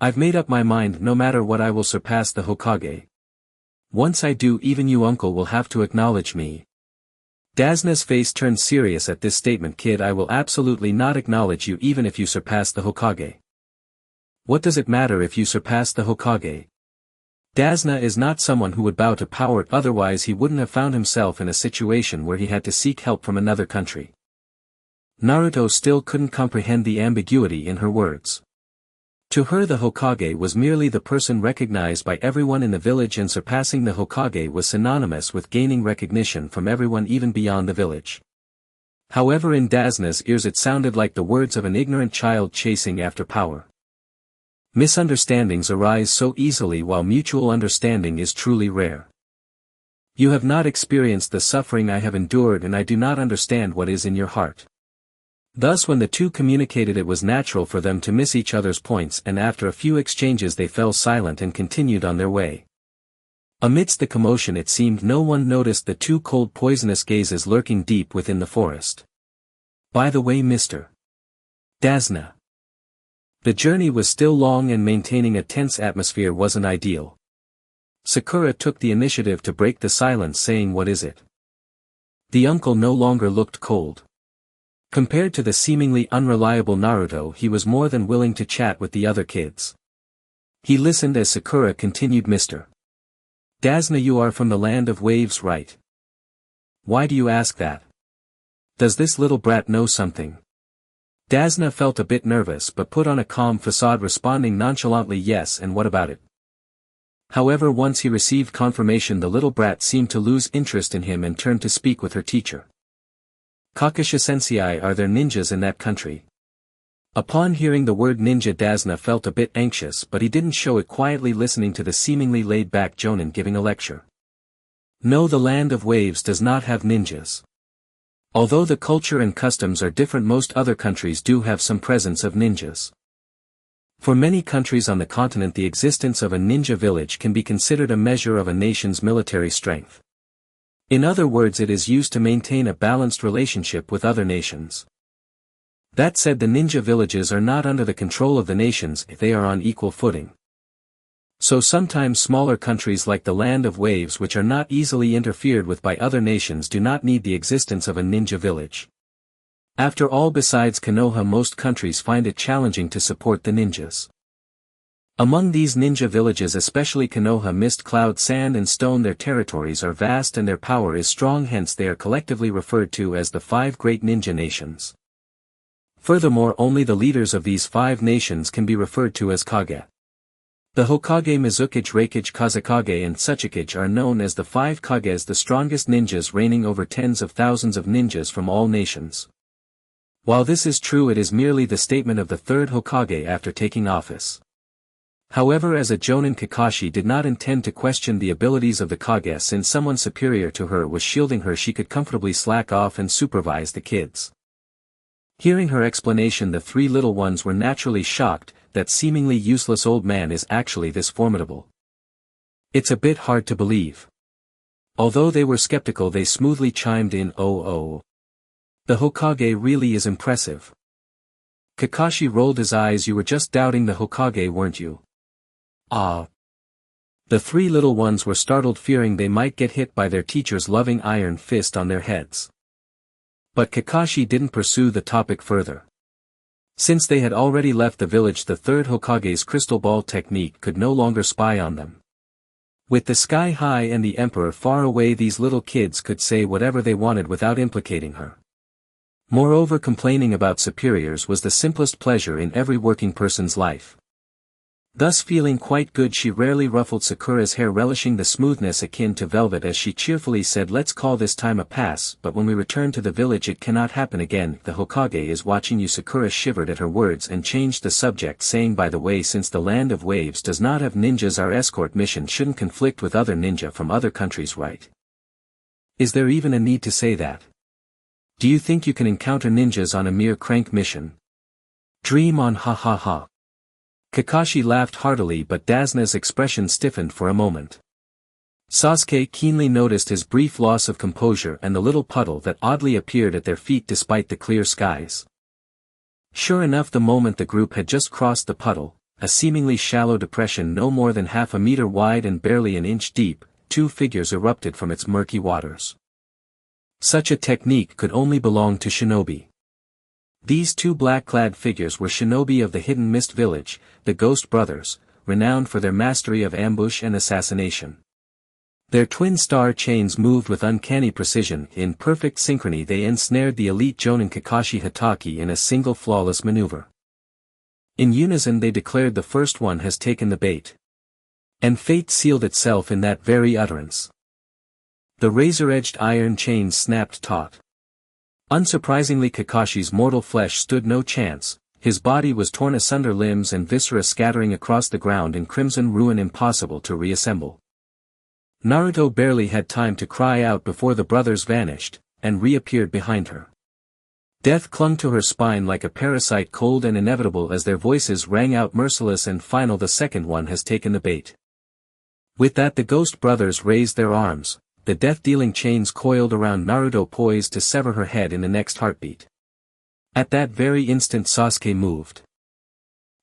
I've made up my mind, no matter what I will surpass the Hokage. Once I do, even you uncle will have to acknowledge me." Daznah's face turned serious at this statement. "Kid, I will absolutely not acknowledge you even if you surpass the Hokage. What does it matter if you surpass the Hokage?" Dazzling is not someone who would bow to power, otherwise he wouldn't have found himself in a situation where he had to seek help from another country. Naruto still couldn't comprehend the ambiguity in her words. To her the Hokage was merely the person recognized by everyone in the village, and surpassing the Hokage was synonymous with gaining recognition from everyone even beyond the village. However, in Dazna's ears it sounded like the words of an ignorant child chasing after power. Misunderstandings arise so easily while mutual understanding is truly rare. You have not experienced the suffering I have endured, and I do not understand what is in your heart. Thus when the two communicated, it was natural for them to miss each other's points, and after a few exchanges they fell silent and continued on their way. Amidst the commotion it seemed no one noticed the two cold poisonous gazes lurking deep within the forest. By the way, Mr. Dazna. The journey was still long and maintaining a tense atmosphere wasn't ideal. Sakura took the initiative to break the silence, saying, "What is it?" The uncle no longer looked cold. Compared to the seemingly unreliable Naruto, he was more than willing to chat with the other kids. He listened as Sakura continued, "Mr. Dazna, you are from the land of waves, right? Why do you ask that? Does this little brat know something?" Dazna felt a bit nervous but put on a calm facade, responding nonchalantly, "Yes, and what about it?" However, once he received confirmation, the little brat seemed to lose interest in him and turned to speak with her teacher. "Kakashi-sensei, are there ninjas in that country?" Upon hearing the word ninja, Dazna felt a bit anxious, but he didn't show it, quietly listening to the seemingly laid-back Jonin giving a lecture. No, the land of waves does not have ninjas. Although the culture and customs are different, most other countries do have some presence of ninjas. For many countries on the continent, the existence of a ninja village can be considered a measure of a nation's military strength. In other words, it is used to maintain a balanced relationship with other nations. That said, the ninja villages are not under the control of the nations, they are on equal footing. So sometimes smaller countries like the Land of Waves, which are not easily interfered with by other nations, do not need the existence of a ninja village. After all, besides Konoha, most countries find it challenging to support the ninjas. Among these ninja villages, especially Konoha, mist, cloud, sand and stone, their territories are vast and their power is strong, hence they are collectively referred to as the 5 great ninja nations. Furthermore, only the leaders of these 5 nations can be referred to as Kage. The Hokage, Mizukage, Reikage, Kazekage and Tsuchikage are known as the 5 Kages, the strongest ninjas, reigning over tens of thousands of ninjas from all nations. While this is true, it is merely the statement of the 3rd Hokage after taking office. However, as a Jonin, Kakashi did not intend to question the abilities of the Kage. Since someone superior to her was shielding her, she could comfortably slack off and supervise the kids. Hearing her explanation, the 3 little ones were naturally shocked. That seemingly useless old man is actually this formidable. It's a bit hard to believe. Although they were skeptical, they smoothly chimed in, "Oh. The Hokage really is impressive." Kakashi rolled his eyes. "You were just doubting the Hokage, weren't you?" "Ah." The 3 little ones were startled, fearing they might get hit by their teacher's loving iron fist on their heads. But Kakashi didn't pursue the topic further. Since they had already left the village, the 3rd Hokage's crystal ball technique could no longer spy on them. With the sky high and the emperor far away, these little kids could say whatever they wanted without implicating her. Moreover, complaining about superiors was the simplest pleasure in every working person's life. Thus, feeling quite good, she rarely ruffled Sakura's hair, relishing the smoothness akin to velvet, as she cheerfully said, "Let's call this time a pass, but when we return to the village it cannot happen again. The Hokage is watching you." Sakura shivered at her words and changed the subject, saying, "By the way, since the Land of Waves does not have ninjas, our escort mission shouldn't conflict with other ninja from other countries, right?" "Is there even a need to say that? Do you think you can encounter ninjas on a mere crank mission? Dream on, ha ha ha." Kakashi laughed heartily, but Dazna's expression stiffened for a moment. Sasuke keenly noticed his brief loss of composure and the little puddle that oddly appeared at their feet despite the clear skies. Sure enough, the moment the group had just crossed the puddle, a seemingly shallow depression no more than half a meter wide and barely an inch deep, 2 figures erupted from its murky waters. Such a technique could only belong to shinobi. These 2 black-clad figures were shinobi of the Hidden Mist Village, the Ghost Brothers, renowned for their mastery of ambush and assassination. Their twin star chains moved with uncanny precision. In perfect synchrony they ensnared the elite Jonin Kakashi Hatake in a single flawless maneuver. In unison they declared the first one has taken the bait. And fate sealed itself in that very utterance. The razor-edged iron chains snapped taut. Unsurprisingly, Kakashi's mortal flesh stood no chance. His body was torn asunder, limbs and viscera scattering across the ground in crimson ruin, impossible to reassemble. Naruto barely had time to cry out before the brothers vanished, and reappeared behind her. Death clung to her spine like a parasite, cold and inevitable as their voices rang out merciless and final. The second one has taken the bait. With that the ghost brothers raised their arms, the death-dealing chains coiled around Naruto, poised to sever her head in the next heartbeat. At that very instant Sasuke moved.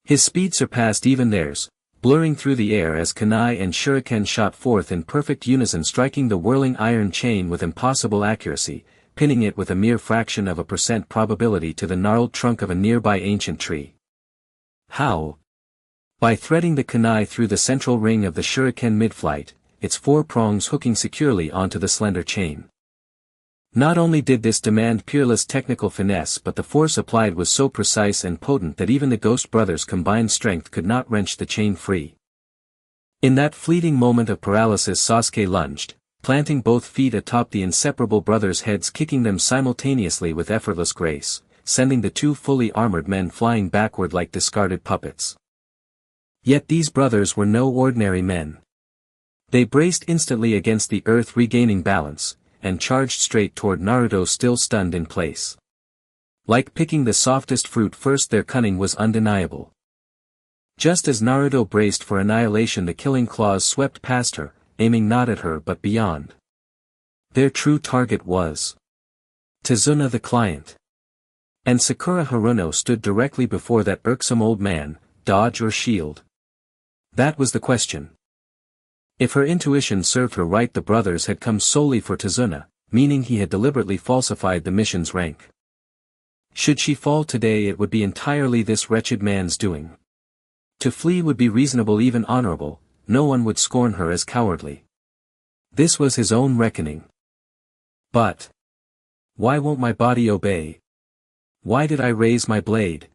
His speed surpassed even theirs, blurring through the air as kunai and shuriken shot forth in perfect unison, striking the whirling iron chain with impossible accuracy, pinning it with a mere fraction of a percent probability to the gnarled trunk of a nearby ancient tree. How? By threading the kunai through the central ring of the shuriken mid-flight, its four prongs hooking securely onto the slender chain. Not only did this demand peerless technical finesse, but the force applied was so precise and potent that even the Ghost Brothers' combined strength could not wrench the chain free. In that fleeting moment of paralysis Sasuke lunged, planting both feet atop the inseparable brothers' heads, kicking them simultaneously with effortless grace, sending the two fully armored men flying backward like discarded puppets. Yet these brothers were no ordinary men. They braced instantly against the earth, regaining balance, and charged straight toward Naruto, still stunned in place. Like picking the softest fruit first, their cunning was undeniable. Just as Naruto braced for annihilation, the killing claws swept past her, aiming not at her but beyond. Their true target was Tazuna the client. And Sakura Haruno stood directly before that irksome old man, dodge or shield. That was the question. If her intuition served her right, the brothers had come solely for Tazuna, meaning he had deliberately falsified the mission's rank. Should she fall today, it would be entirely this wretched man's doing. To flee would be reasonable, even honorable, no one would scorn her as cowardly. This was his own reckoning. But why won't my body obey? Why did I raise my blade?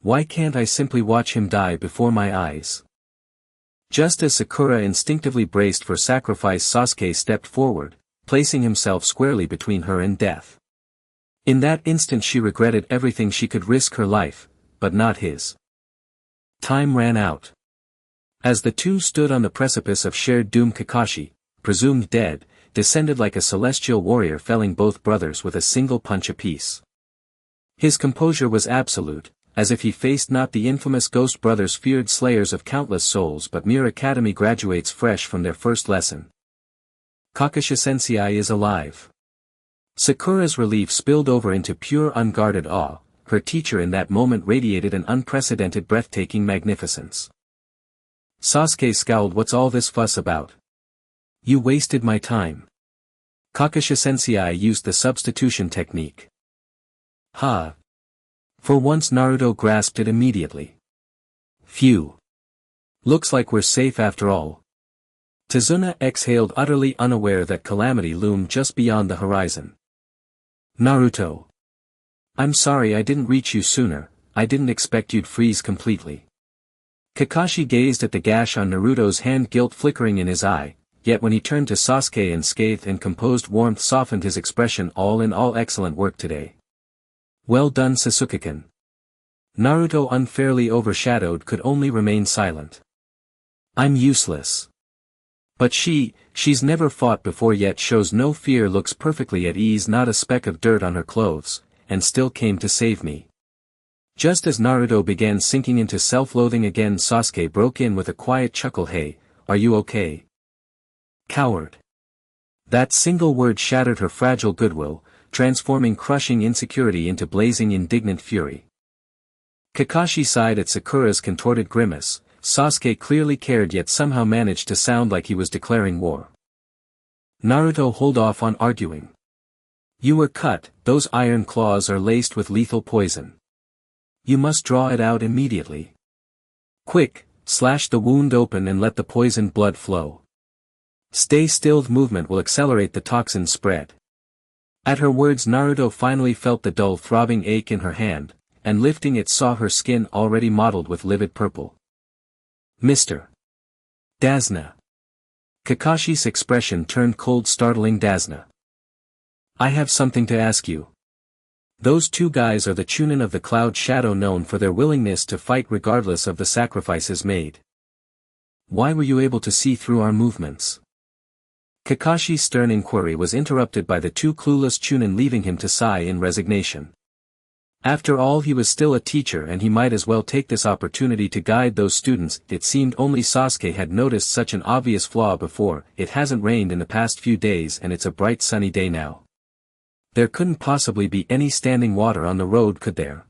Why can't I simply watch him die before my eyes? Just as Sakura instinctively braced for sacrifice, Sasuke stepped forward, placing himself squarely between her and death. In that instant she regretted everything. She could risk her life, but not his. Time ran out. As the two stood on the precipice of shared doom, Kakashi, presumed dead, descended like a celestial warrior, felling both brothers with a single punch apiece. His composure was absolute, as if he faced not the infamous Ghost Brothers, feared slayers of countless souls, but mere academy graduates fresh from their first lesson. Kakashi-sensei is alive. Sakura's relief spilled over into pure unguarded awe. Her teacher in that moment radiated an unprecedented, breathtaking magnificence. Sasuke scowled. What's all this fuss about? You wasted my time. Kakashi-sensei used the substitution technique. Ha! For once Naruto grasped it immediately. Phew. Looks like we're safe after all. Tazuna exhaled, utterly unaware that calamity loomed just beyond the horizon. Naruto. I'm sorry I didn't reach you sooner. I didn't expect you'd freeze completely. Kakashi gazed at the gash on Naruto's hand, guilt flickering in his eye, yet when he turned to Sasuke, unscathed and composed warmth softened his expression. All in all, excellent work today. Well done, Sasuke-kun. Naruto, unfairly overshadowed, could only remain silent. I'm useless. But she's never fought before yet, shows no fear, looks perfectly at ease, not a speck of dirt on her clothes, and still came to save me. Just as Naruto began sinking into self-loathing again, Sasuke broke in with a quiet chuckle. Hey, are you okay? Coward. That single word shattered her fragile goodwill, transforming crushing insecurity into blazing indignant fury. Kakashi sighed at Sakura's contorted grimace. Sasuke clearly cared, yet somehow managed to sound like he was declaring war. Naruto, hold off on arguing. You were cut, those iron claws are laced with lethal poison. You must draw it out immediately. Quick, slash the wound open and let the poisoned blood flow. Stay still, movement will accelerate the toxin spread. At her words Naruto finally felt the dull throbbing ache in her hand, and lifting it saw her skin already mottled with livid purple. Mr. Dazna. Kakashi's expression turned cold, startling Dazna. I have something to ask you. Those two guys are the Chunin of the Cloud Shadow, known for their willingness to fight regardless of the sacrifices made. Why were you able to see through our movements? Kakashi's stern inquiry was interrupted by the two clueless Chunin, leaving him to sigh in resignation. After all, he was still a teacher and he might as well take this opportunity to guide those students. It seemed only Sasuke had noticed such an obvious flaw before. It hasn't rained in the past few days and it's a bright sunny day now. There couldn't possibly be any standing water on the road, could there?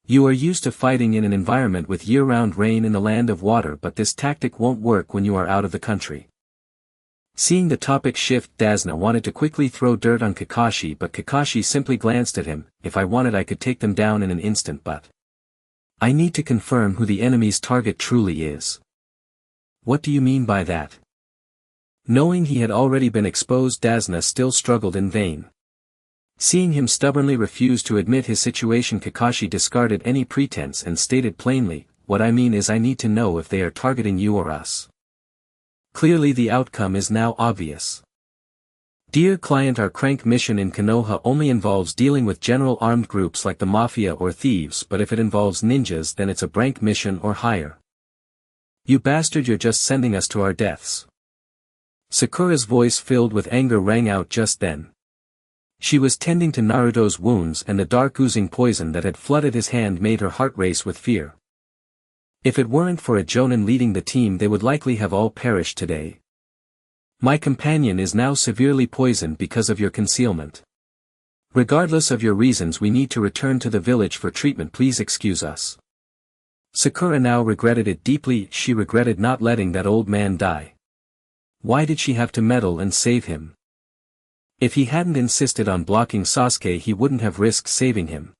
You are used to fighting in an environment with year-round rain in the land of water, but this tactic won't work when you are out of the country. Seeing the topic shift, Dazna wanted to quickly throw dirt on Kakashi, but Kakashi simply glanced at him. If I wanted, I could take them down in an instant, but I need to confirm who the enemy's target truly is. What do you mean by that? Knowing he had already been exposed, Dazna still struggled in vain. Seeing him stubbornly refuse to admit his situation, Kakashi discarded any pretense and stated plainly, what I mean is I need to know if they are targeting you or us. Clearly the outcome is now obvious. Dear client, our crank mission in Konoha only involves dealing with general armed groups like the mafia or thieves, but if it involves ninjas then it's a brank mission or higher. You bastard, you're just sending us to our deaths. Sakura's voice filled with anger rang out just then. She was tending to Naruto's wounds, and the dark oozing poison that had flooded his hand made her heart race with fear. If it weren't for a Jonin leading the team, they would likely have all perished today. My companion is now severely poisoned because of your concealment. Regardless of your reasons, we need to return to the village for treatment. Please excuse us. Sakura now regretted it deeply. She regretted not letting that old man die. Why did she have to meddle and save him? If he hadn't insisted on blocking Sasuke, he wouldn't have risked saving him.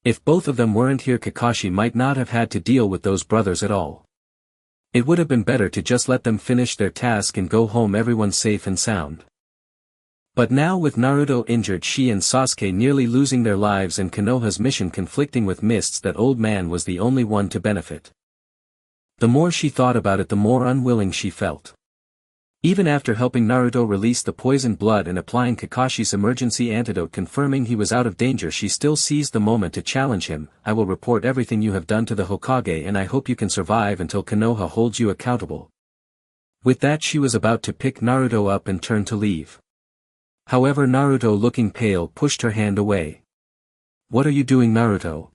If both of them weren't here, Kakashi might not have had to deal with those brothers at all. It would have been better to just let them finish their task and go home, everyone safe and sound. But now, with Naruto injured, she and Sasuke nearly losing their lives, and Konoha's mission conflicting with Mist's, that old man was the only one to benefit. The more she thought about it, the more unwilling she felt. Even after helping Naruto release the poisoned blood and applying Kakashi's emergency antidote confirming he was out of danger, she still seized the moment to challenge him. I will report everything you have done to the Hokage, and I hope you can survive until Konoha holds you accountable. With that, she was about to pick Naruto up and turn to leave. However, Naruto, looking pale, pushed her hand away. What are you doing, Naruto?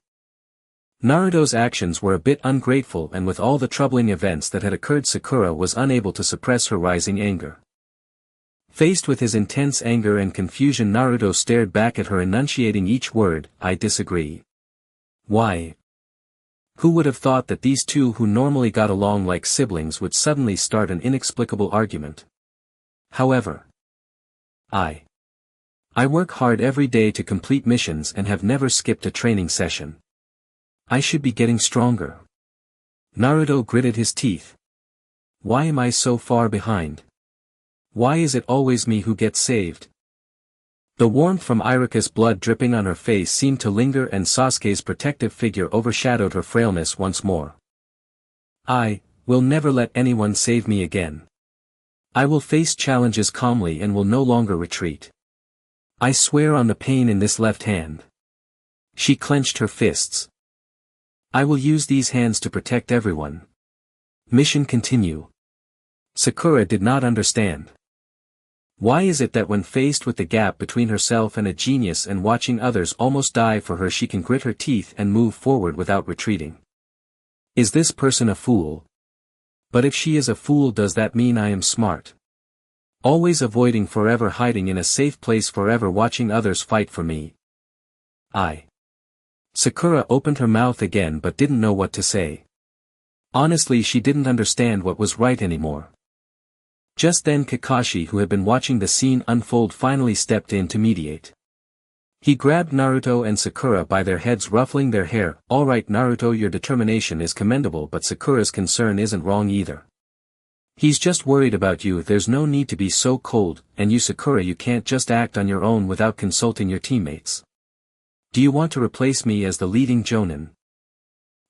Naruto's actions were a bit ungrateful, and with all the troubling events that had occurred, Sakura was unable to suppress her rising anger. Faced with his intense anger and confusion, Naruto stared back at her, enunciating each word, I disagree. Why? Who would have thought that these two, who normally got along like siblings, would suddenly start an inexplicable argument? However, I work hard every day to complete missions and have never skipped a training session. I should be getting stronger. Naruto gritted his teeth. Why am I so far behind? Why is it always me who gets saved? The warmth from Iruka's blood dripping on her face seemed to linger, and Sasuke's protective figure overshadowed her frailness once more. I will never let anyone save me again. I will face challenges calmly and will no longer retreat. I swear on the pain in this left hand. She clenched her fists. I will use these hands to protect everyone. Mission continue. Sakura did not understand. Why is it that when faced with the gap between herself and a genius and watching others almost die for her, she can grit her teeth and move forward without retreating? Is this person a fool? But if she is a fool, does that mean I am smart? Always avoiding, forever hiding in a safe place, forever watching others fight for me. Sakura opened her mouth again but didn't know what to say. Honestly, she didn't understand what was right anymore. Just then Kakashi, who had been watching the scene unfold, finally stepped in to mediate. He grabbed Naruto and Sakura by their heads, ruffling their hair. All right, Naruto, your determination is commendable, but Sakura's concern isn't wrong either. He's just worried about you. There's no need to be so cold, and you, Sakura, you can't just act on your own without consulting your teammates. Do you want to replace me as the leading jonin?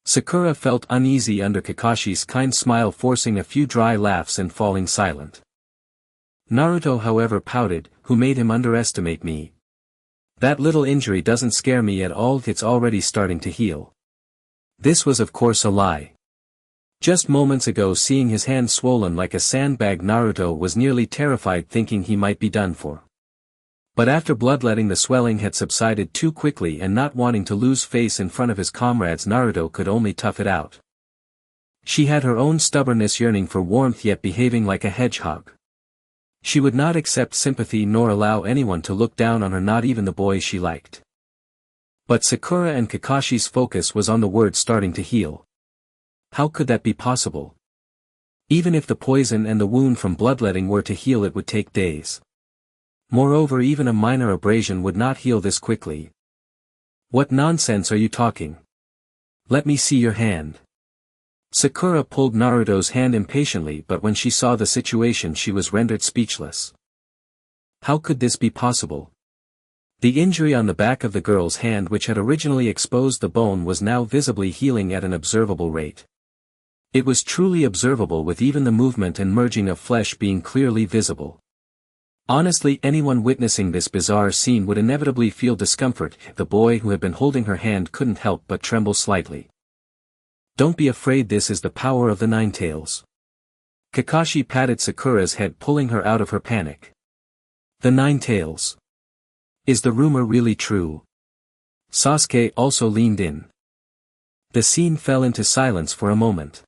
Sakura felt uneasy under Kakashi's kind smile, forcing a few dry laughs and falling silent. Naruto however pouted, who made him underestimate me? That little injury doesn't scare me at all, it's already starting to heal. This was of course a lie. Just moments ago, seeing his hand swollen like a sandbag, Naruto was nearly terrified, thinking he might be done for. But after bloodletting, the swelling had subsided too quickly, and not wanting to lose face in front of his comrades, Naruto could only tough it out. She had her own stubbornness, yearning for warmth yet behaving like a hedgehog. She would not accept sympathy nor allow anyone to look down on her, not even the boys she liked. But Sakura and Kakashi's focus was on the word starting to heal. How could that be possible? Even if the poison and the wound from bloodletting were to heal, it would take days. Moreover, even a minor abrasion would not heal this quickly. What nonsense are you talking? Let me see your hand. Sakura pulled Naruto's hand impatiently, but when she saw the situation she was rendered speechless. How could this be possible? The injury on the back of the girl's hand, which had originally exposed the bone, was now visibly healing at an observable rate. It was truly observable, with even the movement and merging of flesh being clearly visible. Honestly, anyone witnessing this bizarre scene would inevitably feel discomfort. The boy who had been holding her hand couldn't help but tremble slightly. Don't be afraid, this is the power of the Nine Tails. Kakashi patted Sakura's head, pulling her out of her panic. The Nine Tails. Is the rumor really true? Sasuke also leaned in. The scene fell into silence for a moment.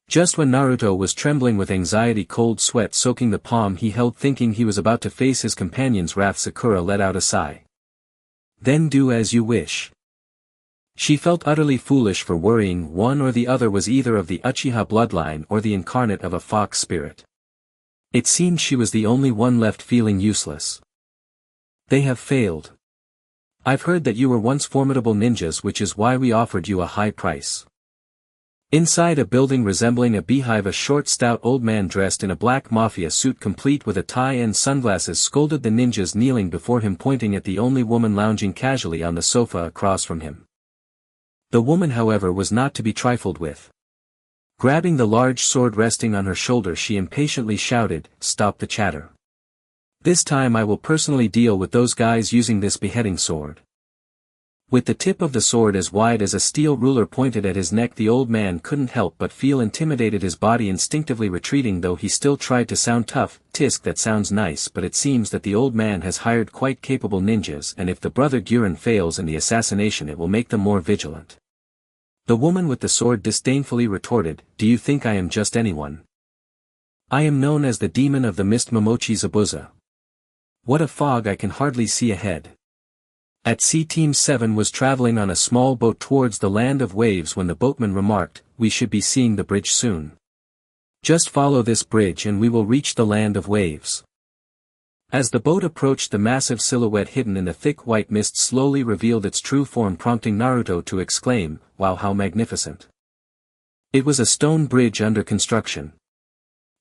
Just when Naruto was trembling with anxiety, cold sweat soaking the palm he held, thinking he was about to face his companion's wrath, Sakura let out a sigh. Then do as you wish. She felt utterly foolish for worrying. One or the other was either of the Uchiha bloodline or the incarnate of a fox spirit. It seemed she was the only one left feeling useless. They have failed. I've heard that you were once formidable ninjas, which is why we offered you a high price. Inside a building resembling a beehive, a short stout old man dressed in a black mafia suit complete with a tie and sunglasses scolded the ninjas kneeling before him, pointing at the only woman lounging casually on the sofa across from him. The woman, however, was not to be trifled with. Grabbing the large sword resting on her shoulder, she impatiently shouted, "Stop the chatter. This time I will personally deal with those guys using this beheading sword." With the tip of the sword as wide as a steel ruler pointed at his neck, the old man couldn't help but feel intimidated, his body instinctively retreating, though he still tried to sound tough. "Tisk, that sounds nice, but it seems that the old man has hired quite capable ninjas, and if the brother Guren fails in the assassination, it will make them more vigilant." The woman with the sword disdainfully retorted, "Do you think I am just anyone? I am known as the demon of the mist, Momochi Zabuza. What a fog, I can hardly see ahead." At sea, Team 7 was traveling on a small boat towards the land of waves when the boatman remarked, "We should be seeing the bridge soon. Just follow this bridge and we will reach the land of waves." As the boat approached, the massive silhouette hidden in the thick white mist slowly revealed its true form, prompting Naruto to exclaim, "Wow, how magnificent." It was a stone bridge under construction.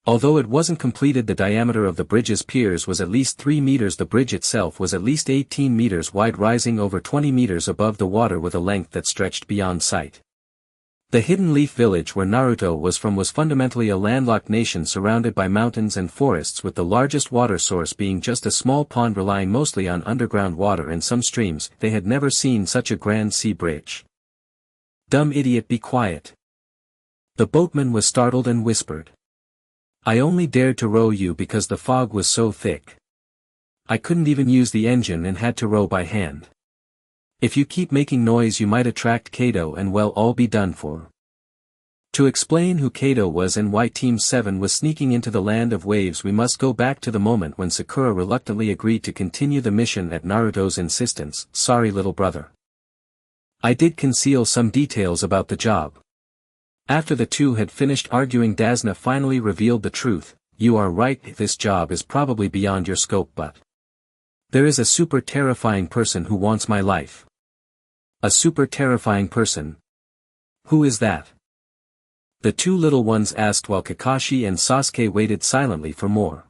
Although it wasn't completed, the diameter of the bridge's piers was at least 3 meters. The bridge itself was at least 18 meters wide, rising over 20 meters above the water with a length that stretched beyond sight. The Hidden Leaf village where Naruto was from was fundamentally a landlocked nation surrounded by mountains and forests, with the largest water source being just a small pond relying mostly on underground water and some streams. They had never seen such a grand sea bridge. "Dumb idiot, be quiet." The boatman was startled and whispered. "I only dared to row you because the fog was so thick. I couldn't even use the engine and had to row by hand. If you keep making noise you might attract Kato and well, all be done for." To explain who Kato was and why Team 7 was sneaking into the land of waves, we must go back to the moment when Sakura reluctantly agreed to continue the mission at Naruto's insistence. "Sorry, little brother. I did conceal some details about the job." After the two had finished arguing, Dasna finally revealed the truth. "You are right, this job is probably beyond your scope, but there is a super terrifying person who wants my life." "A super terrifying person? Who is that?" The two little ones asked while Kakashi and Sasuke waited silently for more.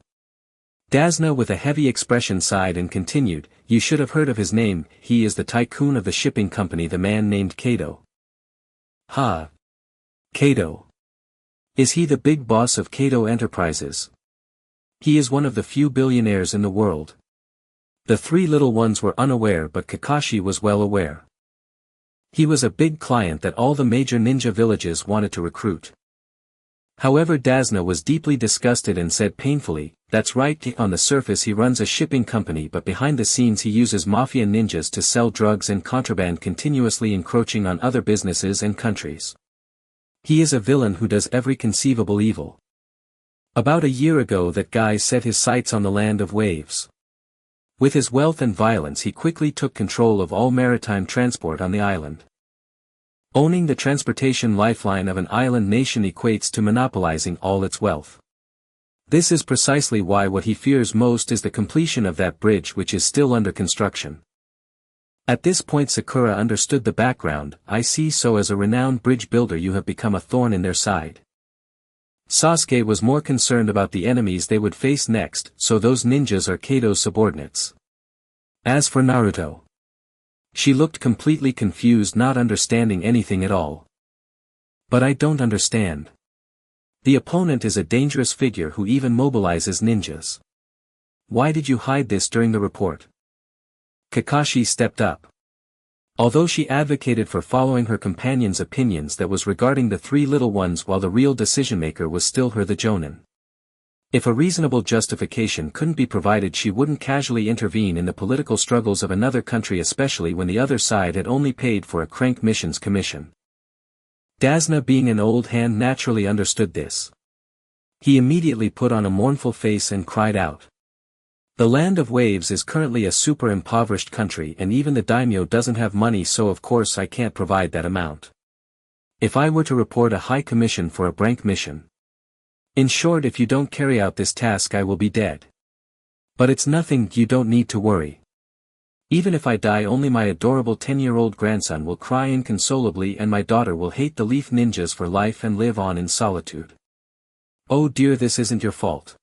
Dasna with a heavy expression sighed and continued, you should have heard of his name, he is the tycoon of the shipping company, the man named Kato. Ha! Kato. Is he the big boss of Kato Enterprises? He is one of the few billionaires in the world. The three little ones were unaware, but Kakashi was well aware. He was a big client that all the major ninja villages wanted to recruit. However, Dasna was deeply disgusted and said painfully, that's right, on the surface he runs a shipping company, but behind the scenes he uses mafia ninjas to sell drugs and contraband, continuously encroaching on other businesses and countries. He is a villain who does every conceivable evil. About a year ago that guy set his sights on the land of waves. With his wealth and violence he quickly took control of all maritime transport on the island. Owning the transportation lifeline of an island nation equates to monopolizing all its wealth. This is precisely why what he fears most is the completion of that bridge, which is still under construction. At this point Sakura understood the background. I see, so as a renowned bridge builder you have become a thorn in their side. Sasuke was more concerned about the enemies they would face next, so those ninjas are Kato's subordinates. As for Naruto, she looked completely confused, not understanding anything at all. But I don't understand. The opponent is a dangerous figure who even mobilizes ninjas. Why did you hide this during the report? Kakashi stepped up. Although she advocated for following her companion's opinions, that was regarding the three little ones, while the real decision-maker was still her, the Jonin. If a reasonable justification couldn't be provided, she wouldn't casually intervene in the political struggles of another country, especially when the other side had only paid for a crank mission's commission. Dasna, being an old hand, naturally understood this. He immediately put on a mournful face and cried out. The land of waves is currently a super impoverished country, and even the daimyo doesn't have money, so of course I can't provide that amount. If I were to report a high commission for a brank mission. In short, if you don't carry out this task I will be dead. But it's nothing, you don't need to worry. Even if I die, only my adorable 10-year-old grandson will cry inconsolably, and my daughter will hate the leaf ninjas for life and live on in solitude. Oh dear, this isn't your fault.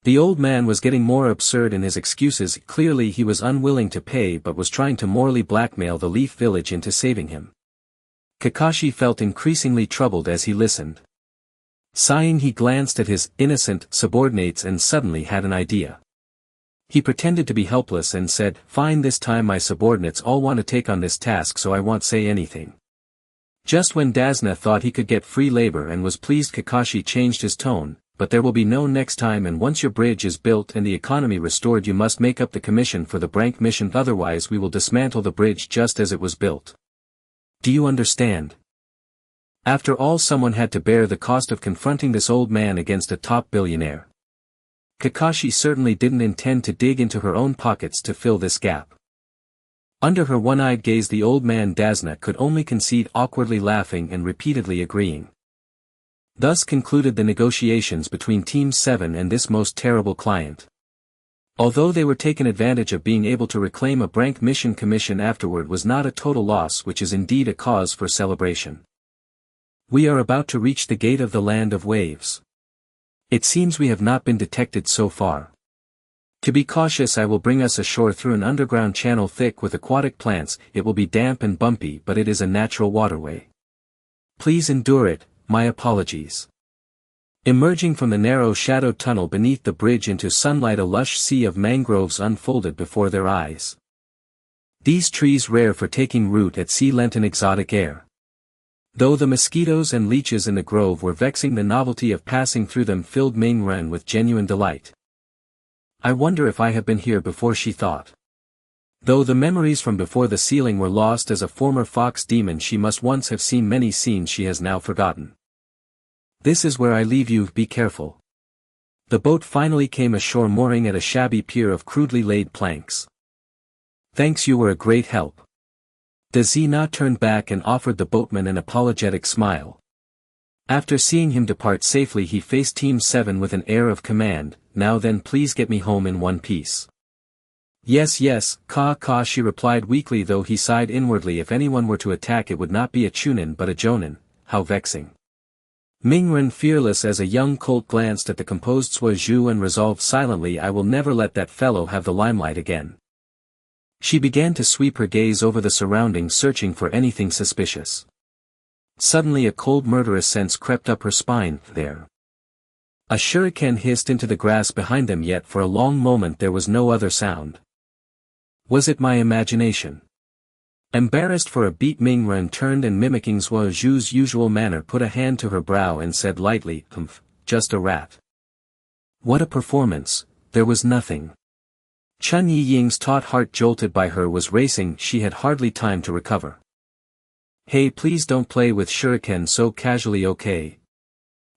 The old man was getting more absurd in his excuses. Clearly he was unwilling to pay, but was trying to morally blackmail the Leaf Village into saving him. Kakashi felt increasingly troubled as he listened. Sighing, he glanced at his innocent subordinates and suddenly had an idea. He pretended to be helpless and said, fine, this time my subordinates all want to take on this task, so I won't say anything. Just when Dasna thought he could get free labor and was pleased, Kakashi changed his tone. But there will be no next time, and once your bridge is built and the economy restored, you must make up the commission for the brank mission, otherwise we will dismantle the bridge just as it was built. Do you understand? After all, someone had to bear the cost of confronting this old man against a top billionaire. Kakashi certainly didn't intend to dig into her own pockets to fill this gap. Under her one-eyed gaze the old man Dasna could only concede, awkwardly laughing and repeatedly agreeing. Thus concluded the negotiations between Team 7 and this most terrible client. Although they were taken advantage of, being able to reclaim a brank mission commission afterward was not a total loss, which is indeed a cause for celebration. We are about to reach the gate of the land of waves. It seems we have not been detected so far. To be cautious, I will bring us ashore through an underground channel thick with aquatic plants. It will be damp and bumpy, but it is a natural waterway. Please endure it. My apologies. Emerging from the narrow shadowed tunnel beneath the bridge into sunlight, a lush sea of mangroves unfolded before their eyes. These trees, rare for taking root at sea, lent an exotic air. Though the mosquitoes and leeches in the grove were vexing, the novelty of passing through them filled Ming Ren with genuine delight. I wonder if I have been here before, she thought. Though the memories from before the sealing were lost, as a former fox demon she must once have seen many scenes she has now forgotten. This is where I leave you, be careful. The boat finally came ashore, mooring at a shabby pier of crudely laid planks. Thanks, you were a great help. Dazina turned back and offered the boatman an apologetic smile. After seeing him depart safely, he faced Team 7 with an air of command. Now then, please get me home in one piece. Yes, she replied weakly, though he sighed inwardly. If anyone were to attack, it would not be a Chunin but a Jonin. How vexing. Mingren, fearless as a young colt, glanced at the composed Zhuo and resolved silently, I will never let that fellow have the limelight again. She began to sweep her gaze over the surroundings, searching for anything suspicious. Suddenly a cold, murderous sense crept up her spine. There. A shuriken hissed into the grass behind them, yet for a long moment there was no other sound. Was it my imagination? Embarrassed for a beat, Mingren turned and, mimicking Zhuo's usual manner, put a hand to her brow and said lightly, just a rat. What a performance, there was nothing. Chun Yi-ying's taut heart, jolted by her, was racing. She had hardly time to recover. Hey, please don't play with shuriken so casually, okay?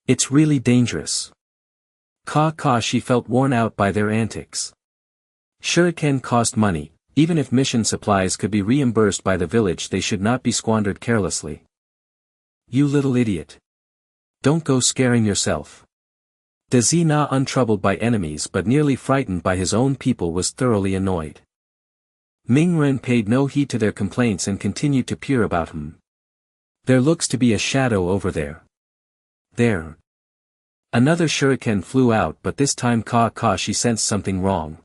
It's really dangerous. She felt worn out by their antics. Shuriken cost money. Even if mission supplies could be reimbursed by the village, they should not be squandered carelessly. You little idiot. Don't go scaring yourself. Dazina, untroubled by enemies but nearly frightened by his own people, was thoroughly annoyed. Mingren paid no heed to their complaints and continued to peer about him. There looks to be a shadow over there. There. Another shuriken flew out, but this time Kakashi sensed something wrong.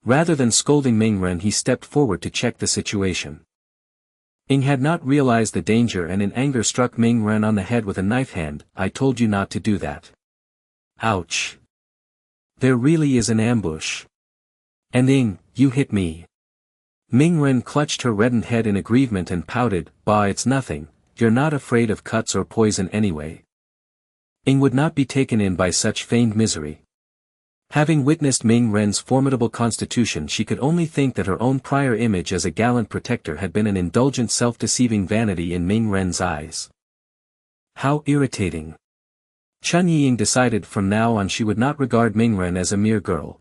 Rather than scolding Mingren, he stepped forward to check the situation. Ing had not realized the danger and in anger struck Mingren on the head with a knife hand. I told you not to do that. Ouch. There really is an ambush. And Ing, you hit me. Mingren clutched her reddened head in aggrievement and pouted, Bah, it's nothing, you're not afraid of cuts or poison anyway. Ing would not be taken in by such feigned misery. Having witnessed Mingren's formidable constitution, she could only think that her own prior image as a gallant protector had been an indulgent, self-deceiving vanity in Mingren's eyes. How irritating. Chun Yiying decided from now on she would not regard Mingren as a mere girl.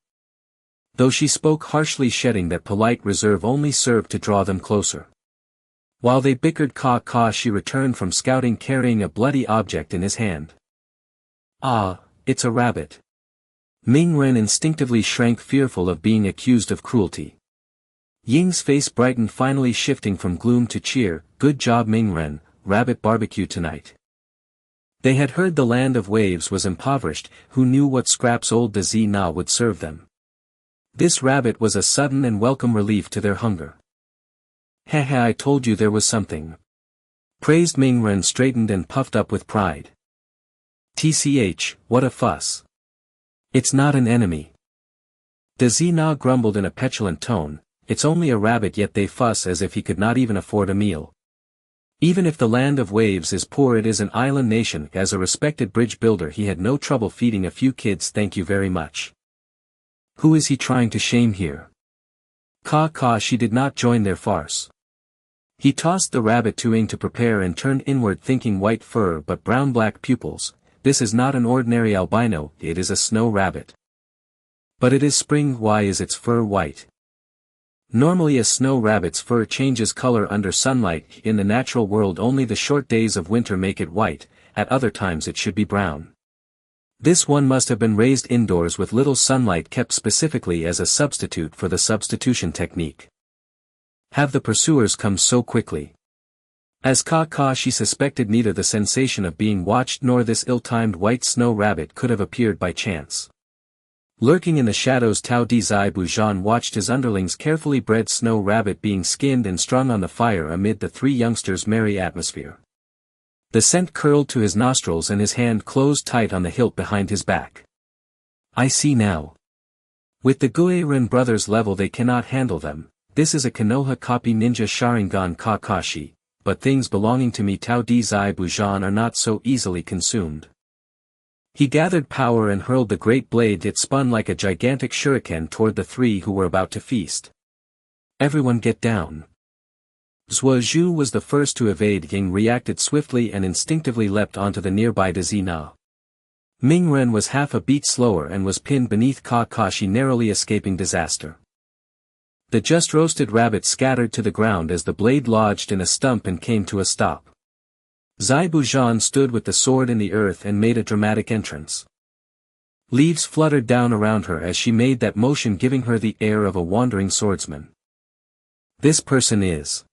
Though she spoke harshly, shedding that polite reserve only served to draw them closer. While they bickered, Kakashi returned from scouting carrying a bloody object in his hand. Ah, it's a rabbit. Mingren instinctively shrank, fearful of being accused of cruelty. Ying's face brightened, finally shifting from gloom to cheer. Good job, Mingren, rabbit barbecue tonight. They had heard the land of waves was impoverished. Who knew what scraps old Dazina would serve them? This rabbit was a sudden and welcome relief to their hunger. Haha, I told you there was something. Praised Mingren, straightened and puffed up with pride. Tch, what a fuss. It's not an enemy. Dazina grumbled in a petulant tone, it's only a rabbit, yet they fuss as if he could not even afford a meal. Even if the land of waves is poor, it is an island nation. As a respected bridge builder, he had no trouble feeding a few kids. Thank you very much. Who is he trying to shame here? Kakashi did not join their farce. He tossed the rabbit to Ing to prepare and turned inward, thinking white fur but brown-black pupils. This is not an ordinary albino, it is a snow rabbit. But it is spring, why is its fur white? Normally a snow rabbit's fur changes color under sunlight. In the natural world only the short days of winter make it white, at other times it should be brown. This one must have been raised indoors with little sunlight, kept specifically as a substitute for the substitution technique. Have the pursuers come so quickly? As Kakashi suspected, neither the sensation of being watched nor this ill-timed white snow rabbit could have appeared by chance. Lurking in the shadows, Tao Di Zai Bujan watched his underlings' carefully bred snow rabbit being skinned and strung on the fire amid the three youngsters' merry atmosphere. The scent curled to his nostrils and his hand closed tight on the hilt behind his back. I see now. With the Gueiren brothers' level they cannot handle them. This is a Konoha copy ninja Sharingan Kakashi. But things belonging to me, Tao Di Zai Bujan, are not so easily consumed. He gathered power and hurled the great blade. It spun like a gigantic shuriken toward the three who were about to feast. Everyone get down. Zhuo was the first to evade. Ying reacted swiftly and instinctively leapt onto the nearby Dazina. Mingren was half a beat slower and was pinned beneath Kakashi, narrowly escaping disaster. The just roasted rabbit scattered to the ground as the blade lodged in a stump and came to a stop. Zai Bujan stood with the sword in the earth and made a dramatic entrance. Leaves fluttered down around her as she made that motion, giving her the air of a wandering swordsman. This person is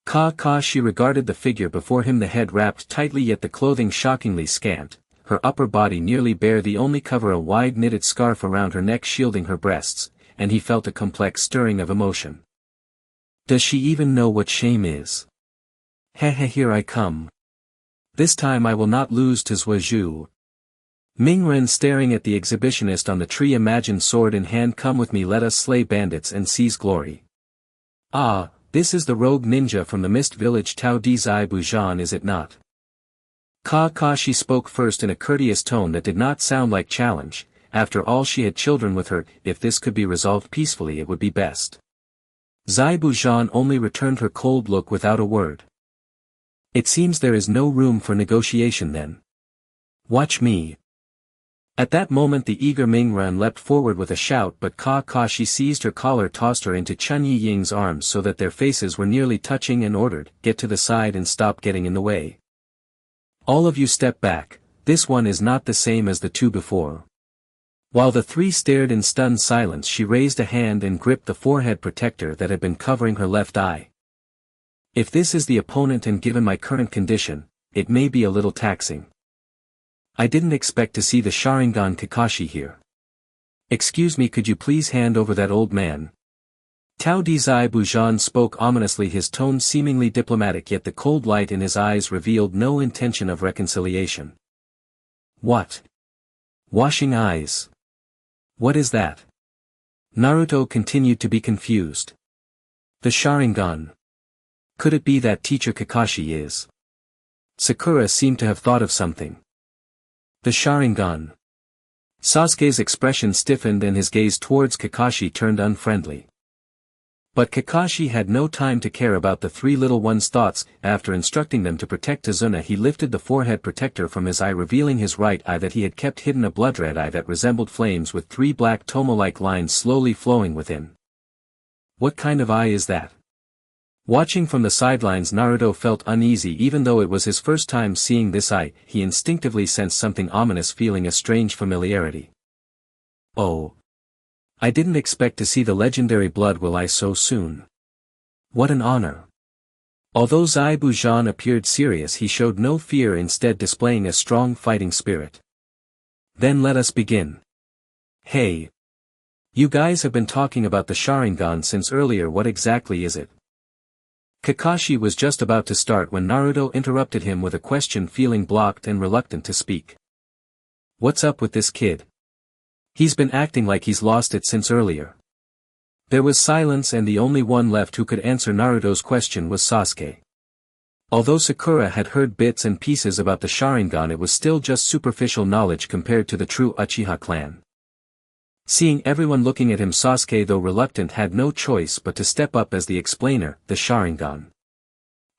Kakashi regarded the figure before him, the head wrapped tightly yet the clothing shockingly scant, her upper body nearly bare, the only cover a wide knitted scarf around her neck shielding her breasts, and he felt a complex stirring of emotion. Does she even know what shame is? Heh, here I come. This time I will not lose to Zhuozhu. Mingren staring at the exhibitionist on the tree, imagined sword in hand. Come with me, let us slay bandits and seize glory. Ah, this is the rogue ninja from the mist village Tao Di Zai Bujan, is it not? Kakashi spoke first in a courteous tone that did not sound like challenge. After all, she had children with her, if this could be resolved peacefully it would be best. Zai Bujan only returned her cold look without a word. It seems there is no room for negotiation then. Watch me. At that moment the eager Mingren leapt forward with a shout, but Kakashi seized her collar, tossed her into Chun Yi-Ying's arms so that their faces were nearly touching, and ordered, "Get to the side and stop getting in the way. All of you step back, this one is not the same as the two before." While the three stared in stunned silence, she raised a hand and gripped the forehead protector that had been covering her left eye. If this is the opponent, and given my current condition, it may be a little taxing. I didn't expect to see the Sharingan Kakashi here. Excuse me, could you please hand over that old man? Tao Di Zai Bujan spoke ominously, his tone seemingly diplomatic, yet the cold light in his eyes revealed no intention of reconciliation. What? Washing eyes. What is that? Naruto continued to be confused. The Sharingan. Could it be that teacher Kakashi is? Sakura seemed to have thought of something. The Sharingan. Sasuke's expression stiffened and his gaze towards Kakashi turned unfriendly. But Kakashi had no time to care about the three little ones' thoughts. After instructing them to protect Tazuna, he lifted the forehead protector from his eye, revealing his right eye that he had kept hidden, a blood-red eye that resembled flames with three black tomo-like lines slowly flowing within. What kind of eye is that? Watching from the sidelines, Naruto felt uneasy. Even though it was his first time seeing this eye, he instinctively sensed something ominous, feeling a strange familiarity. Oh! I didn't expect to see the legendary blood will eye so soon. What an honor! Although Zai Bujan appeared serious, he showed no fear, instead displaying a strong fighting spirit. Then let us begin. Hey! You guys have been talking about the Sharingan since earlier, what exactly is it? Kakashi was just about to start when Naruto interrupted him with a question, feeling blocked and reluctant to speak. What's up with this kid? He's been acting like he's lost it since earlier. There was silence, and the only one left who could answer Naruto's question was Sasuke. Although Sakura had heard bits and pieces about the Sharingan, it was still just superficial knowledge compared to the true Uchiha clan. Seeing everyone looking at him, Sasuke, though reluctant, had no choice but to step up as the explainer. The Sharingan.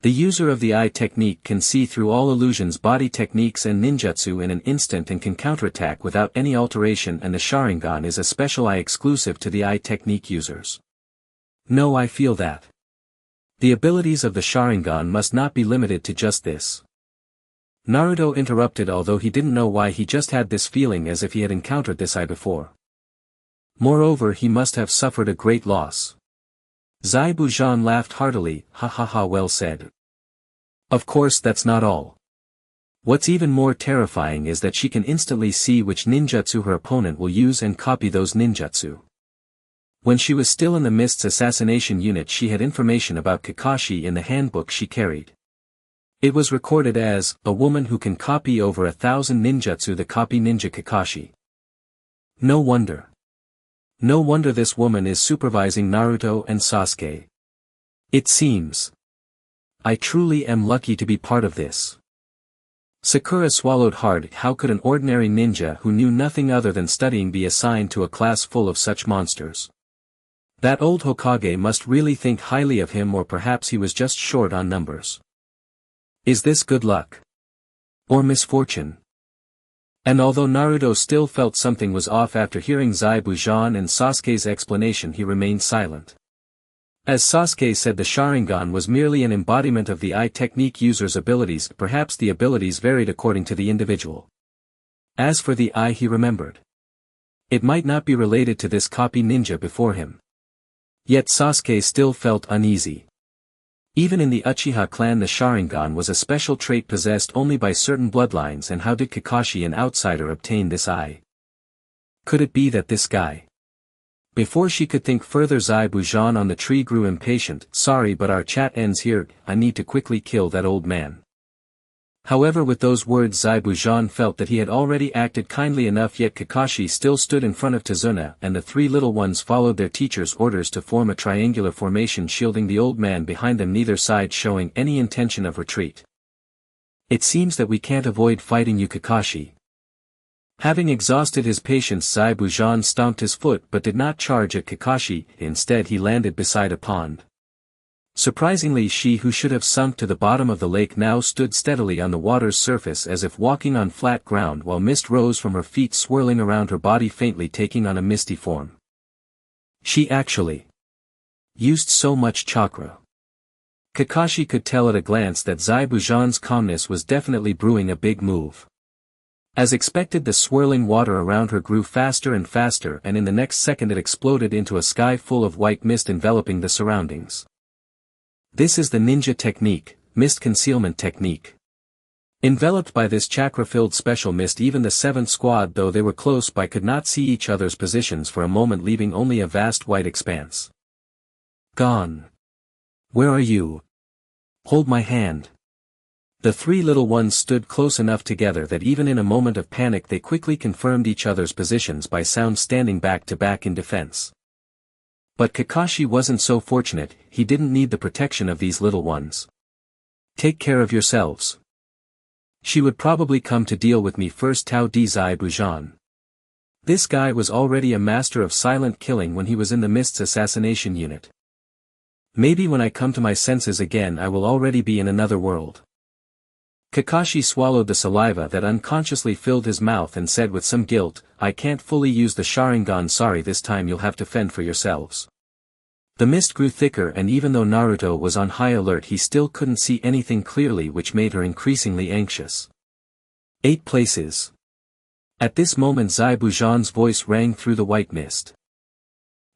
The user of the eye technique can see through all illusions, body techniques and ninjutsu in an instant, and can counterattack without any alteration, and the Sharingan is a special eye exclusive to the eye technique users. No, I feel that. The abilities of the Sharingan must not be limited to just this. Naruto interrupted, although he didn't know why. He just had this feeling as if he had encountered this eye before. Moreover, he must have suffered a great loss. Zai Bujan laughed heartily. Ha ha ha, well said. Of course, that's not all. What's even more terrifying is that she can instantly see which ninjutsu her opponent will use and copy those ninjutsu. When she was still in the Mist's assassination unit, she had information about Kakashi in the handbook she carried. It was recorded as, a woman who can copy over 1,000 ninjutsu, the copy ninja Kakashi. No wonder. No wonder this woman is supervising Naruto and Sasuke. It seems. I truly am lucky to be part of this. Sakura swallowed hard. How could an ordinary ninja who knew nothing other than studying be assigned to a class full of such monsters? That old Hokage must really think highly of him, or perhaps he was just short on numbers. Is this good luck? Or misfortune? And although Naruto still felt something was off after hearing Zai Bujan and Sasuke's explanation, he remained silent. As Sasuke said, the Sharingan was merely an embodiment of the eye technique user's abilities. Perhaps the abilities varied according to the individual. As for the eye, he remembered. It might not be related to this copy ninja before him. Yet Sasuke still felt uneasy. Even in the Uchiha clan the Sharingan was a special trait possessed only by certain bloodlines, and how did Kakashi, an outsider, obtain this eye? Could it be that this guy? Before she could think further, Zaibujan on the tree grew impatient. Sorry, but our chat ends here, I need to quickly kill that old man. However, with those words Zaibujan felt that he had already acted kindly enough, yet Kakashi still stood in front of Tazuna, and the three little ones followed their teacher's orders to form a triangular formation shielding the old man behind them, neither side showing any intention of retreat. It seems that we can't avoid fighting you, Kakashi. Having exhausted his patience, Zaibujan stomped his foot but did not charge at Kakashi. Instead he landed beside a pond. Surprisingly, she who should have sunk to the bottom of the lake now stood steadily on the water's surface as if walking on flat ground, while mist rose from her feet swirling around her body, faintly taking on a misty form. She actually used so much chakra. Kakashi could tell at a glance that Zaibujan's calmness was definitely brewing a big move. As expected, the swirling water around her grew faster and faster, and in the next second it exploded into a sky full of white mist enveloping the surroundings. This is the ninja technique, mist concealment technique. Enveloped by this chakra-filled special mist, even the seventh squad, though they were close by, could not see each other's positions for a moment, leaving only a vast white expanse. Gone. Where are you? Hold my hand. The three little ones stood close enough together that even in a moment of panic they quickly confirmed each other's positions by sound, standing back to back in defense. But Kakashi wasn't so fortunate. He didn't need the protection of these little ones. Take care of yourselves. She would probably come to deal with me first. Tao di Zaibujan. This guy was already a master of silent killing when he was in the Mist's assassination unit. Maybe when I come to my senses again I will already be in another world. Kakashi swallowed the saliva that unconsciously filled his mouth and said with some guilt, I can't fully use the Sharingan, sorry, this time you'll have to fend for yourselves. The mist grew thicker, and even though Naruto was on high alert he still couldn't see anything clearly, which made her increasingly anxious. 8 places. At this moment Zaibujan's voice rang through the white mist.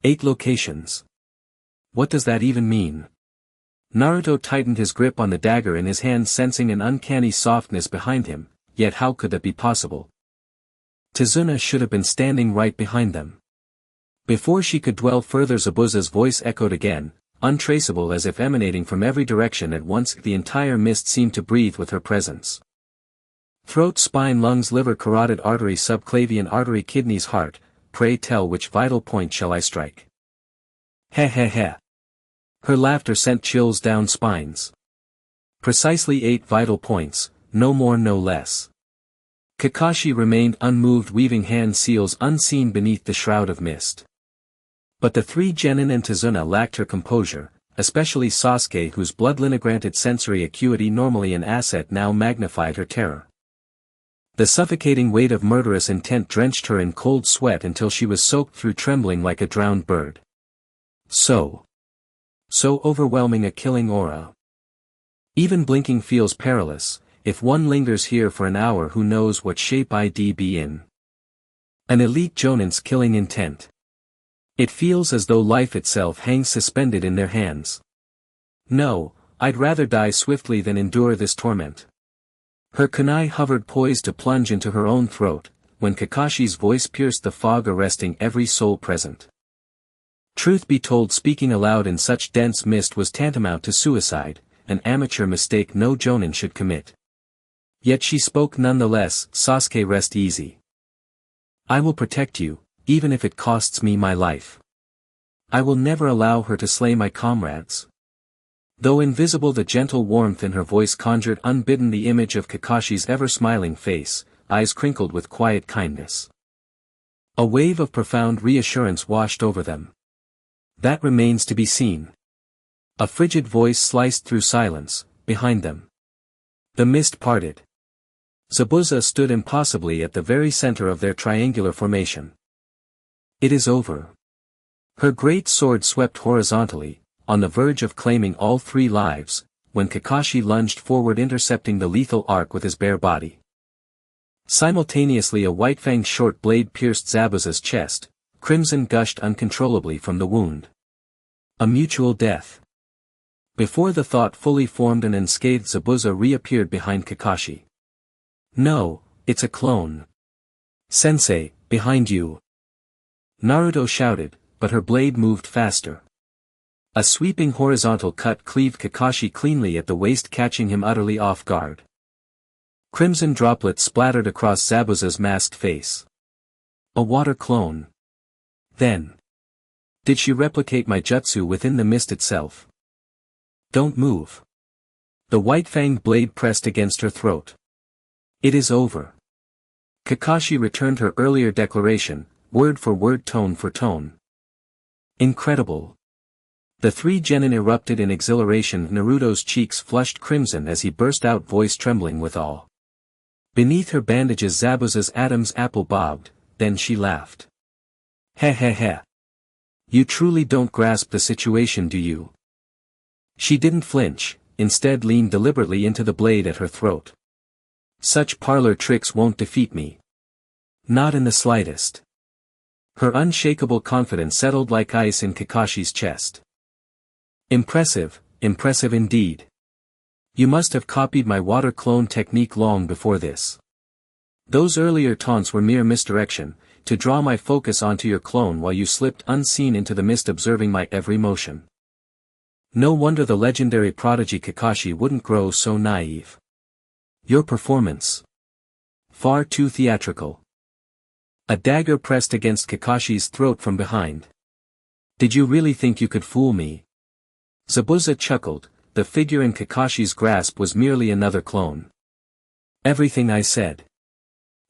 8 locations. What does that even mean? Naruto tightened his grip on the dagger in his hand, sensing an uncanny softness behind him, yet how could that be possible? Tazuna should have been standing right behind them. Before she could dwell further, Zabuza's voice echoed again, untraceable as if emanating from every direction at once. The entire mist seemed to breathe with her presence. Throat, spine, lungs, liver, carotid artery, subclavian artery, kidneys, heart, pray tell, which vital point shall I strike? Heh heh heh. Her laughter sent chills down spines. Precisely 8 vital points, no more no less. Kakashi remained unmoved, weaving hand seals unseen beneath the shroud of mist. But the 3 genin and Tazuna lacked her composure, especially Sasuke, whose bloodline-granted sensory acuity, normally an asset, now magnified her terror. The suffocating weight of murderous intent drenched her in cold sweat until she was soaked through, trembling like a drowned bird. So overwhelming a killing aura. Even blinking feels perilous. If one lingers here for an hour, who knows what shape I'd be in. An elite jonin's killing intent. It feels as though life itself hangs suspended in their hands. No, I'd rather die swiftly than endure this torment. Her kunai hovered poised to plunge into her own throat, when Kakashi's voice pierced the fog, arresting every soul present. Truth be told, speaking aloud in such dense mist was tantamount to suicide, an amateur mistake no jonin should commit. Yet she spoke nonetheless. Sasuke, rest easy. I will protect you, even if it costs me my life. I will never allow her to slay my comrades. Though invisible, the gentle warmth in her voice conjured unbidden the image of Kakashi's ever-smiling face, eyes crinkled with quiet kindness. A wave of profound reassurance washed over them. That remains to be seen. A frigid voice sliced through silence, behind them. The mist parted. Zabuza stood impossibly at the very center of their triangular formation. It is over. Her great sword swept horizontally, on the verge of claiming all 3 lives, when Kakashi lunged forward, intercepting the lethal arc with his bare body. Simultaneously a white-fanged short blade pierced Zabuza's chest. Crimson gushed uncontrollably from the wound. A mutual death. Before the thought fully formed, an unscathed Zabuza reappeared behind Kakashi. No, it's a clone. Sensei, behind you. Naruto shouted, but her blade moved faster. A sweeping horizontal cut cleaved Kakashi cleanly at the waist, catching him utterly off guard. Crimson droplets splattered across Zabuza's masked face. A water clone. Then. Did she replicate my jutsu within the mist itself? Don't move. The white-fanged blade pressed against her throat. It is over. Kakashi returned her earlier declaration, word for word, tone for tone. Incredible. The three genin erupted in exhilaration. Naruto's cheeks flushed crimson as he burst out, voice trembling with awe. Beneath her bandages Zabuza's Adam's apple bobbed, then she laughed. Heh heh heh. You truly don't grasp the situation, do you? She didn't flinch, instead leaned deliberately into the blade at her throat. Such parlor tricks won't defeat me. Not in the slightest. Her unshakable confidence settled like ice in Kakashi's chest. Impressive, impressive indeed. You must have copied my water clone technique long before this. Those earlier taunts were mere misdirection, to draw my focus onto your clone while you slipped unseen into the mist, observing my every motion. No wonder the legendary prodigy Kakashi wouldn't grow so naive. Your performance. Far too theatrical. A dagger pressed against Kakashi's throat from behind. Did you really think you could fool me? Zabuza chuckled. The figure in Kakashi's grasp was merely another clone. Everything I said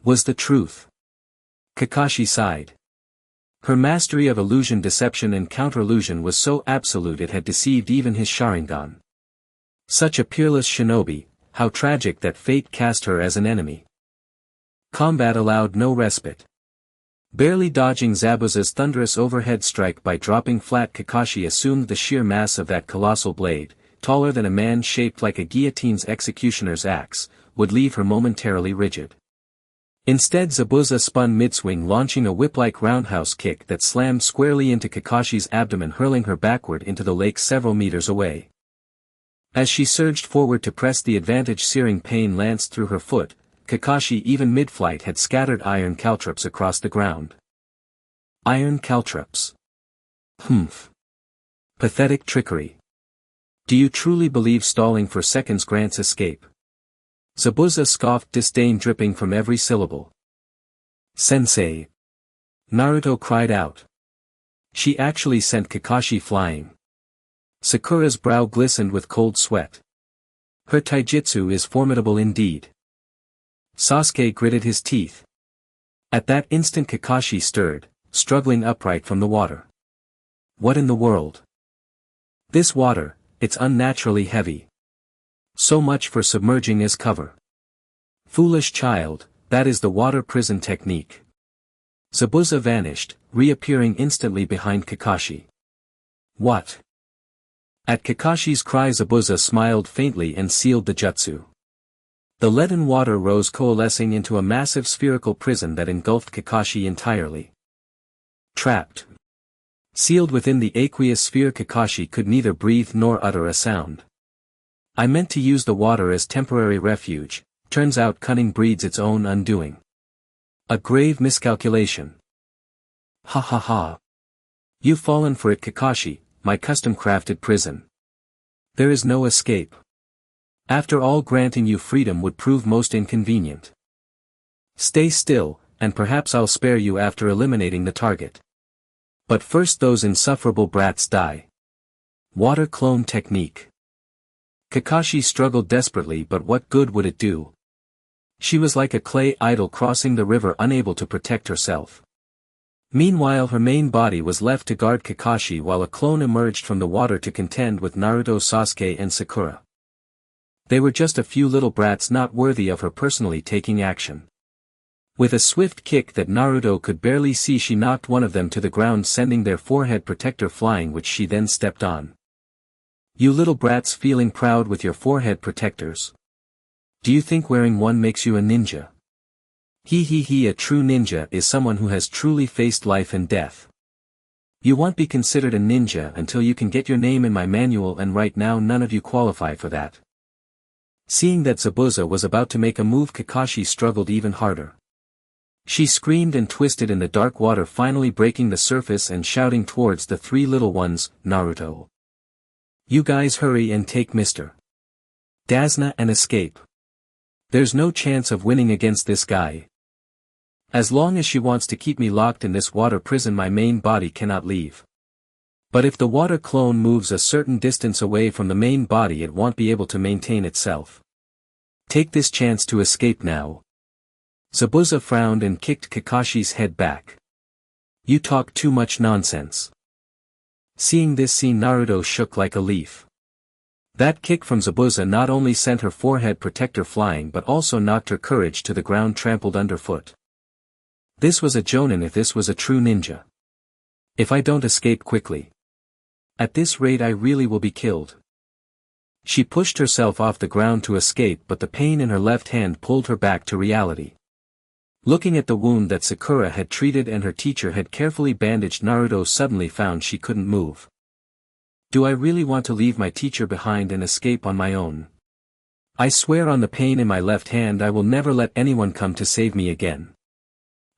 was the truth. Kakashi sighed. Her mastery of illusion, deception and counter-illusion was so absolute it had deceived even his Sharingan. Such a peerless shinobi, how tragic that fate cast her as an enemy. Combat allowed no respite. Barely dodging Zabuza's thunderous overhead strike by dropping flat, Kakashi assumed the sheer mass of that colossal blade, taller than a man, shaped like a guillotine's executioner's axe, would leave her momentarily rigid. Instead Zabuza spun mid-swing, launching a whip-like roundhouse kick that slammed squarely into Kakashi's abdomen, hurling her backward into the lake several meters away. As she surged forward to press the advantage, searing pain lanced through her foot. Kakashi, even mid-flight, had scattered iron caltrops across the ground. Iron caltrops. Humph. Pathetic trickery. Do you truly believe stalling for seconds grants escape? Zabuza scoffed, disdain dripping from every syllable. Sensei. Naruto cried out. She actually sent Kakashi flying. Sakura's brow glistened with cold sweat. Her taijutsu is formidable indeed. Sasuke gritted his teeth. At that instant Kakashi stirred, struggling upright from the water. What in the world? This water, it's unnaturally heavy. So much for submerging as cover. Foolish child, that is the water prison technique. Zabuza vanished, reappearing instantly behind Kakashi. What? At Kakashi's cry Zabuza smiled faintly and sealed the jutsu. The leaden water rose, coalescing into a massive spherical prison that engulfed Kakashi entirely. Trapped. Sealed within the aqueous sphere, Kakashi could neither breathe nor utter a sound. I meant to use the water as temporary refuge, turns out cunning breeds its own undoing. A grave miscalculation. Ha ha ha. You've fallen for it, Kakashi, my custom-crafted prison. There is no escape. After all, granting you freedom would prove most inconvenient. Stay still, and perhaps I'll spare you after eliminating the target. But first those insufferable brats die. Water clone technique. Kakashi struggled desperately, but what good would it do? She was like a clay idol crossing the river, unable to protect herself. Meanwhile her main body was left to guard Kakashi while a clone emerged from the water to contend with Naruto, Sasuke and Sakura. They were just a few little brats not worthy of her personally taking action. With a swift kick that Naruto could barely see, she knocked one of them to the ground, sending their forehead protector flying, which she then stepped on. You little brats, feeling proud with your forehead protectors? Do you think wearing one makes you a ninja? He, a true ninja is someone who has truly faced life and death. You won't be considered a ninja until you can get your name in my manual, and right now none of you qualify for that. Seeing that Zabuza was about to make a move, Kakashi struggled even harder. She screamed and twisted in the dark water, finally breaking the surface and shouting towards the three little ones, Naruto. You guys hurry and take Mr. Dazna and escape. There's no chance of winning against this guy. As long as she wants to keep me locked in this water prison, my main body cannot leave. But if the water clone moves a certain distance away from the main body, it won't be able to maintain itself. Take this chance to escape now. Zabuza frowned and kicked Kakashi's head back. You talk too much nonsense. Seeing this scene, Naruto shook like a leaf. That kick from Zabuza not only sent her forehead protector flying but also knocked her courage to the ground, trampled underfoot. This was a jonin if this was a true ninja. If I don't escape quickly, at this rate I really will be killed. She pushed herself off the ground to escape, but the pain in her left hand pulled her back to reality. Looking at the wound that Sakura had treated and her teacher had carefully bandaged, Naruto suddenly found she couldn't move. Do I really want to leave my teacher behind and escape on my own? I swear on the pain in my left hand I will never let anyone come to save me again.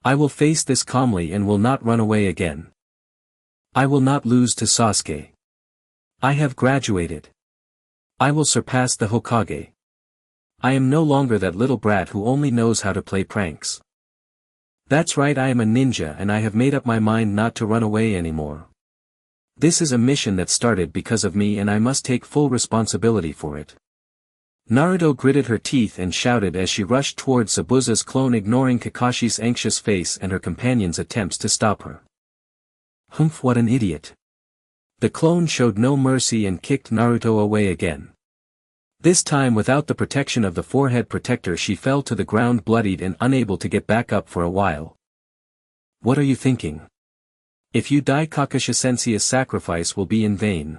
I will face this calmly and will not run away again. I will not lose to Sasuke. I have graduated. I will surpass the Hokage. I am no longer that little brat who only knows how to play pranks. That's right, I am a ninja and I have made up my mind not to run away anymore. This is a mission that started because of me and I must take full responsibility for it. Naruto gritted her teeth and shouted as she rushed towards Zabuza's clone, ignoring Kakashi's anxious face and her companion's attempts to stop her. Humph, what an idiot. The clone showed no mercy and kicked Naruto away again. This time without the protection of the forehead protector, she fell to the ground bloodied and unable to get back up for a while. What are you thinking? If you die, Kakashi-sensei's sacrifice will be in vain.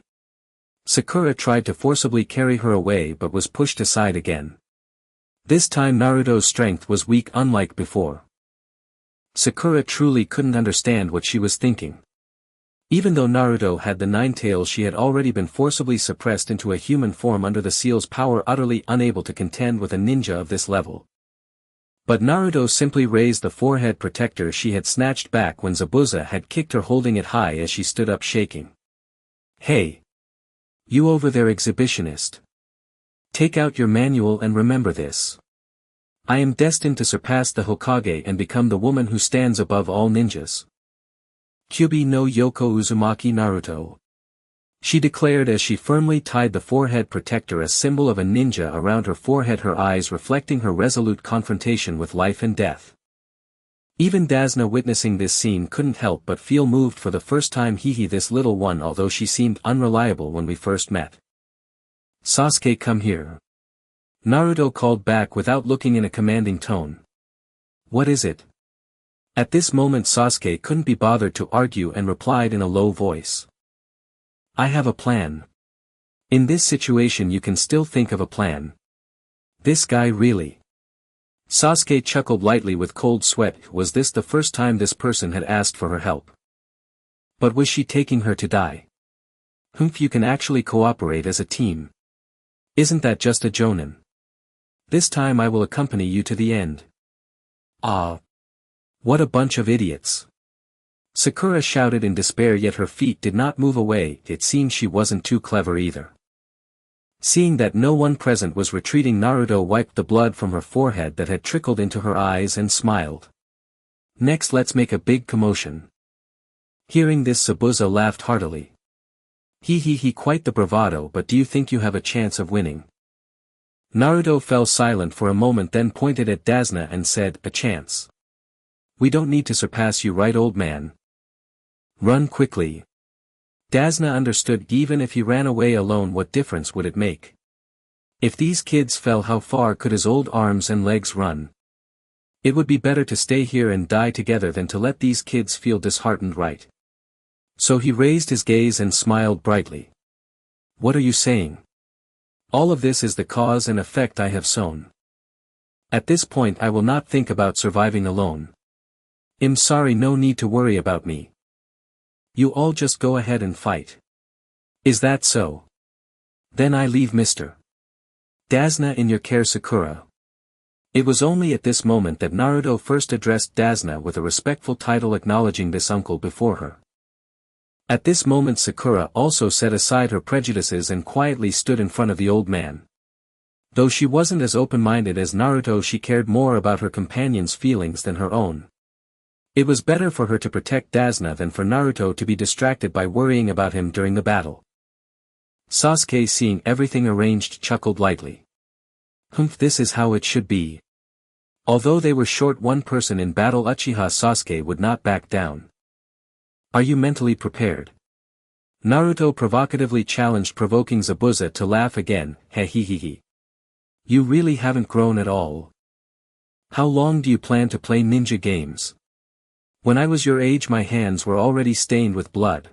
Sakura tried to forcibly carry her away but was pushed aside again. This time Naruto's strength was weak, unlike before. Sakura truly couldn't understand what she was thinking. Even though Naruto had the 9 tails, she had already been forcibly suppressed into a human form under the seal's power, utterly unable to contend with a ninja of this level. But Naruto simply raised the forehead protector she had snatched back when Zabuza had kicked her, holding it high as she stood up shaking. Hey! You over there, exhibitionist. Take out your manual and remember this. I am destined to surpass the Hokage and become the woman who stands above all ninjas. Kyubi no Yoko Uzumaki Naruto. She declared as she firmly tied the forehead protector, a symbol of a ninja, around her forehead, her eyes reflecting her resolute confrontation with life and death. Even Dazna, witnessing this scene, couldn't help but feel moved for the first time. Hehe, this little one, although she seemed unreliable when we first met. Sasuke, come here. Naruto called back without looking, in a commanding tone. What is it? At this moment Sasuke couldn't be bothered to argue and replied in a low voice. I have a plan. In this situation you can still think of a plan. This guy really. Sasuke chuckled lightly with cold sweat. Was this the first time this person had asked for her help? But was she taking her to die? Humph, you can actually cooperate as a team. Isn't that just a jonin? This time I will accompany you to the end. Ah! What a bunch of idiots! Sakura shouted in despair, yet her feet did not move away. It seemed she wasn't too clever either. Seeing that no one present was retreating, Naruto wiped the blood from her forehead that had trickled into her eyes and smiled. Next, let's make a big commotion. Hearing this, Zabuza laughed heartily. He, quite the bravado, but do you think you have a chance of winning? Naruto fell silent for a moment, then pointed at Dazna and said, a chance. We don't need to surpass you, right, old man? Run quickly. Dazna understood. Even if he ran away alone, what difference would it make? If these kids fell, how far could his old arms and legs run? It would be better to stay here and die together than to let these kids feel disheartened, right? So he raised his gaze and smiled brightly. What are you saying? All of this is the cause and effect I have sown. At this point I will not think about surviving alone. I'm sorry, no need to worry about me. You all just go ahead and fight. Is that so? Then I leave Mr. Dasna in your care, Sakura. It was only at this moment that Naruto first addressed Dasna with a respectful title, acknowledging this uncle before her. At this moment Sakura also set aside her prejudices and quietly stood in front of the old man. Though she wasn't as open-minded as Naruto, she cared more about her companion's feelings than her own. It was better for her to protect Dasna than for Naruto to be distracted by worrying about him during the battle. Sasuke, seeing everything arranged, chuckled lightly. This is how it should be. Although they were short one person in battle, Uchiha Sasuke would not back down. Are you mentally prepared? Naruto provocatively challenged, provoking Zabuza to laugh again. He he he he. You really haven't grown at all. How long do you plan to play ninja games? When I was your age my hands were already stained with blood.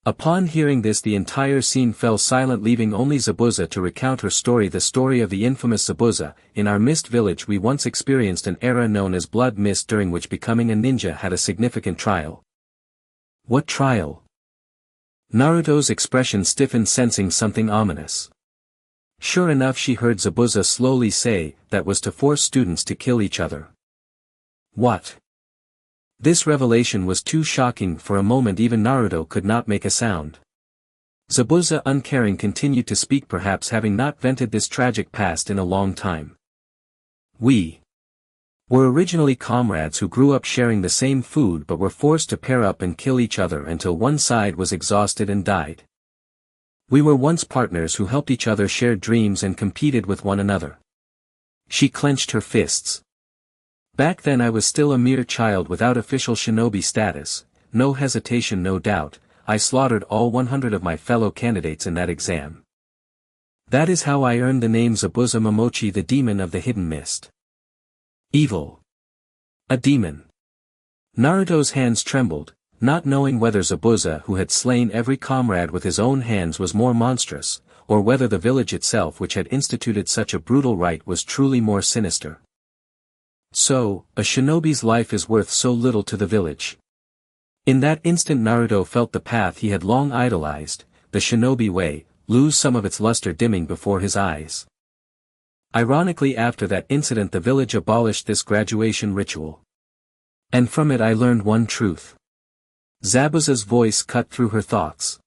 Upon hearing this the entire scene fell silent, leaving only Zabuza to recount her story. The story of the infamous Zabuza. In our mist village we once experienced an era known as blood mist, during which becoming a ninja had a significant trial. What trial? Naruto's expression stiffened, sensing something ominous. Sure enough, she heard Zabuza slowly say, that was to force students to kill each other. What? This revelation was too shocking. For a moment even Naruto could not make a sound. Zabuza, uncaring, continued to speak, perhaps having not vented this tragic past in a long time. We were originally comrades who grew up sharing the same food, but were forced to pair up and kill each other until one side was exhausted and died. We were once partners who helped each other, shared dreams and competed with one another. She clenched her fists. Back then I was still a mere child without official shinobi status. No hesitation, no doubt, I slaughtered all 100 of my fellow candidates in that exam. That is how I earned the name Zabuza Momochi, the demon of the hidden mist. Evil. A demon. Naruto's hands trembled, not knowing whether Zabuza, who had slain every comrade with his own hands, was more monstrous, or whether the village itself, which had instituted such a brutal rite, was truly more sinister. So, a shinobi's life is worth so little to the village. In that instant Naruto felt the path he had long idolized, the shinobi way, lose some of its luster, dimming before his eyes. Ironically, after that incident the village abolished this graduation ritual. And from it I learned one truth. Zabuza's voice cut through her thoughts.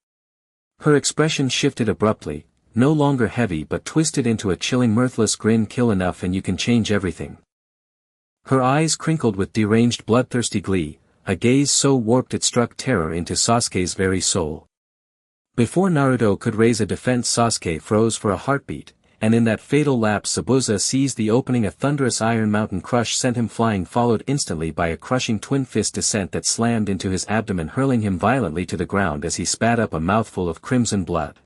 Her expression shifted abruptly, no longer heavy but twisted into a chilling, mirthless grin. Kill enough and you can change everything. Her eyes crinkled with deranged, bloodthirsty glee, a gaze so warped it struck terror into Sasuke's very soul. Before Naruto could raise a defense, Sasuke froze for a heartbeat, and in that fatal lapse Zabuza seized the opening. A thunderous Iron Mountain crush sent him flying, followed instantly by a crushing twin fist descent that slammed into his abdomen, hurling him violently to the ground as he spat up a mouthful of crimson blood.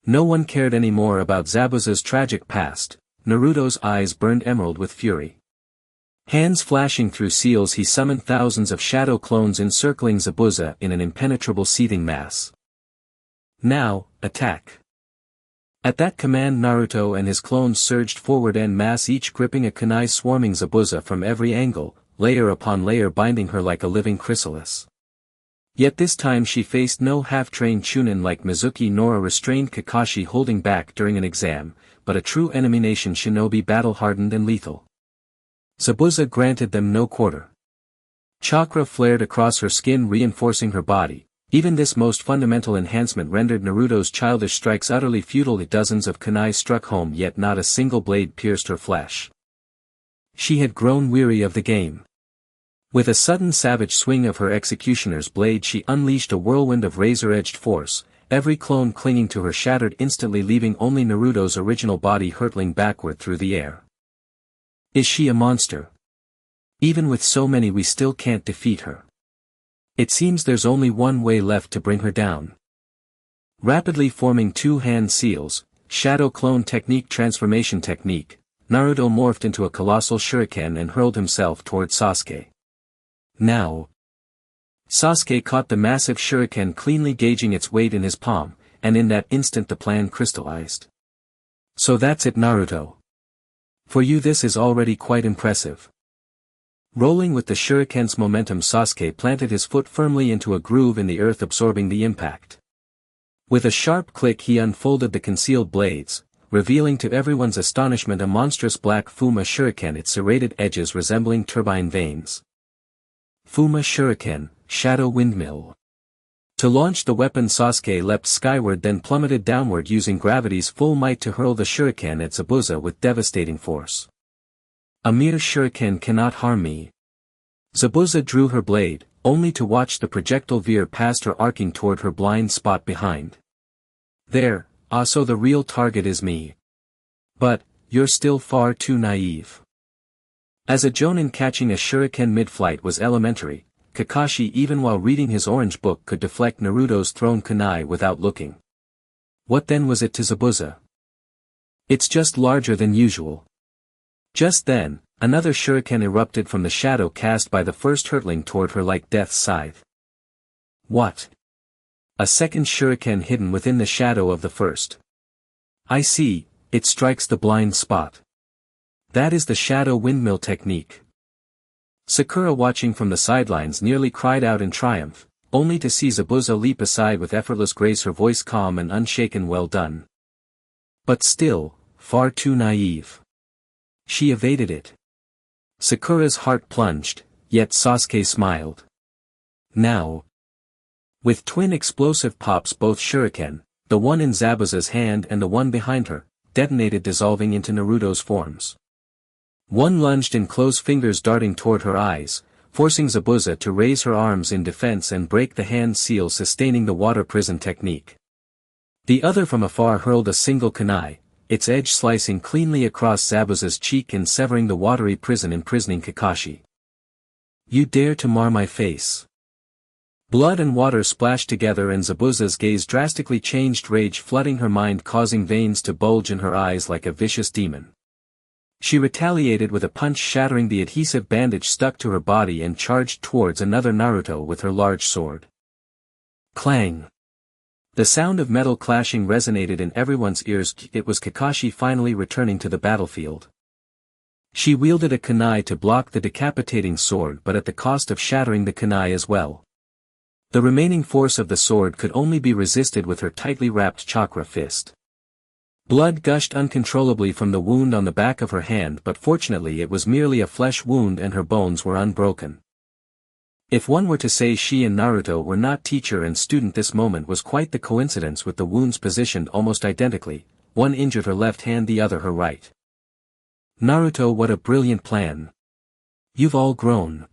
No one cared any more about Zabuza's tragic past. Naruto's eyes burned emerald with fury. Hands flashing through seals he summoned thousands of shadow clones encircling Zabuza in an impenetrable seething mass. Now, attack. At that command Naruto and his clones surged forward en masse, each gripping a kunai, swarming Zabuza from every angle, layer upon layer, binding her like a living chrysalis. Yet this time she faced no half-trained Chunin like Mizuki nor a restrained Kakashi holding back during an exam, but a true enemy nation shinobi, battle-hardened and lethal. Zabuza granted them no quarter. Chakra flared across her skin, reinforcing her body. Even this most fundamental enhancement rendered Naruto's childish strikes utterly futile. Dozens of kunai struck home, yet not a single blade pierced her flesh. She had grown weary of the game. With a sudden savage swing of her executioner's blade she unleashed a whirlwind of razor-edged force. Every clone clinging to her shattered instantly, leaving only Naruto's original body hurtling backward through the air. Is she a monster? Even with so many we still can't defeat her. It seems there's only one way left to bring her down. Rapidly forming two-hand seals, shadow clone technique, transformation technique, Naruto morphed into a colossal shuriken and hurled himself toward Sasuke. Now. Sasuke caught the massive shuriken, cleanly gauging its weight in his palm, and in that instant the plan crystallized. So that's it, Naruto. For you this is already quite impressive. Rolling with the shuriken's momentum, Sasuke planted his foot firmly into a groove in the earth, absorbing the impact. With a sharp click he unfolded the concealed blades, revealing to everyone's astonishment a monstrous black Fuma shuriken, its serrated edges resembling turbine vanes. Fuma shuriken, shadow windmill. To launch the weapon, Sasuke leapt skyward, then plummeted downward using gravity's full might to hurl the shuriken at Zabuza with devastating force. A mere shuriken cannot harm me. Zabuza drew her blade, only to watch the projectile veer past her, arcing toward her blind spot behind. There, so the real target is me. But, you're still far too naive. As a jonin, catching a shuriken mid-flight was elementary. Kakashi, even while reading his orange book, could deflect Naruto's thrown kunai without looking. What then was it to Zabuza? It's just larger than usual. Just then, another shuriken erupted from the shadow cast by the first, hurtling toward her like death's scythe. What? A second shuriken hidden within the shadow of the first. I see, it strikes the blind spot. That is the shadow windmill technique. Sakura, watching from the sidelines, nearly cried out in triumph, only to see Zabuza leap aside with effortless grace, her voice calm and unshaken. Well done. But still, far too naive. She evaded it. Sakura's heart plunged, yet Sasuke smiled. Now. With twin explosive pops, both shuriken, the one in Zabuza's hand and the one behind her, detonated, dissolving into Naruto's forms. One lunged in, close fingers darting toward her eyes, forcing Zabuza to raise her arms in defense and break the hand seal sustaining the water prison technique. The other from afar hurled a single kunai, its edge slicing cleanly across Zabuza's cheek and severing the watery prison, imprisoning Kakashi. You dare to mar my face. Blood and water splashed together and Zabuza's gaze drastically changed, rage flooding her mind, causing veins to bulge in her eyes like a vicious demon. She retaliated with a punch, shattering the adhesive bandage stuck to her body, and charged towards another Naruto with her large sword. Clang! The sound of metal clashing resonated in everyone's ears. It was Kakashi finally returning to the battlefield. She wielded a kunai to block the decapitating sword, but at the cost of shattering the kunai as well. The remaining force of the sword could only be resisted with her tightly wrapped chakra fist. Blood gushed uncontrollably from the wound on the back of her hand, but fortunately it was merely a flesh wound and her bones were unbroken. If one were to say she and Naruto were not teacher and student, this moment was quite the coincidence, with the wounds positioned almost identically, one injured her left hand, the other her right. Naruto, what a brilliant plan. You've all grown.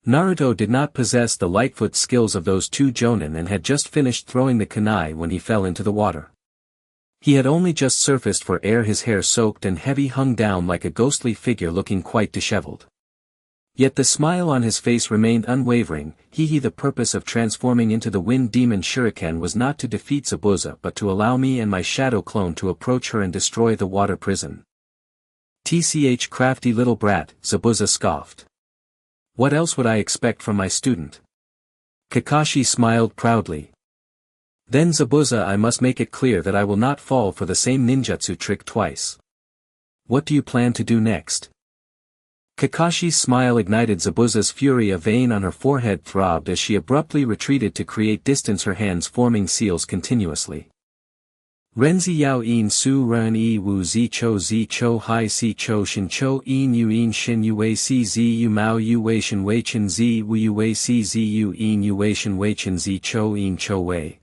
Naruto did not possess the lightfoot skills of those two jonin and had just finished throwing the kunai when he fell into the water. He had only just surfaced for air, his hair soaked and heavy, hung down like a ghostly figure, looking quite disheveled. Yet the smile on his face remained unwavering. The purpose of transforming into the wind demon shuriken was not to defeat Zabuza, but to allow me and my shadow clone to approach her and destroy the water prison. Tch, crafty little brat, Zabuza scoffed. What else would I expect from my student? Kakashi smiled proudly. Then Zabuza, I must make it clear that I will not fall for the same ninjutsu trick twice. What do you plan to do next? Kakashi's smile ignited Zabuza's fury. A vein on her forehead throbbed as she abruptly retreated to create distance, her hands forming seals continuously. Renzi yao in su ren yi wu zi cho hai si cho shin cho in yu in shin yu wei si zi yu mao yu wei shin wei chen zi wu yu wei si zi yu in yu wei shin wei chen zi cho in cho wei.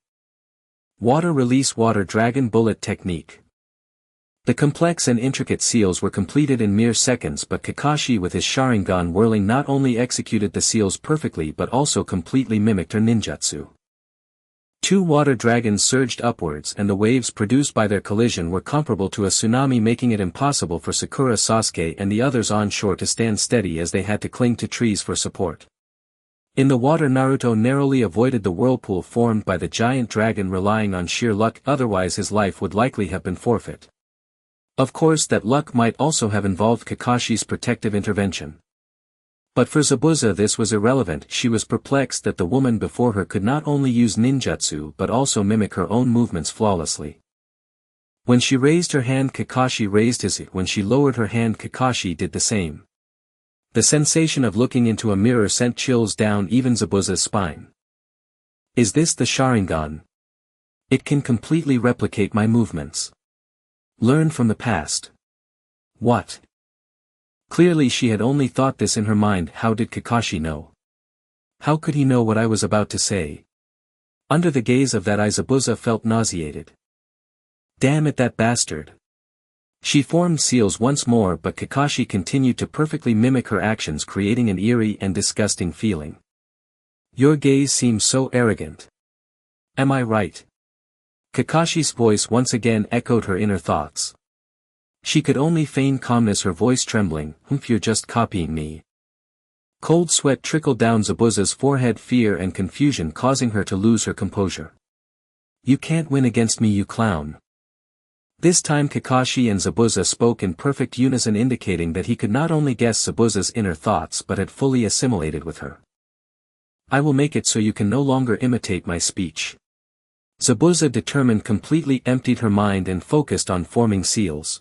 Water release, water dragon bullet technique. The complex and intricate seals were completed in mere seconds, but Kakashi with his Sharingan whirling not only executed the seals perfectly but also completely mimicked her ninjutsu. Two water dragons surged upwards and the waves produced by their collision were comparable to a tsunami, making it impossible for Sakura, Sasuke and the others on shore to stand steady as they had to cling to trees for support. In the water, Naruto narrowly avoided the whirlpool formed by the giant dragon, relying on sheer luck, otherwise his life would likely have been forfeit. Of course, that luck might also have involved Kakashi's protective intervention. But for Zabuza this was irrelevant. She was perplexed that the woman before her could not only use ninjutsu but also mimic her own movements flawlessly. When she raised her hand, Kakashi raised his. When she lowered her hand, Kakashi did the same. The sensation of looking into a mirror sent chills down even Zabuza's spine. Is this the Sharingan? It can completely replicate my movements. Learn from the past. What? Clearly she had only thought this in her mind. How did Kakashi know? How could he know what I was about to say? Under the gaze of that eye Zabuza felt nauseated. Damn it, that bastard. She formed seals once more, but Kakashi continued to perfectly mimic her actions, creating an eerie and disgusting feeling. Your gaze seems so arrogant. Am I right? Kakashi's voice once again echoed her inner thoughts. She could only feign calmness, her voice trembling. You're just copying me. Cold sweat trickled down Zabuza's forehead, fear and confusion causing her to lose her composure. You can't win against me, you clown. This time Kakashi and Zabuza spoke in perfect unison, indicating that he could not only guess Zabuza's inner thoughts but had fully assimilated with her. I will make it so you can no longer imitate my speech. Zabuza, determined, completely emptied her mind and focused on forming seals.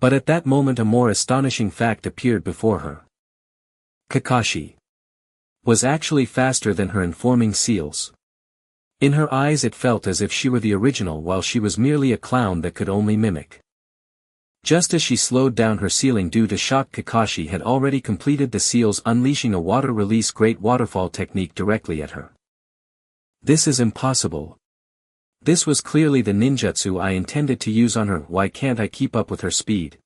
But at that moment a more astonishing fact appeared before her. Kakashi was actually faster than her in forming seals. In her eyes it felt as if she were the original while she was merely a clown that could only mimic. Just as she slowed down her sealing due to shock, Kakashi had already completed the seals, unleashing a water release great waterfall technique directly at her. This is impossible. This was clearly the ninjutsu I intended to use on her. Why can't I keep up with her speed?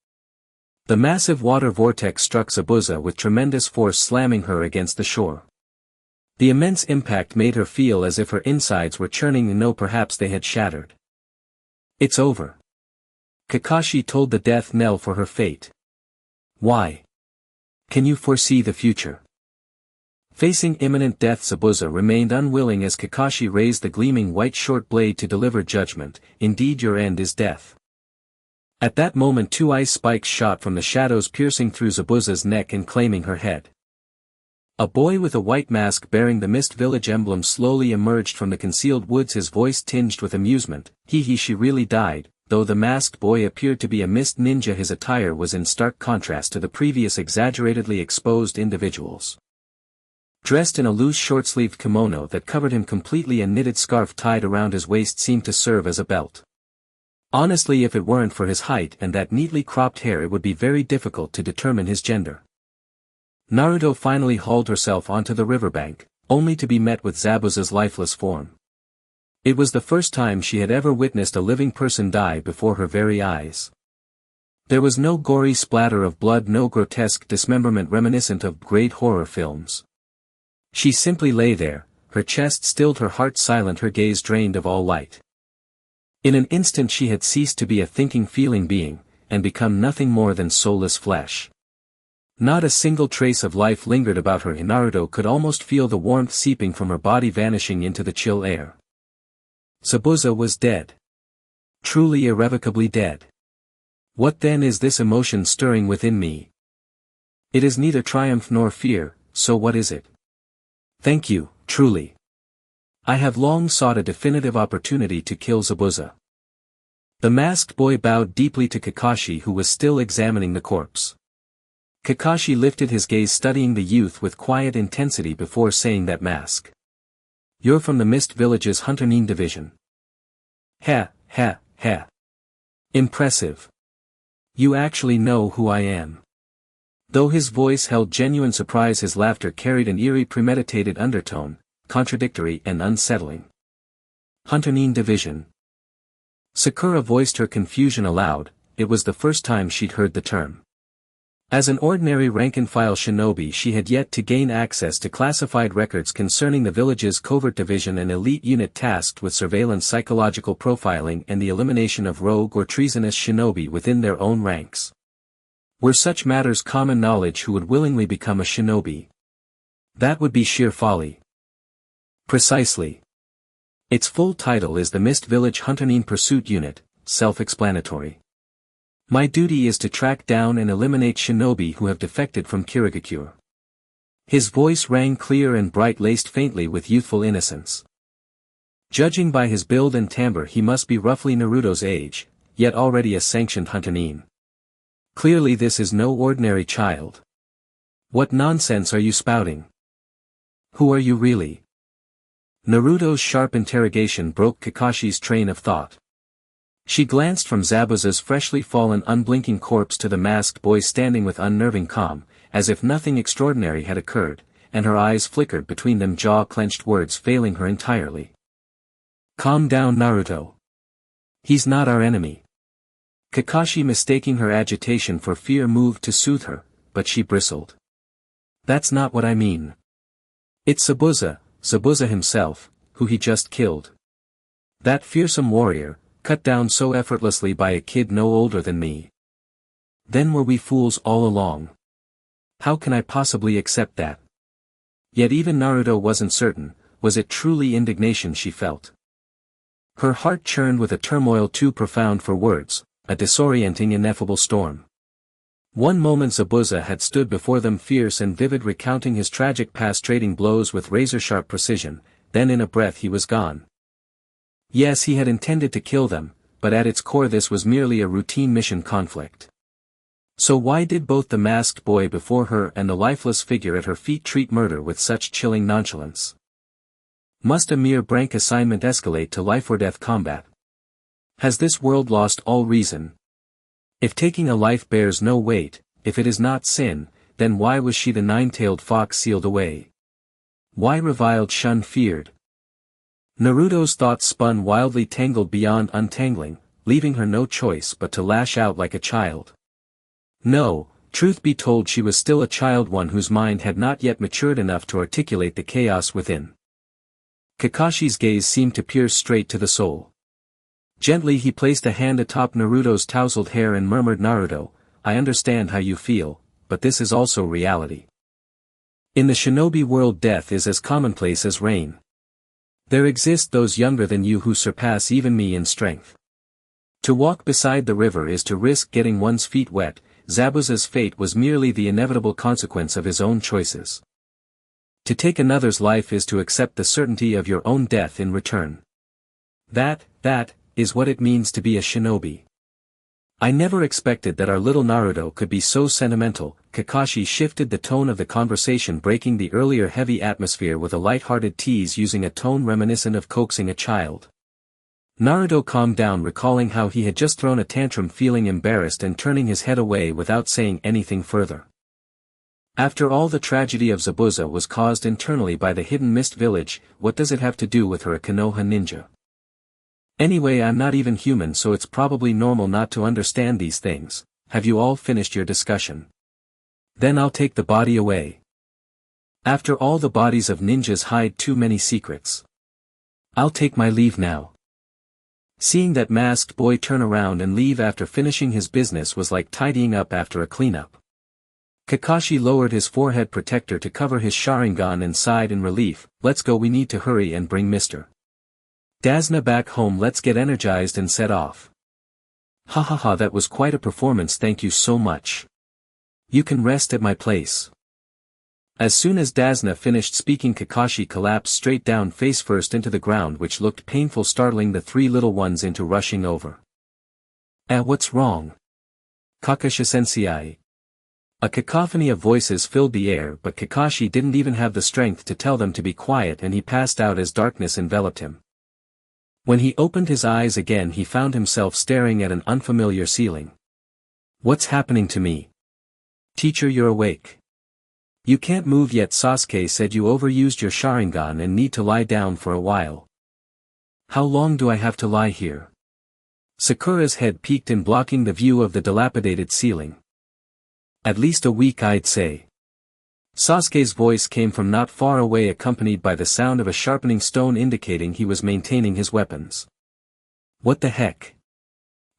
The massive water vortex struck Zabuza with tremendous force, slamming her against the shore. The immense impact made her feel as if her insides were churning. No, perhaps they had shattered. It's over. Kakashi told the death knell for her fate. Why? Can you foresee the future? Facing imminent death, Zabuza remained unwilling as Kakashi raised the gleaming white short blade to deliver judgment. Indeed, your end is death. At that moment 2 ice spikes shot from the shadows, piercing through Zabuza's neck and claiming her head. A boy with a white mask bearing the Mist Village emblem slowly emerged from the concealed woods, his voice tinged with amusement. She really died. Though the masked boy appeared to be a mist ninja, his attire was in stark contrast to the previous exaggeratedly exposed individuals. Dressed in a loose short-sleeved kimono that covered him completely, a knitted scarf tied around his waist seemed to serve as a belt. Honestly, if it weren't for his height and that neatly cropped hair, it would be very difficult to determine his gender. Naruto finally hauled herself onto the riverbank, only to be met with Zabuza's lifeless form. It was the first time she had ever witnessed a living person die before her very eyes. There was no gory splatter of blood, no grotesque dismemberment reminiscent of great horror films. She simply lay there, her chest stilled, her heart silent, her gaze drained of all light. In an instant she had ceased to be a thinking, feeling being, and become nothing more than soulless flesh. Not a single trace of life lingered about her. Naruto could almost feel the warmth seeping from her body, vanishing into the chill air. Zabuza was dead. Truly irrevocably dead. What then is this emotion stirring within me? It is neither triumph nor fear, so what is it? Thank you, truly. I have long sought a definitive opportunity to kill Zabuza. The masked boy bowed deeply to Kakashi, who was still examining the corpse. Kakashi lifted his gaze, studying the youth with quiet intensity before saying, that mask. You're from the Mist Village's Hunter-nin division. Ha, ha, ha. Impressive. You actually know who I am. Though his voice held genuine surprise, his laughter carried an eerie, premeditated undertone, contradictory and unsettling. Hunter-nin division. Sakura voiced her confusion aloud. It was the first time she'd heard the term. As an ordinary rank-and-file shinobi, she had yet to gain access to classified records concerning the village's covert division, an elite unit tasked with surveillance, psychological profiling and the elimination of rogue or treasonous shinobi within their own ranks. Were such matters common knowledge, who would willingly become a shinobi? That would be sheer folly. Precisely. Its full title is the Mist Village Hunter-nin Pursuit Unit, self-explanatory. My duty is to track down and eliminate shinobi who have defected from Kirigakure. His voice rang clear and bright, laced faintly with youthful innocence. Judging by his build and timbre, he must be roughly Naruto's age, yet already a sanctioned Hunter-nin. Clearly this is no ordinary child. What nonsense are you spouting? Who are you really? Naruto's sharp interrogation broke Kakashi's train of thought. She glanced from Zabuza's freshly fallen unblinking corpse to the masked boy standing with unnerving calm, as if nothing extraordinary had occurred, and her eyes flickered between them, jaw-clenched, words failing her entirely. Calm down, Naruto. He's not our enemy. Kakashi, mistaking her agitation for fear, moved to soothe her, but she bristled. That's not what I mean. It's Zabuza himself, who he just killed. That fearsome warrior, cut down so effortlessly by a kid no older than me. Then were we fools all along? How can I possibly accept that? Yet even Naruto wasn't certain, was it truly indignation she felt? Her heart churned with a turmoil too profound for words, a disorienting ineffable storm. One moment Zabuza had stood before them fierce and vivid, recounting his tragic past, trading blows with razor-sharp precision, then in a breath he was gone. Yes, he had intended to kill them, but at its core this was merely a routine mission conflict. So why did both the masked boy before her and the lifeless figure at her feet treat murder with such chilling nonchalance? Must a mere brank assignment escalate to life-or-death combat? Has this world lost all reason? If taking a life bears no weight, if it is not sin, then why was she the nine-tailed fox sealed away? Why reviled, shunned, feared? Naruto's thoughts spun wildly, tangled beyond untangling, leaving her no choice but to lash out like a child. No, truth be told, she was still a child, one whose mind had not yet matured enough to articulate the chaos within. Kakashi's gaze seemed to pierce straight to the soul. Gently he placed a hand atop Naruto's tousled hair and murmured, Naruto, I understand how you feel, but this is also reality. In the shinobi world, death is as commonplace as rain. There exist those younger than you who surpass even me in strength. To walk beside the river is to risk getting one's feet wet. Zabuza's fate was merely the inevitable consequence of his own choices. To take another's life is to accept the certainty of your own death in return. That is what it means to be a shinobi. I never expected that our little Naruto could be so sentimental. Kakashi shifted the tone of the conversation, breaking the earlier heavy atmosphere with a light-hearted tease, using a tone reminiscent of coaxing a child. Naruto calmed down, recalling how he had just thrown a tantrum, feeling embarrassed and turning his head away without saying anything further. After all, the tragedy of Zabuza was caused internally by the hidden mist village. What does it have to do with her, a Konoha ninja? Anyway, I'm not even human, so it's probably normal not to understand these things. Have you all finished your discussion? Then I'll take the body away. After all, the bodies of ninjas hide too many secrets. I'll take my leave now. Seeing that masked boy turn around and leave after finishing his business was like tidying up after a cleanup. Kakashi lowered his forehead protector to cover his Sharingan and sighed in relief. Let's go, we need to hurry and bring Mr. Dazna back home. Let's get energized and set off. Ha ha ha, that was quite a performance, thank you so much. You can rest at my place. As soon as Dazna finished speaking, Kakashi collapsed straight down face first into the ground, which looked painful, startling the three little ones into rushing over. What's wrong? Kakashi-sensei. A cacophony of voices filled the air, but Kakashi didn't even have the strength to tell them to be quiet, and he passed out as darkness enveloped him. When he opened his eyes again, he found himself staring at an unfamiliar ceiling. What's happening to me? Teacher, you're awake. You can't move yet. Sasuke said you overused your Sharingan and need to lie down for a while. How long do I have to lie here? Sakura's head peeked in, blocking the view of the dilapidated ceiling. At least a week, I'd say. Sasuke's voice came from not far away, accompanied by the sound of a sharpening stone, indicating he was maintaining his weapons. What the heck?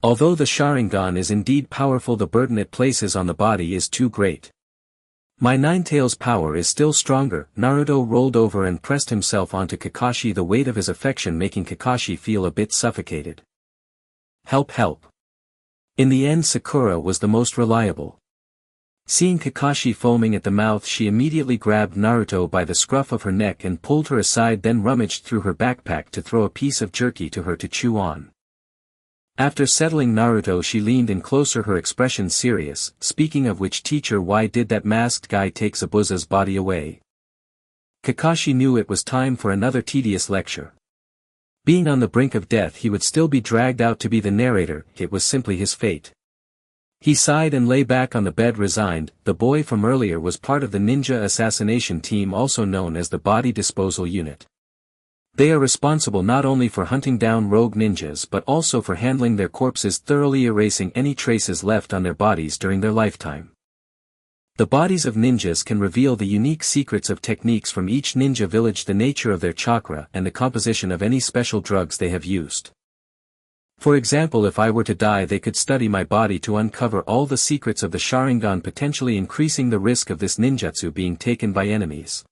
Although the Sharingan is indeed powerful, the burden it places on the body is too great. My Nine Tails power is still stronger. Naruto rolled over and pressed himself onto Kakashi, the weight of his affection making Kakashi feel a bit suffocated. Help, help. In the end, Sakura was the most reliable. Seeing Kakashi foaming at the mouth, she immediately grabbed Naruto by the scruff of her neck and pulled her aside, then rummaged through her backpack to throw a piece of jerky to her to chew on. After settling Naruto, she leaned in closer, her expression serious. Speaking of which, teacher, why did that masked guy take Zabuza's body away? Kakashi knew it was time for another tedious lecture. Being on the brink of death, he would still be dragged out to be the narrator. It was simply his fate. He sighed and lay back on the bed resigned. The boy from earlier was part of the ninja assassination team, also known as the Body Disposal Unit. They are responsible not only for hunting down rogue ninjas but also for handling their corpses, thoroughly erasing any traces left on their bodies during their lifetime. The bodies of ninjas can reveal the unique secrets of techniques from each ninja village, the nature of their chakra, and the composition of any special drugs they have used. For example, if I were to die, they could study my body to uncover all the secrets of the Sharingan, potentially increasing the risk of this ninjutsu being taken by enemies.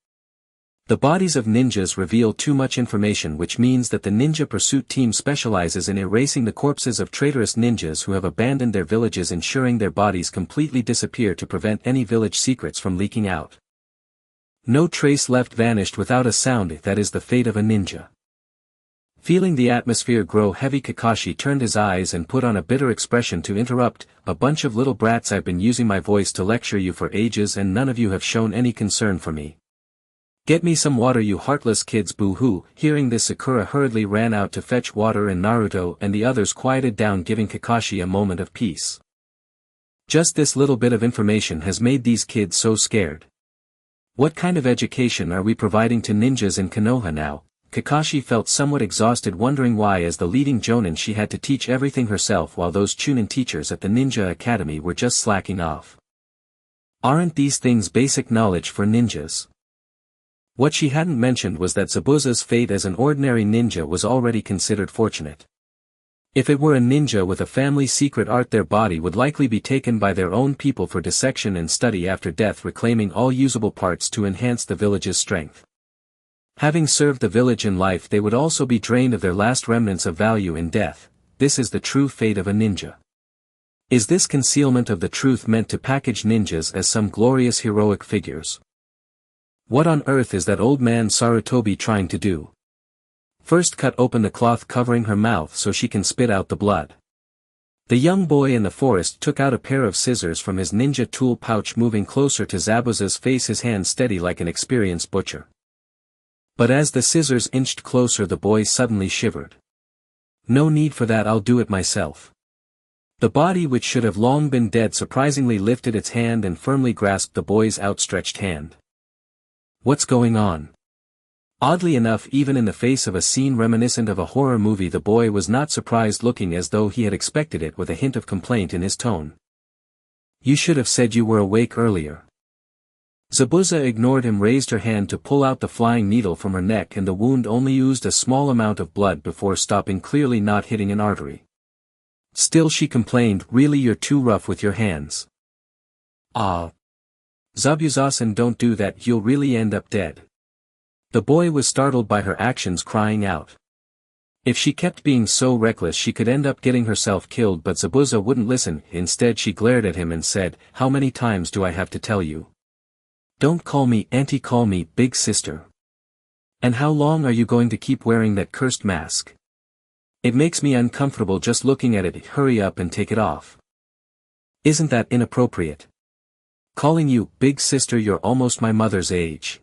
The bodies of ninjas reveal too much information, which means that the ninja pursuit team specializes in erasing the corpses of traitorous ninjas who have abandoned their villages, ensuring their bodies completely disappear to prevent any village secrets from leaking out. No trace left, vanished without a sound. That is the fate of a ninja. Feeling the atmosphere grow heavy, Kakashi turned his eyes and put on a bitter expression to interrupt. A bunch of little brats, I've been using my voice to lecture you for ages and none of you have shown any concern for me. Get me some water, you heartless kids, boo-hoo. Hearing this, Sakura hurriedly ran out to fetch water and Naruto and the others quieted down, giving Kakashi a moment of peace. Just this little bit of information has made these kids so scared. What kind of education are we providing to ninjas in Konoha now? Kakashi felt somewhat exhausted, wondering why as the leading jonin she had to teach everything herself while those chunin teachers at the ninja academy were just slacking off. Aren't these things basic knowledge for ninjas? What she hadn't mentioned was that Zabuza's fate as an ordinary ninja was already considered fortunate. If it were a ninja with a family secret art, their body would likely be taken by their own people for dissection and study after death, reclaiming all usable parts to enhance the village's strength. Having served the village in life, they would also be drained of their last remnants of value in death. This is the true fate of a ninja. Is this concealment of the truth meant to package ninjas as some glorious heroic figures? What on earth is that old man Sarutobi trying to do? First, cut open the cloth covering her mouth so she can spit out the blood. The young boy in the forest took out a pair of scissors from his ninja tool pouch, moving closer to Zabuza's face, his hand steady like an experienced butcher. But as the scissors inched closer, the boy suddenly shivered. No need for that, I'll do it myself. The body, which should have long been dead, surprisingly lifted its hand and firmly grasped the boy's outstretched hand. What's going on? Oddly enough, even in the face of a scene reminiscent of a horror movie, the boy was not surprised, looking as though he had expected it, with a hint of complaint in his tone. You should have said you were awake earlier. Zabuza ignored him, raised her hand to pull out the flying needle from her neck, and the wound only oozed a small amount of blood before stopping, clearly not hitting an artery. Still, she complained, really, you're too rough with your hands. Ah. Zabuza-san, don't do that, you'll really end up dead. The boy was startled by her actions, crying out. If she kept being so reckless, she could end up getting herself killed, but Zabuza wouldn't listen. Instead, she glared at him and said, how many times do I have to tell you? Don't call me auntie, call me big sister. And how long are you going to keep wearing that cursed mask? It makes me uncomfortable just looking at it. Hurry up and take it off. Isn't that inappropriate? Calling you big sister, you're almost my mother's age.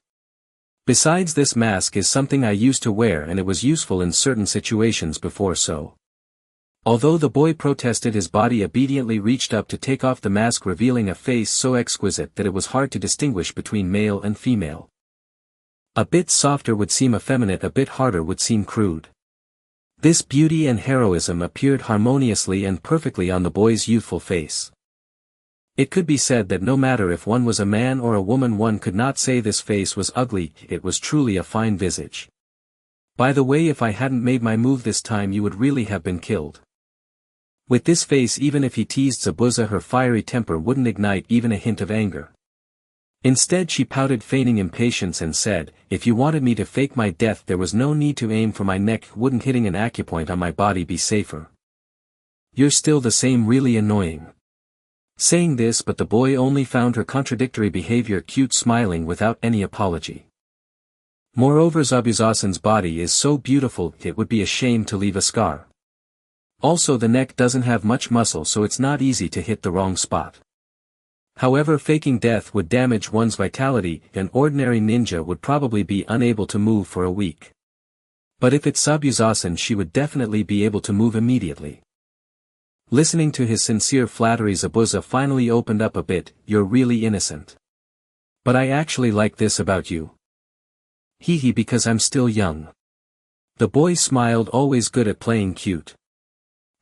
Besides, this mask is something I used to wear and it was useful in certain situations before, so. Although the boy protested, his body obediently reached up to take off the mask, revealing a face so exquisite that it was hard to distinguish between male and female. A bit softer would seem effeminate, a bit harder would seem crude. This beauty and heroism appeared harmoniously and perfectly on the boy's youthful face. It could be said that no matter if one was a man or a woman, one could not say this face was ugly. It was truly a fine visage. By the way, if I hadn't made my move this time, you would really have been killed. With this face, even if he teased Zabuza, her fiery temper wouldn't ignite even a hint of anger. Instead, she pouted, feigning impatience, and said, if you wanted me to fake my death, there was no need to aim for my neck. Wouldn't hitting an acupoint on my body be safer? You're still the same, really annoying. Saying this, but the boy only found her contradictory behavior cute, smiling without any apology. Moreover, Zabuza-san's body is so beautiful, it would be a shame to leave a scar. Also, the neck doesn't have much muscle, so it's not easy to hit the wrong spot. However, faking death would damage one's vitality. An ordinary ninja would probably be unable to move for a week. But if it's Zabuzasan, she would definitely be able to move immediately. Listening to his sincere flattery, Zabuza finally opened up a bit. You're really innocent. But I actually like this about you. Hee because I'm still young. The boy smiled, always good at playing cute.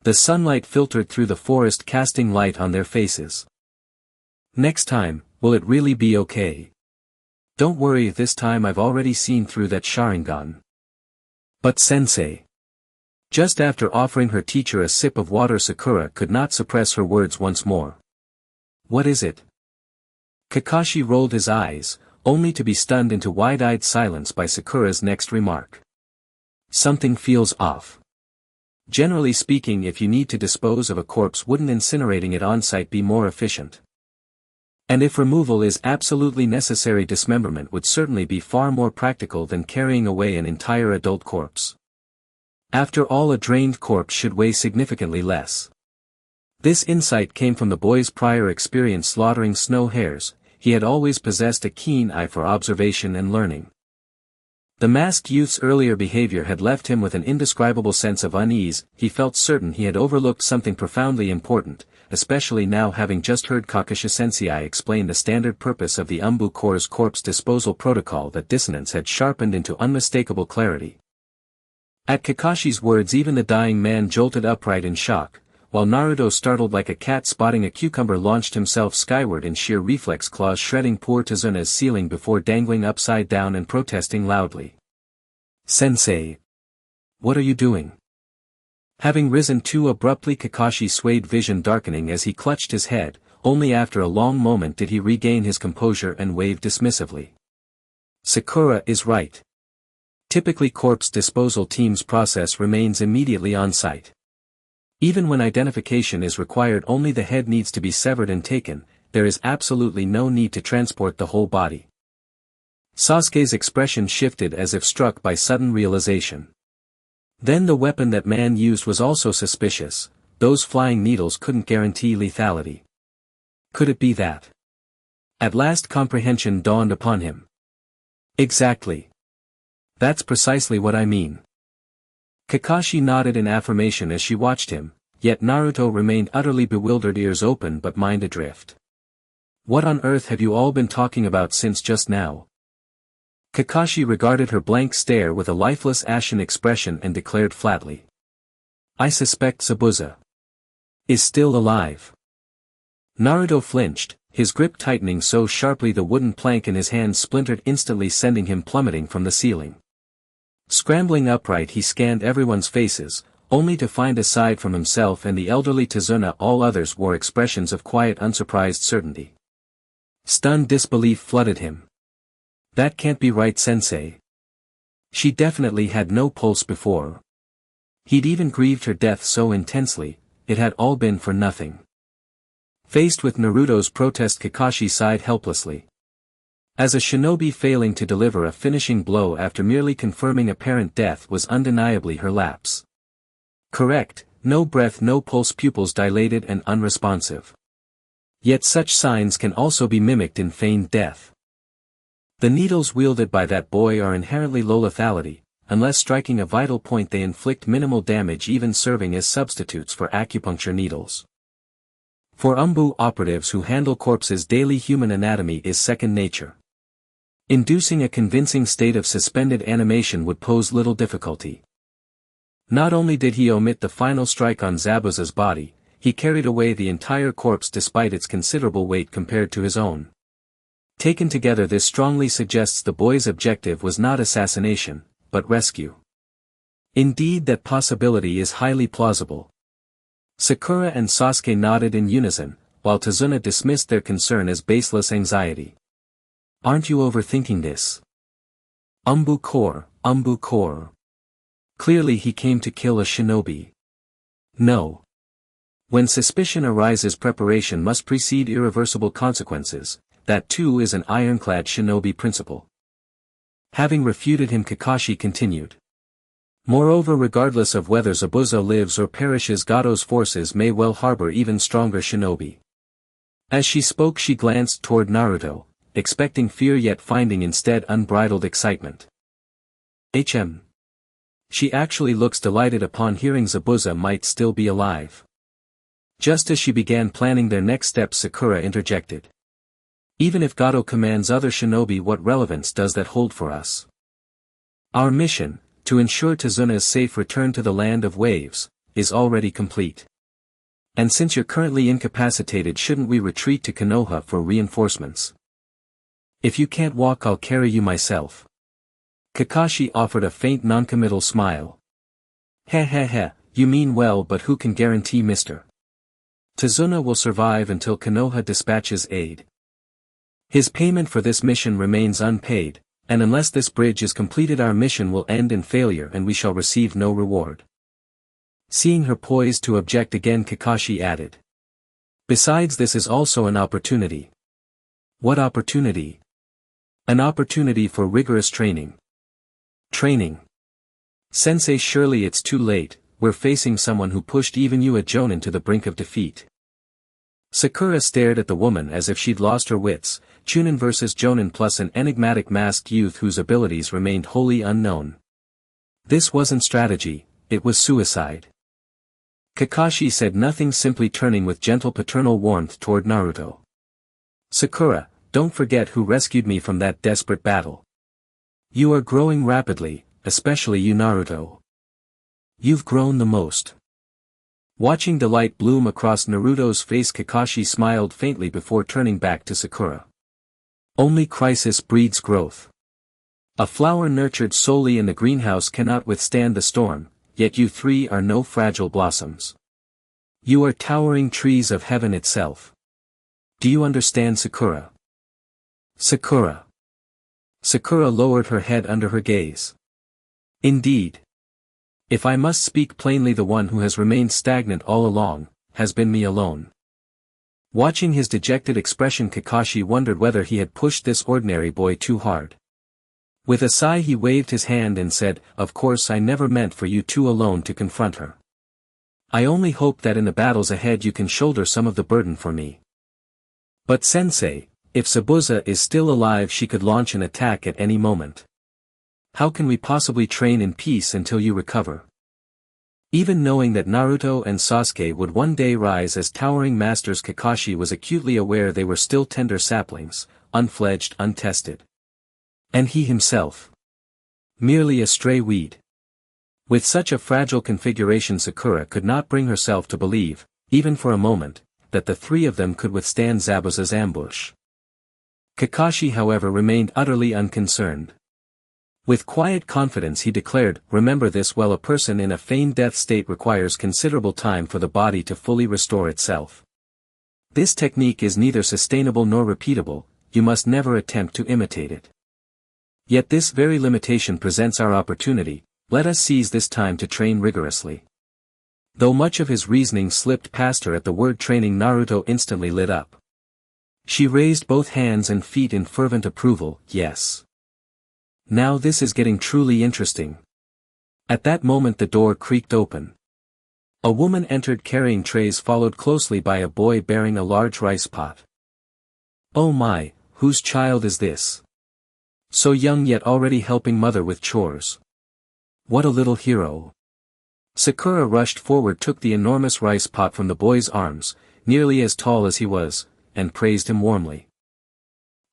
The sunlight filtered through the forest, casting light on their faces. Next time, will it really be okay? Don't worry, this time I've already seen through that Sharingan. But sensei. Just after offering her teacher a sip of water, Sakura could not suppress her words once more. What is it? Kakashi rolled his eyes, only to be stunned into wide-eyed silence by Sakura's next remark. Something feels off. Generally speaking, if you need to dispose of a corpse, wouldn't incinerating it on-site be more efficient? And if removal is absolutely necessary, dismemberment would certainly be far more practical than carrying away an entire adult corpse. After all, a drained corpse should weigh significantly less. This insight came from the boy's prior experience slaughtering snow hares. He had always possessed a keen eye for observation and learning. The masked youth's earlier behavior had left him with an indescribable sense of unease. He felt certain he had overlooked something profoundly important, especially now having just heard Kakashi-sensei explain the standard purpose of the Umbu Corps' corpse disposal protocol. That dissonance had sharpened into unmistakable clarity. At Kakashi's words, even the dying man jolted upright in shock, while Naruto, startled like a cat spotting a cucumber, launched himself skyward in sheer reflex, claws shredding poor Tazuna's ceiling before dangling upside down and protesting loudly. Sensei! What are you doing? Having risen too abruptly, Kakashi swayed, vision darkening as he clutched his head. Only after a long moment did he regain his composure and waved dismissively. Sakura is right. Typically, corpse disposal team's process remains immediately on site. Even when identification is required, only the head needs to be severed and taken. There is absolutely no need to transport the whole body. Sasuke's expression shifted as if struck by sudden realization. Then the weapon that man used was also suspicious. Those flying needles couldn't guarantee lethality. Could it be that? At last comprehension dawned upon him. Exactly. That's precisely what I mean. Kakashi nodded in affirmation as she watched him, yet Naruto remained utterly bewildered, ears open but mind adrift. What on earth have you all been talking about since just now? Kakashi regarded her blank stare with a lifeless, ashen expression and declared flatly. I suspect Zabuza is still alive. Naruto flinched, his grip tightening so sharply the wooden plank in his hand splintered instantly, sending him plummeting from the ceiling. Scrambling upright, he scanned everyone's faces, only to find aside from himself and the elderly Tazuna, all others wore expressions of quiet, unsurprised certainty. Stunned disbelief flooded him. That can't be right, sensei. She definitely had no pulse before. He'd even grieved her death so intensely, it had all been for nothing. Faced with Naruto's protest, Kakashi sighed helplessly. As a shinobi, failing to deliver a finishing blow after merely confirming apparent death was undeniably her lapse. Correct, no breath, no pulse, pupils dilated and unresponsive. Yet such signs can also be mimicked in feigned death. The needles wielded by that boy are inherently low lethality. Unless striking a vital point, they inflict minimal damage, even serving as substitutes for acupuncture needles. For Umbu operatives who handle corpses daily, human anatomy is second nature. Inducing a convincing state of suspended animation would pose little difficulty. Not only did he omit the final strike on Zabuza's body, he carried away the entire corpse despite its considerable weight compared to his own. Taken together, this strongly suggests the boy's objective was not assassination, but rescue. Indeed, that possibility is highly plausible. Sakura and Sasuke nodded in unison, while Tazuna dismissed their concern as baseless anxiety. Aren't you overthinking this? Umbu Corps, Umbu Corps. Clearly he came to kill a shinobi. No. When suspicion arises, preparation must precede irreversible consequences. That too is an ironclad shinobi principle. Having refuted him, Kakashi continued. Moreover, regardless of whether Zabuza lives or perishes, Gato's forces may well harbor even stronger shinobi. As she spoke, she glanced toward Naruto, expecting fear yet finding instead unbridled excitement. She actually looks delighted upon hearing Zabuza might still be alive. Just as she began planning their next steps, Sakura interjected. Even if Gato commands other shinobi, what relevance does that hold for us? Our mission, to ensure Tazuna's safe return to the land of waves, is already complete. And since you're currently incapacitated, shouldn't we retreat to Konoha for reinforcements? If you can't walk, I'll carry you myself. Kakashi offered a faint noncommittal smile. Heh, you mean well, but who can guarantee Mr. Tazuna will survive until Konoha dispatches aid? His payment for this mission remains unpaid, and unless this bridge is completed our mission will end in failure and we shall receive no reward. Seeing her poised to object again, Kakashi added. Besides, this is also an opportunity. What opportunity? An opportunity for rigorous training. Training. Sensei, surely it's too late, we're facing someone who pushed even you, a Jonin, to the brink of defeat. Sakura stared at the woman as if she'd lost her wits. Chunin versus Jonin plus an enigmatic masked youth whose abilities remained wholly unknown. This wasn't strategy, it was suicide. Kakashi said nothing, simply turning with gentle paternal warmth toward Naruto. Sakura, don't forget who rescued me from that desperate battle. You are growing rapidly, especially you, Naruto. You've grown the most. Watching delight bloom across Naruto's face, Kakashi smiled faintly before turning back to Sakura. Only crisis breeds growth. A flower nurtured solely in the greenhouse cannot withstand the storm, yet you three are no fragile blossoms. You are towering trees of heaven itself. Do you understand, Sakura? Sakura. Sakura lowered her head under her gaze. Indeed. If I must speak plainly, the one who has remained stagnant all along, has been me alone. Watching his dejected expression, Kakashi wondered whether he had pushed this ordinary boy too hard. With a sigh he waved his hand and said, of course I never meant for you two alone to confront her. I only hope that in the battles ahead you can shoulder some of the burden for me. But Sensei, if Zabuza is still alive, she could launch an attack at any moment. How can we possibly train in peace until you recover? Even knowing that Naruto and Sasuke would one day rise as towering masters, Kakashi was acutely aware they were still tender saplings, unfledged, untested. And he himself. Merely a stray weed. With such a fragile configuration, Sakura could not bring herself to believe, even for a moment, that the three of them could withstand Zabuza's ambush. Kakashi, however, remained utterly unconcerned. With quiet confidence he declared, remember this, while a person in a feigned death state requires considerable time for the body to fully restore itself. This technique is neither sustainable nor repeatable, you must never attempt to imitate it. Yet this very limitation presents our opportunity, let us seize this time to train rigorously. Though much of his reasoning slipped past her at the word training, Naruto instantly lit up. She raised both hands and feet in fervent approval, yes. Now this is getting truly interesting. At that moment the door creaked open. A woman entered carrying trays, followed closely by a boy bearing a large rice pot. Oh my, whose child is this? So young yet already helping mother with chores. What a little hero. Sakura rushed forward, took the enormous rice pot from the boy's arms, nearly as tall as he was, and praised him warmly.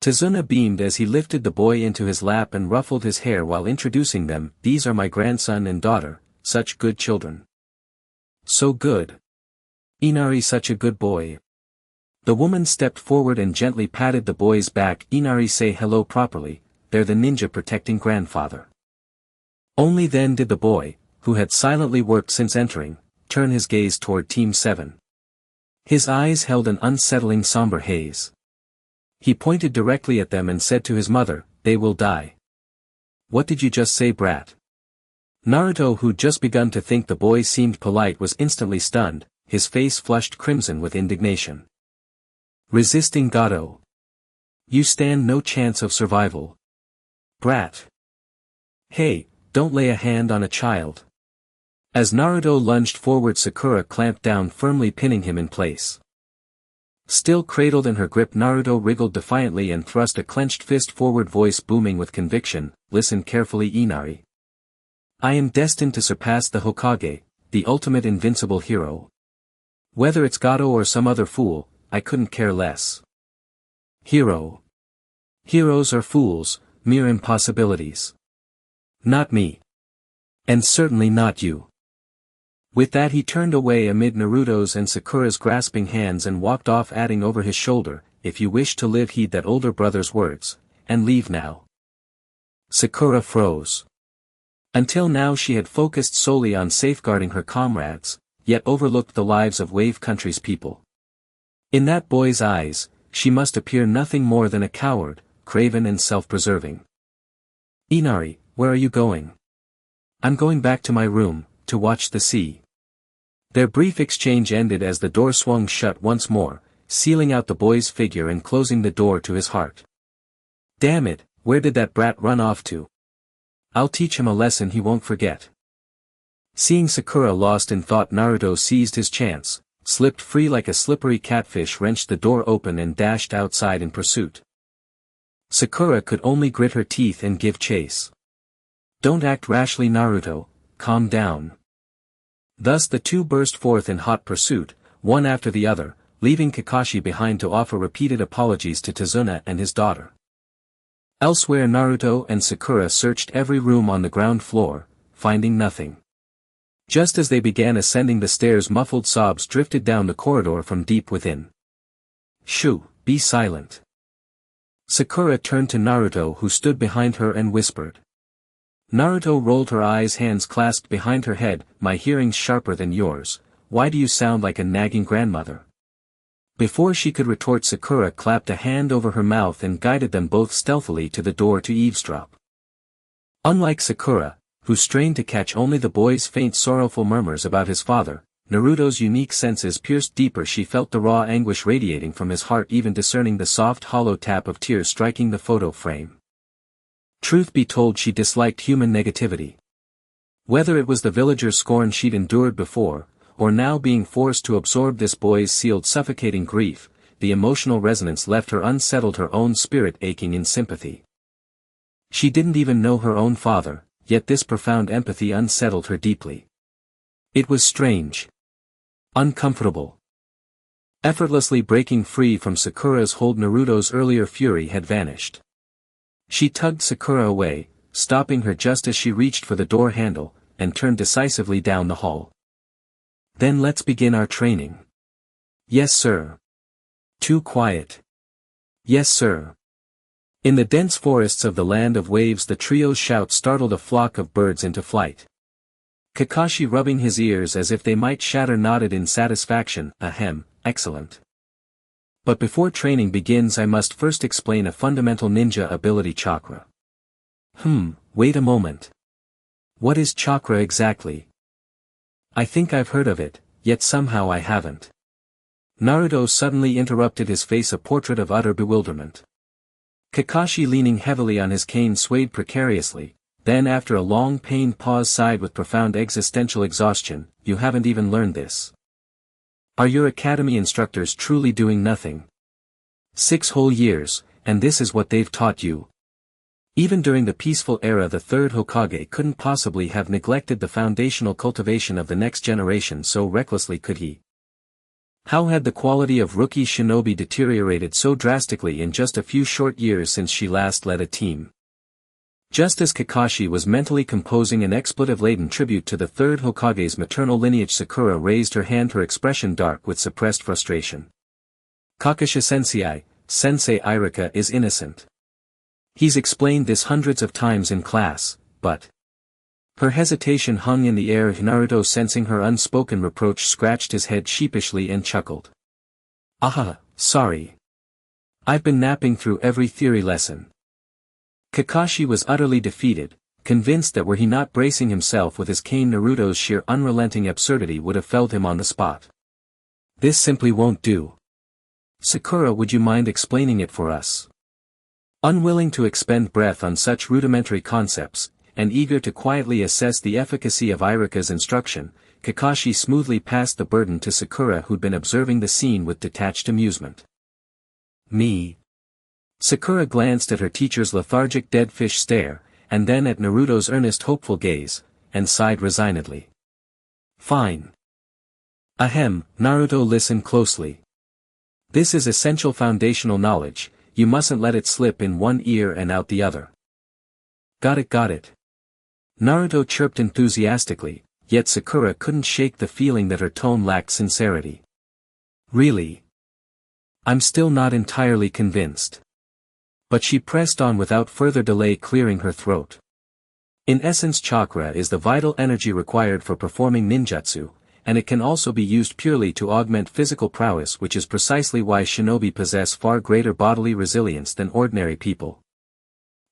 Tazuna beamed as he lifted the boy into his lap and ruffled his hair while introducing them, these are my grandson and daughter, such good children. So good. Inari, such a good boy. The woman stepped forward and gently patted the boy's back. Inari, say hello properly, they're the ninja protecting grandfather. Only then did the boy, who had silently worked since entering, turn his gaze toward Team 7. His eyes held an unsettling somber haze. He pointed directly at them and said to his mother, they will die. What did you just say, brat? Naruto, who'd just begun to think the boy seemed polite, was instantly stunned, his face flushed crimson with indignation. Resisting Gato. You stand no chance of survival. Brat. Hey, don't lay a hand on a child. As Naruto lunged forward, Sakura clamped down, firmly pinning him in place. Still cradled in her grip, Naruto wriggled defiantly and thrust a clenched fist forward, voice booming with conviction. Listen carefully, Inari. I am destined to surpass the Hokage, the ultimate invincible hero. Whether it's Gato or some other fool, I couldn't care less. Hero. Heroes are fools, mere impossibilities. Not me. And certainly not you. With that he turned away amid Naruto's and Sakura's grasping hands and walked off, adding over his shoulder, if you wish to live, heed that older brother's words, and leave now. Sakura froze. Until now she had focused solely on safeguarding her comrades, yet overlooked the lives of Wave Country's people. In that boy's eyes, she must appear nothing more than a coward, craven and self-preserving. Inari, where are you going? I'm going back to my room, to watch the sea. Their brief exchange ended as the door swung shut once more, sealing out the boy's figure and closing the door to his heart. Damn it, where did that brat run off to? I'll teach him a lesson he won't forget. Seeing Sakura lost in thought, Naruto seized his chance, slipped free like a slippery catfish, wrenched the door open and dashed outside in pursuit. Sakura could only grit her teeth and give chase. Don't act rashly, Naruto, calm down. Thus the two burst forth in hot pursuit, one after the other, leaving Kakashi behind to offer repeated apologies to Tazuna and his daughter. Elsewhere, Naruto and Sakura searched every room on the ground floor, finding nothing. Just as they began ascending the stairs, muffled sobs drifted down the corridor from deep within. Shoo, be silent. Sakura turned to Naruto, who stood behind her, and whispered. Naruto rolled her eyes, hands clasped behind her head. My hearing's sharper than yours, why do you sound like a nagging grandmother? Before she could retort, Sakura clapped a hand over her mouth and guided them both stealthily to the door to eavesdrop. Unlike Sakura, who strained to catch only the boy's faint sorrowful murmurs about his father, Naruto's unique senses pierced deeper. She felt the raw anguish radiating from his heart, even discerning the soft hollow tap of tears striking the photo frame. Truth be told, she disliked human negativity. Whether it was the villagers' scorn she'd endured before, or now being forced to absorb this boy's sealed suffocating grief, the emotional resonance left her unsettled, her own spirit aching in sympathy. She didn't even know her own father, yet this profound empathy unsettled her deeply. It was strange. Uncomfortable. Effortlessly breaking free from Sakura's hold, Naruto's earlier fury had vanished. She tugged Sakura away, stopping her just as she reached for the door handle, and turned decisively down the hall. Then let's begin our training. Yes, sir. Too quiet. Yes, sir. In the dense forests of the Land of Waves, the trio's shout startled a flock of birds into flight. Kakashi, rubbing his ears as if they might shatter, nodded in satisfaction. Ahem, excellent. But before training begins, I must first explain a fundamental ninja ability, chakra. Wait a moment. What is chakra exactly? I think I've heard of it, yet somehow I haven't. Naruto suddenly interrupted, his face a portrait of utter bewilderment. Kakashi, leaning heavily on his cane, swayed precariously, then after a long pained pause sighed with profound existential exhaustion. You haven't even learned this. Are your academy instructors truly doing nothing? 6 whole years, and this is what they've taught you? Even during the peaceful era, the third Hokage couldn't possibly have neglected the foundational cultivation of the next generation so recklessly, could he? How had the quality of rookie shinobi deteriorated so drastically in just a few short years since she last led a team? Just as Kakashi was mentally composing an expletive-laden tribute to the third Hokage's maternal lineage, Sakura raised her hand, her expression dark with suppressed frustration. Kakashi-sensei, Sensei Irika is innocent. He's explained this hundreds of times in class, but... Her hesitation hung in the air. Naruto, sensing her unspoken reproach, scratched his head sheepishly and chuckled. Sorry. I've been napping through every theory lesson. Kakashi was utterly defeated, convinced that were he not bracing himself with his cane, Naruto's sheer unrelenting absurdity would have felled him on the spot. This simply won't do. Sakura, would you mind explaining it for us? Unwilling to expend breath on such rudimentary concepts, and eager to quietly assess the efficacy of Iruka's instruction, Kakashi smoothly passed the burden to Sakura, who'd been observing the scene with detached amusement. Me. Sakura glanced at her teacher's lethargic dead fish stare, and then at Naruto's earnest hopeful gaze, and sighed resignedly. Fine. Ahem, Naruto, listen closely. This is essential foundational knowledge, you mustn't let it slip in one ear and out the other. Got it. Naruto chirped enthusiastically, yet Sakura couldn't shake the feeling that her tone lacked sincerity. Really? I'm still not entirely convinced. But she pressed on without further delay, clearing her throat. In essence, chakra is the vital energy required for performing ninjutsu, and it can also be used purely to augment physical prowess, which is precisely why shinobi possess far greater bodily resilience than ordinary people.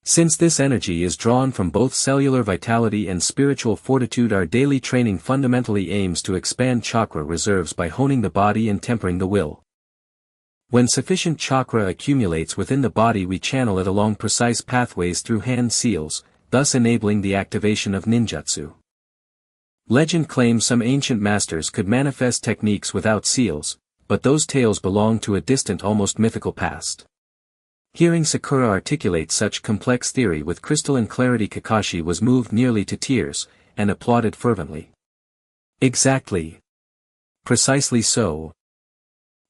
Since this energy is drawn from both cellular vitality and spiritual fortitude, our daily training fundamentally aims to expand chakra reserves by honing the body and tempering the will. When sufficient chakra accumulates within the body, we channel it along precise pathways through hand seals, thus enabling the activation of ninjutsu. Legend claims some ancient masters could manifest techniques without seals, but those tales belong to a distant, almost mythical past. Hearing Sakura articulate such complex theory with crystalline clarity, Kakashi was moved nearly to tears, and applauded fervently. Exactly. Precisely so.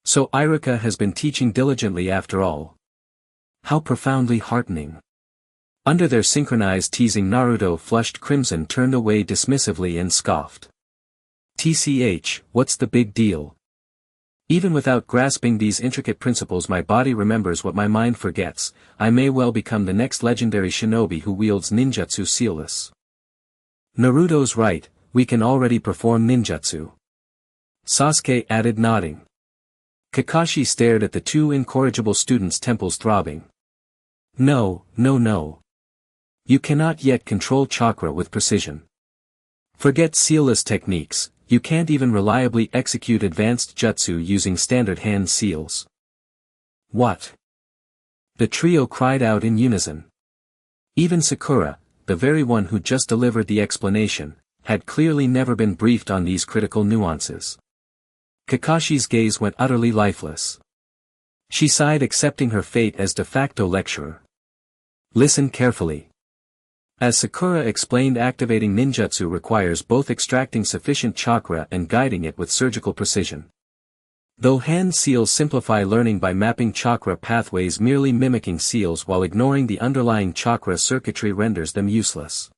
So Iruka has been teaching diligently after all. How profoundly heartening. Under their synchronized teasing, Naruto flushed crimson, turned away dismissively and scoffed. TCH, what's the big deal? Even without grasping these intricate principles, my body remembers what my mind forgets. I may well become the next legendary shinobi who wields ninjutsu sealless. Naruto's right, we can already perform ninjutsu. Sasuke added, nodding. Kakashi stared at the two incorrigible students, temples throbbing. No. You cannot yet control chakra with precision. Forget sealless techniques, you can't even reliably execute advanced jutsu using standard hand seals. What? The trio cried out in unison. Even Sakura, the very one who just delivered the explanation, had clearly never been briefed on these critical nuances. Kakashi's gaze went utterly lifeless. She sighed, accepting her fate as de facto lecturer. Listen carefully. As Sakura explained, activating ninjutsu requires both extracting sufficient chakra and guiding it with surgical precision. Though hand seals simplify learning by mapping chakra pathways, merely mimicking seals while ignoring the underlying chakra circuitry renders them useless.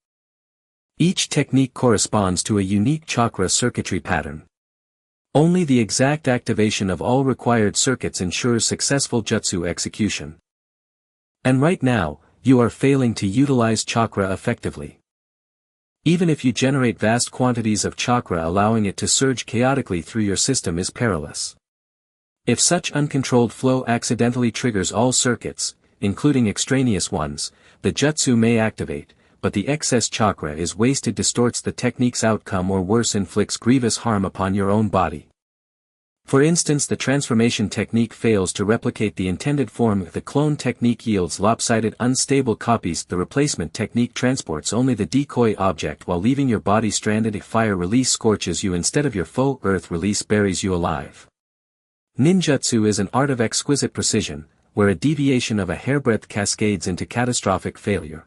Each technique corresponds to a unique chakra circuitry pattern. Only the exact activation of all required circuits ensures successful jutsu execution. And right now, you are failing to utilize chakra effectively. Even if you generate vast quantities of chakra, allowing it to surge chaotically through your system is perilous. If such uncontrolled flow accidentally triggers all circuits, including extraneous ones, the jutsu may activate, but the excess chakra is wasted, distorts the technique's outcome, or worse, inflicts grievous harm upon your own body. For instance, the transformation technique fails to replicate the intended form, the clone technique yields lopsided, unstable copies, the replacement technique transports only the decoy object while leaving your body stranded, if fire release scorches you instead of your foe, earth release buries you alive. Ninjutsu is an art of exquisite precision, where a deviation of a hairbreadth cascades into catastrophic failure.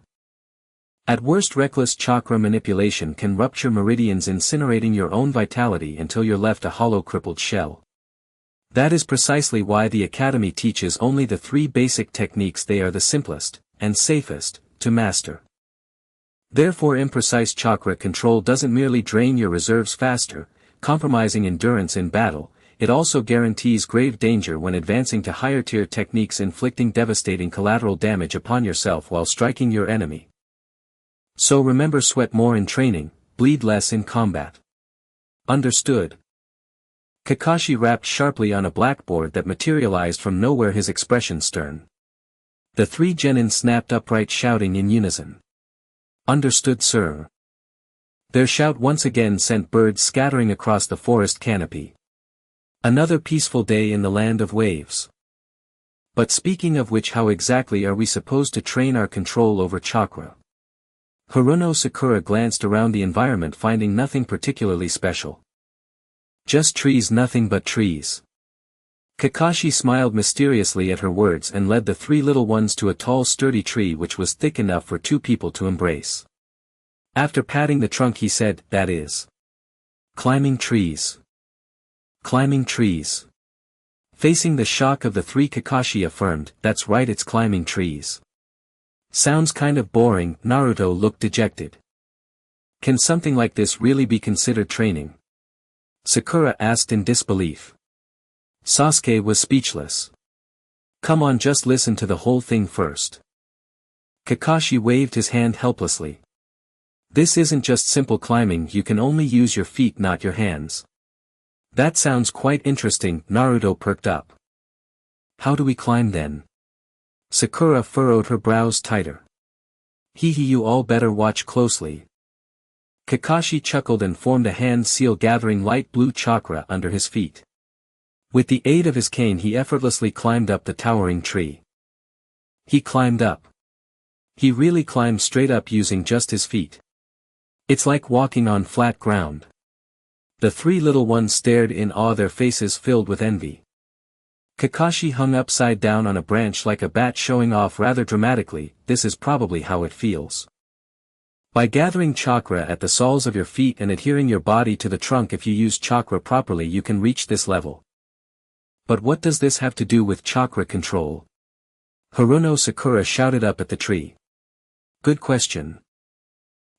At worst, reckless chakra manipulation can rupture meridians, incinerating your own vitality until you're left a hollow, crippled shell. That is precisely why the Academy teaches only the three basic techniques. They are the simplest, and safest, to master. Therefore, imprecise chakra control doesn't merely drain your reserves faster, compromising endurance in battle, it also guarantees grave danger when advancing to higher-tier techniques, inflicting devastating collateral damage upon yourself while striking your enemy. So remember, sweat more in training, bleed less in combat. Understood? Kakashi rapped sharply on a blackboard that materialized from nowhere, his expression stern. The three genin snapped upright, shouting in unison. Understood, sir. Their shout once again sent birds scattering across the forest canopy. Another peaceful day in the land of waves. But speaking of which, how exactly are we supposed to train our control over chakra? Haruno Sakura glanced around the environment finding nothing particularly special. Just trees, nothing but trees. Kakashi smiled mysteriously at her words and led the three little ones to a tall sturdy tree which was thick enough for two people to embrace. After patting the trunk he said, "That is climbing trees. Climbing trees." Facing the shock of the three, Kakashi affirmed, "That's right, it's climbing trees." Sounds kind of boring. Naruto looked dejected. Can something like this really be considered training? Sakura asked in disbelief. Sasuke was speechless. Come on, just listen to the whole thing first. Kakashi waved his hand helplessly. This isn't just simple climbing, you can only use your feet, not your hands. That sounds quite interesting. Naruto perked up. How do we climb then? Sakura furrowed her brows tighter. Hee hee, you all better watch closely. Kakashi chuckled and formed a hand seal gathering light blue chakra under his feet. With the aid of his cane he effortlessly climbed up the towering tree. He climbed up. He really climbed straight up using just his feet. It's like walking on flat ground. The three little ones stared in awe, their faces filled with envy. Kakashi hung upside down on a branch like a bat, showing off rather dramatically, "This is probably how it feels." By gathering chakra at the soles of your feet and adhering your body to the trunk, if you use chakra properly you can reach this level. But what does this have to do with chakra control? Haruno Sakura shouted up at the tree. Good question.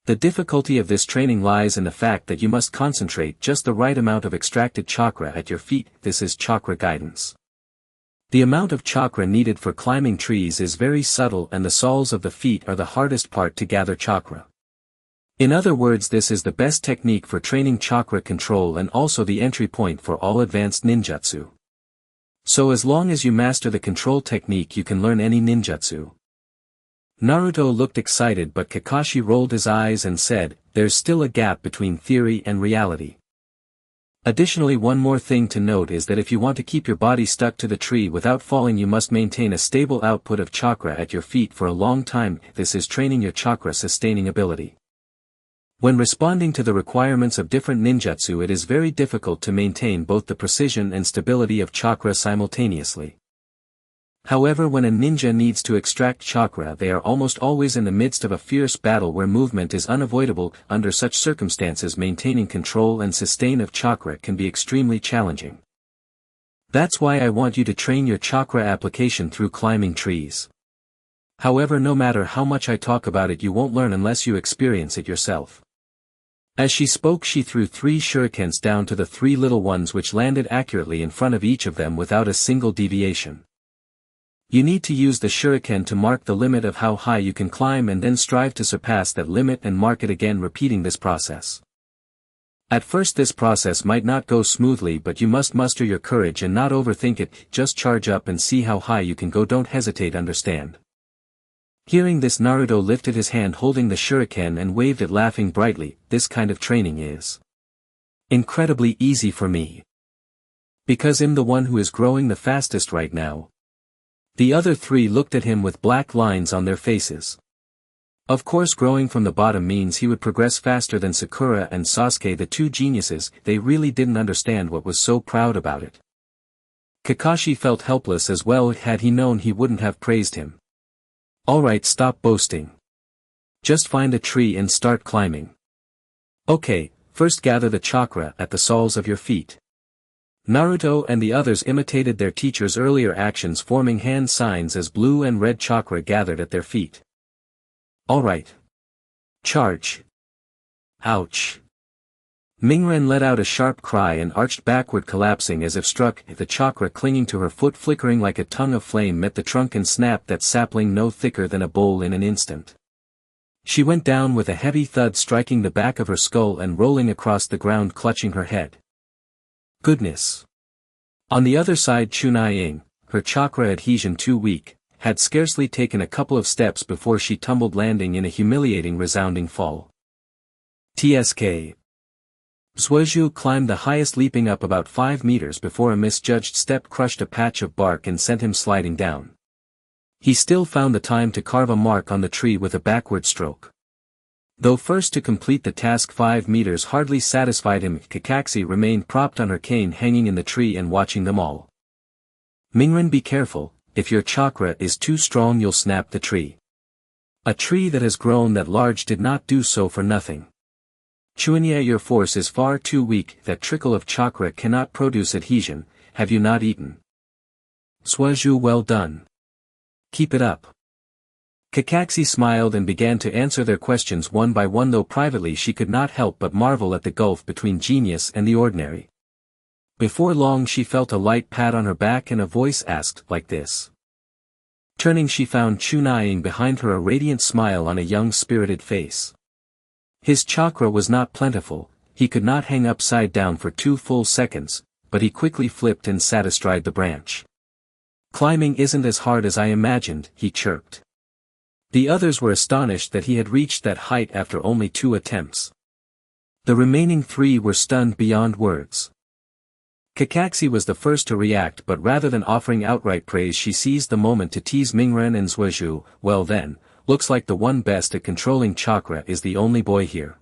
The difficulty of this training lies in the fact that you must concentrate just the right amount of extracted chakra at your feet. This is chakra guidance. The amount of chakra needed for climbing trees is very subtle, and the soles of the feet are the hardest part to gather chakra. In other words, this is the best technique for training chakra control and also the entry point for all advanced ninjutsu. So as long as you master the control technique you can learn any ninjutsu. Naruto looked excited, but Kakashi rolled his eyes and said, "There's still a gap between theory and reality." Additionally, one more thing to note is that if you want to keep your body stuck to the tree without falling you must maintain a stable output of chakra at your feet for a long time. This is training your chakra sustaining ability. When responding to the requirements of different ninjutsu it is very difficult to maintain both the precision and stability of chakra simultaneously. However, when a ninja needs to extract chakra they are almost always in the midst of a fierce battle where movement is unavoidable. Under such circumstances maintaining control and sustain of chakra can be extremely challenging. That's why I want you to train your chakra application through climbing trees. However, no matter how much I talk about it you won't learn unless you experience it yourself. As she spoke she threw 3 shurikens down to the 3 little ones which landed accurately in front of each of them without a single deviation. You need to use the shuriken to mark the limit of how high you can climb and then strive to surpass that limit and mark it again, repeating this process. At first this process might not go smoothly, but you must muster your courage and not overthink it. Just charge up and see how high you can go, don't hesitate, understand? Hearing this Naruto lifted his hand holding the shuriken and waved it, laughing brightly. This kind of training is incredibly easy for me. Because I'm the one who is growing the fastest right now. The other 3 looked at him with black lines on their faces. Of course, growing from the bottom means he would progress faster than Sakura and Sasuke, the 2 geniuses. They really didn't understand what was so proud about it. Kakashi felt helpless as well. Had he known he wouldn't have praised him. Alright, stop boasting. Just find a tree and start climbing. Okay, first gather the chakra at the soles of your feet. Naruto and the others imitated their teacher's earlier actions, forming hand signs as blue and red chakra gathered at their feet. Alright. Charge. Ouch. Mingren let out a sharp cry and arched backward, collapsing as if struck. The chakra clinging to her foot, flickering like a tongue of flame, met the trunk and snapped that sapling no thicker than a bowl in an instant. She went down with a heavy thud, striking the back of her skull and rolling across the ground, clutching her head. Goodness. On the other side, Chunai-ing, her chakra adhesion too weak, had scarcely taken a couple of steps before she tumbled, landing in a humiliating resounding fall. Tsk. Suizhu climbed the highest, leaping up about 5 meters before a misjudged step crushed a patch of bark and sent him sliding down. He still found the time to carve a mark on the tree with a backward stroke. Though first to complete the task 5 meters hardly satisfied him, Kakashi remained propped on her cane hanging in the tree and watching them all. Mingren, be careful, if your chakra is too strong you'll snap the tree. A tree that has grown that large did not do so for nothing. Chuanya, your force is far too weak, that trickle of chakra cannot produce adhesion, have you not eaten? Suiju, well done. Keep it up. Kakashi smiled and began to answer their questions one by one, though privately she could not help but marvel at the gulf between genius and the ordinary. Before long she felt a light pat on her back and a voice asked, like this. Turning she found Chunying behind her, a radiant smile on a young spirited face. His chakra was not plentiful, he could not hang upside down for 2 full seconds, but he quickly flipped and sat astride the branch. Climbing isn't as hard as I imagined, he chirped. The others were astonished that he had reached that height after only 2 attempts. The remaining 3 were stunned beyond words. Kakashi was the first to react, but rather than offering outright praise she seized the moment to tease Mingren and Suiju. Well then, looks like the one best at controlling chakra is the only boy here.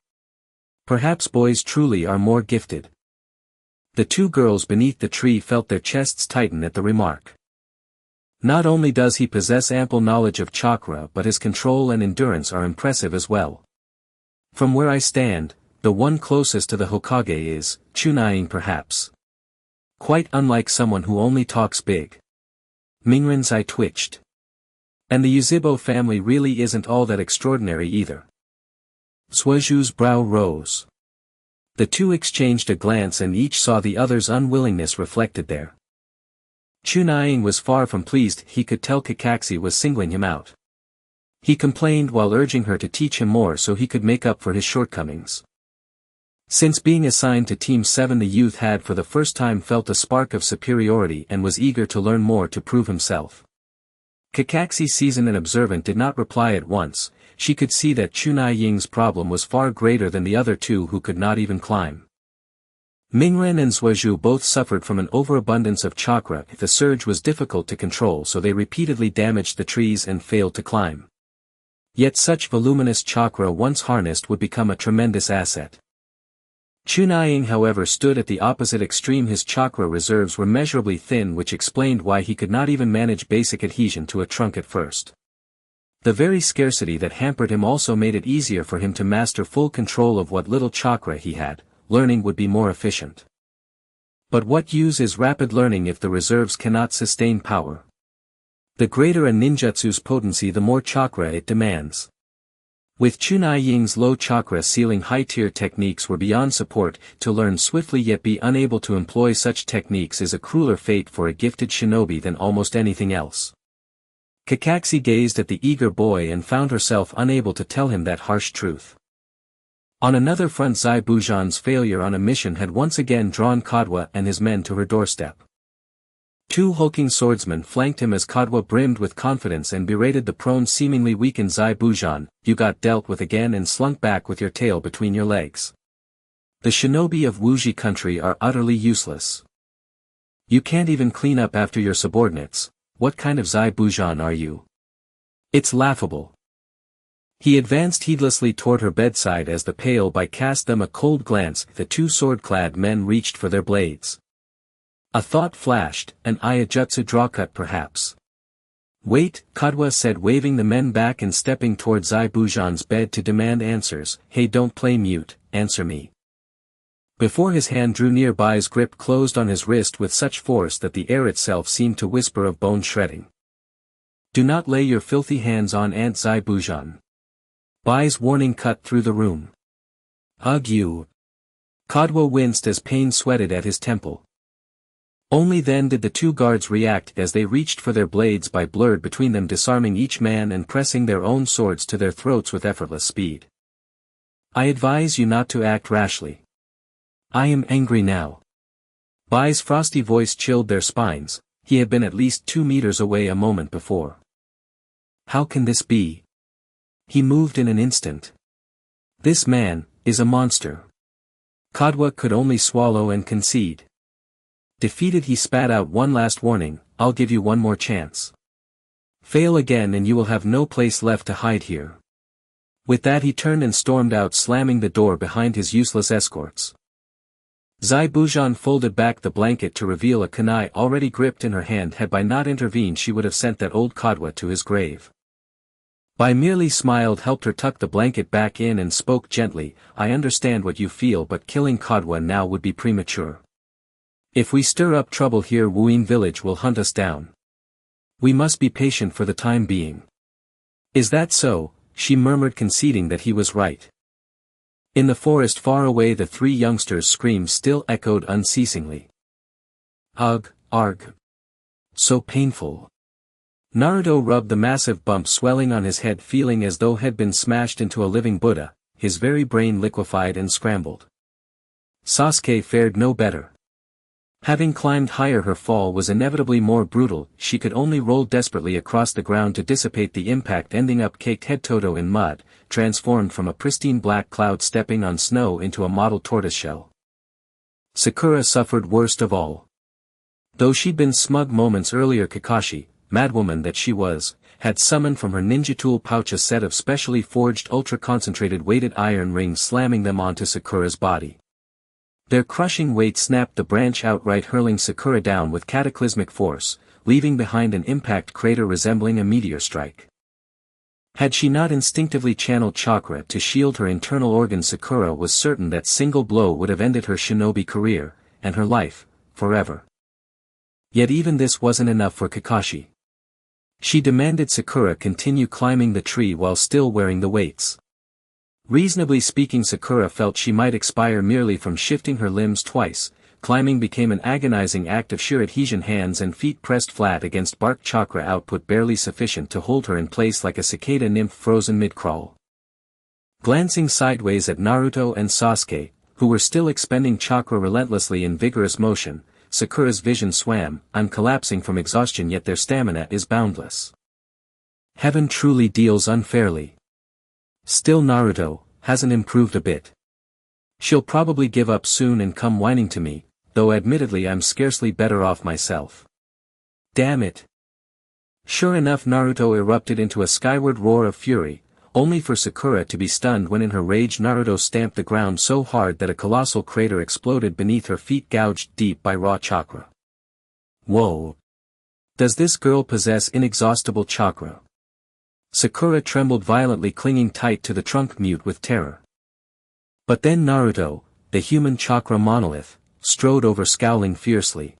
Perhaps boys truly are more gifted. The 2 girls beneath the tree felt their chests tighten at the remark. Not only does he possess ample knowledge of chakra, but his control and endurance are impressive as well. From where I stand, the one closest to the Hokage is Chunying, perhaps. Quite unlike someone who only talks big. Mingren's eye twitched. And the Yuzhibo family really isn't all that extraordinary either. Suiju's brow rose. The 2 exchanged a glance and each saw the other's unwillingness reflected there. Chunying was far from pleased, he could tell Kakashi was singling him out. He complained while urging her to teach him more so he could make up for his shortcomings. Since being assigned to Team 7, the youth had for the first time felt a spark of superiority and was eager to learn more to prove himself. Kakashi, seasoned and observant, did not reply at once. She could see that Chunying's problem was far greater than the other 2 who could not even climb. Mingren and Suiju both suffered from an overabundance of chakra. The surge was difficult to control, so they repeatedly damaged the trees and failed to climb. Yet such voluminous chakra once harnessed would become a tremendous asset. Chunying, however, stood at the opposite extreme. His chakra reserves were measurably thin, which explained why he could not even manage basic adhesion to a trunk at first. The very scarcity that hampered him also made it easier for him to master full control of what little chakra he had. Learning would be more efficient. But what use is rapid learning if the reserves cannot sustain power? The greater a ninjutsu's potency, the more chakra it demands. With Chunying's low chakra ceiling, high-tier techniques were beyond support. To learn swiftly yet be unable to employ such techniques is a crueler fate for a gifted shinobi than almost anything else. Kakashi gazed at the eager boy and found herself unable to tell him that harsh truth. On another front, Zai Bujan's failure on a mission had once again drawn Kadwa and his men to her doorstep. 2 hulking swordsmen flanked him as Kadwa brimmed with confidence and berated the prone, seemingly weakened Zai Bujan. You got dealt with again and slunk back with your tail between your legs. The shinobi of Wuji country are utterly useless. You can't even clean up after your subordinates. What kind of Zai Bujan are you? It's laughable. He advanced heedlessly toward her bedside as the pale by cast them a cold glance. The 2 sword-clad men reached for their blades. A thought flashed, an Iajutsu drawcut perhaps. Wait, Kadwa said, waving the men back and stepping toward Zai Bujan's bed to demand answers. Hey, don't play mute, answer me. Before his hand drew near, Bai's grip closed on his wrist with such force that the air itself seemed to whisper of bone shredding. Do not lay your filthy hands on Aunt Zai Bujan. Bai's warning cut through the room. Ugh, you. Kadwa winced as pain sweated at his temple. Only then did the 2 guards react as they reached for their blades. Bai blurred between them, disarming each man and pressing their own swords to their throats with effortless speed. I advise you not to act rashly. I am angry now. Bai's frosty voice chilled their spines. He had been at least 2 meters away a moment before. How can this be? He moved in an instant. This man is a monster. Kadwa could only swallow and concede. Defeated, he spat out one last warning. I'll give you one more chance. Fail again and you will have no place left to hide here. With that he turned and stormed out, slamming the door behind his useless escorts. Zai Bujan folded back the blanket to reveal a kunai already gripped in her hand. Had Bai not intervened, she would have sent that old Kadwa to his grave. Bai merely smiled, helped her tuck the blanket back in and spoke gently, "I understand what you feel, but killing Kadwa now would be premature. If we stir up trouble here, Wuyin village will hunt us down. We must be patient for the time being." "Is that so?" she murmured, conceding that he was right. In the forest far away the three youngsters' screams still echoed unceasingly. Ugh, arg. So painful. Naruto rubbed the massive bump swelling on his head, feeling as though had been smashed into a living Buddha, his very brain liquefied and scrambled. Sasuke fared no better. Having climbed higher, her fall was inevitably more brutal. She could only roll desperately across the ground to dissipate the impact, ending up caked head toto in mud, transformed from a pristine black cloud stepping on snow into a model tortoiseshell. Sakura suffered worst of all. Though she'd been smug moments earlier, Kakashi, madwoman that she was, had summoned from her ninja tool pouch a set of specially forged ultra-concentrated weighted iron rings, slamming them onto Sakura's body. Their crushing weight snapped the branch outright, hurling Sakura down with cataclysmic force, leaving behind an impact crater resembling a meteor strike. Had she not instinctively channeled chakra to shield her internal organs, Sakura was certain that single blow would have ended her shinobi career, and her life, forever. Yet even this wasn't enough for Kakashi. She demanded Sakura continue climbing the tree while still wearing the weights. Reasonably speaking, Sakura felt she might expire merely from shifting her limbs twice. Climbing became an agonizing act of sheer adhesion, hands and feet pressed flat against bark, chakra output barely sufficient to hold her in place like a cicada nymph frozen mid-crawl. Glancing sideways at Naruto and Sasuke, who were still expending chakra relentlessly in vigorous motion, Sakura's vision swam. "I'm collapsing from exhaustion, yet their stamina is boundless. Heaven truly deals unfairly. Still, Naruto hasn't improved a bit. She'll probably give up soon and come whining to me, though admittedly I'm scarcely better off myself. Damn it." Sure enough, Naruto erupted into a skyward roar of fury, only for Sakura to be stunned when in her rage Naruto stamped the ground so hard that a colossal crater exploded beneath her feet, gouged deep by raw chakra. Whoa! Does this girl possess inexhaustible chakra? Sakura trembled violently, clinging tight to the trunk, mute with terror. But then Naruto, the human chakra monolith, strode over, scowling fiercely.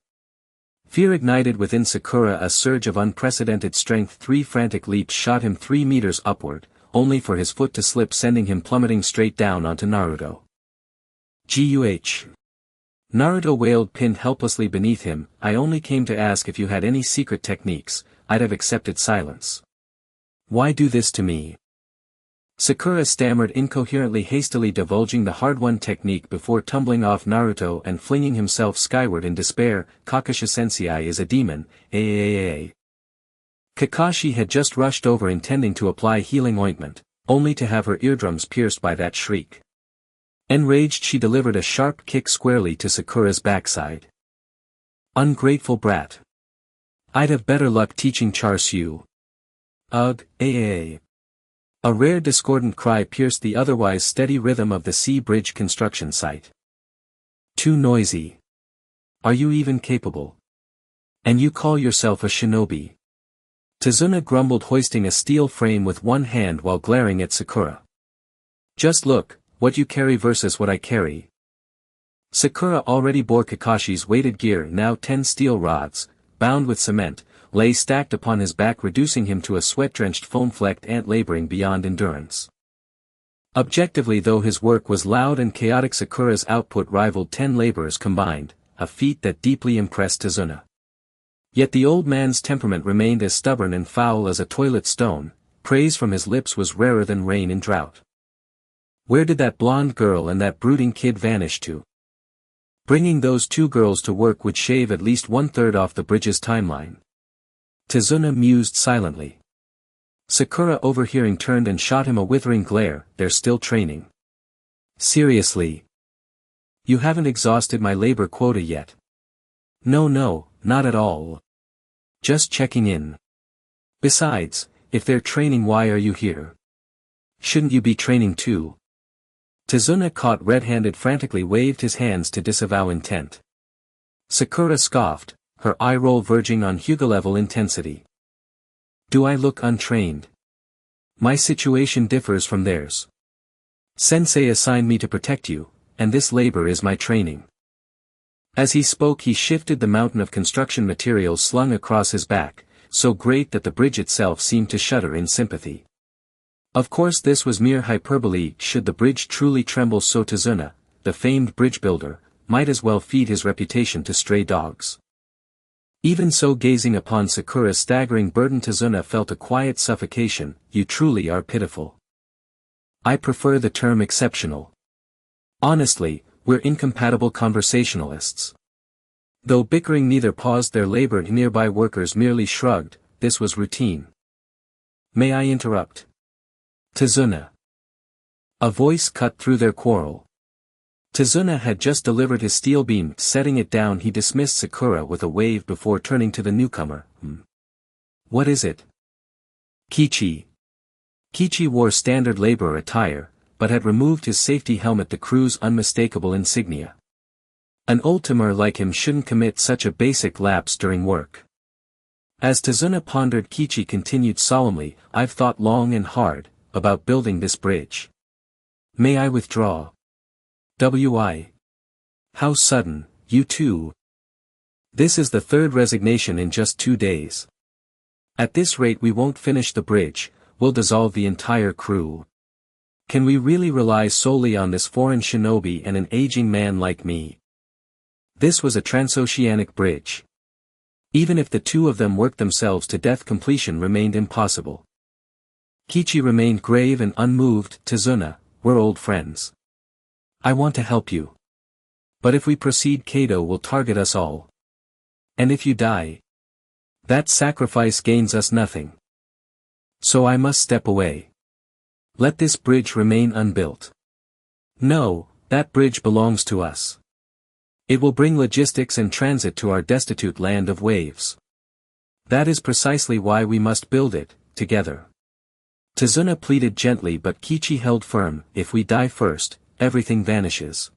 Fear ignited within Sakura, a surge of unprecedented strength. 3 frantic leaps shot him 3 meters upward, only for his foot to slip, sending him plummeting straight down onto Naruto. Guh! Naruto wailed, pinned helplessly beneath him. "I only came to ask if you had any secret techniques. I'd have accepted silence. Why do this to me?" Sakura stammered incoherently, hastily divulging the hard-won technique before tumbling off Naruto and flinging himself skyward in despair. "Kakashi-sensei is a demon, aaaaa." Kakashi had just rushed over intending to apply healing ointment, only to have her eardrums pierced by that shriek. Enraged, she delivered a sharp kick squarely to Sakura's backside. "Ungrateful brat. I'd have better luck teaching Char-Sue." "Ugh, aaa." A rare discordant cry pierced the otherwise steady rhythm of the sea bridge construction site. "Too noisy. Are you even capable? And you call yourself a shinobi?" Tazuna grumbled, hoisting a steel frame with one hand while glaring at Sakura. "Just look, what you carry versus what I carry." Sakura already bore Kakashi's weighted gear. Now 10 steel rods, bound with cement, lay stacked upon his back, reducing him to a sweat-drenched, foam-flecked ant laboring beyond endurance. Objectively though, his work was loud and chaotic. Sakura's output rivaled 10 laborers combined, a feat that deeply impressed Tazuna. Yet the old man's temperament remained as stubborn and foul as a toilet stone. Praise from his lips was rarer than rain in drought. Where did that blonde girl and that brooding kid vanish to? Bringing those 2 girls to work would shave at least 1/3 off the bridge's timeline. Tazuna mused silently. Sakura, overhearing, turned and shot him a withering glare. "They're still training. Seriously? You haven't exhausted my labor quota yet?" No, not at all. Just checking in. Besides, if they're training, why are you here? Shouldn't you be training too? Tazuna, caught red-handed, frantically waved his hands to disavow intent. Sakura scoffed, her eye roll verging on Hyuga-level intensity. Do I look untrained? My situation differs from theirs. Sensei assigned me to protect you, and this labor is my training. As he spoke, he shifted the mountain of construction materials slung across his back, so great that the bridge itself seemed to shudder in sympathy. Of course this was mere hyperbole. Should the bridge truly tremble, so Tazuna, the famed bridge builder, might as well feed his reputation to stray dogs. Even so, gazing upon Sakura's staggering burden, Tazuna felt a quiet suffocation. You truly are pitiful. I prefer the term exceptional. Honestly, we're incompatible conversationalists. Though bickering neither paused their labor. Nearby workers merely shrugged. This was routine. May I interrupt? Tazuna. A voice cut through their quarrel. Tazuna had just delivered his steel beam. Setting it down, he dismissed Sakura with a wave before turning to the newcomer. What is it? Kichi. Kichi wore standard labor attire, but had removed his safety helmet, the crew's unmistakable insignia. An old-timer like him shouldn't commit such a basic lapse during work. As Tazuna pondered, Kichi continued solemnly, I've thought long and hard about building this bridge. May I withdraw? Why? How sudden, you too? This is the third resignation in just 2 days. At this rate we won't finish the bridge, we'll dissolve the entire crew. Can we really rely solely on this foreign shinobi and an aging man like me? This was a transoceanic bridge. Even if the two of them worked themselves to death, completion remained impossible. Kichi remained grave and unmoved. Tazuna, we're old friends. I want to help you. But if we proceed, Kado will target us all. And if you die, that sacrifice gains us nothing. So I must step away. Let this bridge remain unbuilt. No, that bridge belongs to us. It will bring logistics and transit to our destitute land of waves. That is precisely why we must build it, together. Tazuna pleaded gently, but Kichi held firm. If we die first, everything vanishes.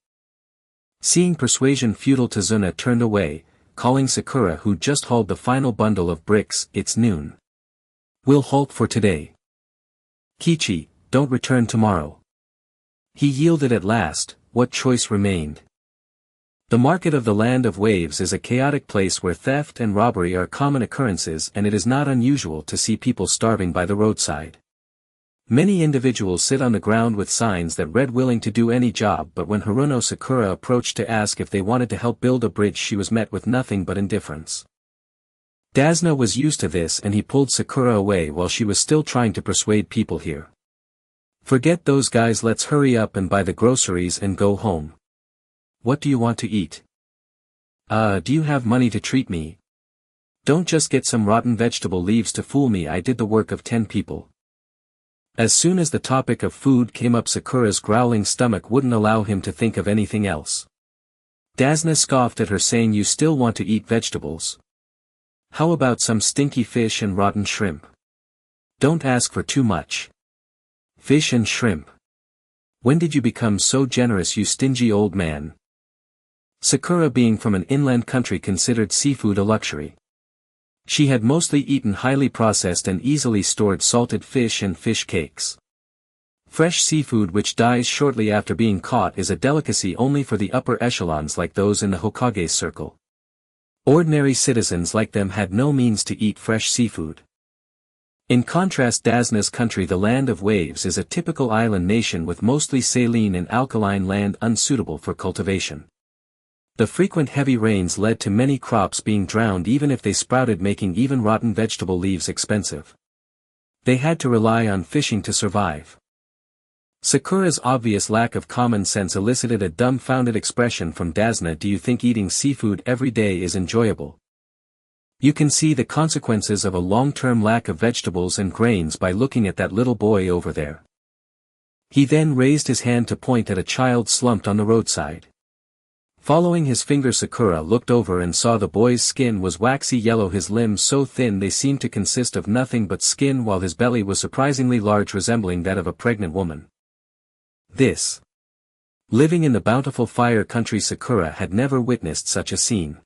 Seeing persuasion futile, Tazuna turned away, calling Sakura, who just hauled the final bundle of bricks. It's noon. We'll halt for today. Kichi, don't return tomorrow. He yielded at last. What choice remained? The market of the land of waves is a chaotic place where theft and robbery are common occurrences, and it is not unusual to see people starving by the roadside. Many individuals sit on the ground with signs that read willing to do any job, but when Haruno Sakura approached to ask if they wanted to help build a bridge, she was met with nothing but indifference. Dazna was used to this, and he pulled Sakura away while she was still trying to persuade people here. Forget those guys, let's hurry up and buy the groceries and go home. What do you want to eat? Do you have money to treat me? Don't just get some rotten vegetable leaves to fool me. I did the work of 10 people. As soon as the topic of food came up, Sakura's growling stomach wouldn't allow him to think of anything else. Dazna scoffed at her, saying, you still want to eat vegetables? How about some stinky fish and rotten shrimp? Don't ask for too much. Fish and shrimp. When did you become so generous, you stingy old man? Sakura, being from an inland country, considered seafood a luxury. She had mostly eaten highly processed and easily stored salted fish and fish cakes. Fresh seafood which dies shortly after being caught is a delicacy only for the upper echelons like those in the Hokage's circle. Ordinary citizens like them had no means to eat fresh seafood. In contrast, Dazna's country, the land of waves, is a typical island nation with mostly saline and alkaline land unsuitable for cultivation. The frequent heavy rains led to many crops being drowned even if they sprouted, making even rotten vegetable leaves expensive. They had to rely on fishing to survive. Sakura's obvious lack of common sense elicited a dumbfounded expression from Dazna. Do you think eating seafood every day is enjoyable? You can see the consequences of a long-term lack of vegetables and grains by looking at that little boy over there. He then raised his hand to point at a child slumped on the roadside. Following his finger, Sakura looked over and saw the boy's skin was waxy yellow, his limbs so thin they seemed to consist of nothing but skin, while his belly was surprisingly large, resembling that of a pregnant woman. This. Living in the bountiful fire country, Sakura had never witnessed such a scene.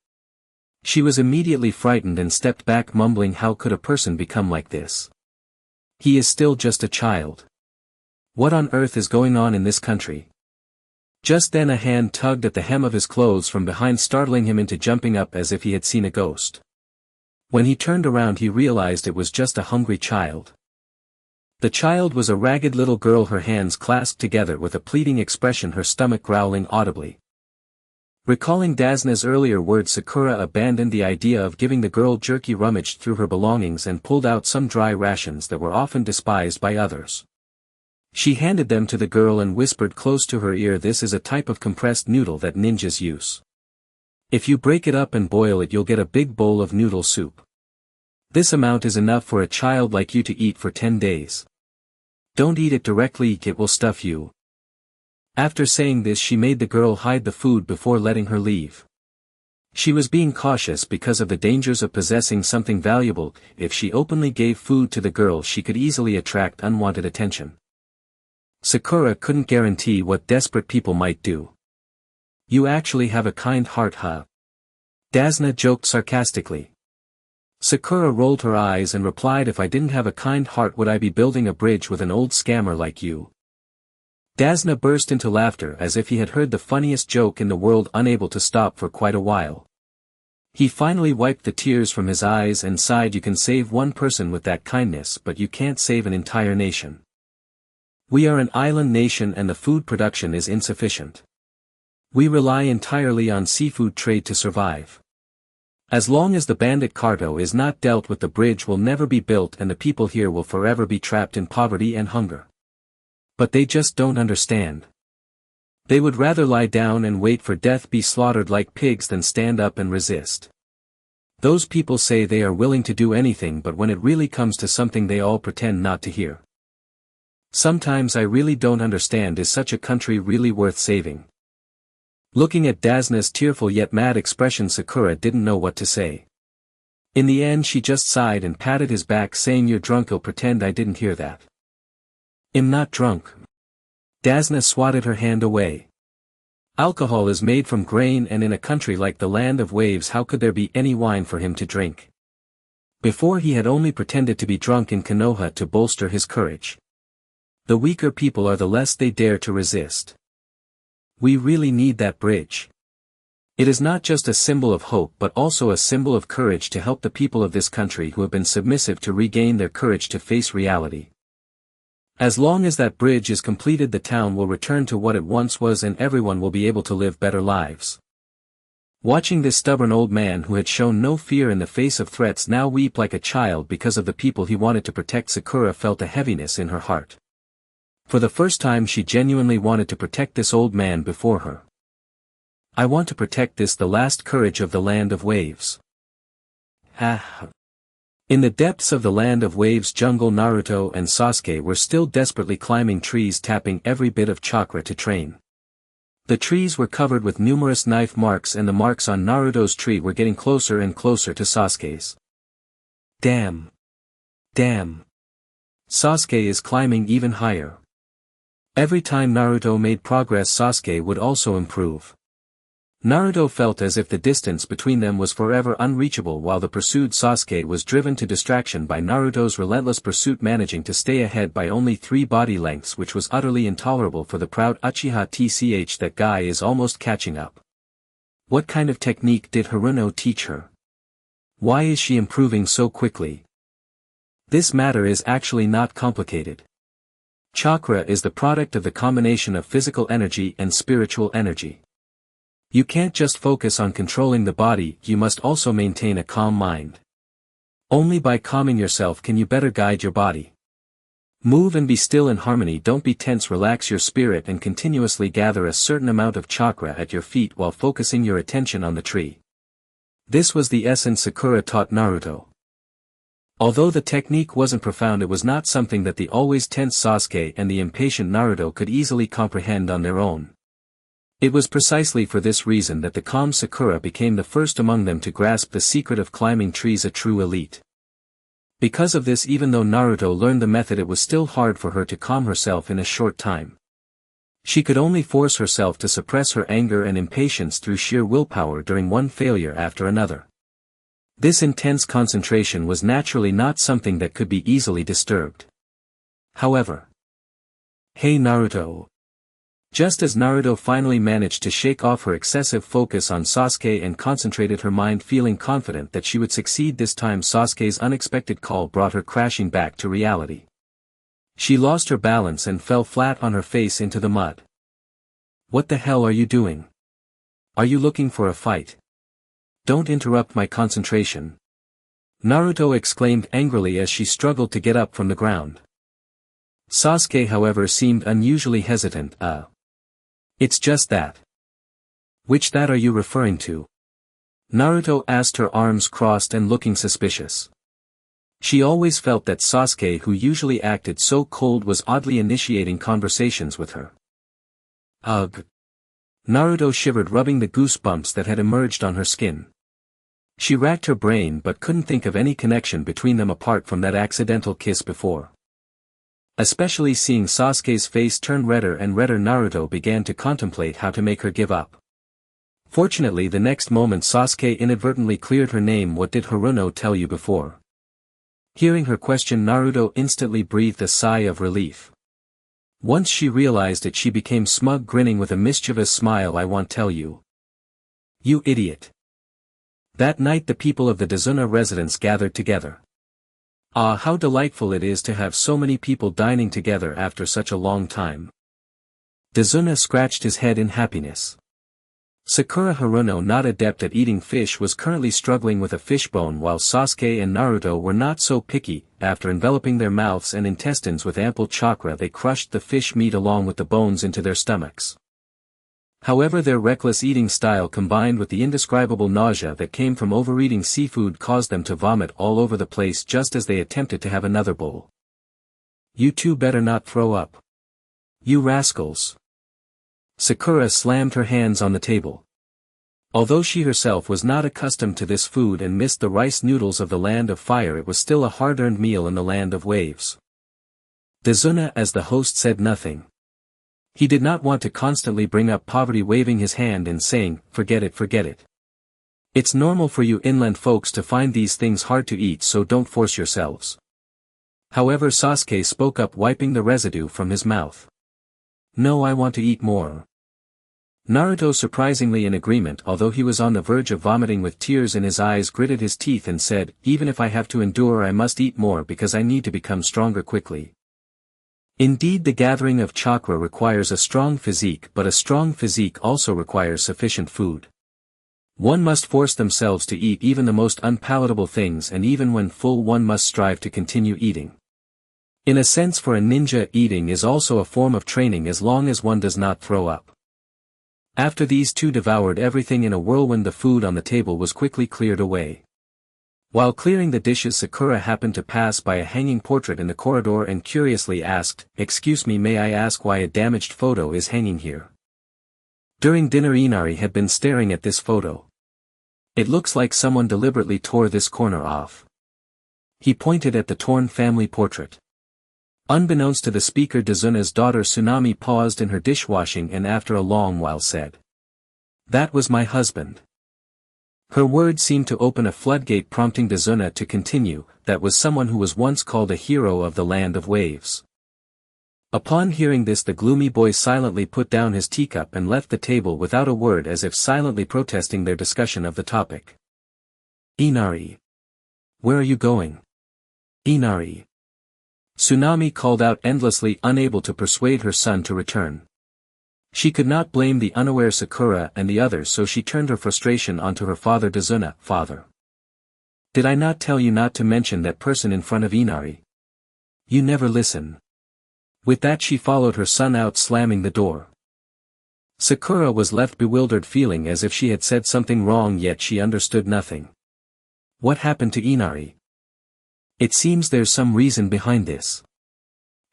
She was immediately frightened and stepped back, mumbling, how could a person become like this? He is still just a child. What on earth is going on in this country? Just then a hand tugged at the hem of his clothes from behind, startling him into jumping up as if he had seen a ghost. When he turned around he realized it was just a hungry child. The child was a ragged little girl, her hands clasped together with a pleading expression, her stomach growling audibly. Recalling Dazna's earlier words, Sakura abandoned the idea of giving the girl jerky, rummaged through her belongings and pulled out some dry rations that were often despised by others. She handed them to the girl and whispered close to her ear, this is a type of compressed noodle that ninjas use. If you break it up and boil it, you'll get a big bowl of noodle soup. This amount is enough for a child like you to eat for 10 days. Don't eat it directly, it will stuff you. After saying this, she made the girl hide the food before letting her leave. She was being cautious because of the dangers of possessing something valuable. If she openly gave food to the girl, she could easily attract unwanted attention. Sakura couldn't guarantee what desperate people might do. You actually have a kind heart, huh? Dazna joked sarcastically. Sakura rolled her eyes and replied, if I didn't have a kind heart, would I be building a bridge with an old scammer like you? Dazna burst into laughter as if he had heard the funniest joke in the world, unable to stop for quite a while. He finally wiped the tears from his eyes and sighed, you can save one person with that kindness, but you can't save an entire nation. We are an island nation and the food production is insufficient. We rely entirely on seafood trade to survive. As long as the bandit cartel is not dealt with, the bridge will never be built and the people here will forever be trapped in poverty and hunger. But they just don't understand. They would rather lie down and wait for death, be slaughtered like pigs, than stand up and resist. Those people say they are willing to do anything, but when it really comes to something they all pretend not to hear. Sometimes I really don't understand, is such a country really worth saving? Looking at Dazna's tearful yet mad expression, Sakura didn't know what to say. In the end she just sighed and patted his back, saying, you're drunk, I'll pretend I didn't hear that. I'm not drunk. Dazna swatted her hand away. Alcohol is made from grain, and in a country like the Land of Waves how could there be any wine for him to drink? Before he had only pretended to be drunk in Konoha to bolster his courage. The weaker people are the less they dare to resist. We really need that bridge. It is not just a symbol of hope but also a symbol of courage to help the people of this country who have been submissive to regain their courage to face reality. As long as that bridge is completed, the town will return to what it once was and everyone will be able to live better lives. Watching this stubborn old man who had shown no fear in the face of threats now weep like a child because of the people he wanted to protect, Sakura felt a heaviness in her heart. For the first time she genuinely wanted to protect this old man before her. I want to protect this, the last courage of the Land of Waves. In the depths of the Land of Waves jungle, Naruto and Sasuke were still desperately climbing trees, tapping every bit of chakra to train. The trees were covered with numerous knife marks, and the marks on Naruto's tree were getting closer and closer to Sasuke's. Damn. Sasuke is climbing even higher. Every time Naruto made progress, Sasuke would also improve. Naruto felt as if the distance between them was forever unreachable, while the pursued Sasuke was driven to distraction by Naruto's relentless pursuit, managing to stay ahead by only 3 body lengths, which was utterly intolerable for the proud Uchiha. That guy is almost catching up. What kind of technique did Haruno teach her? Why is she improving so quickly? This matter is actually not complicated. Chakra is the product of the combination of physical energy and spiritual energy. You can't just focus on controlling the body, you must also maintain a calm mind. Only by calming yourself can you better guide your body. Move and be still in harmony, don't be tense, relax your spirit and continuously gather a certain amount of chakra at your feet while focusing your attention on the tree. This was the essence Sakura taught Naruto. Although the technique wasn't profound, it was not something that the always tense Sasuke and the impatient Naruto could easily comprehend on their own. It was precisely for this reason that the calm Sakura became the first among them to grasp the secret of climbing trees, a true elite. Because of this, even though Naruto learned the method, it was still hard for her to calm herself in a short time. She could only force herself to suppress her anger and impatience through sheer willpower during one failure after another. This intense concentration was naturally not something that could be easily disturbed. However, "Hey Naruto." Just as Naruto finally managed to shake off her excessive focus on Sasuke and concentrated her mind, feeling confident that she would succeed this time, Sasuke's unexpected call brought her crashing back to reality. She lost her balance and fell flat on her face into the mud. "What the hell are you doing? Are you looking for a fight? Don't interrupt my concentration," Naruto exclaimed angrily as she struggled to get up from the ground. Sasuke, however, seemed unusually hesitant. It's just that." "Which that are you referring to?" Naruto asked, her arms crossed and looking suspicious. She always felt that Sasuke, who usually acted so cold, was oddly initiating conversations with her. "Ugh." Naruto shivered, rubbing the goosebumps that had emerged on her skin. She racked her brain but couldn't think of any connection between them apart from that accidental kiss before. Especially seeing Sasuke's face turn redder and redder, Naruto began to contemplate how to make her give up. Fortunately, the next moment Sasuke inadvertently cleared her name. "What did Haruno tell you before?" Hearing her question, Naruto instantly breathed a sigh of relief. Once she realized it, she became smug, grinning with a mischievous smile. "I won't tell you. You idiot." That night the people of the Dazuna residence gathered together. Ah, how delightful it is to have so many people dining together after such a long time. Dazuna scratched his head in happiness. Sakura Haruno, not adept at eating fish, was currently struggling with a fishbone, while Sasuke and Naruto were not so picky. After enveloping their mouths and intestines with ample chakra, they crushed the fish meat along with the bones into their stomachs. However, their reckless eating style combined with the indescribable nausea that came from overeating seafood caused them to vomit all over the place just as they attempted to have another bowl. "You two better not throw up. You rascals." Sakura slammed her hands on the table. Although she herself was not accustomed to this food and missed the rice noodles of the land of fire, it was still a hard-earned meal in the land of waves. Dazuna, as the host, said nothing. He did not want to constantly bring up poverty, waving his hand and saying, forget it. It's normal for you inland folks to find these things hard to eat, so don't force yourselves." However, Sasuke spoke up, wiping the residue from his mouth. "No, I want to eat more." Naruto, surprisingly in agreement, although he was on the verge of vomiting with tears in his eyes, gritted his teeth and said, "Even if I have to endure, I must eat more because I need to become stronger quickly." Indeed, the gathering of chakra requires a strong physique, but a strong physique also requires sufficient food. One must force themselves to eat even the most unpalatable things, and even when full one must strive to continue eating. In a sense, for a ninja, eating is also a form of training as long as one does not throw up. After these two devoured everything in a whirlwind, the food on the table was quickly cleared away. While clearing the dishes, Sakura happened to pass by a hanging portrait in the corridor and curiously asked, "Excuse me, may I ask why a damaged photo is hanging here?" During dinner, Inari had been staring at this photo. "It looks like someone deliberately tore this corner off." He pointed at the torn family portrait. Unbeknownst to the speaker, Dazuna's daughter Tsunami paused in her dishwashing and after a long while said, "That was my husband." Her words seemed to open a floodgate, prompting Dazuna to continue, "That was someone who was once called a hero of the land of waves." Upon hearing this, the gloomy boy silently put down his teacup and left the table without a word, as if silently protesting their discussion of the topic. "Inari. Where are you going? Inari." Tsunami called out endlessly, unable to persuade her son to return. She could not blame the unaware Sakura and the others, so she turned her frustration onto her father. "Dazuna, father. Did I not tell you not to mention that person in front of Inari? You never listen." With that, she followed her son out, slamming the door. Sakura was left bewildered, feeling as if she had said something wrong, yet she understood nothing. "What happened to Inari? It seems there's some reason behind this."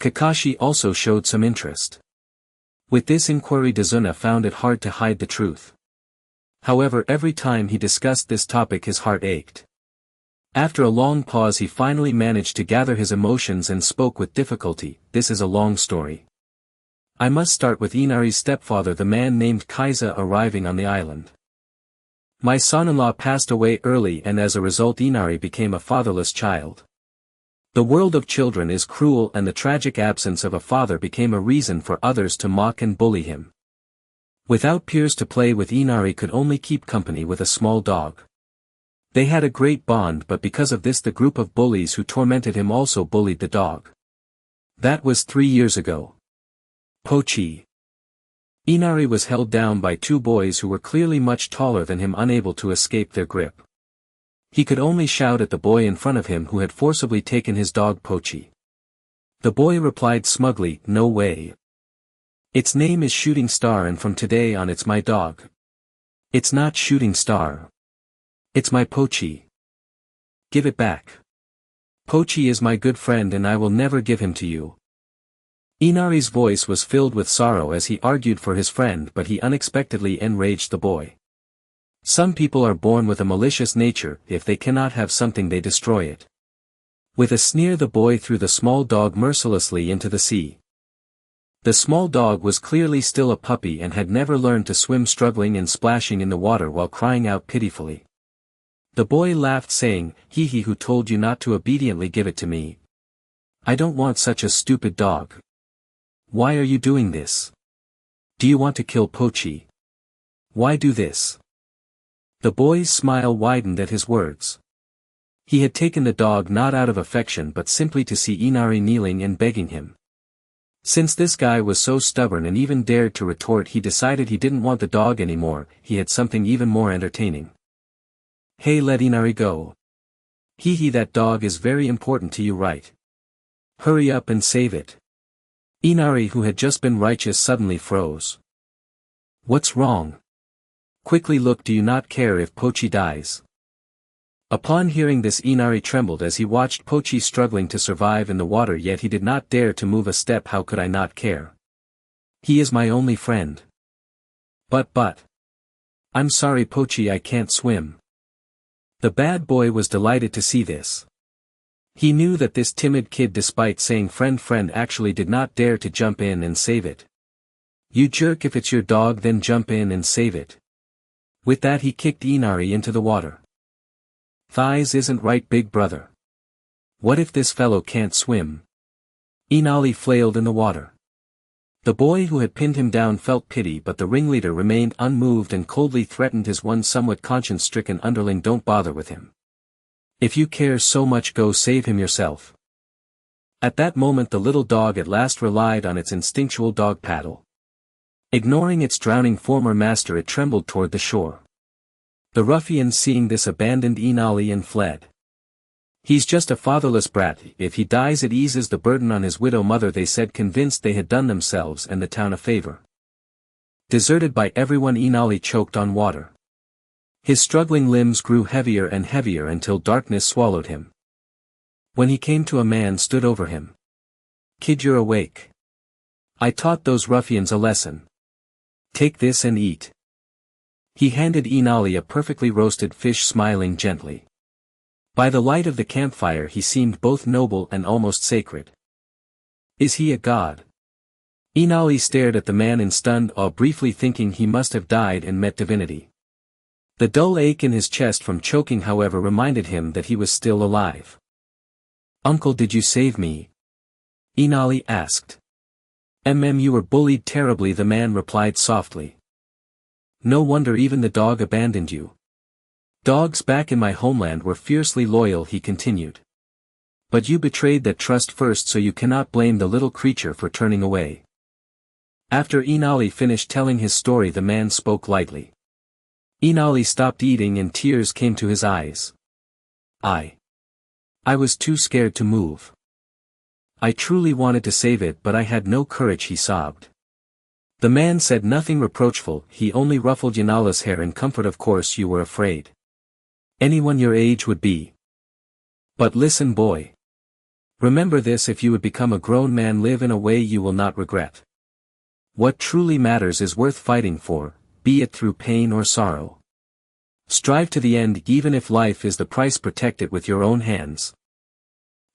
Kakashi also showed some interest. With this inquiry Dazuna found it hard to hide the truth. However, every time he discussed this topic his heart ached. After a long pause he finally managed to gather his emotions and spoke with difficulty. This is a long story. I must start with Inari's stepfather, the man named Kaiza, arriving on the island. My son-in-law passed away early, and as a result Inari became a fatherless child. The world of children is cruel, and the tragic absence of a father became a reason for others to mock and bully him. Without peers to play with, Inari could only keep company with a small dog. They had a great bond, but because of this the group of bullies who tormented him also bullied the dog. That was 3 years ago. Pochi. Inari was held down by 2 boys who were clearly much taller than him, unable to escape their grip. He could only shout at the boy in front of him who had forcibly taken his dog Pochi. The boy replied smugly, "No way. Its name is Shooting Star, and from today on it's my dog." "It's not Shooting Star. It's my Pochi. Give it back. Pochi is my good friend and I will never give him to you." Inari's voice was filled with sorrow as he argued for his friend, but he unexpectedly enraged the boy. Some people are born with a malicious nature. If they cannot have something they destroy it. With a sneer the boy threw the small dog mercilessly into the sea. The small dog was clearly still a puppy and had never learned to swim, struggling and splashing in the water while crying out pitifully. The boy laughed, saying, "He who told you not to obediently give it to me? I don't want such a stupid dog. Why are you doing this? Do you want to kill Pochi? Why do this?" The boy's smile widened at his words. He had taken the dog not out of affection but simply to see Inari kneeling and begging him. Since this guy was so stubborn and even dared to retort, he decided he didn't want the dog anymore. He had something even more entertaining. "Hey, let Inari go. That dog is very important to you, right? Hurry up and save it." Inari, who had just been righteous, suddenly froze. "What's wrong? Quickly look, do you not care if Pochi dies?" Upon hearing this, Inari trembled as he watched Pochi struggling to survive in the water, yet he did not dare to move a step. "How could I not care? He is my only friend." But. "I'm sorry Pochi, I can't swim." The bad boy was delighted to see this. He knew that this timid kid, despite saying friend actually did not dare to jump in and save it. "You jerk, if it's your dog then jump in and save it." With that he kicked Inari into the water. "Thighs isn't right, big brother. What if this fellow can't swim?" Inari flailed in the water. The boy who had pinned him down felt pity, but the ringleader remained unmoved and coldly threatened his one somewhat conscience-stricken underling, "Don't bother with him. If you care so much, go save him yourself." At that moment the little dog at last relied on its instinctual dog paddle. Ignoring its drowning former master, it trembled toward the shore. The ruffians, seeing this, abandoned Inari and fled. "He's just a fatherless brat. If he dies it eases the burden on his widow mother," they said, convinced they had done themselves and the town a favor. Deserted by everyone, Inari choked on water. His struggling limbs grew heavier and heavier until darkness swallowed him. When he came to, a man stood over him. "Kid, you're awake. I taught those ruffians a lesson. Take this and eat." He handed Inari a perfectly roasted fish, smiling gently. By the light of the campfire he seemed both noble and almost sacred. "Is he a god?" Inari stared at the man in stunned awe, briefly thinking he must have died and met divinity. The dull ache in his chest from choking, however, reminded him that he was still alive. "Uncle, did you save me?" Inari asked. You were bullied terribly," the man replied softly. "No wonder even the dog abandoned you." "Dogs back in my homeland were fiercely loyal," he continued. "But you betrayed that trust first, so you cannot blame the little creature for turning away." After Inari finished telling his story, the man spoke lightly. Inari stopped eating and tears came to his eyes. I was too scared to move. I truly wanted to save it, but I had no courage," he sobbed. The man said nothing reproachful, he only ruffled Inari's hair in comfort. "Of course you were afraid. Anyone your age would be. But listen, boy. Remember this: if you would become a grown man, live in a way you will not regret. What truly matters is worth fighting for, be it through pain or sorrow. Strive to the end even if life is the price, protect it with your own hands.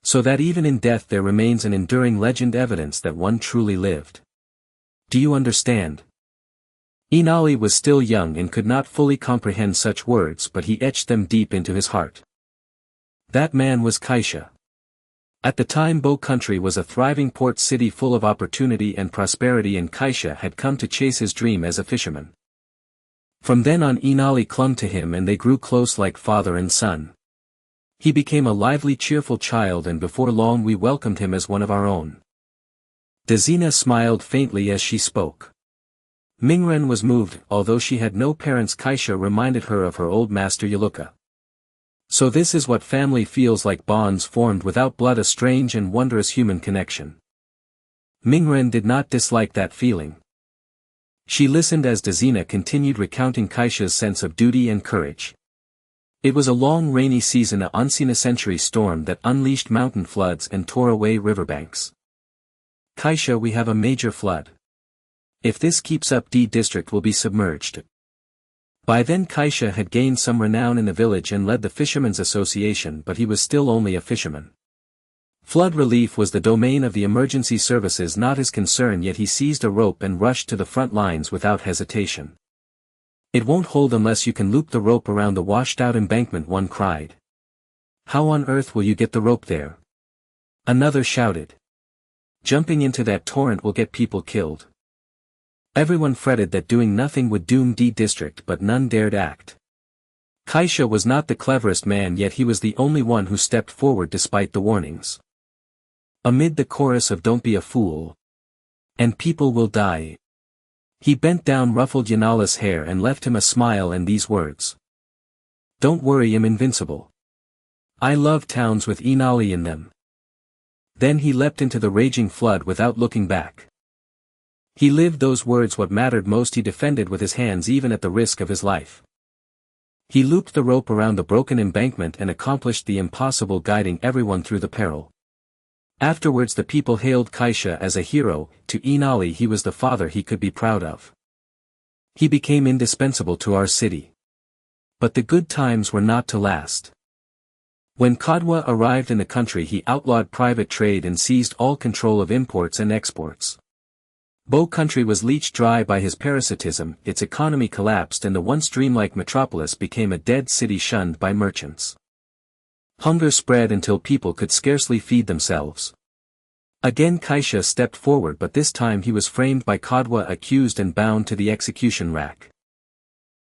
So that even in death there remains an enduring legend, evidence that one truly lived. Do you understand? Inali was still young and could not fully comprehend such words, but he etched them deep into his heart. That man was Kaisha. At the time Bo country was a thriving port city full of opportunity and prosperity, and Kaisha had come to chase his dream as a fisherman. From then on Inali clung to him and they grew close like father and son. He became a lively, cheerful child, and before long we welcomed him as one of our own. Dazina smiled faintly as she spoke. Mingren was moved. Although she had no parents, Kaisha reminded her of her old master Yaluka. So this is what family feels like, bonds formed without blood, a strange and wondrous human connection. Mingren did not dislike that feeling. She listened as Dazina continued recounting Kaisha's sense of duty and courage. It was a long rainy season, a once-in-a-century storm that unleashed mountain floods and tore away riverbanks. Kaisha, we have a major flood. If this keeps up, D district will be submerged. By then Kaisha had gained some renown in the village and led the Fishermen's Association, but he was still only a fisherman. Flood relief was the domain of the emergency services, not his concern, yet he seized a rope and rushed to the front lines without hesitation. It won't hold unless you can loop the rope around the washed-out embankment, one cried. How on earth will you get the rope there? Another shouted. Jumping into that torrent will get people killed. Everyone fretted that doing nothing would doom D district, but none dared act. Kaisha was not the cleverest man, yet he was the only one who stepped forward despite the warnings. Amid the chorus of "Don't be a fool," and "People will die," he bent down, ruffled Yanala's hair and left him a smile and these words. Don't worry, I'm invincible. I love towns with Inali in them. Then he leapt into the raging flood without looking back. He lived those words. What mattered most he defended with his hands, even at the risk of his life. He looped the rope around the broken embankment and accomplished the impossible, guiding everyone through the peril. Afterwards the people hailed Kaisha as a hero. To Inali he was the father he could be proud of. He became indispensable to our city. But the good times were not to last. When Kadwa arrived in the country, he outlawed private trade and seized all control of imports and exports. Bo country was leached dry by his parasitism, its economy collapsed, and the once dreamlike metropolis became a dead city shunned by merchants. Hunger spread until people could scarcely feed themselves. Again Kaisha stepped forward, but this time he was framed by Kadwa, accused and bound to the execution rack.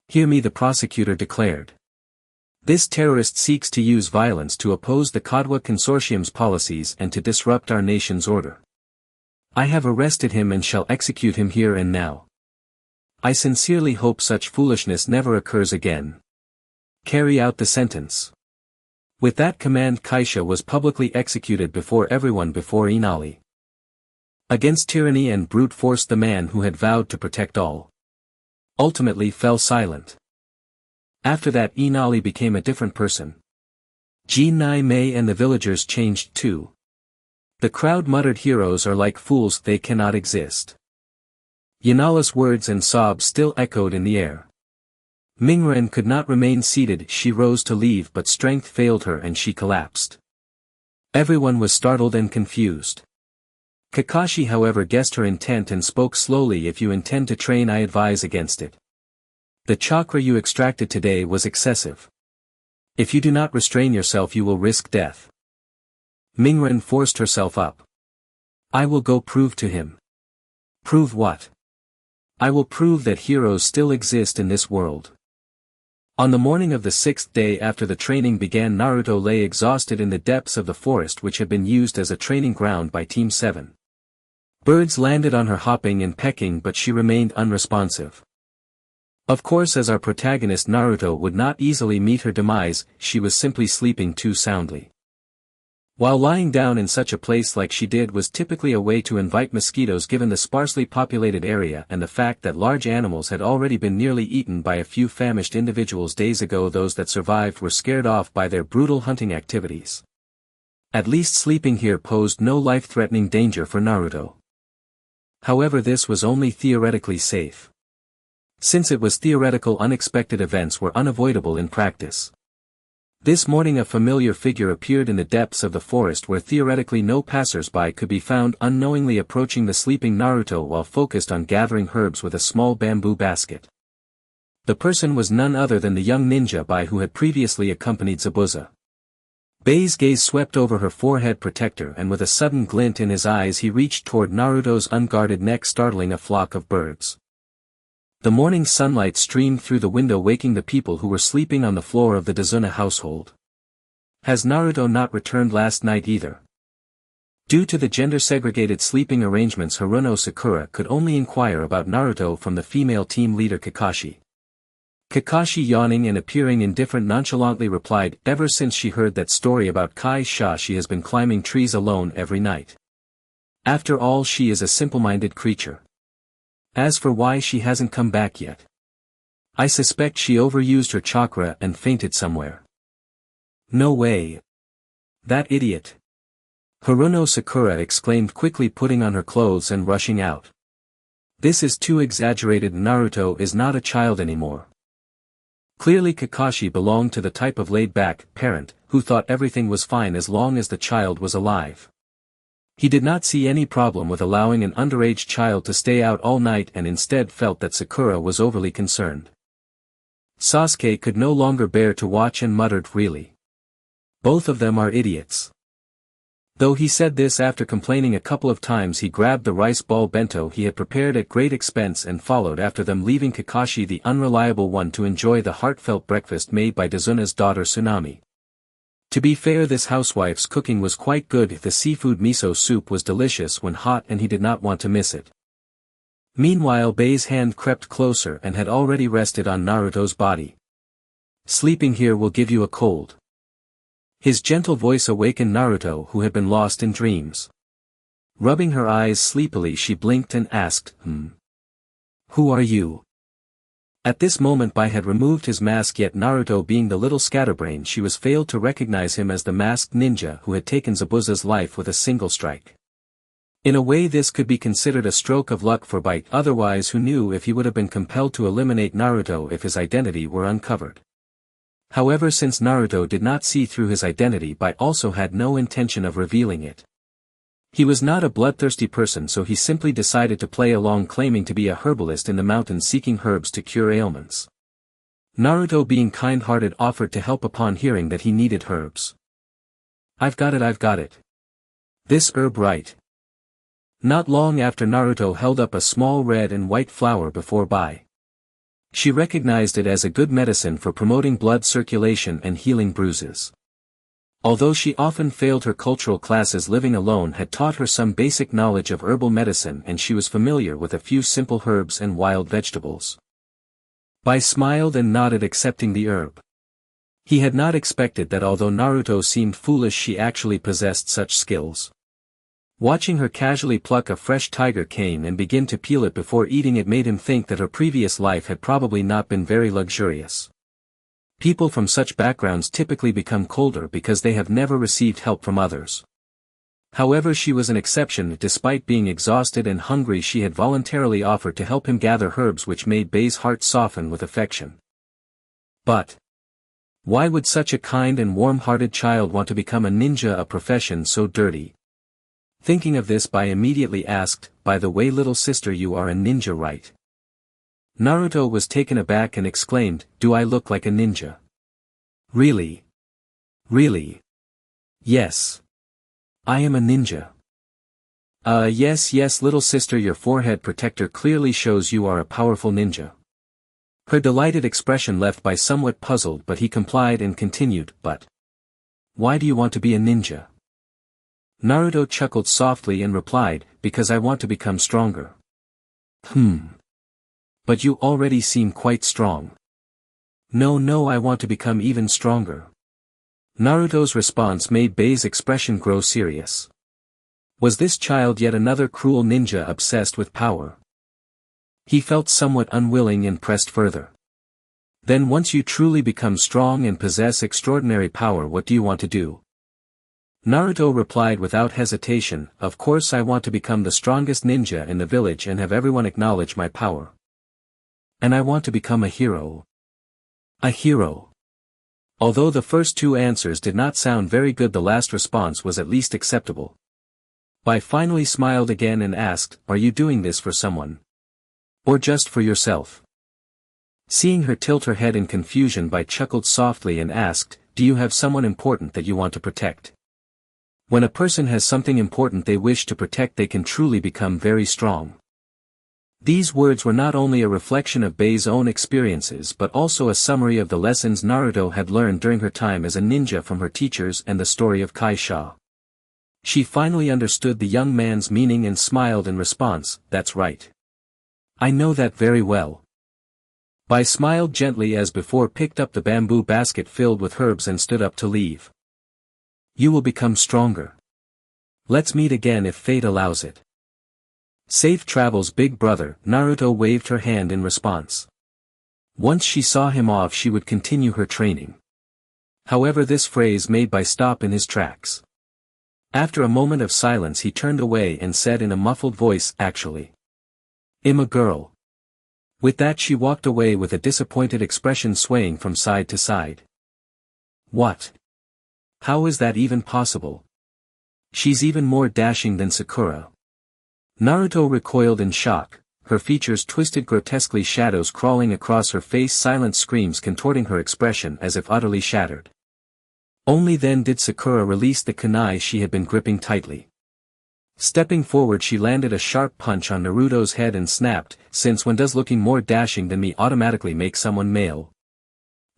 Hear me, the prosecutor declared. This terrorist seeks to use violence to oppose the Kadwa consortium's policies and to disrupt our nation's order. I have arrested him and shall execute him here and now. I sincerely hope such foolishness never occurs again. Carry out the sentence. With that command Kaisha was publicly executed before everyone, before Inali. Against tyranny and brute force the man who had vowed to protect all ultimately fell silent. After that Inali became a different person. Jinai Mei and the villagers changed too. The crowd muttered, heroes are like fools, they cannot exist. Yanala's words and sobs still echoed in the air. Mingren could not remain seated. She rose to leave, but strength failed her and she collapsed. Everyone was startled and confused. Kakashi however guessed her intent and spoke slowly. If you intend to train, I advise against it. The chakra you extracted today was excessive. If you do not restrain yourself you will risk death. Mingren forced herself up. I will go prove to him. Prove what? I will prove that heroes still exist in this world. On the morning of the 6th day after the training began, Naruto lay exhausted in the depths of the forest which had been used as a training ground by Team 7. Birds landed on her, hopping and pecking, but she remained unresponsive. Of course, as our protagonist Naruto would not easily meet her demise, she was simply sleeping too soundly. While lying down in such a place like she did was typically a way to invite mosquitoes, given the sparsely populated area and the fact that large animals had already been nearly eaten by a few famished individuals days ago. Those that survived were scared off by their brutal hunting activities. At least sleeping here posed no life-threatening danger for Naruto. However, this was only theoretically safe. Since it was theoretical, unexpected events were unavoidable in practice. This morning a familiar figure appeared in the depths of the forest where theoretically no passers-by could be found, unknowingly approaching the sleeping Naruto while focused on gathering herbs with a small bamboo basket. The person was none other than the young ninja who had previously accompanied Zabuza. Bei's gaze swept over her forehead protector, and with a sudden glint in his eyes he reached toward Naruto's unguarded neck, startling a flock of birds. The morning sunlight streamed through the window, waking the people who were sleeping on the floor of the Dazuna household. Has Naruto not returned last night either? Due to the gender-segregated sleeping arrangements, Haruno Sakura could only inquire about Naruto from the female team leader Kakashi. Kakashi, yawning and appearing indifferent, nonchalantly replied, "Ever since she heard that story about Kai-sha, she has been climbing trees alone every night. After all, she is a simple-minded creature. As for why she hasn't come back yet, I suspect she overused her chakra and fainted somewhere." "No way. That idiot!" Haruno Sakura exclaimed, quickly putting on her clothes and rushing out. "This is too exaggerated. Naruto is not a child anymore." Clearly Kakashi belonged to the type of laid-back parent who thought everything was fine as long as the child was alive. He did not see any problem with allowing an underage child to stay out all night, and instead felt that Sakura was overly concerned. Sasuke could no longer bear to watch and muttered, "Really? Both of them are idiots." Though he said this after complaining a couple of times, he grabbed the rice ball bento he had prepared at great expense and followed after them, leaving Kakashi, the unreliable one, to enjoy the heartfelt breakfast made by Dazuna's daughter Tsunami. To be fair, this housewife's cooking was quite good. The seafood miso soup was delicious when hot, and he did not want to miss it. Meanwhile, Bei's hand crept closer and had already rested on Naruto's body. "Sleeping here will give you a cold." His gentle voice awakened Naruto, who had been lost in dreams. Rubbing her eyes sleepily, she blinked and asked, "Who are you?" At this moment Bai had removed his mask, yet Naruto, being the little scatterbrain she was, failed to recognize him as the masked ninja who had taken Zabuza's life with a single strike. In a way this could be considered a stroke of luck for Bai, otherwise who knew if he would have been compelled to eliminate Naruto if his identity were uncovered. However, since Naruto did not see through his identity, Bai also had no intention of revealing it. He was not a bloodthirsty person, so he simply decided to play along, claiming to be a herbalist in the mountains seeking herbs to cure ailments. Naruto, being kind-hearted, offered to help upon hearing that he needed herbs. I've got it. This herb, right?" Not long after, Naruto held up a small red and white flower before Bai. She recognized it as a good medicine for promoting blood circulation and healing bruises. Although she often failed, her cultural classes living alone had taught her some basic knowledge of herbal medicine, and she was familiar with a few simple herbs and wild vegetables. Bai smiled and nodded, accepting the herb. He had not expected that although Naruto seemed foolish, she actually possessed such skills. Watching her casually pluck a fresh tiger cane and begin to peel it before eating it made him think that her previous life had probably not been very luxurious. People from such backgrounds typically become colder because they have never received help from others. However, she was an exception. Despite being exhausted and hungry, she had voluntarily offered to help him gather herbs, which made Bei's heart soften with affection. But why would such a kind and warm-hearted child want to become a ninja, a profession so dirty? Thinking of this, Bai immediately asked, "By the way, little sister, you are a ninja, right?" Naruto was taken aback and exclaimed, "Do I look like a ninja?" Really? Really? Yes. I am a ninja." Yes, little sister, your forehead protector clearly shows you are a powerful ninja." Her delighted expression left Bai somewhat puzzled, but he complied and continued, "But why do you want to be a ninja?" Naruto chuckled softly and replied, "Because I want to become stronger." But you already seem quite strong." No, I want to become even stronger." Naruto's response made Bei's expression grow serious. Was this child yet another cruel ninja obsessed with power? He felt somewhat unwilling and pressed further. "Then once you truly become strong and possess extraordinary power, what do you want to do?" Naruto replied without hesitation, "Of course I want to become the strongest ninja in the village and have everyone acknowledge my power. And I want to become a hero." A hero. Although the first two answers did not sound very good, the last response was at least acceptable. Bai finally smiled again and asked, "Are you doing this for someone? Or just for yourself?" Seeing her tilt her head in confusion, Bai chuckled softly and asked, "Do you have someone important that you want to protect?" When a person has something important they wish to protect, they can truly become very strong. These words were not only a reflection of Bai's own experiences but also a summary of the lessons Naruto had learned during her time as a ninja from her teachers and the story of Kaisha. She finally understood the young man's meaning and smiled in response, "That's right. I know that very well." Bai smiled gently as before, picked up the bamboo basket filled with herbs and stood up to leave. "You will become stronger. Let's meet again if fate allows it." "Safe travels, big brother." Naruto waved her hand in response. Once she saw him off she would continue her training. However, this phrase made Bai stop in his tracks. After a moment of silence he turned away and said in a muffled voice, "Actually, I'm a girl." With that she walked away with a disappointed expression swaying from side to side. "What? How is that even possible? She's even more dashing than Sakura." Naruto recoiled in shock, her features twisted grotesquely, shadows crawling across her face, silent screams contorting her expression as if utterly shattered. Only then did Sakura release the kunai she had been gripping tightly. Stepping forward she landed a sharp punch on Naruto's head and snapped, "Since when does looking more dashing than me automatically make someone male?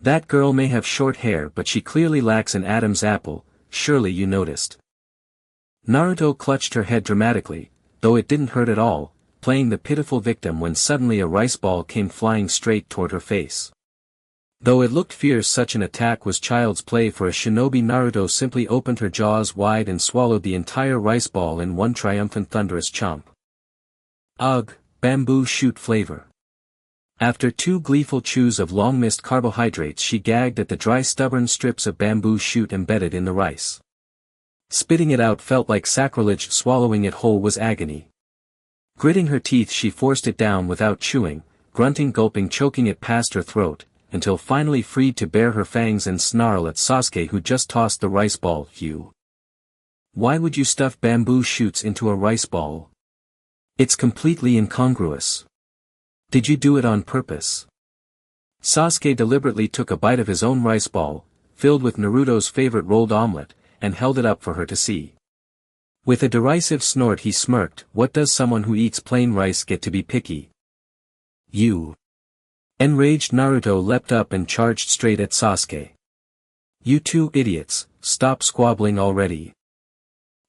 That girl may have short hair but she clearly lacks an Adam's apple, surely you noticed." Naruto clutched her head dramatically, though it didn't hurt at all, playing the pitiful victim when suddenly a rice ball came flying straight toward her face. Though it looked fierce, such an attack was child's play for a shinobi. Naruto simply opened her jaws wide and swallowed the entire rice ball in one triumphant thunderous chomp. Ugh, bamboo shoot flavor. After two gleeful chews of long-missed carbohydrates she gagged at the dry stubborn strips of bamboo shoot embedded in the rice. Spitting it out felt like sacrilege, swallowing it whole was agony. Gritting her teeth she forced it down without chewing, grunting, gulping, choking it past her throat, until finally freed to bare her fangs and snarl at Sasuke who just tossed the rice ball. "You. Why would you stuff bamboo shoots into a rice ball? It's completely incongruous. Did you do it on purpose?" Sasuke deliberately took a bite of his own rice ball, filled with Naruto's favorite rolled omelette, and held it up for her to see. With a derisive snort he smirked, "What does someone who eats plain rice get to be picky? You." Enraged Naruto leapt up and charged straight at Sasuke. "You two idiots, stop squabbling already."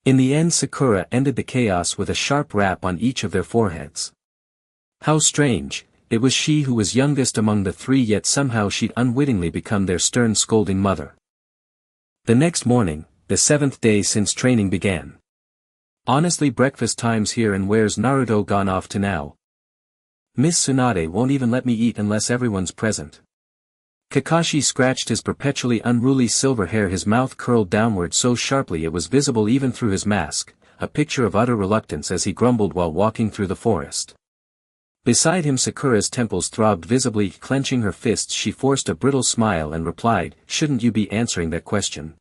In the end Sakura ended the chaos with a sharp rap on each of their foreheads. How strange, it was she who was youngest among the three, yet somehow she'd unwittingly become their stern scolding mother. The next morning, the 7th day since training began. "Honestly, breakfast time's here and where's Naruto gone off to now? Miss Tsunade won't even let me eat unless everyone's present." Kakashi scratched his perpetually unruly silver hair, his mouth curled downward so sharply it was visible even through his mask, a picture of utter reluctance as he grumbled while walking through the forest. Beside him Sakura's temples throbbed visibly, clenching her fists she forced a brittle smile and replied, "Shouldn't you be answering that question?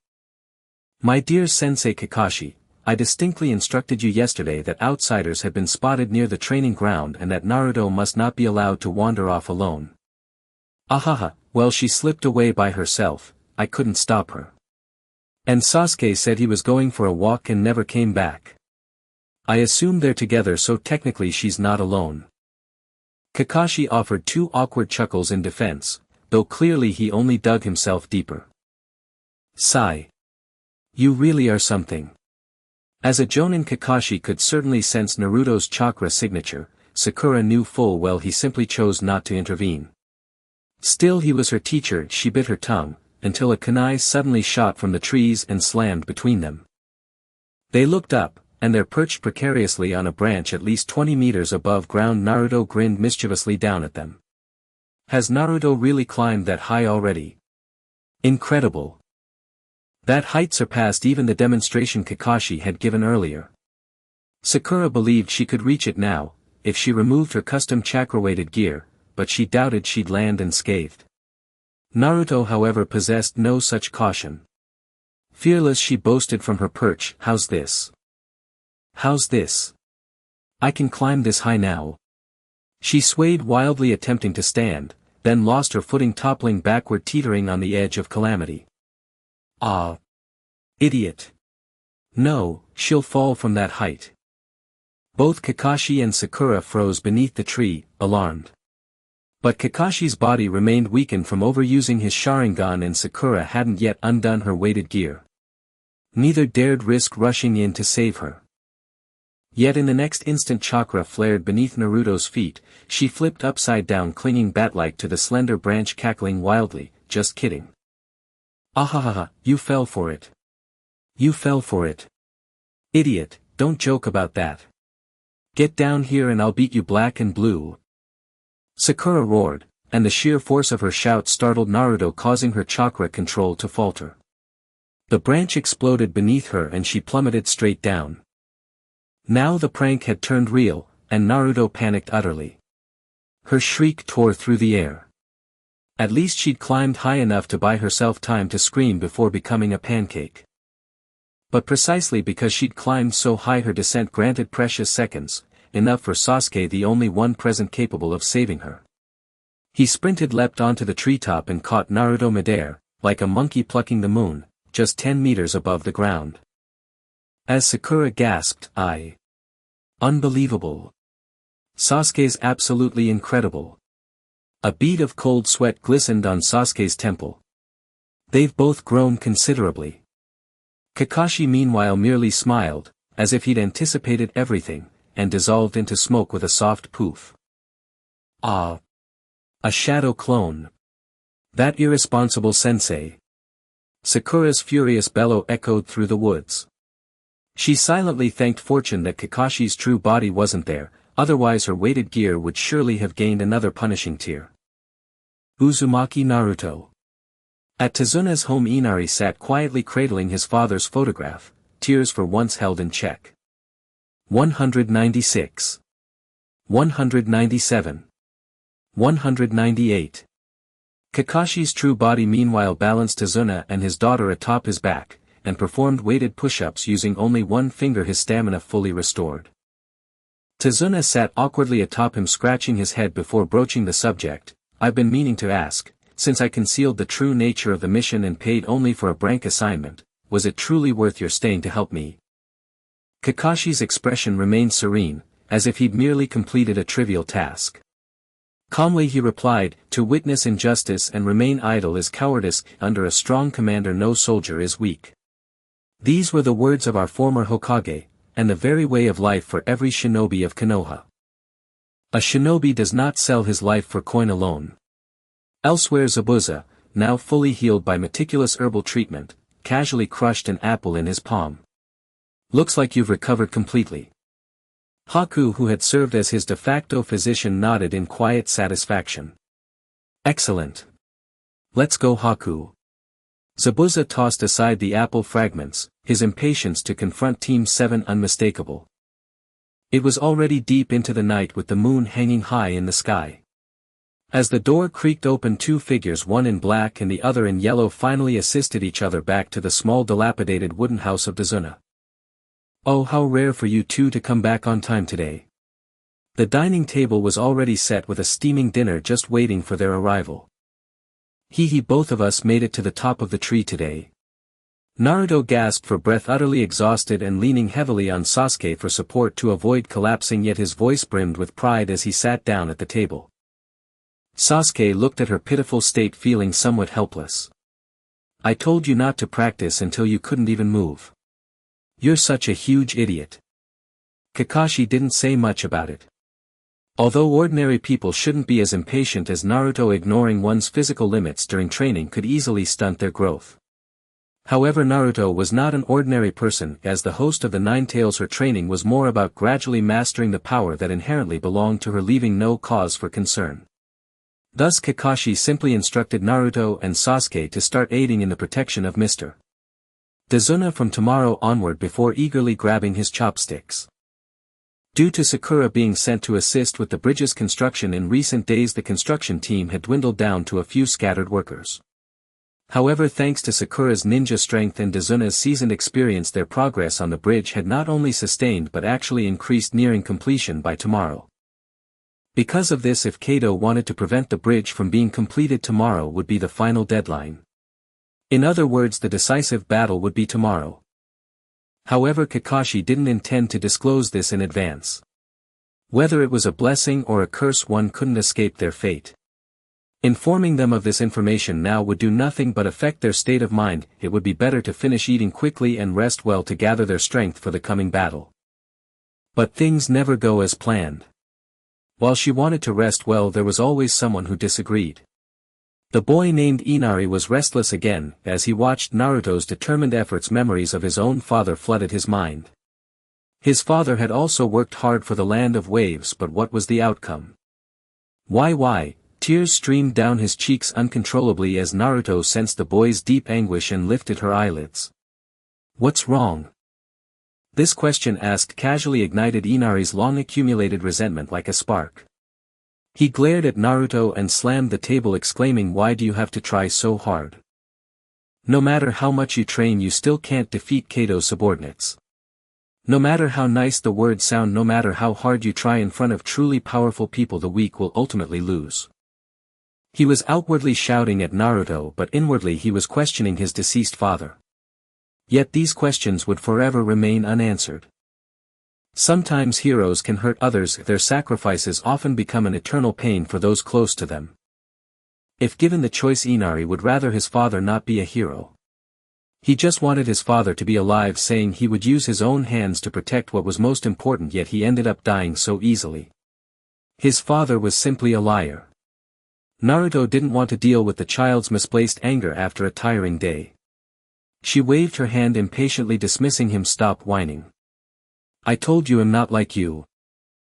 My dear Sensei Kakashi, I distinctly instructed you yesterday that outsiders had been spotted near the training ground and that Naruto must not be allowed to wander off alone." "Ahaha, well, she slipped away by herself, I couldn't stop her. And Sasuke said he was going for a walk and never came back. I assume they're together, so technically she's not alone." Kakashi offered two awkward chuckles in defense, though clearly he only dug himself deeper. Sigh. You really are something. As a jonin, Kakashi could certainly sense Naruto's chakra signature. Sakura knew full well he simply chose not to intervene. Still, he was her teacher. She bit her tongue, until a kunai suddenly shot from the trees and slammed between them. They looked up, and there perched precariously on a branch at least 20 meters above ground. Naruto grinned mischievously down at them. Has Naruto really climbed that high already? Incredible. That height surpassed even the demonstration Kakashi had given earlier. Sakura believed she could reach it now, if she removed her custom chakra-weighted gear, but she doubted she'd land unscathed. Naruto however possessed no such caution. Fearless she boasted from her perch, "How's this? How's this? I can climb this high now." She swayed wildly attempting to stand, then lost her footing toppling backward teetering on the edge of calamity. Ah! Idiot! No, she'll fall from that height. Both Kakashi and Sakura froze beneath the tree, alarmed. But Kakashi's body remained weakened from overusing his Sharingan and Sakura hadn't yet undone her weighted gear. Neither dared risk rushing in to save her. Yet in the next instant chakra flared beneath Naruto's feet, she flipped upside down clinging bat-like to the slender branch cackling wildly, "Just kidding. Ahahaha, you fell for it. You fell for it. Idiot, don't joke about that. Get down here and I'll beat you black and blue." Sakura roared, and the sheer force of her shout startled Naruto causing her chakra control to falter. The branch exploded beneath her and she plummeted straight down. Now the prank had turned real, and Naruto panicked utterly. Her shriek tore through the air. At least she'd climbed high enough to buy herself time to scream before becoming a pancake. But precisely because she'd climbed so high her descent granted precious seconds, enough for Sasuke the only one present capable of saving her. He sprinted leapt onto the treetop and caught Naruto midair, like a monkey plucking the moon, just 10 meters above the ground. As Sakura gasped, Unbelievable. Sasuke's absolutely incredible. A bead of cold sweat glistened on Sasuke's temple. They've both grown considerably. Kakashi meanwhile merely smiled, as if he'd anticipated everything, and dissolved into smoke with a soft poof. Ah! A shadow clone. That irresponsible sensei. Sakura's furious bellow echoed through the woods. She silently thanked fortune that Kakashi's true body wasn't there, otherwise her weighted gear would surely have gained another punishing tear. Uzumaki Naruto. At Tazuna's home Inari sat quietly cradling his father's photograph, tears for once held in check. 196. 197. 198. Kakashi's true body meanwhile balanced Tazuna and his daughter atop his back, and performed weighted push-ups using only one finger, his stamina fully restored. Tazuna sat awkwardly atop him scratching his head before broaching the subject. "I've been meaning to ask, since I concealed the true nature of the mission and paid only for a blank assignment, was it truly worth your staying to help me?" Kakashi's expression remained serene, as if he'd merely completed a trivial task. Calmly he replied, "To witness injustice and remain idle is cowardice. Under a strong commander no soldier is weak." These were the words of our former Hokage, and the very way of life for every shinobi of Konoha. A shinobi does not sell his life for coin alone. Elsewhere Zabuza, now fully healed by meticulous herbal treatment, casually crushed an apple in his palm. "Looks like you've recovered completely." Haku, who had served as his de facto physician, nodded in quiet satisfaction. "Excellent. Let's go, Haku." Zabuza tossed aside the apple fragments, his impatience to confront Team 7 unmistakable. It was already deep into the night with the moon hanging high in the sky. As the door creaked open, two figures, one in black and the other in yellow, finally assisted each other back to the small dilapidated wooden house of Tazuna. "Oh, how rare for you two to come back on time today." The dining table was already set with a steaming dinner just waiting for their arrival. Both of us made it to the top of the tree today." Naruto gasped for breath, utterly exhausted and leaning heavily on Sasuke for support to avoid collapsing, yet his voice brimmed with pride as he sat down at the table. Sasuke looked at her pitiful state, feeling somewhat helpless. "I told you not to practice until you couldn't even move. You're such a huge idiot." Kakashi didn't say much about it. Although ordinary people shouldn't be as impatient as Naruto, ignoring one's physical limits during training could easily stunt their growth. However, Naruto was not an ordinary person. As the host of the Nine Tails, her training was more about gradually mastering the power that inherently belonged to her, leaving no cause for concern. Thus Kakashi simply instructed Naruto and Sasuke to start aiding in the protection of Mr. Dazuna from tomorrow onward before eagerly grabbing his chopsticks. Due to Sakura being sent to assist with the bridge's construction in recent days, the construction team had dwindled down to a few scattered workers. However, thanks to Sakura's ninja strength and Dazuna's seasoned experience, their progress on the bridge had not only sustained but actually increased, nearing completion by tomorrow. Because of this, if Kato wanted to prevent the bridge from being completed, tomorrow would be the final deadline. In other words, the decisive battle would be tomorrow. However, Kakashi didn't intend to disclose this in advance. Whether it was a blessing or a curse, one couldn't escape their fate. Informing them of this information now would do nothing but affect their state of mind. It would be better to finish eating quickly and rest well to gather their strength for the coming battle. But things never go as planned. While she wanted to rest well, there was always someone who disagreed. The boy named Inari was restless again. As he watched Naruto's determined efforts, memories of his own father flooded his mind. His father had also worked hard for the land of waves, but what was the outcome? Why? Tears streamed down his cheeks uncontrollably as Naruto sensed the boy's deep anguish and lifted her eyelids. What's wrong? This question asked casually ignited Inari's long-accumulated resentment like a spark. He glared at Naruto and slammed the table, exclaiming, "Why do you have to try so hard? No matter how much you train, you still can't defeat Kato's subordinates. No matter how nice the words sound, no matter how hard you try in front of truly powerful people, the weak will ultimately lose." He was outwardly shouting at Naruto, but inwardly he was questioning his deceased father. Yet these questions would forever remain unanswered. Sometimes heroes can hurt others. Their sacrifices often become an eternal pain for those close to them. If given the choice, Inari would rather his father not be a hero. He just wanted his father to be alive, saying he would use his own hands to protect what was most important, yet he ended up dying so easily. His father was simply a liar. Naruto didn't want to deal with the child's misplaced anger after a tiring day. She waved her hand impatiently, dismissing him. "Stop whining. I told you I'm not like you."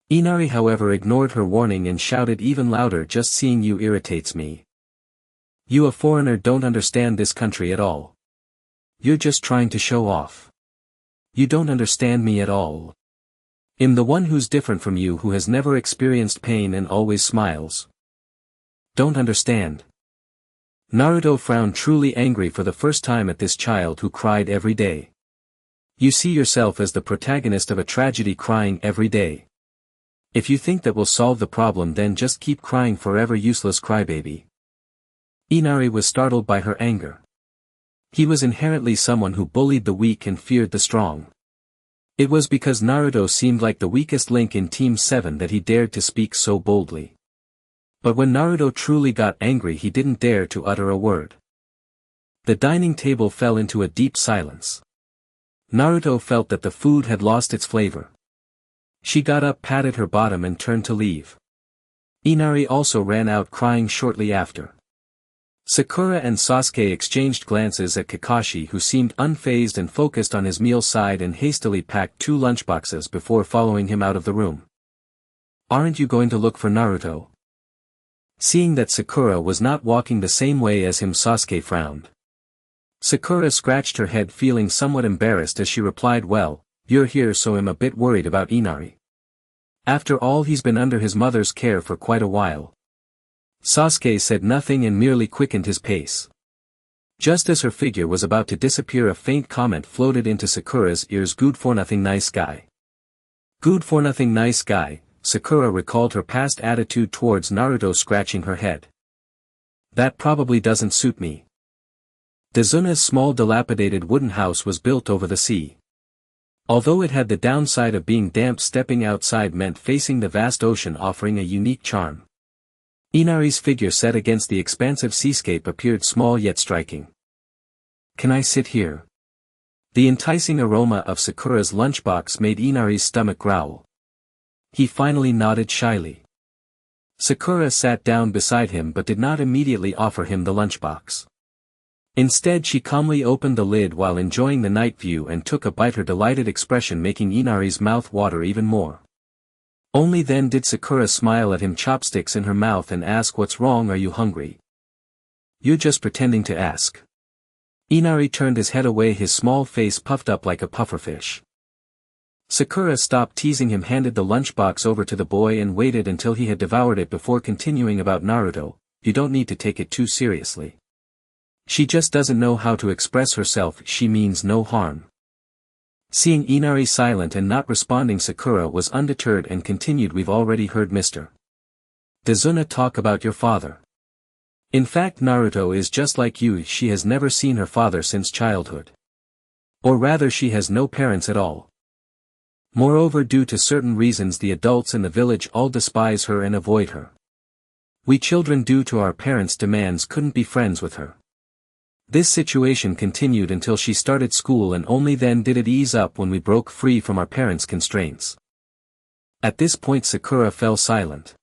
Inari, however, ignored her warning and shouted even louder, "Just seeing you irritates me. You, a foreigner, don't understand this country at all. You're just trying to show off. You don't understand me at all. I'm the one who's different from you, who has never experienced pain and always smiles. Don't understand." Naruto frowned, truly angry for the first time at this child who cried every day. You see yourself as the protagonist of a tragedy, crying every day. If you think that will solve the problem, then just keep crying forever, useless crybaby. Inari was startled by her anger. He was inherently someone who bullied the weak and feared the strong. It was because Naruto seemed like the weakest link in Team 7 that he dared to speak so boldly. But when Naruto truly got angry, he didn't dare to utter a word. The dining table fell into a deep silence. Naruto felt that the food had lost its flavor. She got up, patted her bottom and turned to leave. Inari also ran out, crying shortly after. Sakura and Sasuke exchanged glances at Kakashi, who seemed unfazed and focused on his meal side, and hastily packed 2 lunchboxes before following him out of the room. "Aren't you going to look for Naruto?" Seeing that Sakura was not walking the same way as him, Sasuke frowned. Sakura scratched her head, feeling somewhat embarrassed as she replied, "Well, you're here, so I'm a bit worried about Inari. After all, he's been under his mother's care for quite a while." Sasuke said nothing and merely quickened his pace. Just as her figure was about to disappear, a faint comment floated into Sakura's ears, "Good for nothing nice guy." Good for nothing nice guy. Sakura recalled her past attitude towards Naruto, scratching her head. That probably doesn't suit me. Dazuna's small dilapidated wooden house was built over the sea. Although it had the downside of being damp, stepping outside meant facing the vast ocean, offering a unique charm. Inari's figure set against the expansive seascape appeared small yet striking. "Can I sit here?" The enticing aroma of Sakura's lunchbox made Inari's stomach growl. He finally nodded shyly. Sakura sat down beside him but did not immediately offer him the lunchbox. Instead, she calmly opened the lid while enjoying the night view and took a bite, her delighted expression making Inari's mouth water even more. Only then did Sakura smile at him, chopsticks in her mouth, and ask, "What's wrong, are you hungry?" "You're just pretending to ask." Inari turned his head away, his small face puffed up like a pufferfish. Sakura stopped teasing him, handed the lunchbox over to the boy and waited until he had devoured it before continuing about Naruto. You don't need to take it too seriously. She just doesn't know how to express herself, she means no harm. Seeing Inari silent and not responding, Sakura was undeterred and continued, we've already heard Mr. Dazuna talk about your father. In fact, Naruto is just like you, she has never seen her father since childhood. Or rather, she has no parents at all. Moreover, due to certain reasons, the adults in the village all despise her and avoid her. We children, due to our parents' demands, couldn't be friends with her. This situation continued until she started school, and only then did it ease up when we broke free from our parents' constraints. At this point Sakura fell silent.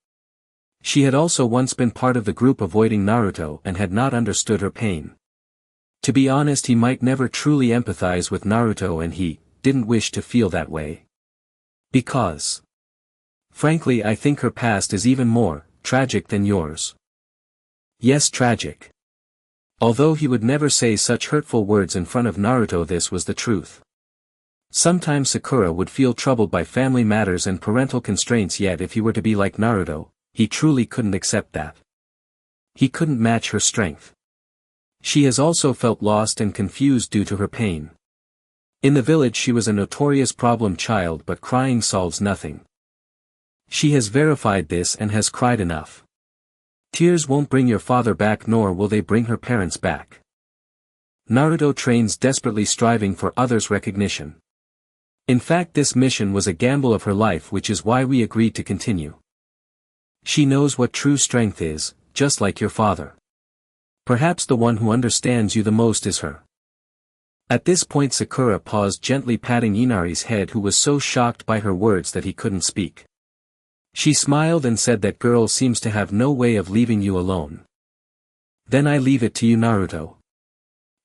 She had also once been part of the group avoiding Naruto and had not understood her pain. To be honest, he might never truly empathize with Naruto, and he didn't wish to feel that way. Because, frankly, I think her past is even more tragic than yours. Yes, tragic. Although he would never say such hurtful words in front of Naruto, this was the truth. Sometimes Sakura would feel troubled by family matters and parental constraints, yet if he were to be like Naruto, he truly couldn't accept that. He couldn't match her strength. She has also felt lost and confused due to her pain. In the village she was a notorious problem child, but crying solves nothing. She has verified this and has cried enough. Tears won't bring your father back, nor will they bring her parents back. Naruto trains desperately, striving for others' recognition. In fact, this mission was a gamble of her life, which is why we agreed to continue. She knows what true strength is, just like your father. Perhaps the one who understands you the most is her. At this point Sakura paused, gently patting Inari's head, who was so shocked by her words that he couldn't speak. She smiled and said, that girl seems to have no way of leaving you alone. Then I leave it to you, Naruto.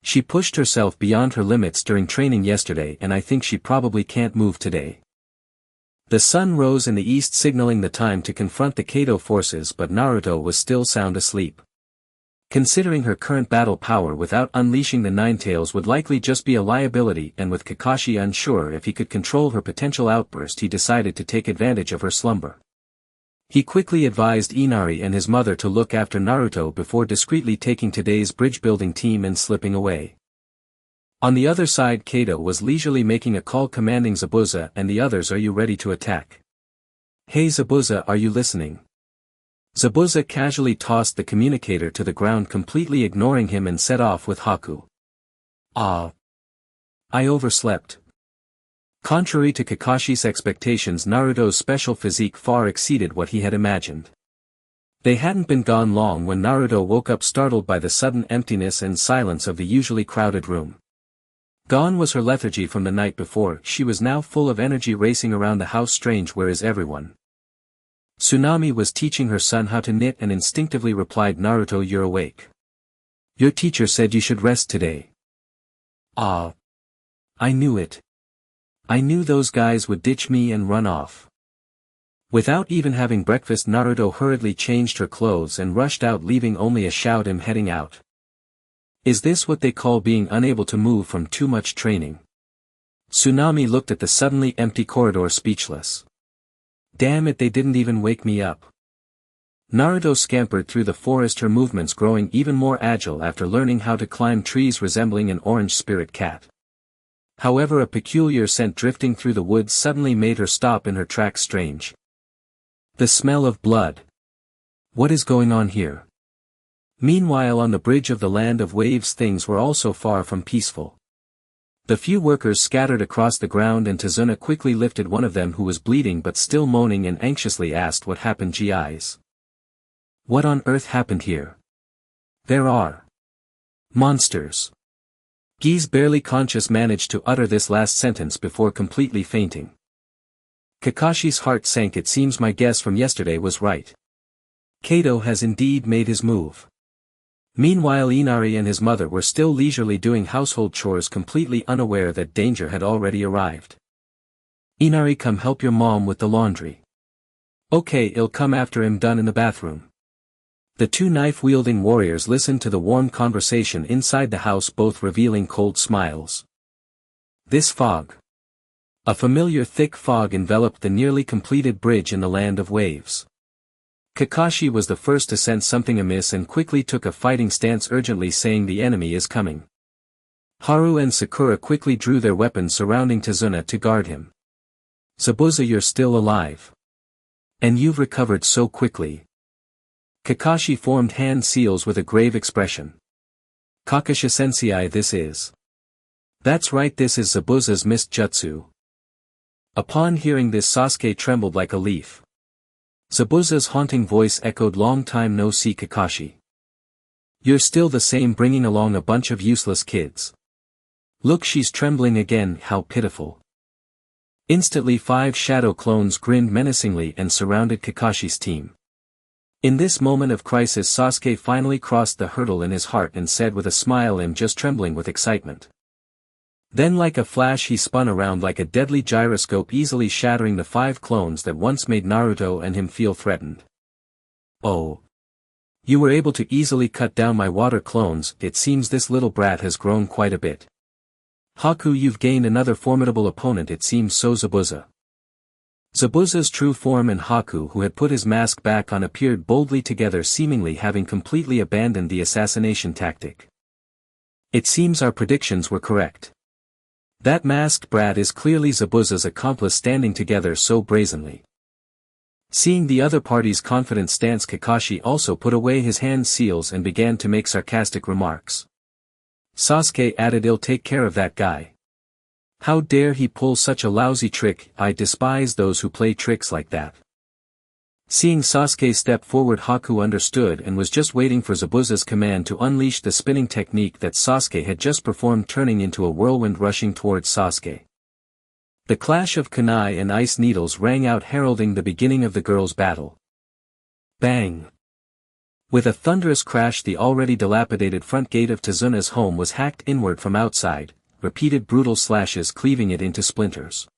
She pushed herself beyond her limits during training yesterday, and I think she probably can't move today. The sun rose in the east, signaling the time to confront the Kado forces, but Naruto was still sound asleep. Considering her current battle power, without unleashing the Ninetales would likely just be a liability, and with Kakashi unsure if he could control her potential outburst, he decided to take advantage of her slumber. He quickly advised Inari and his mother to look after Naruto before discreetly taking today's bridge-building team and slipping away. On the other side, Kado was leisurely making a call, commanding Zabuza and the others, are you ready to attack? Hey Zabuza, are you listening? Zabuza casually tossed the communicator to the ground, completely ignoring him, and set off with Haku. I overslept. Contrary to Kakashi's expectations, Naruto's special physique far exceeded what he had imagined. They hadn't been gone long when Naruto woke up, startled by the sudden emptiness and silence of the usually crowded room. Gone was her lethargy from the night before, she was now full of energy, racing around the house. Strange, where is everyone? Tsunami was teaching her son how to knit and instinctively replied, Naruto, you're awake. Your teacher said you should rest today. I knew it. I knew those guys would ditch me and run off. Without even having breakfast, Naruto hurriedly changed her clothes and rushed out, leaving only a shout him heading out. Is this what they call being unable to move from too much training? Tsunami looked at the suddenly empty corridor, speechless. Damn it, they didn't even wake me up. Naruto scampered through the forest, her movements growing even more agile after learning how to climb trees, resembling an orange spirit cat. However, a peculiar scent drifting through the woods suddenly made her stop in her tracks. Strange. The smell of blood. What is going on here? Meanwhile, on the bridge of the land of waves, things were also far from peaceful. The few workers scattered across the ground, and Tazuna quickly lifted one of them, who was bleeding but still moaning, and anxiously asked what happened. GIs. What on earth happened here? There are monsters. Gis, barely conscious, managed to utter this last sentence before completely fainting. Kakashi's heart sank. It seems my guess from yesterday was right. Kado has indeed made his move. Meanwhile, Inari and his mother were still leisurely doing household chores, completely unaware that danger had already arrived. Inari, come help your mom with the laundry. Okay, I'll come after I'm done in the bathroom. The two knife-wielding warriors listened to the warm conversation inside the house, both revealing cold smiles. This fog. A familiar thick fog enveloped the nearly completed bridge in the land of waves. Kakashi was the first to sense something amiss and quickly took a fighting stance, urgently saying the enemy is coming. Haru and Sakura quickly drew their weapons, surrounding Tazuna to guard him. Zabuza, you're still alive. And you've recovered so quickly. Kakashi formed hand seals with a grave expression. Kakashi-sensei, this is. That's right, this is Zabuza's mist jutsu. Upon hearing this, Sasuke trembled like a leaf. Zabuza's haunting voice echoed, long time no see, Kakashi. You're still the same, bringing along a bunch of useless kids. Look, she's trembling again, how pitiful. Instantly 5 shadow clones grinned menacingly and surrounded Kakashi's team. In this moment of crisis, Sasuke finally crossed the hurdle in his heart and said with a smile, I'm just trembling with excitement. Then like a flash he spun around like a deadly gyroscope, easily shattering the 5 clones that once made Naruto and him feel threatened. Oh. You were able to easily cut down my water clones, it seems this little brat has grown quite a bit. Haku, you've gained another formidable opponent, it seems so, Zabuza. Zabuza's true form and Haku, who had put his mask back on, appeared boldly together, seemingly having completely abandoned the assassination tactic. It seems our predictions were correct. That masked brat is clearly Zabuza's accomplice, standing together so brazenly. Seeing the other party's confident stance, Kakashi also put away his hand seals and began to make sarcastic remarks. Sasuke added, I'll take care of that guy. How dare he pull such a lousy trick, I despise those who play tricks like that. Seeing Sasuke step forward, Haku understood and was just waiting for Zabuza's command to unleash the spinning technique that Sasuke had just performed, turning into a whirlwind rushing towards Sasuke. The clash of kunai and ice needles rang out, heralding the beginning of the girls' battle. Bang! With a thunderous crash, the already dilapidated front gate of Tazuna's home was hacked inward from outside, repeated brutal slashes cleaving it into splinters.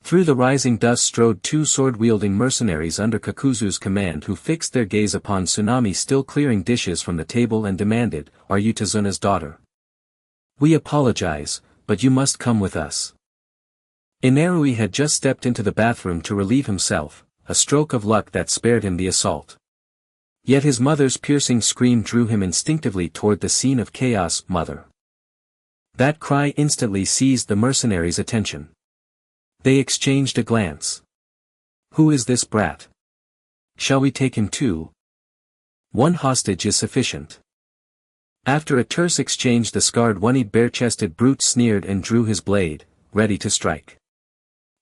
Through the rising dust strode 2 sword-wielding mercenaries under Kakuzu's command, who fixed their gaze upon Tsunami still clearing dishes from the table and demanded, Are you Tazuna's daughter? We apologize, but you must come with us. Inerui had just stepped into the bathroom to relieve himself, a stroke of luck that spared him the assault. Yet his mother's piercing scream drew him instinctively toward the scene of chaos. Mother! That cry instantly seized the mercenaries' attention. They exchanged a glance. Who is this brat? Shall we take him too? One hostage is sufficient. After a terse exchange, the scarred one-eyed bare-chested brute sneered and drew his blade, ready to strike.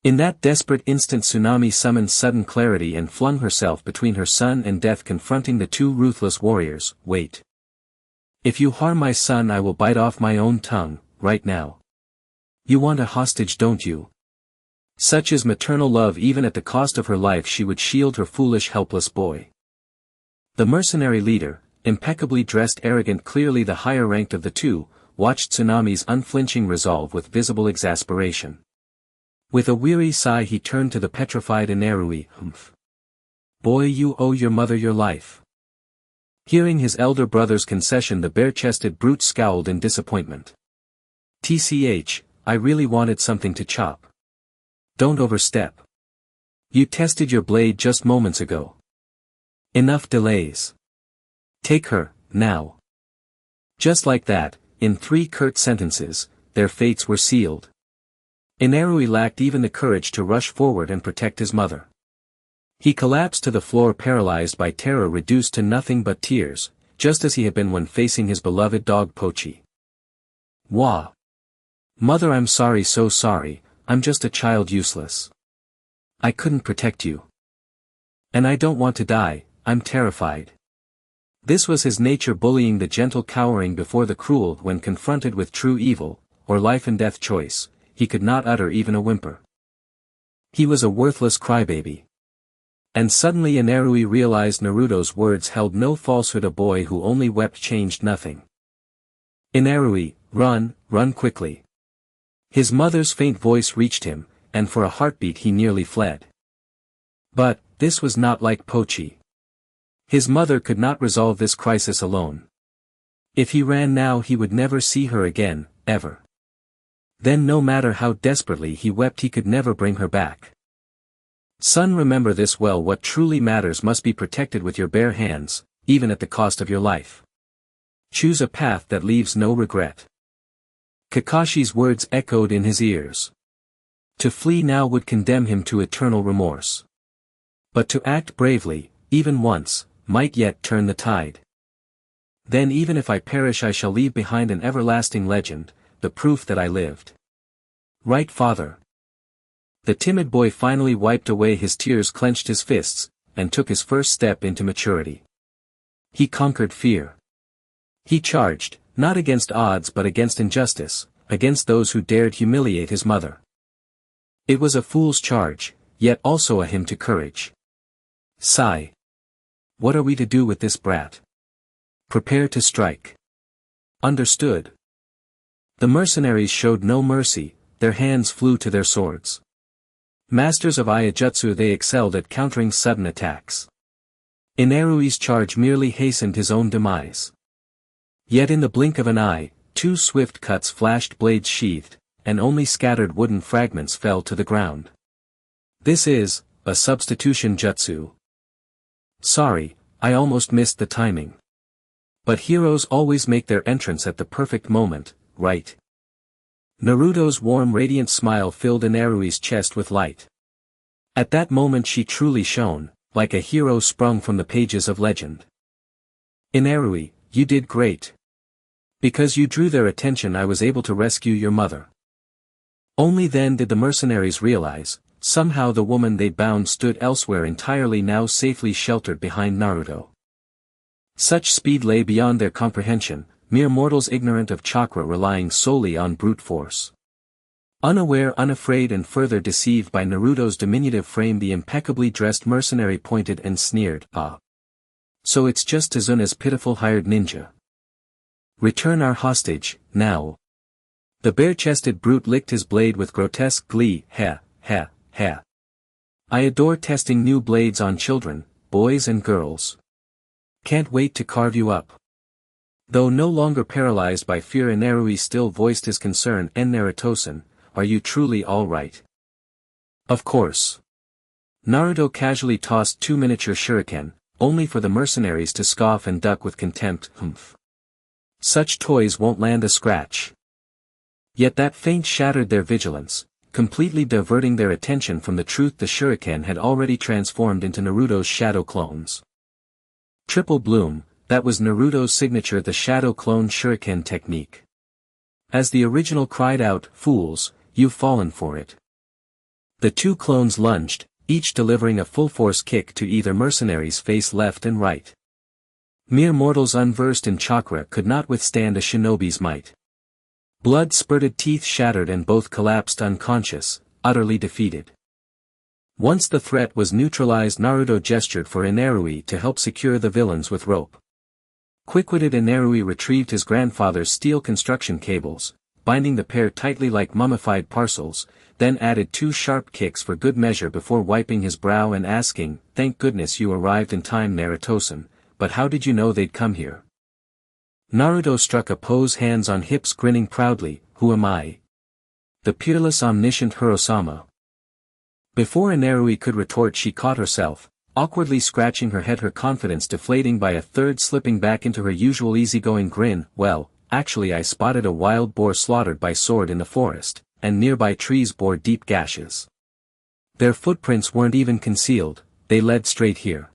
In that desperate instant, Tsunami summoned sudden clarity and flung herself between her son and death, confronting the 2 ruthless warriors. Wait. If you harm my son, I will bite off my own tongue, right now. You want a hostage, don't you? Such is maternal love. Even at the cost of her life she would shield her foolish, helpless boy. The mercenary leader, impeccably dressed, arrogant, clearly the higher ranked of the 2, watched Tsunami's unflinching resolve with visible exasperation. With a weary sigh he turned to the petrified Inerui. Humph. Boy, you owe your mother your life. Hearing his elder brother's concession, the bare-chested brute scowled in disappointment. TCH, I really wanted something to chop. Don't overstep. You tested your blade just moments ago. Enough delays. Take her, now. Just like that, in 3 curt sentences, their fates were sealed. Inerui lacked even the courage to rush forward and protect his mother. He collapsed to the floor, paralyzed by terror, reduced to nothing but tears, just as he had been when facing his beloved dog Pochi. Wah! Mother, I'm sorry, so sorry, I'm just a child, useless. I couldn't protect you. And I don't want to die, I'm terrified. This was his nature, bullying the gentle, cowering before the cruel. When confronted with true evil, or life and death choice, he could not utter even a whimper. He was a worthless crybaby. And suddenly Inerui realized Naruto's words held no falsehood. A boy who only wept changed nothing. Inerui, run, run quickly. His mother's faint voice reached him, and for a heartbeat he nearly fled. But, this was not like Pochi. His mother could not resolve this crisis alone. If he ran now he would never see her again, ever. Then no matter how desperately he wept he could never bring her back. Son, remember this well: what truly matters must be protected with your bare hands, even at the cost of your life. Choose a path that leaves no regret. Kakashi's words echoed in his ears. To flee now would condemn him to eternal remorse. But to act bravely, even once, might yet turn the tide. Then even if I perish I shall leave behind an everlasting legend, the proof that I lived. Right, father? The timid boy finally wiped away his tears, clenched his fists, and took his first step into maturity. He conquered fear. He charged, not against odds but against injustice, against those who dared humiliate his mother. It was a fool's charge, yet also a hymn to courage. Sigh. What are we to do with this brat? Prepare to strike. Understood. The mercenaries showed no mercy, their hands flew to their swords. Masters of Iajutsu, they excelled at countering sudden attacks. Inarui's charge merely hastened his own demise. Yet in the blink of an eye, two swift cuts flashed, blades sheathed, and only scattered wooden fragments fell to the ground. This is a substitution jutsu. Sorry, I almost missed the timing. But heroes always make their entrance at the perfect moment, right? Naruto's warm radiant smile filled Inarui's chest with light. At that moment she truly shone, like a hero sprung from the pages of legend. Inarui, you did great. Because you drew their attention I was able to rescue your mother. Only then did the mercenaries realize, somehow the woman they bound stood elsewhere entirely, now safely sheltered behind Naruto. Such speed lay beyond their comprehension, mere mortals ignorant of chakra, relying solely on brute force. Unaware, unafraid, and further deceived by Naruto's diminutive frame, the impeccably dressed mercenary pointed and sneered, "Ah. So it's just Tazuna's pitiful hired ninja. Return our hostage, now." The bare-chested brute licked his blade with grotesque glee. Ha, ha, ha. I adore testing new blades on children, boys and girls. Can't wait to carve you up. Though no longer paralyzed by fear, Inarui still voiced his concern. Naruto-san, are you truly all right? Of course. Naruto casually tossed two miniature shuriken, only for the mercenaries to scoff and duck with contempt. Humph. Such toys won't land a scratch. Yet that feint shattered their vigilance, completely diverting their attention from the truth. The shuriken had already transformed into Naruto's shadow clones. Triple bloom, that was Naruto's signature, the shadow clone shuriken technique. As the original cried out, "Fools, you've fallen for it." The two clones lunged, each delivering a full-force kick to either mercenary's face, left and right. Mere mortals unversed in chakra could not withstand a shinobi's might. Blood spurted, teeth shattered, and both collapsed unconscious, utterly defeated. Once the threat was neutralized, Naruto gestured for Inarui to help secure the villains with rope. Quick-witted Inarui retrieved his grandfather's steel construction cables, binding the pair tightly like mummified parcels, then added two sharp kicks for good measure before wiping his brow and asking, "Thank goodness you arrived in time, Naruto-san, but how did you know they'd come here?" Naruto struck a pose, hands on hips, grinning proudly. "Who am I? The peerless omniscient Hirosama." Before Inarui could retort, she caught herself, awkwardly scratching her head, her confidence deflating by a third, slipping back into her usual easygoing grin. "Well, actually I spotted a wild boar slaughtered by sword in the forest, and nearby trees bore deep gashes. Their footprints weren't even concealed, they led straight here.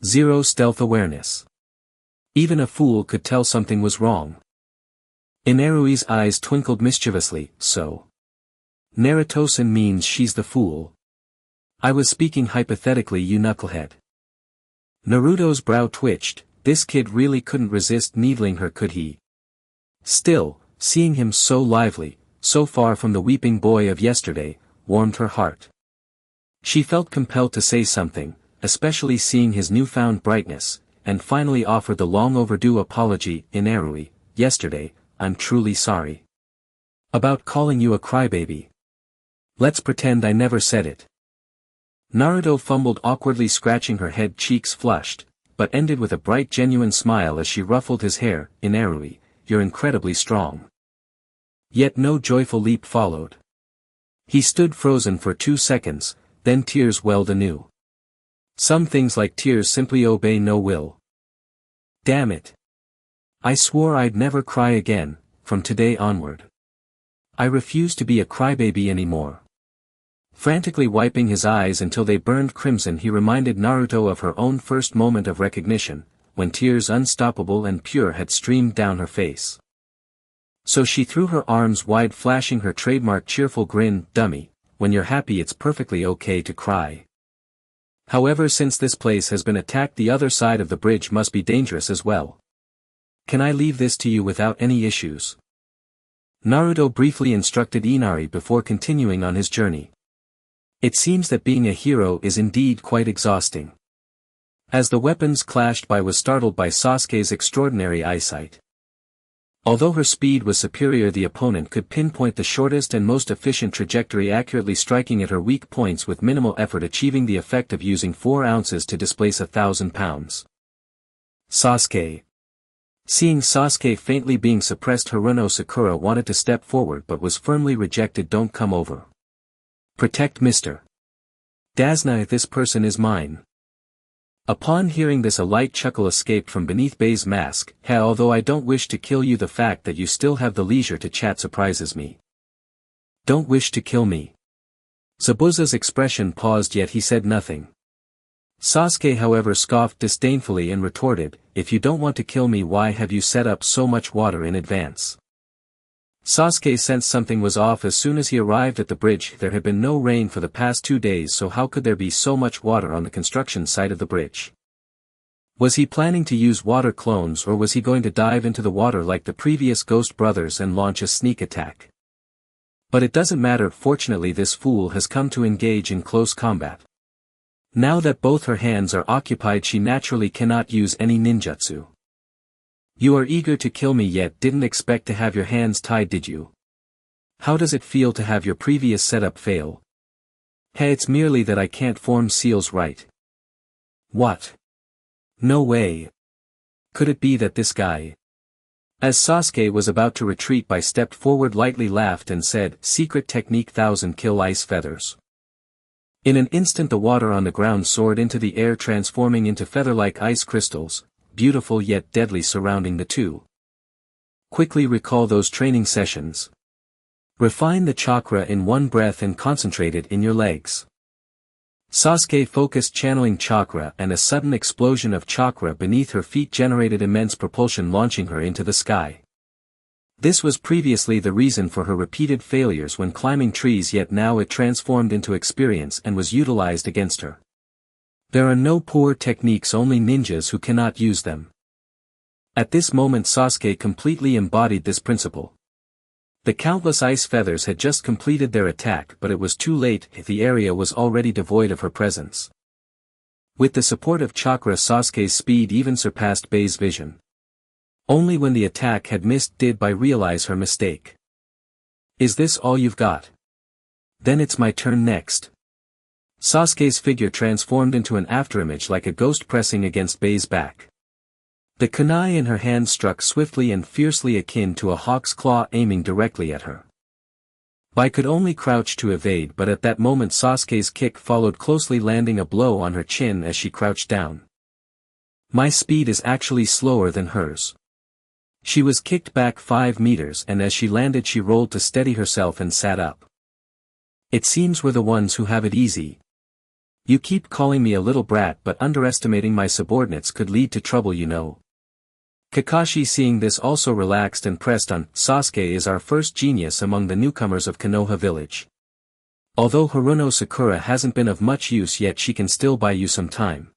Zero stealth awareness. Even a fool could tell something was wrong." Inarui's eyes twinkled mischievously. "So Naruto-san means she's the fool?" "I was speaking hypothetically, you knucklehead." Naruto's brow twitched. This kid really couldn't resist needling her, could he? Still, seeing him so lively, so far from the weeping boy of yesterday, warmed her heart. She felt compelled to say something, especially seeing his newfound brightness, and finally offered the long-overdue apology. "Inarui, yesterday, I'm truly sorry. About calling you a crybaby. Let's pretend I never said it." Naruto fumbled awkwardly, scratching her head, cheeks flushed. but ended with a bright genuine smile as she ruffled his hair. "Inarui, you're incredibly strong." Yet no joyful leap followed. He stood frozen for 2 seconds, then tears welled anew. Some things like tears simply obey no will. Damn it. I swore I'd never cry again, from today onward. I refuse to be a crybaby anymore. Frantically wiping his eyes until they burned crimson, he reminded Naruto of her own first moment of recognition, when tears unstoppable and pure had streamed down her face. So she threw her arms wide, flashing her trademark cheerful grin. "Dummy, when you're happy it's perfectly okay to cry. However, since this place has been attacked, the other side of the bridge must be dangerous as well. Can I leave this to you without any issues?" Naruto briefly instructed Inari before continuing on his journey. It seems that being a hero is indeed quite exhausting. As the weapons clashed, Bai was startled by Sasuke's extraordinary eyesight. Although her speed was superior, the opponent could pinpoint the shortest and most efficient trajectory, accurately striking at her weak points with minimal effort, achieving the effect of using 4 ounces to displace 1,000 pounds. Sasuke. Seeing Sasuke faintly being suppressed, Haruno Sakura wanted to step forward but was firmly rejected. "Don't come over. Protect Mr. Dasna, this person is mine." Upon hearing this, a light chuckle escaped from beneath Bai's mask. "Although I don't wish to kill you, the fact that you still have the leisure to chat surprises me." "Don't wish to kill me?" Zabuza's expression paused, yet he said nothing. Sasuke however scoffed disdainfully and retorted, "If you don't want to kill me, why have you set up so much water in advance?" Sasuke sensed something was off as soon as he arrived at the bridge. There had been no rain for the past 2 days, so how could there be so much water on the construction site of the bridge? Was he planning to use water clones, or was he going to dive into the water like the previous Ghost Brothers and launch a sneak attack? But it doesn't matter. Fortunately, this fool has come to engage in close combat. Now that both her hands are occupied, she naturally cannot use any ninjutsu. "You are eager to kill me, yet didn't expect to have your hands tied, did you? How does it feel to have your previous setup fail?" "Hey, it's merely that I can't form seals right." "What? No way. Could it be that this guy—" As Sasuke was about to retreat, Bai stepped forward, lightly laughed and said, "Secret technique 1000 kill ice feathers." In an instant the water on the ground soared into the air, transforming into feather-like ice crystals, beautiful yet deadly, surrounding the two. Quickly recall those training sessions. Refine the chakra in one breath and concentrate it in your legs. Sasuke focused, channeling chakra, and a sudden explosion of chakra beneath her feet generated immense propulsion, launching her into the sky. This was previously the reason for her repeated failures when climbing trees, yet now it transformed into experience and was utilized against her. There are no poor techniques, only ninjas who cannot use them. At this moment Sasuke completely embodied this principle. The countless ice feathers had just completed their attack, but it was too late. The area was already devoid of her presence. With the support of chakra, Sasuke's speed even surpassed Bai's vision. Only when the attack had missed did Bai realize her mistake. "Is this all you've got? Then it's my turn next." Sasuke's figure transformed into an afterimage like a ghost pressing against Bai's back. The kunai in her hand struck swiftly and fiercely, akin to a hawk's claw, aiming directly at her. Bai could only crouch to evade, but at that moment Sasuke's kick followed closely, landing a blow on her chin as she crouched down. "My speed is actually slower than hers." She was kicked back 5 meters, and as she landed she rolled to steady herself and sat up. "It seems we're the ones who have it easy. You keep calling me a little brat, but underestimating my subordinates could lead to trouble, you know." Kakashi, seeing this, also relaxed and pressed on. "Sasuke is our first genius among the newcomers of Konoha village. Although Haruno Sakura hasn't been of much use yet, she can still buy you some time.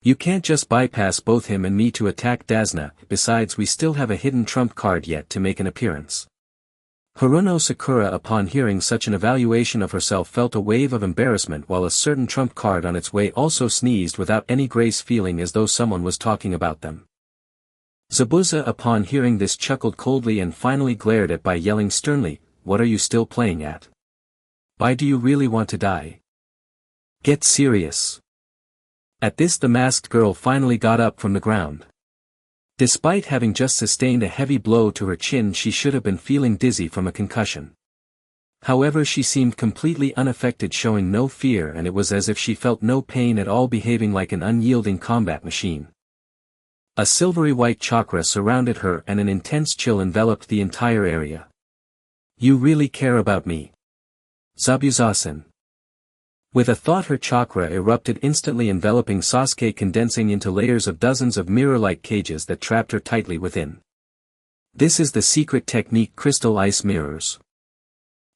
You can't just bypass both him and me to attack Dasna, besides we still have a hidden trump card yet to make an appearance." Haruno Sakura, upon hearing such an evaluation of herself, felt a wave of embarrassment, while a certain trump card on its way also sneezed without any grace, feeling as though someone was talking about them. Zabuza, upon hearing this, chuckled coldly and finally glared at Bai, yelling sternly, "What are you still playing at? Bai, do you really want to die? Get serious." At this the masked girl finally got up from the ground. Despite having just sustained a heavy blow to her chin, she should have been feeling dizzy from a concussion. However, she seemed completely unaffected, showing no fear, and it was as if she felt no pain at all, behaving like an unyielding combat machine. A silvery white chakra surrounded her and an intense chill enveloped the entire area. You really care about me? Zabuzasen. With a thought, her chakra erupted instantly, enveloping Sasuke, condensing into layers of dozens of mirror-like cages that trapped her tightly within. This is the secret technique, crystal ice mirrors.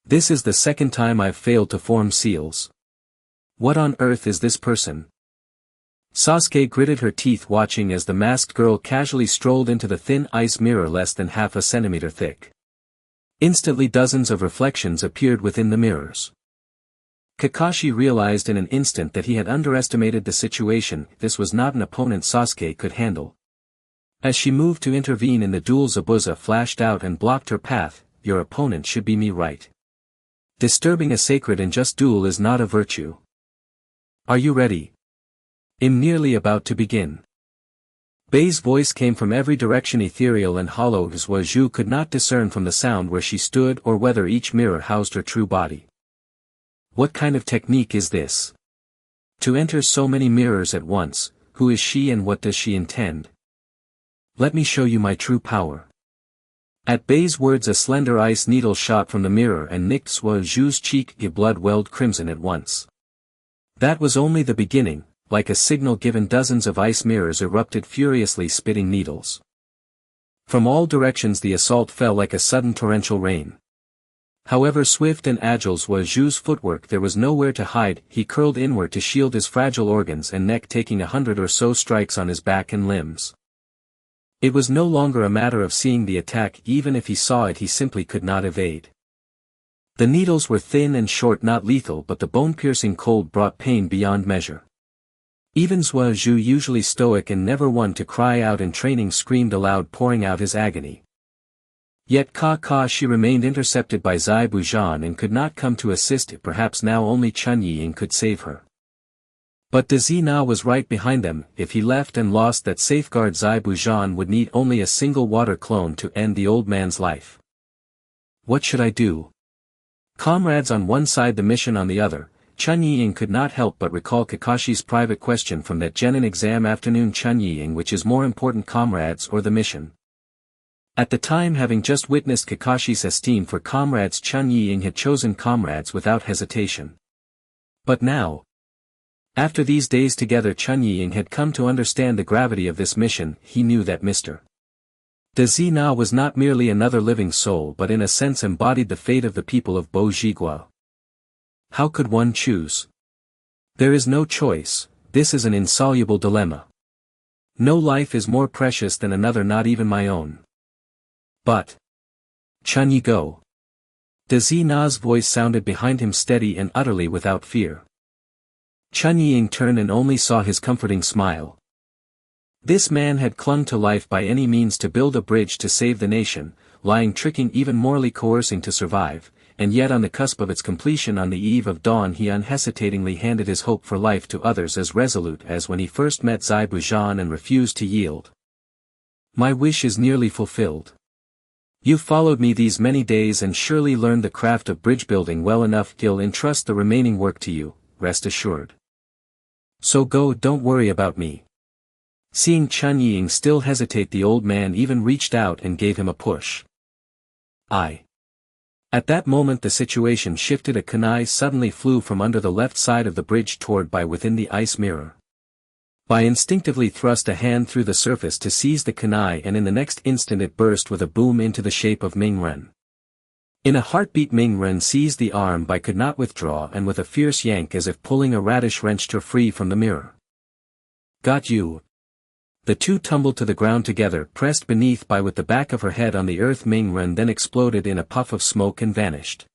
This is the second time I've failed to form seals. What on earth is this person? Sasuke gritted her teeth, watching as the masked girl casually strolled into the thin ice mirror less than half a centimeter thick. Instantly dozens of reflections appeared within the mirrors. Kakashi realized in an instant that he had underestimated the situation. This was not an opponent Sasuke could handle. As she moved to intervene in the duel, Zabuza flashed out and blocked her path. Your opponent should be me, right? Disturbing a sacred and just duel is not a virtue. Are you ready? I'm nearly about to begin. Bei's voice came from every direction, ethereal and hollow, as Zhu could not discern from the sound where she stood or whether each mirror housed her true body. What kind of technique is this? To enter so many mirrors at once, who is she and what does she intend? Let me show you my true power. At Bei's words, a slender ice needle shot from the mirror and nicked Zhu's cheek. The blood welled crimson at once. That was only the beginning. Like a signal given, dozens of ice mirrors erupted furiously, spitting needles. From all directions the assault fell like a sudden torrential rain. However swift and agile was Zhu's footwork, there was nowhere to hide. He curled inward to shield his fragile organs and neck, taking 100 or so strikes on his back and limbs. It was no longer a matter of seeing the attack. Even if he saw it, he simply could not evade. The needles were thin and short, not lethal, but the bone-piercing cold brought pain beyond measure. Even Zhu, usually stoic and never one to cry out in training, screamed aloud, pouring out his agony. Yet Kakashi remained intercepted by Zai Bujan and could not come to assist. Perhaps now only Chun Ying could save her. But Dazina was right behind them. If he left and lost that safeguard, Zai Bujan would need only a single water clone to end the old man's life. What should I do? Comrades on one side, the mission on the other. Chun Ying could not help but recall Kakashi's private question from that Genin exam afternoon. Chun Ying, which is more important, comrades or the mission? At the time, having just witnessed Kakashi's esteem for comrades, Chun Ying had chosen comrades without hesitation. But now, after these days together, Chun Ying had come to understand the gravity of this mission. He knew that Mr. Dazina was not merely another living soul, but in a sense embodied the fate of the people of Bojigua. How could one choose? There is no choice. This is an insoluble dilemma. No life is more precious than another, not even my own. But Chun Yi, go. Dazina's voice sounded behind him, steady and utterly without fear. Chun Ying turned and only saw his comforting smile. This man had clung to life by any means to build a bridge to save the nation, lying, tricking, even morally coercing to survive, and yet on the cusp of its completion, on the eve of dawn, he unhesitatingly handed his hope for life to others, as resolute as when he first met Zai Bujan and refused to yield. My wish is nearly fulfilled. You followed me these many days and surely learned the craft of bridge building well enough. I'll entrust the remaining work to you, rest assured. So go, don't worry about me. Seeing Chun Ying still hesitate, the old man even reached out and gave him a push. At that moment the situation shifted. A kunai suddenly flew from under the left side of the bridge toward Bai within the ice mirror. Bai instinctively thrust a hand through the surface to seize the kunai, and in the next instant it burst with a boom into the shape of Mingren. In a heartbeat Mingren seized the arm Bai could not withdraw, and with a fierce yank as if pulling a radish wrenched her free from the mirror. Got you. The two tumbled to the ground together, pressed beneath Bai with the back of her head on the earth. Mingren then exploded in a puff of smoke and vanished.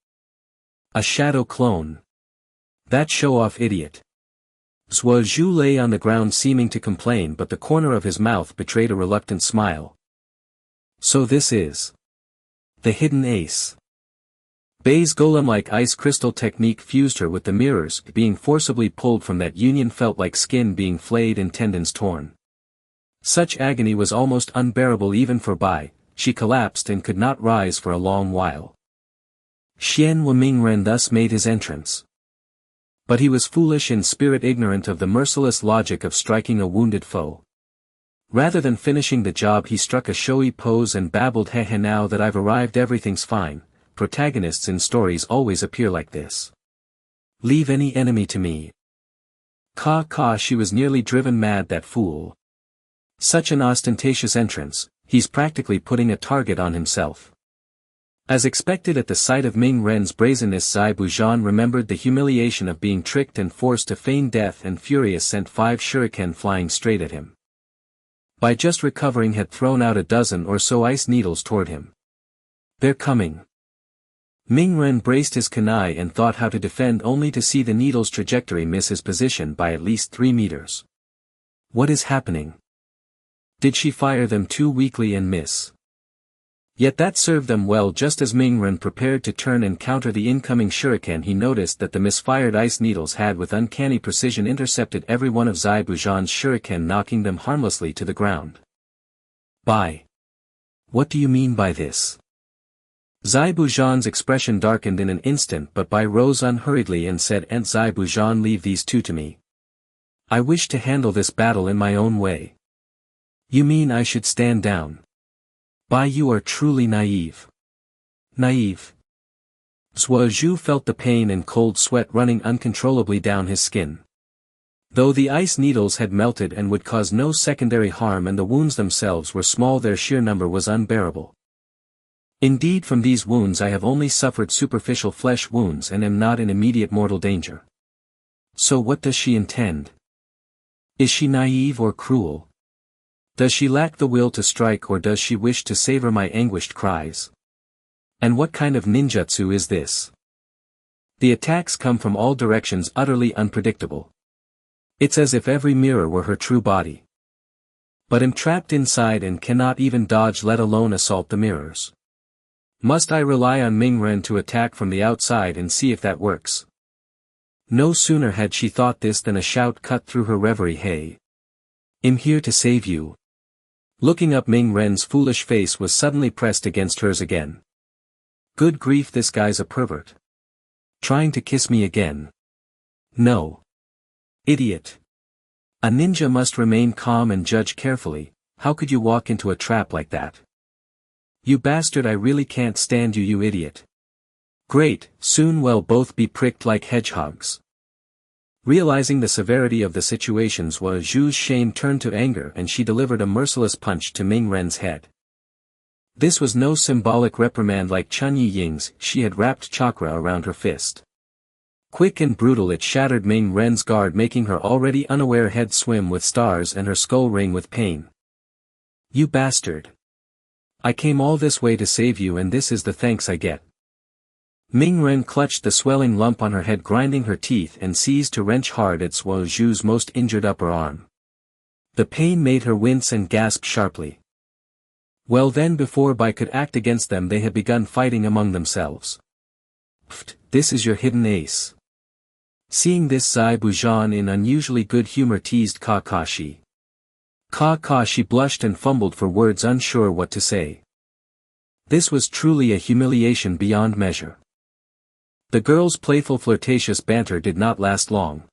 A shadow clone. That show-off idiot. Zhu lay on the ground seeming to complain, but the corner of his mouth betrayed a reluctant smile. So this is the hidden ace. Bai's golem-like ice crystal technique fused her with the mirrors, being forcibly pulled from that union felt like skin being flayed and tendons torn. Such agony was almost unbearable even for Bai. She collapsed and could not rise for a long while. Xian Mingren thus made his entrance. But he was foolish in spirit, ignorant of the merciless logic of striking a wounded foe. Rather than finishing the job, he struck a showy pose and babbled, "Heh, now that I've arrived everything's fine. Protagonists in stories always appear like this. Leave any enemy to me." She was nearly driven mad, that fool. Such an ostentatious entrance, he's practically putting a target on himself. As expected at the sight of Ming Ren's brazenness, Zai Bujan remembered the humiliation of being tricked and forced to feign death, and furious sent 5 shuriken flying straight at him. Bai, just recovering, had thrown out a dozen or so ice needles toward him. "They're coming." Ming Ren braced his kunai and thought how to defend, only to see the needle's trajectory miss his position by at least 3 meters. What is happening? Did she fire them too weakly and miss? Yet that served them well. Just as Ming Ren prepared to turn and counter the incoming shuriken, he noticed that the misfired ice needles had with uncanny precision intercepted every one of Zai Bujan's shuriken, knocking them harmlessly to the ground. "Bai. What do you mean by this?" Zai Bujan's expression darkened in an instant, but Bai rose unhurriedly and said, "Aunt Zai Bujan, leave these two to me. I wish to handle this battle in my own way." "You mean I should stand down?" "Bai, you are truly naive." "Naive?" Zhuo Zhu felt the pain and cold sweat running uncontrollably down his skin. Though the ice needles had melted and would cause no secondary harm, and the wounds themselves were small, their sheer number was unbearable. "Indeed, from these wounds I have only suffered superficial flesh wounds and am not in immediate mortal danger." "So what does she intend? Is she naive or cruel? Does she lack the will to strike, or does she wish to savor my anguished cries? And what kind of ninjutsu is this? The attacks come from all directions, utterly unpredictable. It's as if every mirror were her true body. But am trapped inside and cannot even dodge, let alone assault the mirrors. Must I rely on Ming Ren to attack from the outside and see if that works?" No sooner had she thought this than a shout cut through her reverie. "Hey! I'm here to save you." Looking up, Ming Ren's foolish face was suddenly pressed against hers again. "Good grief, this guy's a pervert. Trying to kiss me again. No. Idiot. A ninja must remain calm and judge carefully. How could you walk into a trap like that? You bastard, I really can't stand you, you idiot. Great, soon we'll both be pricked like hedgehogs." Realizing the severity of the situation, Zhuo Zhu's shame turned to anger, and she delivered a merciless punch to Ming Ren's head. This was no symbolic reprimand like Chun Yi-Ying's. She had wrapped chakra around her fist. Quick and brutal, it shattered Ming Ren's guard, making her already unaware head swim with stars and her skull ring with pain. "You bastard. I came all this way to save you, and this is the thanks I get." Ming Ren clutched the swelling lump on her head, grinding her teeth, and seized to wrench hard at Zhuo Zhu's most injured upper arm. The pain made her wince and gasp sharply. Well then, before Bai could act against them, they had begun fighting among themselves. "Pfft, this is your hidden ace." Seeing this, Zai Bujan in unusually good humor teased Kakashi. Kakashi blushed and fumbled for words, unsure what to say. This was truly a humiliation beyond measure. The girl's playful flirtatious banter did not last long.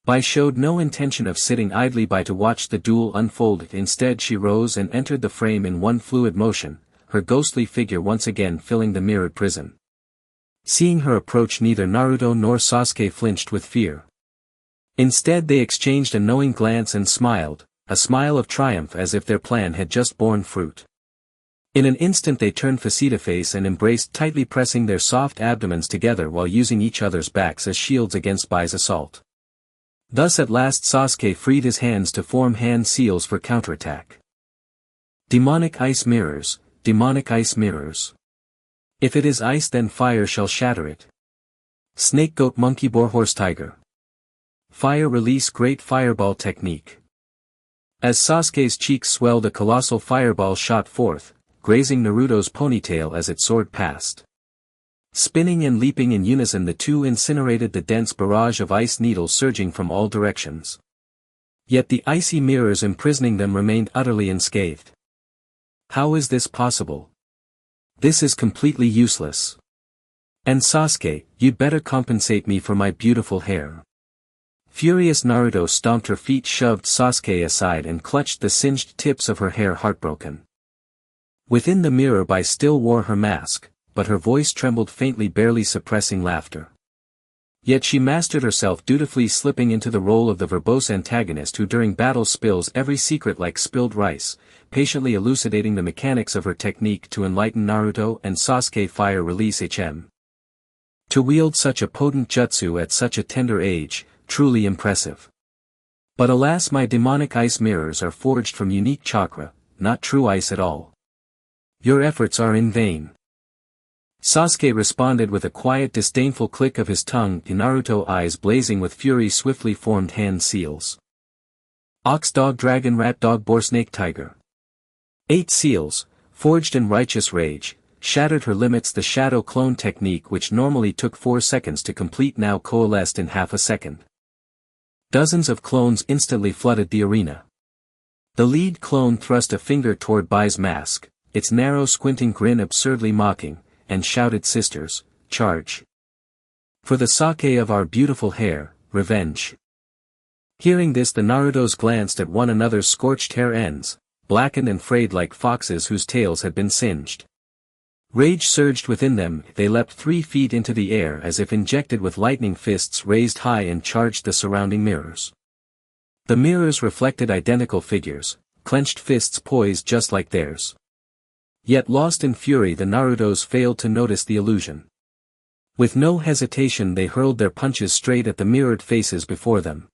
Bai showed no intention of sitting idly by to watch the duel unfold. Instead, she rose and entered the frame in one fluid motion, her ghostly figure once again filling the mirrored prison. Seeing her approach, neither Naruto nor Sasuke flinched with fear. Instead, they exchanged a knowing glance and smiled, a smile of triumph, as if their plan had just borne fruit. In an instant they turned face-to-face and embraced tightly, pressing their soft abdomens together while using each other's backs as shields against Bai's assault. Thus at last Sasuke freed his hands to form hand seals for counterattack. Demonic ice mirrors, demonic ice mirrors. If it is ice, then fire shall shatter it. Snake, goat, monkey, boar, horse, tiger. Fire release, great fireball technique. As Sasuke's cheeks swelled, a colossal fireball shot forth, grazing Naruto's ponytail as it soared past. Spinning and leaping in unison, the two incinerated the dense barrage of ice needles surging from all directions. Yet the icy mirrors imprisoning them remained utterly unscathed. How is this possible? This is completely useless. And Sasuke, you'd better compensate me for my beautiful hair. Furious Naruto stomped her feet, shoved Sasuke aside and clutched the singed tips of her hair, heartbroken. Within the mirror Bai still wore her mask, but her voice trembled faintly, barely suppressing laughter. Yet she mastered herself, dutifully slipping into the role of the verbose antagonist who during battle spills every secret like spilled rice, patiently elucidating the mechanics of her technique to enlighten Naruto and Sasuke. Fire release HM. To wield such a potent jutsu at such a tender age, truly impressive. But alas, my demonic ice mirrors are forged from unique chakra, not true ice at all. Your efforts are in vain. Sasuke responded with a quiet, disdainful click of his tongue, Naruto eyes blazing with fury swiftly formed hand seals. Ox, dog, dragon, rat, dog, boar, snake, tiger. 8 seals, forged in righteous rage, shattered her limits. The shadow clone technique, which normally took 4 seconds to complete, now coalesced in half a second. Dozens of clones instantly flooded the arena. The lead clone thrust a finger toward Bai's mask, its narrow squinting grin absurdly mocking, and shouted, "Sisters, charge! For the sake of our beautiful hair, revenge!" Hearing this, the Narutos glanced at one another's scorched hair ends, blackened and frayed like foxes whose tails had been singed. Rage surged within them. They leapt 3 feet into the air as if injected with lightning, fists raised high, and charged the surrounding mirrors. The mirrors reflected identical figures, clenched fists poised just like theirs. Yet lost in fury, the Narutos failed to notice the illusion. With no hesitation they hurled their punches straight at the mirrored faces before them.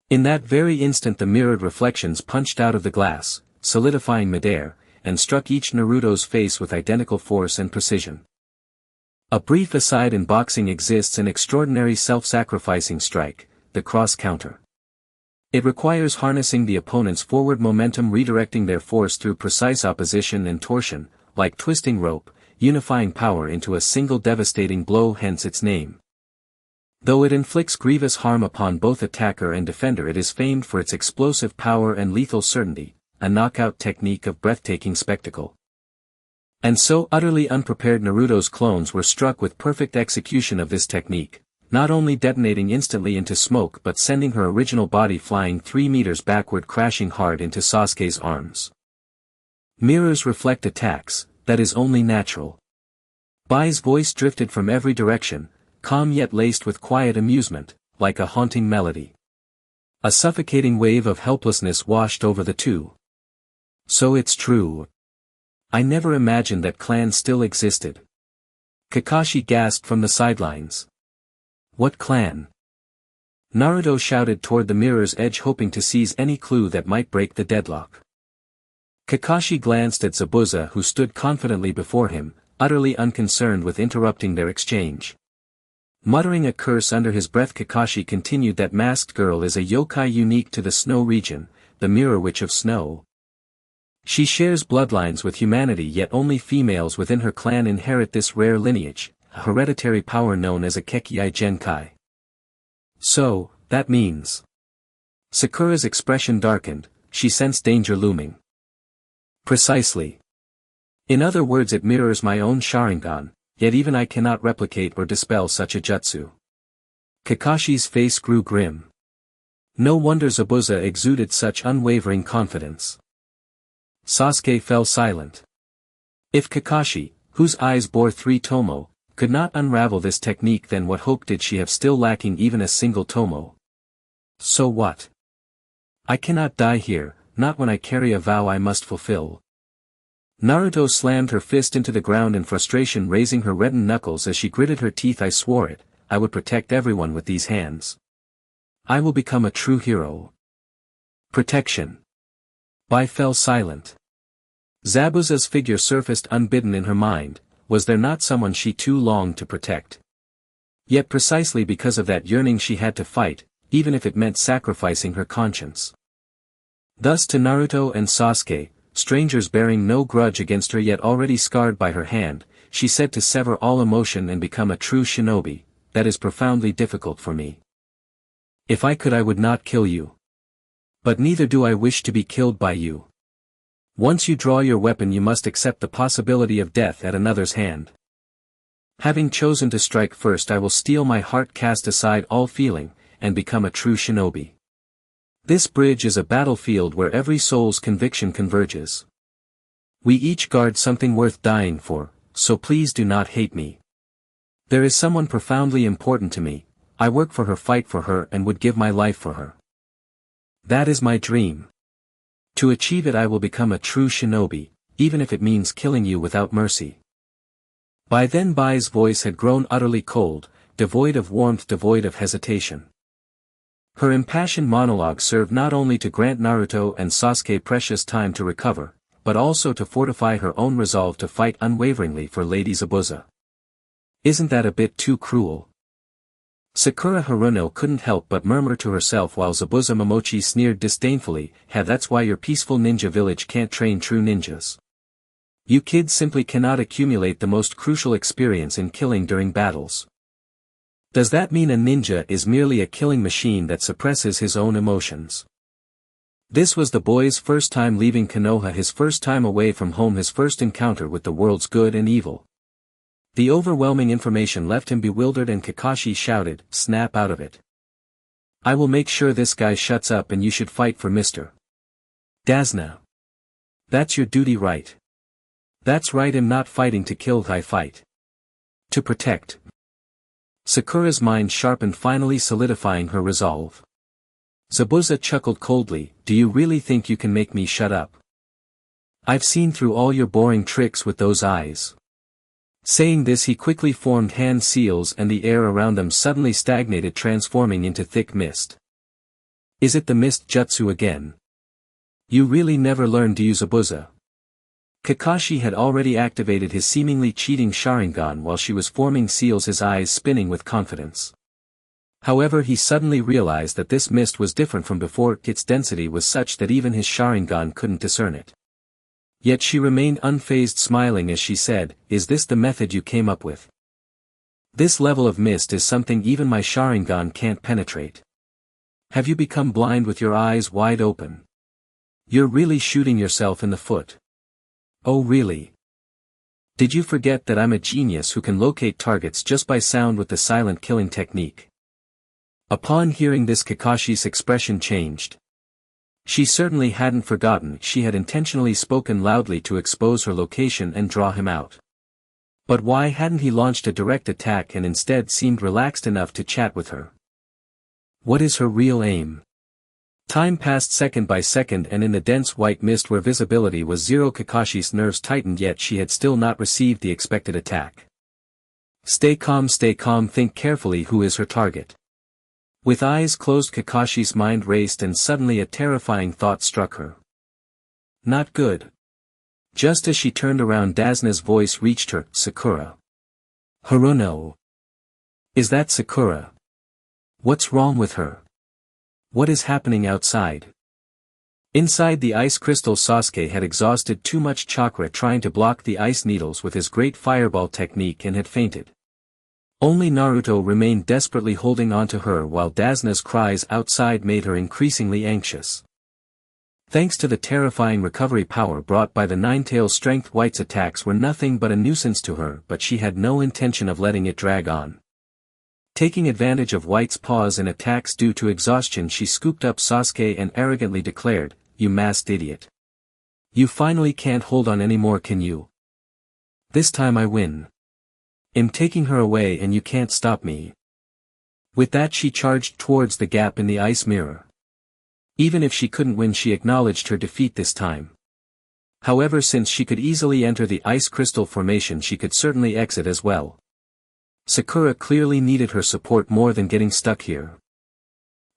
In that very instant the mirrored reflections punched out of the glass, solidifying midair, and struck each Naruto's face with identical force and precision. A brief aside: in boxing exists an extraordinary self-sacrificing strike, the cross-counter. It requires harnessing the opponent's forward momentum, redirecting their force through precise opposition and torsion, like twisting rope, unifying power into a single devastating blow, hence its name. Though it inflicts grievous harm upon both attacker and defender, it is famed for its explosive power and lethal certainty, a knockout technique of breathtaking spectacle. And so utterly unprepared, Naruto's clones were struck with perfect execution of this technique, not only detonating instantly into smoke but sending her original body flying 3 meters backward, crashing hard into Sasuke's arms. Mirrors reflect attacks, that is only natural. Bai's voice drifted from every direction, calm yet laced with quiet amusement, like a haunting melody. A suffocating wave of helplessness washed over the two. So it's true. I never imagined that clan still existed. Kakashi gasped from the sidelines. What clan? Naruto shouted toward the mirror's edge, hoping to seize any clue that might break the deadlock. Kakashi glanced at Zabuza, who stood confidently before him, utterly unconcerned with interrupting their exchange. Muttering a curse under his breath, Kakashi continued, "That masked girl is a yokai unique to the snow region, the Mirror Witch of Snow. She shares bloodlines with humanity, yet only females within her clan inherit this rare lineage, a hereditary power known as a Kekii Genkai." So, that means... Sakura's expression darkened, she sensed danger looming. Precisely. In other words, it mirrors my own Sharingan, yet even I cannot replicate or dispel such a jutsu. Kakashi's face grew grim. No wonder Zabuza exuded such unwavering confidence. Sasuke fell silent. If Kakashi, whose eyes bore 3 tomo, could not unravel this technique, then what hope did she have still lacking even a single tomo? So what? I cannot die here, not when I carry a vow I must fulfill. Naruto slammed her fist into the ground in frustration, raising her reddened knuckles as she gritted her teeth. I swore it, I would protect everyone with these hands. I will become a true hero. Protection. Bai fell silent. Zabuza's figure surfaced unbidden in her mind. Was there not someone she too longed to protect? Yet precisely because of that yearning she had to fight, even if it meant sacrificing her conscience. Thus to Naruto and Sasuke, strangers bearing no grudge against her yet already scarred by her hand, she said, to sever all emotion and become a true shinobi, that is profoundly difficult for me. If I could, I would not kill you. But neither do I wish to be killed by you. Once you draw your weapon, you must accept the possibility of death at another's hand. Having chosen to strike first, I will steel my heart, cast aside all feeling, and become a true shinobi. This bridge is a battlefield where every soul's conviction converges. We each guard something worth dying for, so please do not hate me. There is someone profoundly important to me, I work for her, fight for her, and would give my life for her. That is my dream. To achieve it, I will become a true shinobi, even if it means killing you without mercy. By then Bai's voice had grown utterly cold, devoid of warmth, devoid of hesitation. Her impassioned monologue served not only to grant Naruto and Sasuke precious time to recover, but also to fortify her own resolve to fight unwaveringly for Lady Zabuza. Isn't that a bit too cruel? Sakura Haruno couldn't help but murmur to herself, while Zabuza Momochi sneered disdainfully, that's why your peaceful ninja village can't train true ninjas. You kids simply cannot accumulate the most crucial experience in killing during battles. Does that mean a ninja is merely a killing machine that suppresses his own emotions? This was the boy's first time leaving Konoha, his first time away from home, his first encounter with the world's good and evil. The overwhelming information left him bewildered, and Kakashi shouted, "Snap out of it. I will make sure this guy shuts up, and you should fight for Mr. Dazna. That's your duty, right? That's right, I'm not fighting to kill, I fight to protect." Sakura's mind sharpened, finally solidifying her resolve. Zabuza chuckled coldly, "Do you really think you can make me shut up? I've seen through all your boring tricks with those eyes." Saying this, he quickly formed hand seals, and the air around them suddenly stagnated, transforming into thick mist. "Is it the mist jutsu again? You really never learned, do you, Zabuza?" Kakashi had already activated his seemingly cheating Sharingan while she was forming seals, his eyes spinning with confidence. However, he suddenly realized that this mist was different from before. Its density was such that even his Sharingan couldn't discern it. Yet she remained unfazed, smiling as she said, "Is this the method you came up with? This level of mist is something even my Sharingan can't penetrate. Have you become blind with your eyes wide open? You're really shooting yourself in the foot. Oh really? Did you forget that I'm a genius who can locate targets just by sound with the silent killing technique?" Upon hearing this, Kakashi's expression changed. She certainly hadn't forgotten. She had intentionally spoken loudly to expose her location and draw him out. But why hadn't he launched a direct attack and instead seemed relaxed enough to chat with her? What is her real aim? Time passed second by second, and in the dense white mist where visibility was zero, Kakashi's nerves tightened, yet she had still not received the expected attack. Stay calm, think carefully. Who is her target? With eyes closed, Kakashi's mind raced, and suddenly a terrifying thought struck her. Not good. Just as she turned around, Dazna's voice reached her, "Sakura. Haruno. Is that Sakura? What's wrong with her? What is happening outside?" Inside the ice crystal, Sasuke had exhausted too much chakra trying to block the ice needles with his great fireball technique and had fainted. Only Naruto remained desperately holding on to her, while Dazna's cries outside made her increasingly anxious. Thanks to the terrifying recovery power brought by the Nine-Tails strength, White's attacks were nothing but a nuisance to her, but she had no intention of letting it drag on. Taking advantage of White's pause in attacks due to exhaustion, she scooped up Sasuke and arrogantly declared, "You masked idiot. You finally can't hold on anymore, can you? This time I win. I'm taking her away and you can't stop me." With that, she charged towards the gap in the ice mirror. Even if she couldn't win, she acknowledged her defeat this time. However, since she could easily enter the ice crystal formation, she could certainly exit as well. Sakura clearly needed her support more than getting stuck here.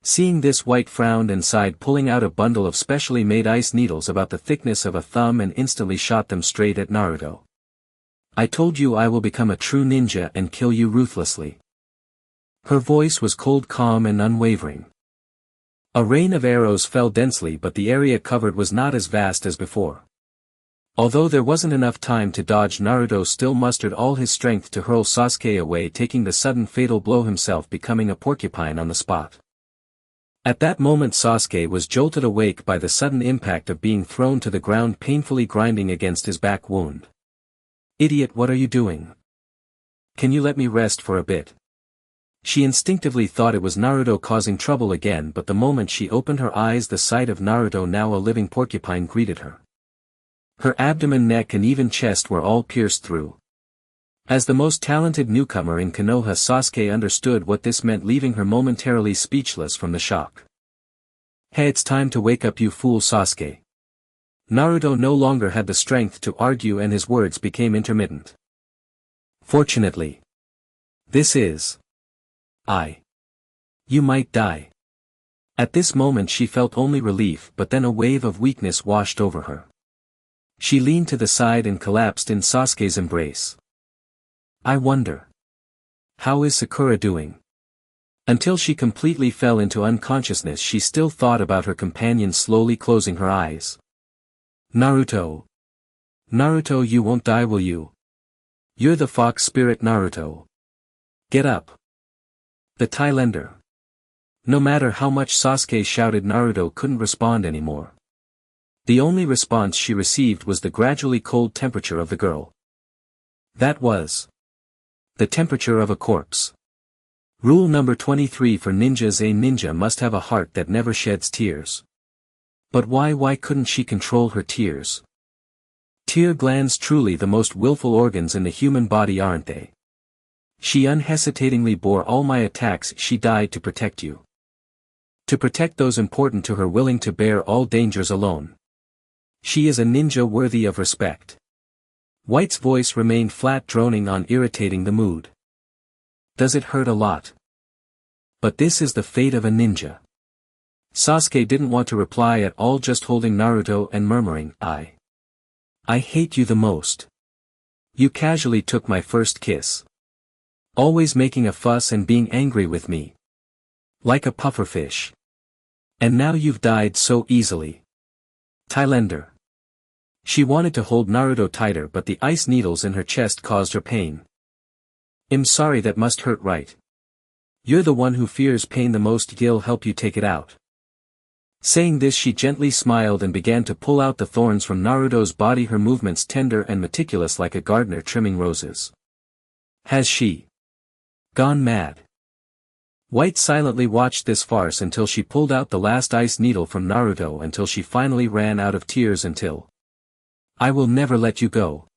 Seeing this, White frowned and sighed, pulling out a bundle of specially made ice needles about the thickness of a thumb, and instantly shot them straight at Naruto. "I told you I will become a true ninja and kill you ruthlessly." Her voice was cold, calm and unwavering. A rain of arrows fell densely, but the area covered was not as vast as before. Although there wasn't enough time to dodge, Naruto still mustered all his strength to hurl Sasuke away, taking the sudden fatal blow himself, becoming a porcupine on the spot. At that moment Sasuke was jolted awake by the sudden impact of being thrown to the ground, painfully grinding against his back wound. "Idiot, what are you doing? Can you let me rest for a bit?" She instinctively thought it was Naruto causing trouble again, but the moment she opened her eyes, the sight of Naruto, now a living porcupine, greeted her. Her abdomen, neck and even chest were all pierced through. As the most talented newcomer in Konoha, Sasuke understood what this meant, leaving her momentarily speechless from the shock. "Hey, it's time to wake up, you fool, Sasuke." Naruto no longer had the strength to argue and his words became intermittent. "Fortunately. This is... You might die." At this moment she felt only relief, but then a wave of weakness washed over her. She leaned to the side and collapsed in Sasuke's embrace. "I wonder. How is Sakura doing?" Until she completely fell into unconsciousness, she still thought about her companion, slowly closing her eyes. "Naruto. Naruto, you won't die, will you? You're the fox spirit, Naruto. Get up." The Thailander. No matter how much Sasuke shouted, Naruto couldn't respond anymore. The only response she received was the gradually cold temperature of the girl. That was the temperature of a corpse. Rule number 23 for ninjas: a ninja must have a heart that never sheds tears. But why couldn't she control her tears? Tear glands, truly the most willful organs in the human body, aren't they? She unhesitatingly bore all my attacks. She died to protect you. To protect those important to her, willing to bear all dangers alone. She is a ninja worthy of respect. White's voice remained flat, droning on, irritating the mood. "Does it hurt a lot? But this is the fate of a ninja." Sasuke didn't want to reply at all, just holding Naruto and murmuring, I hate you the most. You casually took my first kiss. Always making a fuss and being angry with me. Like a pufferfish. And now you've died so easily. Thailander." She wanted to hold Naruto tighter, but the ice needles in her chest caused her pain. "I'm sorry, that must hurt, right? You're the one who fears pain the most. Gil, help you take it out." Saying this, she gently smiled and began to pull out the thorns from Naruto's body, her movements tender and meticulous, like a gardener trimming roses. Has she gone mad? White silently watched this farce until she pulled out the last ice needle from Naruto, until she finally ran out of tears, until "I will never let you go."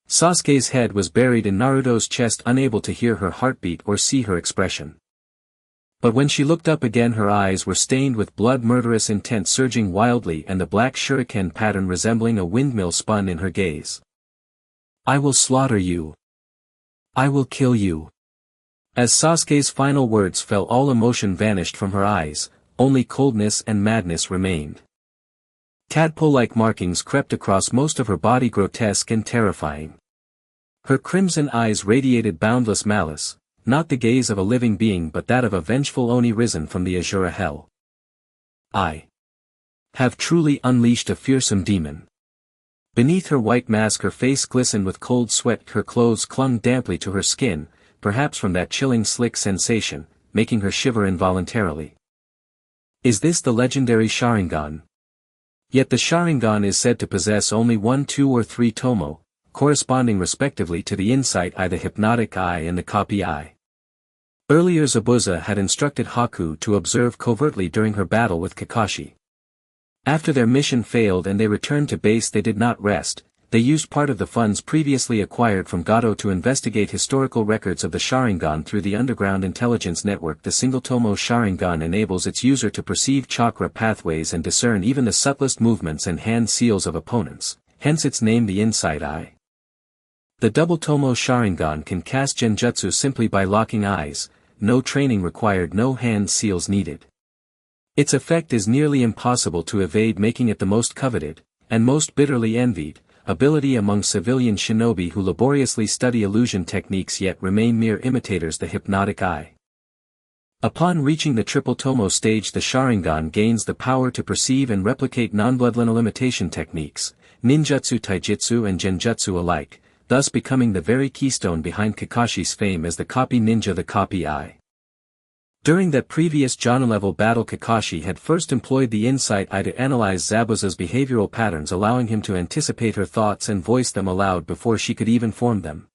Sasuke's head was buried in Naruto's chest, unable to hear her heartbeat or see her expression. But when she looked up again, her eyes were stained with blood, murderous intent surging wildly, and the black shuriken pattern resembling a windmill spun in her gaze. "I will slaughter you. I will kill you." As Sasuke's final words fell, all emotion vanished from her eyes, only coldness and madness remained. Tadpole-like markings crept across most of her body, grotesque and terrifying. Her crimson eyes radiated boundless malice, not the gaze of a living being but that of a vengeful Oni risen from the Azura hell. "I have truly unleashed a fearsome demon." Beneath her white mask her face glistened with cold sweat, her clothes clung damply to her skin, perhaps from that chilling slick sensation, making her shiver involuntarily. Is this the legendary Sharingan? Yet the Sharingan is said to possess only 1, 2 or 3 tomo, corresponding respectively to the insight eye, the hypnotic eye and the copy eye. Earlier Zabuza had instructed Haku to observe covertly during her battle with Kakashi. After their mission failed and they returned to base, they did not rest. They used part of the funds previously acquired from Gato to investigate historical records of the Sharingan through the underground intelligence network. The single-tomo Sharingan enables its user to perceive chakra pathways and discern even the subtlest movements and hand seals of opponents, hence its name, the Insight Eye. The double-tomo Sharingan can cast genjutsu simply by locking eyes, no training required, no hand seals needed. Its effect is nearly impossible to evade, making it the most coveted, and most bitterly envied, ability among civilian shinobi who laboriously study illusion techniques yet remain mere imitators. The hypnotic eye. Upon reaching the triple tomo stage, the Sharingan gains the power to perceive and replicate non-bloodline limitation techniques, ninjutsu, taijutsu and genjutsu alike, thus becoming the very keystone behind Kakashi's fame as the copy ninja, the copy eye. During that previous genre-level battle, Kakashi had first employed the insight eye to analyze Zabuza's behavioral patterns, allowing him to anticipate her thoughts and voice them aloud before she could even form them.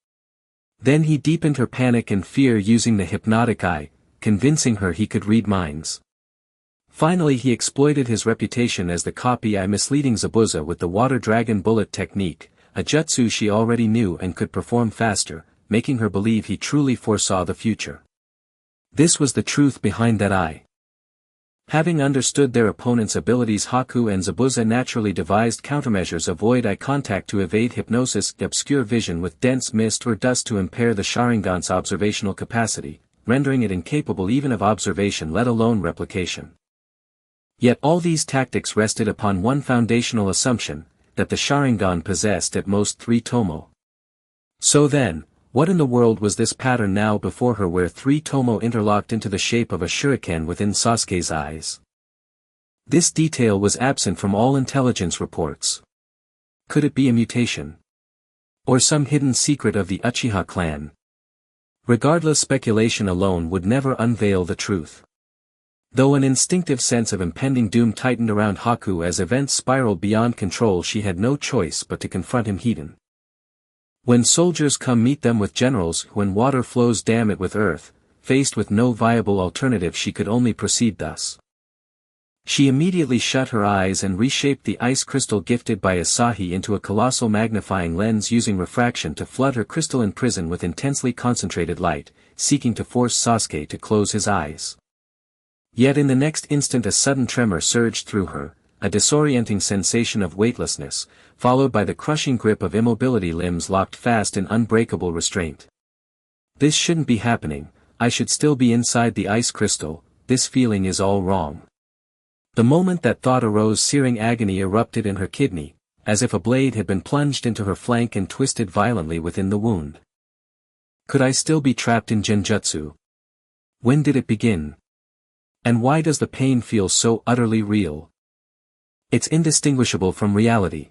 Then he deepened her panic and fear using the hypnotic eye, convincing her he could read minds. Finally, he exploited his reputation as the copy eye, misleading Zabuza with the water dragon bullet technique, a jutsu she already knew and could perform faster, making her believe he truly foresaw the future. This was the truth behind that eye. Having understood their opponent's abilities, Haku and Zabuza naturally devised countermeasures: avoid eye contact to evade hypnosis, obscure vision with dense mist or dust to impair the Sharingan's observational capacity, rendering it incapable even of observation, let alone replication. Yet all these tactics rested upon one foundational assumption, that the Sharingan possessed at most 3 tomo. So then, what in the world was this pattern now before her, where 3 tomo interlocked into the shape of a shuriken within Sasuke's eyes? This detail was absent from all intelligence reports. Could it be a mutation? Or some hidden secret of the Uchiha clan? Regardless, speculation alone would never unveil the truth. Though an instinctive sense of impending doom tightened around Haku as events spiraled beyond control, she had no choice but to confront him head-on. When soldiers come, meet them with generals; when water flows, dam it with earth. Faced with no viable alternative, she could only proceed thus. She immediately shut her eyes and reshaped the ice crystal gifted by Asahi into a colossal magnifying lens, using refraction to flood her crystalline prison with intensely concentrated light, seeking to force Sasuke to close his eyes. Yet in the next instant a sudden tremor surged through her, a disorienting sensation of weightlessness, followed by the crushing grip of immobility, limbs locked fast in unbreakable restraint. This shouldn't be happening. I should still be inside the ice crystal. This feeling is all wrong. The moment that thought arose, searing agony erupted in her kidney, as if a blade had been plunged into her flank and twisted violently within the wound. Could I still be trapped in genjutsu? When did it begin? And why does the pain feel so utterly real? It's indistinguishable from reality.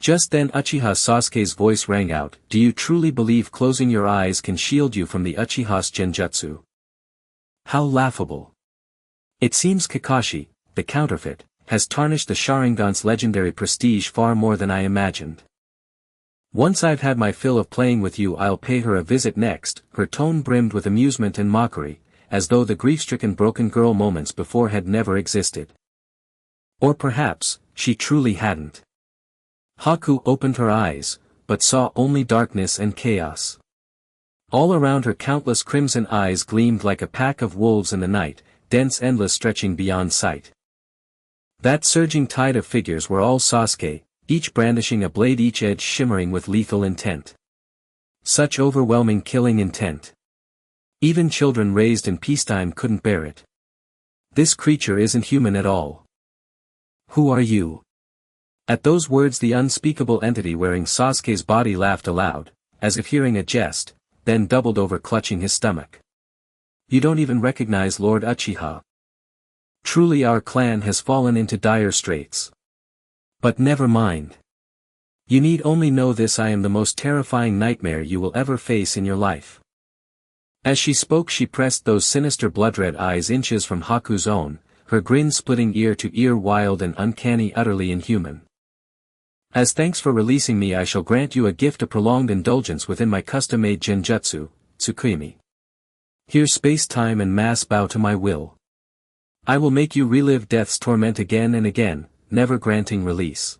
Just then Uchiha Sasuke's voice rang out. Do you truly believe closing your eyes can shield you from the Uchiha's genjutsu? How laughable. It seems Kakashi, the counterfeit, has tarnished the Sharingan's legendary prestige far more than I imagined. Once I've had my fill of playing with you, I'll pay her a visit next. Her tone brimmed with amusement and mockery, as though the grief-stricken broken girl moments before had never existed. Or perhaps, she truly hadn't. Haku opened her eyes, but saw only darkness and chaos. All around her countless crimson eyes gleamed like a pack of wolves in the night, dense, endless, stretching beyond sight. That surging tide of figures were all Sasuke, each brandishing a blade, each edge shimmering with lethal intent. Such overwhelming killing intent. Even children raised in peacetime couldn't bear it. This creature isn't human at all. Who are you? At those words the unspeakable entity wearing Sasuke's body laughed aloud, as if hearing a jest, then doubled over, clutching his stomach. You don't even recognize Lord Uchiha. Truly our clan has fallen into dire straits. But never mind. You need only know this: I am the most terrifying nightmare you will ever face in your life. As she spoke, she pressed those sinister blood-red eyes inches from Haku's own, her grin splitting ear to ear, wild and uncanny, utterly inhuman. As thanks for releasing me, I shall grant you a gift, a prolonged indulgence within my custom-made genjutsu, Tsukuyomi. Here space-time and mass bow to my will. I will make you relive death's torment again and again, never granting release.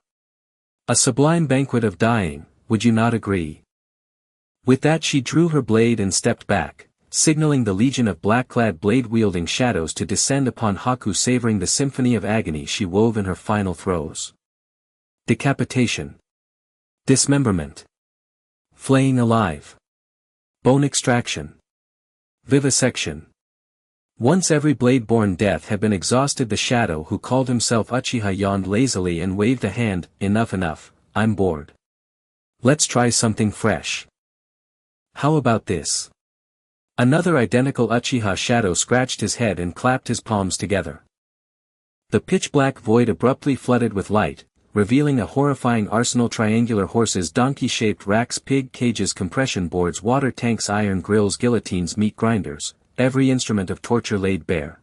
A sublime banquet of dying, would you not agree? With that she drew her blade and stepped back, signaling the legion of black-clad blade-wielding shadows to descend upon Haku, savoring the symphony of agony she wove in her final throes. Decapitation. Dismemberment. Flaying alive. Bone extraction. Vivisection. Once every blade-born death had been exhausted, the shadow who called himself Uchiha yawned lazily and waved a hand. Enough, I'm bored. Let's try something fresh. How about this? Another identical Uchiha shadow scratched his head and clapped his palms together. The pitch-black void abruptly flooded with light, revealing a horrifying arsenal: triangular horses, donkey-shaped racks, pig cages, compression boards, water tanks, iron grills, guillotines, meat grinders, every instrument of torture laid bare.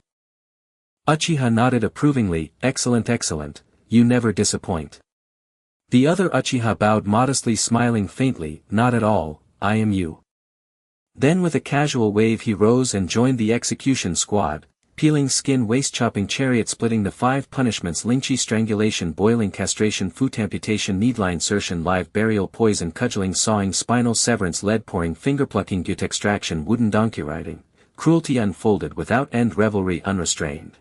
Uchiha nodded approvingly. Excellent, excellent, you never disappoint. The other Uchiha bowed modestly, smiling faintly. Not at all, I am you. Then with a casual wave he rose and joined the execution squad, peeling skin, waist chopping, chariot splitting, the 5 punishments: lynchy, strangulation, boiling, castration, foot amputation, needle insertion, live burial, poison, cudgeling, sawing, spinal severance, lead pouring, finger plucking, gut extraction, wooden donkey riding, cruelty unfolded, without end, revelry unrestrained.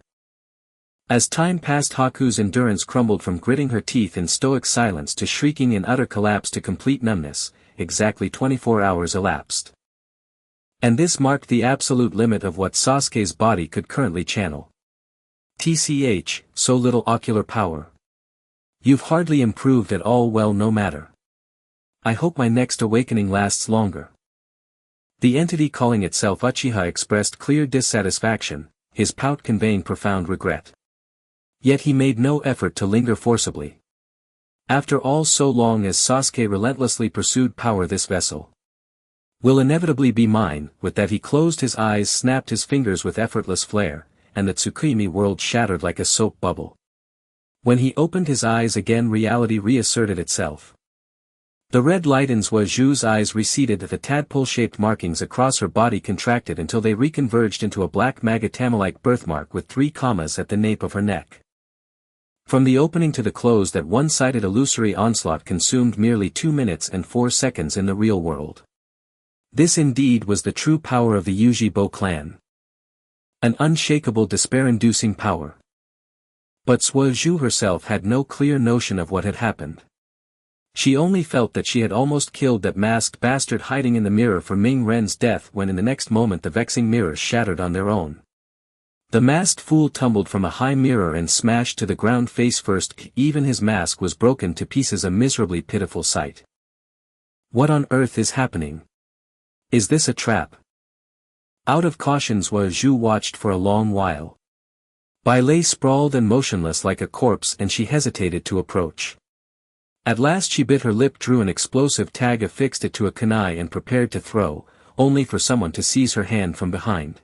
As time passed, Haku's endurance crumbled from gritting her teeth in stoic silence to shrieking in utter collapse to complete numbness. Exactly 24 hours elapsed. And this marked the absolute limit of what Sasuke's body could currently channel. TCH, so little ocular power. You've hardly improved at all. Well, no matter. I hope my next awakening lasts longer. The entity calling itself Uchiha expressed clear dissatisfaction, his pout conveying profound regret. Yet he made no effort to linger forcibly. After all, so long as Sasuke relentlessly pursued power, this vessel will inevitably be mine. With that he closed his eyes, snapped his fingers with effortless flair, and the Tsukimi world shattered like a soap bubble. When he opened his eyes again, reality reasserted itself. The red light in Zhu's eyes receded, the tadpole-shaped markings across her body contracted until they reconverged into a black magatama-like birthmark with 3 commas at the nape of her neck. From the opening to the close, that one-sided illusory onslaught consumed merely 2 minutes and 4 seconds in the real world. This indeed was the true power of the Uchiha clan. An unshakable, despair-inducing power. But Zhu herself had no clear notion of what had happened. She only felt that she had almost killed that masked bastard hiding in the mirror for Ming Ren's death, when in the next moment the vexing mirrors shattered on their own. The masked fool tumbled from a high mirror and smashed to the ground face first. Even his mask was broken to pieces, a miserably pitiful sight. What on earth is happening? Is this a trap? Out of caution, Zhu watched for a long while. Bai lay sprawled and motionless like a corpse, and she hesitated to approach. At last she bit her lip, drew an explosive tag, affixed it to a kunai and prepared to throw, only for someone to seize her hand from behind.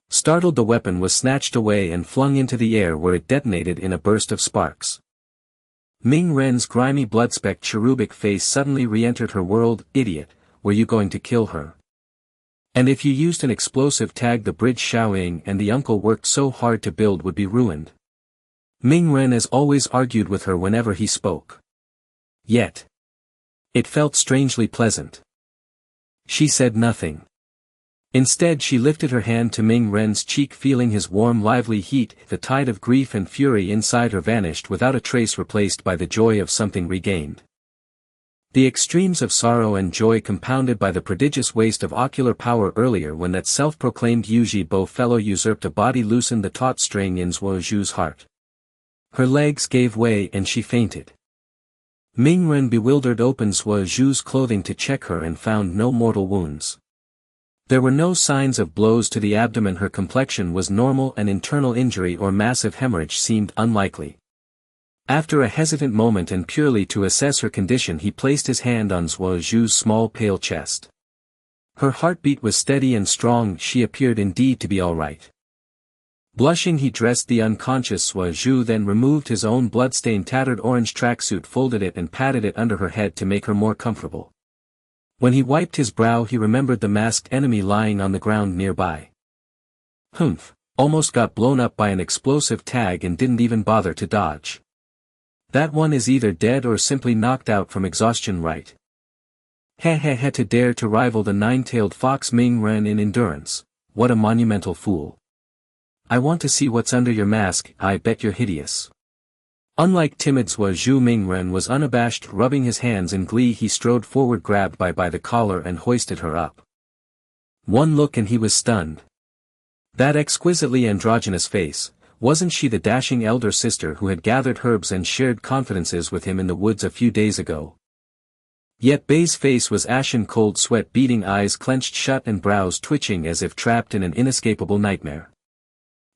Startled, the weapon was snatched away and flung into the air, where it detonated in a burst of sparks. Ming Ren's grimy blood-specked cherubic face suddenly re-entered her world. Idiot, were you going to kill her? And if you used an explosive tag, the bridge Xiaoying and the uncle worked so hard to build would be ruined. Ming Ren as always argued with her whenever he spoke. Yet it felt strangely pleasant. She said nothing. Instead she lifted her hand to Ming Ren's cheek, feeling his warm lively heat. The tide of grief and fury inside her vanished without a trace, replaced by the joy of something regained. The extremes of sorrow and joy compounded by the prodigious waste of ocular power earlier, when that self-proclaimed Uchiha fellow usurped a body, loosened the taut string in Zhu's heart. Her legs gave way and she fainted. Ming Ren, bewildered, opened Zhu's clothing to check her and found no mortal wounds. There were no signs of blows to the abdomen. Her complexion was normal, and internal injury or massive hemorrhage seemed unlikely. After a hesitant moment, and purely to assess her condition, he placed his hand on Zhu's small pale chest. Her heartbeat was steady and strong. She appeared indeed to be all right. Blushing, he dressed the unconscious Zhu, then removed his own blood-stained tattered orange tracksuit, folded it and patted it under her head to make her more comfortable. When he wiped his brow, he remembered the masked enemy lying on the ground nearby. Humph, almost got blown up by an explosive tag and didn't even bother to dodge. That one is either dead or simply knocked out from exhaustion, right? Heh, to dare to rival the 9-tailed fox Ming Ren in endurance, what a monumental fool. I want to see what's under your mask. I bet you're hideous. Unlike timid Zhu, Ming Ren was unabashed, rubbing his hands in glee. He strode forward, grabbed by the collar and hoisted her up. One look and he was stunned. That exquisitely androgynous face, wasn't she the dashing elder sister who had gathered herbs and shared confidences with him in the woods a few days ago? Yet Bei's face was ashen cold, sweat beading, eyes clenched shut and brows twitching as if trapped in an inescapable nightmare.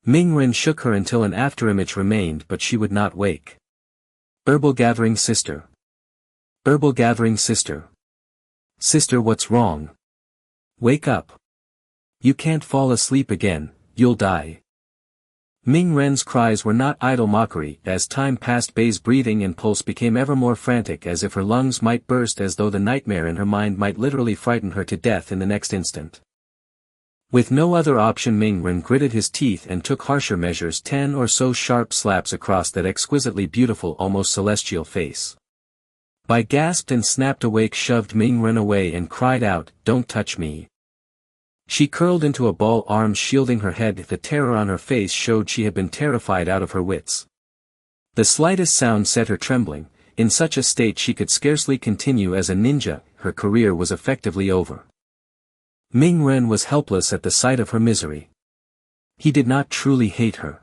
Mingren shook her until an afterimage remained, but she would not wake. Herbal gathering sister. Herbal gathering sister. Sister, what's wrong? Wake up. You can't fall asleep again, you'll die. Ming Ren's cries were not idle mockery. As time passed, Bei's breathing and pulse became ever more frantic, as if her lungs might burst, as though the nightmare in her mind might literally frighten her to death in the next instant. With no other option, Ming Ren gritted his teeth and took harsher measures, 10 or so sharp slaps across that exquisitely beautiful, almost celestial face. Bai gasped and snapped awake, shoved Ming Ren away and cried out, "Don't touch me." She curled into a ball, arms shielding her head. The terror on her face showed she had been terrified out of her wits. The slightest sound set her trembling. In such a state she could scarcely continue as a ninja. Her career was effectively over. Ming Ren was helpless at the sight of her misery. He did not truly hate her.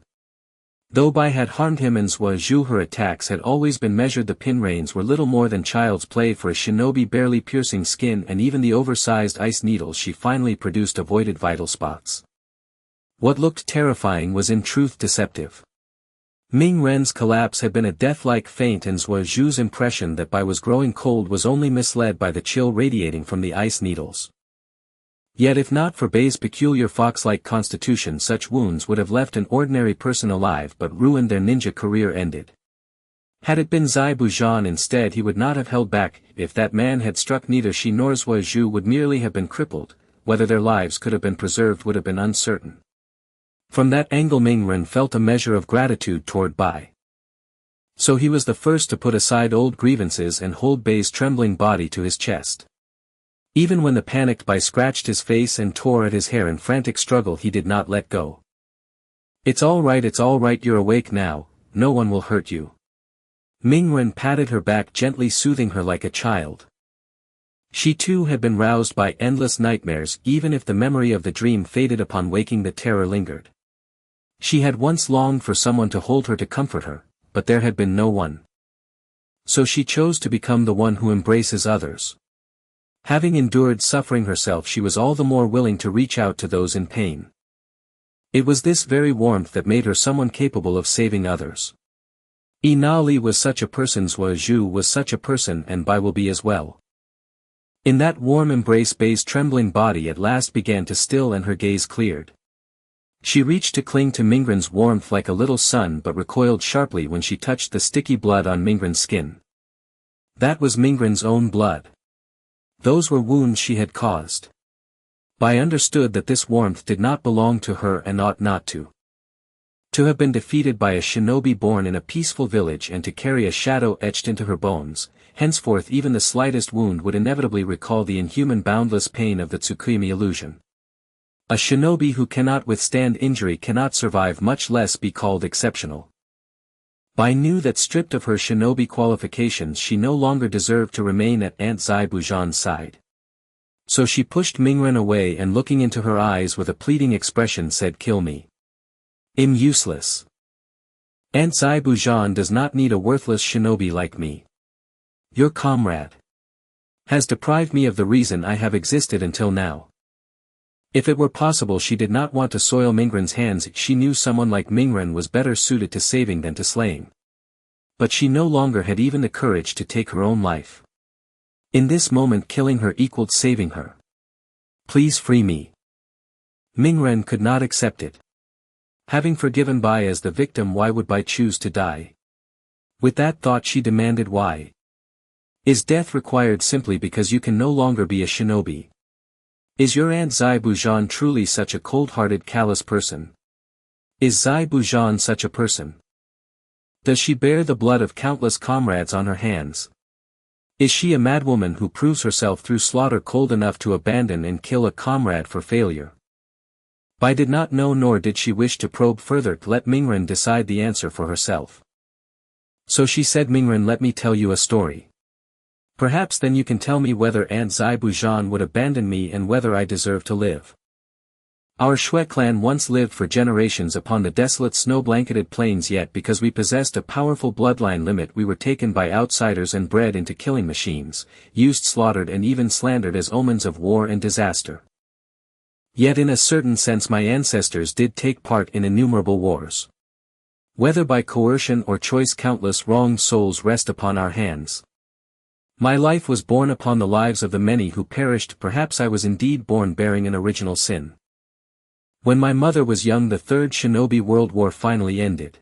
Though Bai had harmed him and Zhua Zhu, her attacks had always been measured. The pin rains were little more than child's play for a shinobi, barely piercing skin, and even the oversized ice needles she finally produced avoided vital spots. What looked terrifying was in truth deceptive. Ming Ren's collapse had been a death-like faint, and Zhua Zhu's impression that Bai was growing cold was only misled by the chill radiating from the ice needles. Yet if not for Bei's peculiar fox-like constitution, such wounds would have left an ordinary person alive but ruined their ninja career ended. Had it been Zai Bujan instead, he would not have held back. If that man had struck, neither she nor Zhua Zhu would merely have been crippled. Whether their lives could have been preserved would have been uncertain. From that angle Ming Ren felt a measure of gratitude toward Bai. So he was the first to put aside old grievances and hold Bei's trembling body to his chest. Even when the panicked Bai scratched his face and tore at his hair in frantic struggle, he did not let go. It's all right, you're awake now, no one will hurt you. Ming Ren patted her back gently, soothing her like a child. She too had been roused by endless nightmares. Even if the memory of the dream faded upon waking, the terror lingered. She had once longed for someone to hold her, to comfort her, but there had been no one. So she chose to become the one who embraces others. Having endured suffering herself, she was all the more willing to reach out to those in pain. It was this very warmth that made her someone capable of saving others. Inali was such a person, Zhua Zhu was such a person, and Bai will be as well. In that warm embrace, Bei's trembling body at last began to still and her gaze cleared. She reached to cling to Mingren's warmth like a little son, but recoiled sharply when she touched the sticky blood on Mingren's skin. That was Mingren's own blood. Those were wounds she had caused. Bai understood that this warmth did not belong to her and ought not to. To have been defeated by a shinobi born in a peaceful village and to carry a shadow etched into her bones, henceforth even the slightest wound would inevitably recall the inhuman boundless pain of the Tsukimi illusion. A shinobi who cannot withstand injury cannot survive, much less be called exceptional. Bai knew that stripped of her shinobi qualifications, she no longer deserved to remain at Aunt Zai Bujan's side. So she pushed Mingren away and, looking into her eyes with a pleading expression, said, "Kill me. I'm useless. Aunt Zai Bujan does not need a worthless shinobi like me. Your comrade has deprived me of the reason I have existed until now." If it were possible, she did not want to soil Mingren's hands. She knew someone like Mingren was better suited to saving than to slaying. But she no longer had even the courage to take her own life. In this moment, killing her equaled saving her. "Please free me." Mingren could not accept it. Having forgiven Bai as the victim, why would Bai choose to die? With that thought she demanded, "Why? Is death required simply because you can no longer be a shinobi? Is your Aunt Zai Bujan truly such a cold-hearted, callous person? Is Zai Bujan such a person? Does she bear the blood of countless comrades on her hands? Is she a madwoman who proves herself through slaughter cold enough to abandon and kill a comrade for failure?" Bai did not know, nor did she wish to probe further. Let Mingren decide the answer for herself. So she said, "Mingren, let me tell you a story. Perhaps then you can tell me whether Aunt Zai Bujan would abandon me and whether I deserve to live." Our Shui clan once lived for generations upon the desolate snow-blanketed plains, yet because we possessed a powerful bloodline limit we were taken by outsiders and bred into killing machines, used, slaughtered and even slandered as omens of war and disaster. Yet in a certain sense my ancestors did take part in innumerable wars. Whether by coercion or choice, countless wronged souls rest upon our hands. My life was born upon the lives of the many who perished. Perhaps I was indeed born bearing an original sin. When my mother was young, the Third Shinobi World War finally ended.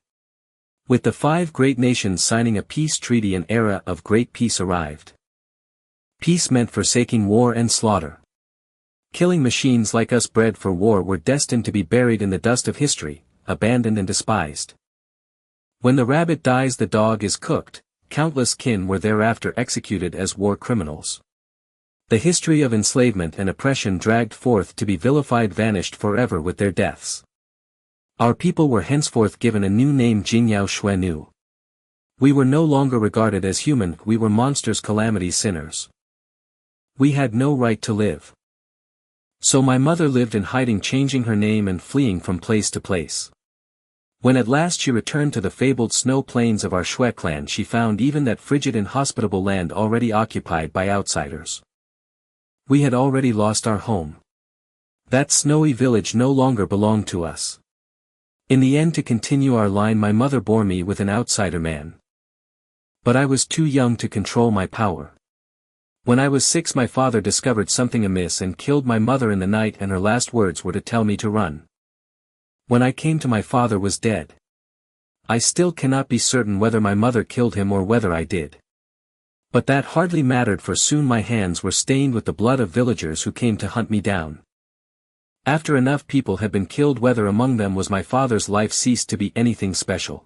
With the 5 great nations signing a peace treaty, an era of great peace arrived. Peace meant forsaking war and slaughter. Killing machines like us bred for war were destined to be buried in the dust of history, abandoned and despised. When the rabbit dies, the dog is cooked. Countless kin were thereafter executed as war criminals. The history of enslavement and oppression dragged forth to be vilified vanished forever with their deaths. Our people were henceforth given a new name, Jingyao Xuenu. We were no longer regarded as human, we were monsters, calamities, sinners. We had no right to live. So my mother lived in hiding, changing her name and fleeing from place to place. When at last she returned to the fabled snow plains of our Shui clan, she found even that frigid inhospitable land already occupied by outsiders. We had already lost our home. That snowy village no longer belonged to us. In the end, to continue our line, my mother bore me with an outsider man. But I was too young to control my power. When I was 6, my father discovered something amiss and killed my mother in the night, and her last words were to tell me to run. When I came to, my father was dead. I still cannot be certain whether my mother killed him or whether I did. But that hardly mattered, for soon my hands were stained with the blood of villagers who came to hunt me down. After enough people had been killed, whether among them was my father's life ceased to be anything special.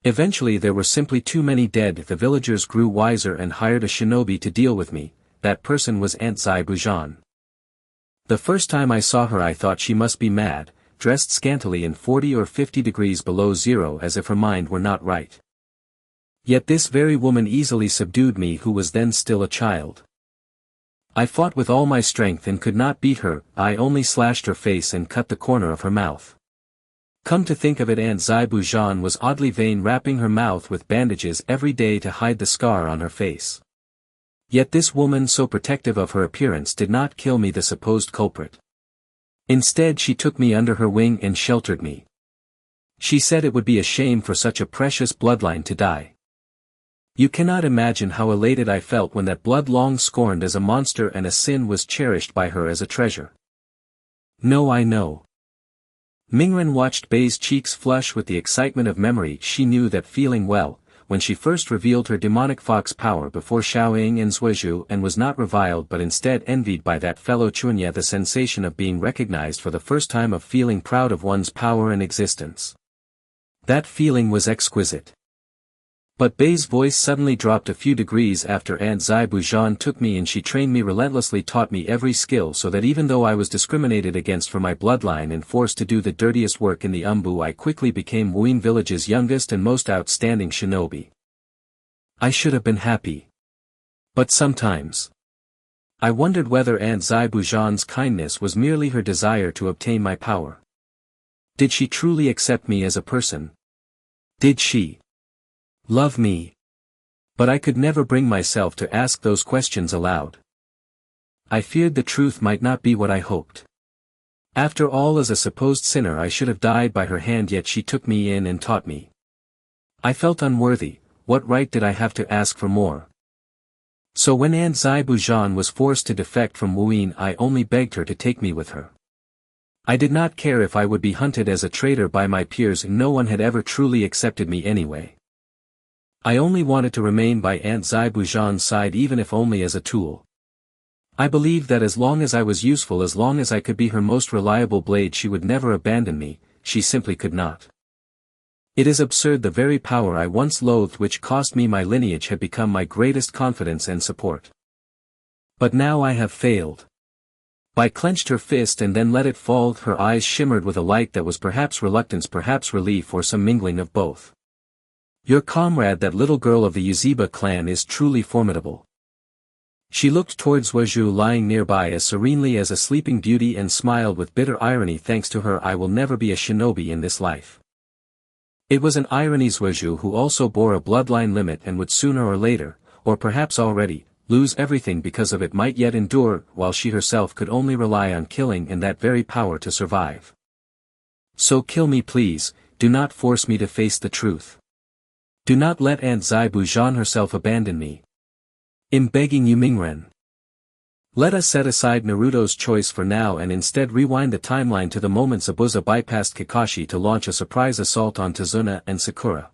Eventually there were simply too many dead. The villagers grew wiser and hired a shinobi to deal with me. That person was Aunt Zai Bujan. The first time I saw her I thought she must be mad, dressed scantily in 40 or 50 degrees below zero, as if her mind were not right. Yet this very woman easily subdued me, who was then still a child. I fought with all my strength and could not beat her. I only slashed her face and cut the corner of her mouth. Come to think of it, Aunt Zai Bujan was oddly vain, wrapping her mouth with bandages every day to hide the scar on her face. Yet this woman, so protective of her appearance, did not kill me, the supposed culprit. Instead she took me under her wing and sheltered me. She said it would be a shame for such a precious bloodline to die. You cannot imagine how elated I felt when that blood long scorned as a monster and a sin was cherished by her as a treasure. No, I know. Mingren watched Bei's cheeks flush with the excitement of memory. She knew that feeling well, when she first revealed her demonic fox power before Xiaoying and Zuizhu, and was not reviled but instead envied by that fellow Chunya, the sensation of being recognized for the first time, of feeling proud of one's power and existence. That feeling was exquisite. But Bei's voice suddenly dropped a few degrees after Aunt Zai Bujan took me in. She trained me relentlessly, taught me every skill, so that even though I was discriminated against for my bloodline and forced to do the dirtiest work in the Umbu, I quickly became Wuyin village's youngest and most outstanding shinobi. I should have been happy. But sometimes I wondered whether Aunt Zai Bujan's kindness was merely her desire to obtain my power. Did she truly accept me as a person? Did she love me? But I could never bring myself to ask those questions aloud. I feared the truth might not be what I hoped. After all, as a supposed sinner I should have died by her hand, yet she took me in and taught me. I felt unworthy. What right did I have to ask for more? So when Aunt Zai Bujan was forced to defect from Wuyin, I only begged her to take me with her. I did not care if I would be hunted as a traitor by my peers. No one had ever truly accepted me anyway. I only wanted to remain by Aunt Zai Bujan's side, even if only as a tool. I believed that as long as I was useful, as long as I could be her most reliable blade, she would never abandon me. She simply could not. It is absurd. The very power I once loathed, which cost me my lineage, had become my greatest confidence and support. But now I have failed. Bai clenched her fist and then let it fall. Her eyes shimmered with a light that was perhaps reluctance, perhaps relief, or some mingling of both. Your comrade, that little girl of the Yuziba clan, is truly formidable. She looked towards Wazhu lying nearby as serenely as a sleeping beauty and smiled with bitter irony. Thanks to her I will never be a shinobi in this life. It was an irony. Wazhu who also bore a bloodline limit and would sooner or later, or perhaps already, lose everything because of it might yet endure, while she herself could only rely on killing and that very power to survive. So kill me please, do not force me to face the truth. Do not let Aunt Zaibu Zhan herself abandon me. I'm begging you Mingren. Let us set aside Naruto's choice for now and instead rewind the timeline to the moment Zabuza bypassed Kakashi to launch a surprise assault on Tazuna and Sakura.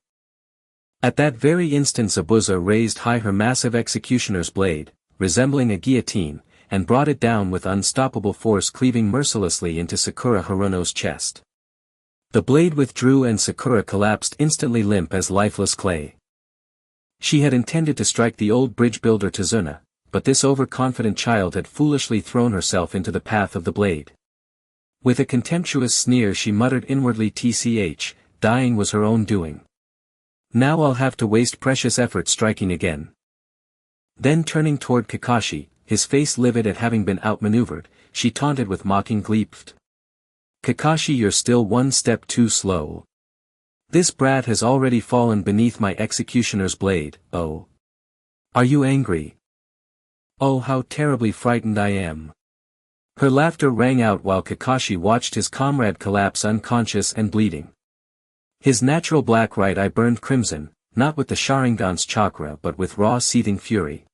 At that very instant Zabuza raised high her massive executioner's blade, resembling a guillotine, and brought it down with unstoppable force, cleaving mercilessly into Sakura Haruno's chest. The blade withdrew and Sakura collapsed instantly, limp as lifeless clay. She had intended to strike the old bridge builder Tazuna, but this overconfident child had foolishly thrown herself into the path of the blade. With a contemptuous sneer she muttered inwardly, "Tch, dying was her own doing. Now I'll have to waste precious effort striking again." Then turning toward Kakashi, his face livid at having been outmaneuvered, she taunted with mocking glee. "Kakashi, you're still one step too slow. This brat has already fallen beneath my executioner's blade. Oh. Are you angry? Oh, how terribly frightened I am." Her laughter rang out while Kakashi watched his comrade collapse unconscious and bleeding. His natural black right eye burned crimson, not with the Sharingan's chakra but with raw seething fury.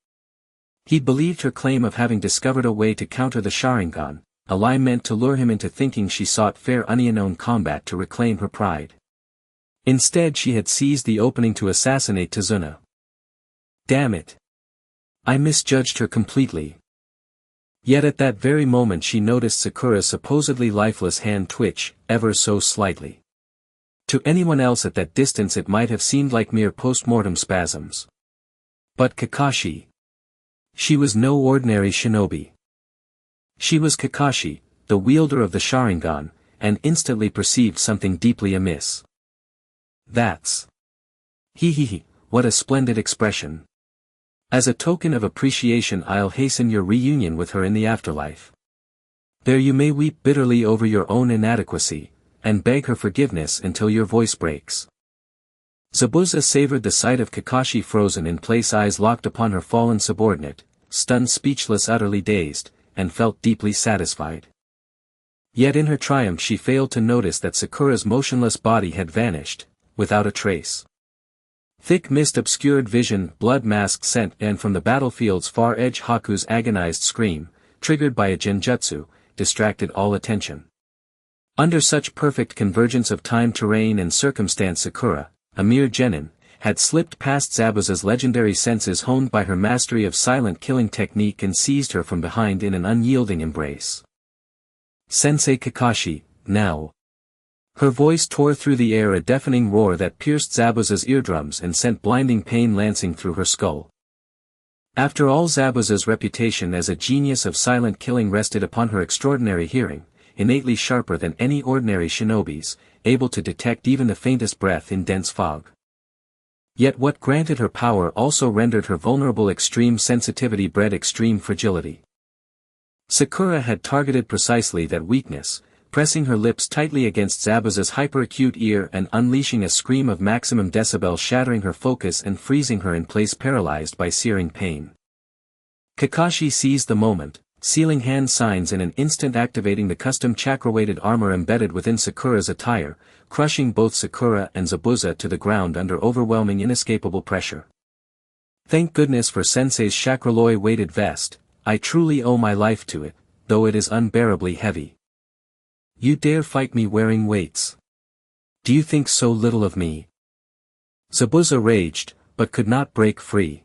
He believed her claim of having discovered a way to counter the Sharingan, a lie meant to lure him into thinking she sought fair unknown combat to reclaim her pride. Instead she had seized the opening to assassinate Tazuna. Damn it! I misjudged her completely. Yet at that very moment she noticed Sakura's supposedly lifeless hand twitch, ever so slightly. To anyone else at that distance it might have seemed like mere post-mortem spasms. But Kakashi. She was no ordinary shinobi. She was Kakashi, the wielder of the Sharingan, and instantly perceived something deeply amiss. That's. He, what a splendid expression. As a token of appreciation I'll hasten your reunion with her in the afterlife. There you may weep bitterly over your own inadequacy, and beg her forgiveness until your voice breaks. Zabuza savored the sight of Kakashi frozen in place, eyes locked upon her fallen subordinate, stunned, speechless, utterly dazed, and felt deeply satisfied. Yet in her triumph she failed to notice that Sakura's motionless body had vanished, without a trace. Thick mist obscured vision, blood masked scent, and from the battlefield's far edge Haku's agonized scream, triggered by a genjutsu, distracted all attention. Under such perfect convergence of time, terrain and circumstance Sakura, a mere genin, had slipped past Zabuza's legendary senses honed by her mastery of silent killing technique and seized her from behind in an unyielding embrace. "Sensei Kakashi, now." Her voice tore through the air, a deafening roar that pierced Zabuza's eardrums and sent blinding pain lancing through her skull. After all, Zabuza's reputation as a genius of silent killing rested upon her extraordinary hearing, innately sharper than any ordinary shinobi's, able to detect even the faintest breath in dense fog. Yet what granted her power also rendered her vulnerable. Extreme sensitivity bred extreme fragility. Sakura had targeted precisely that weakness, pressing her lips tightly against Zabuza's hyperacute ear and unleashing a scream of maximum decibel, shattering her focus and freezing her in place, paralyzed by searing pain. Kakashi seized the moment, sealing hand signs in an instant, activating the custom chakra-weighted armor embedded within Sakura's attire, crushing both Sakura and Zabuza to the ground under overwhelming inescapable pressure. Thank goodness for Sensei's chakraloi-weighted vest, I truly owe my life to it, though it is unbearably heavy. You dare fight me wearing weights? Do you think so little of me? Zabuza raged, but could not break free.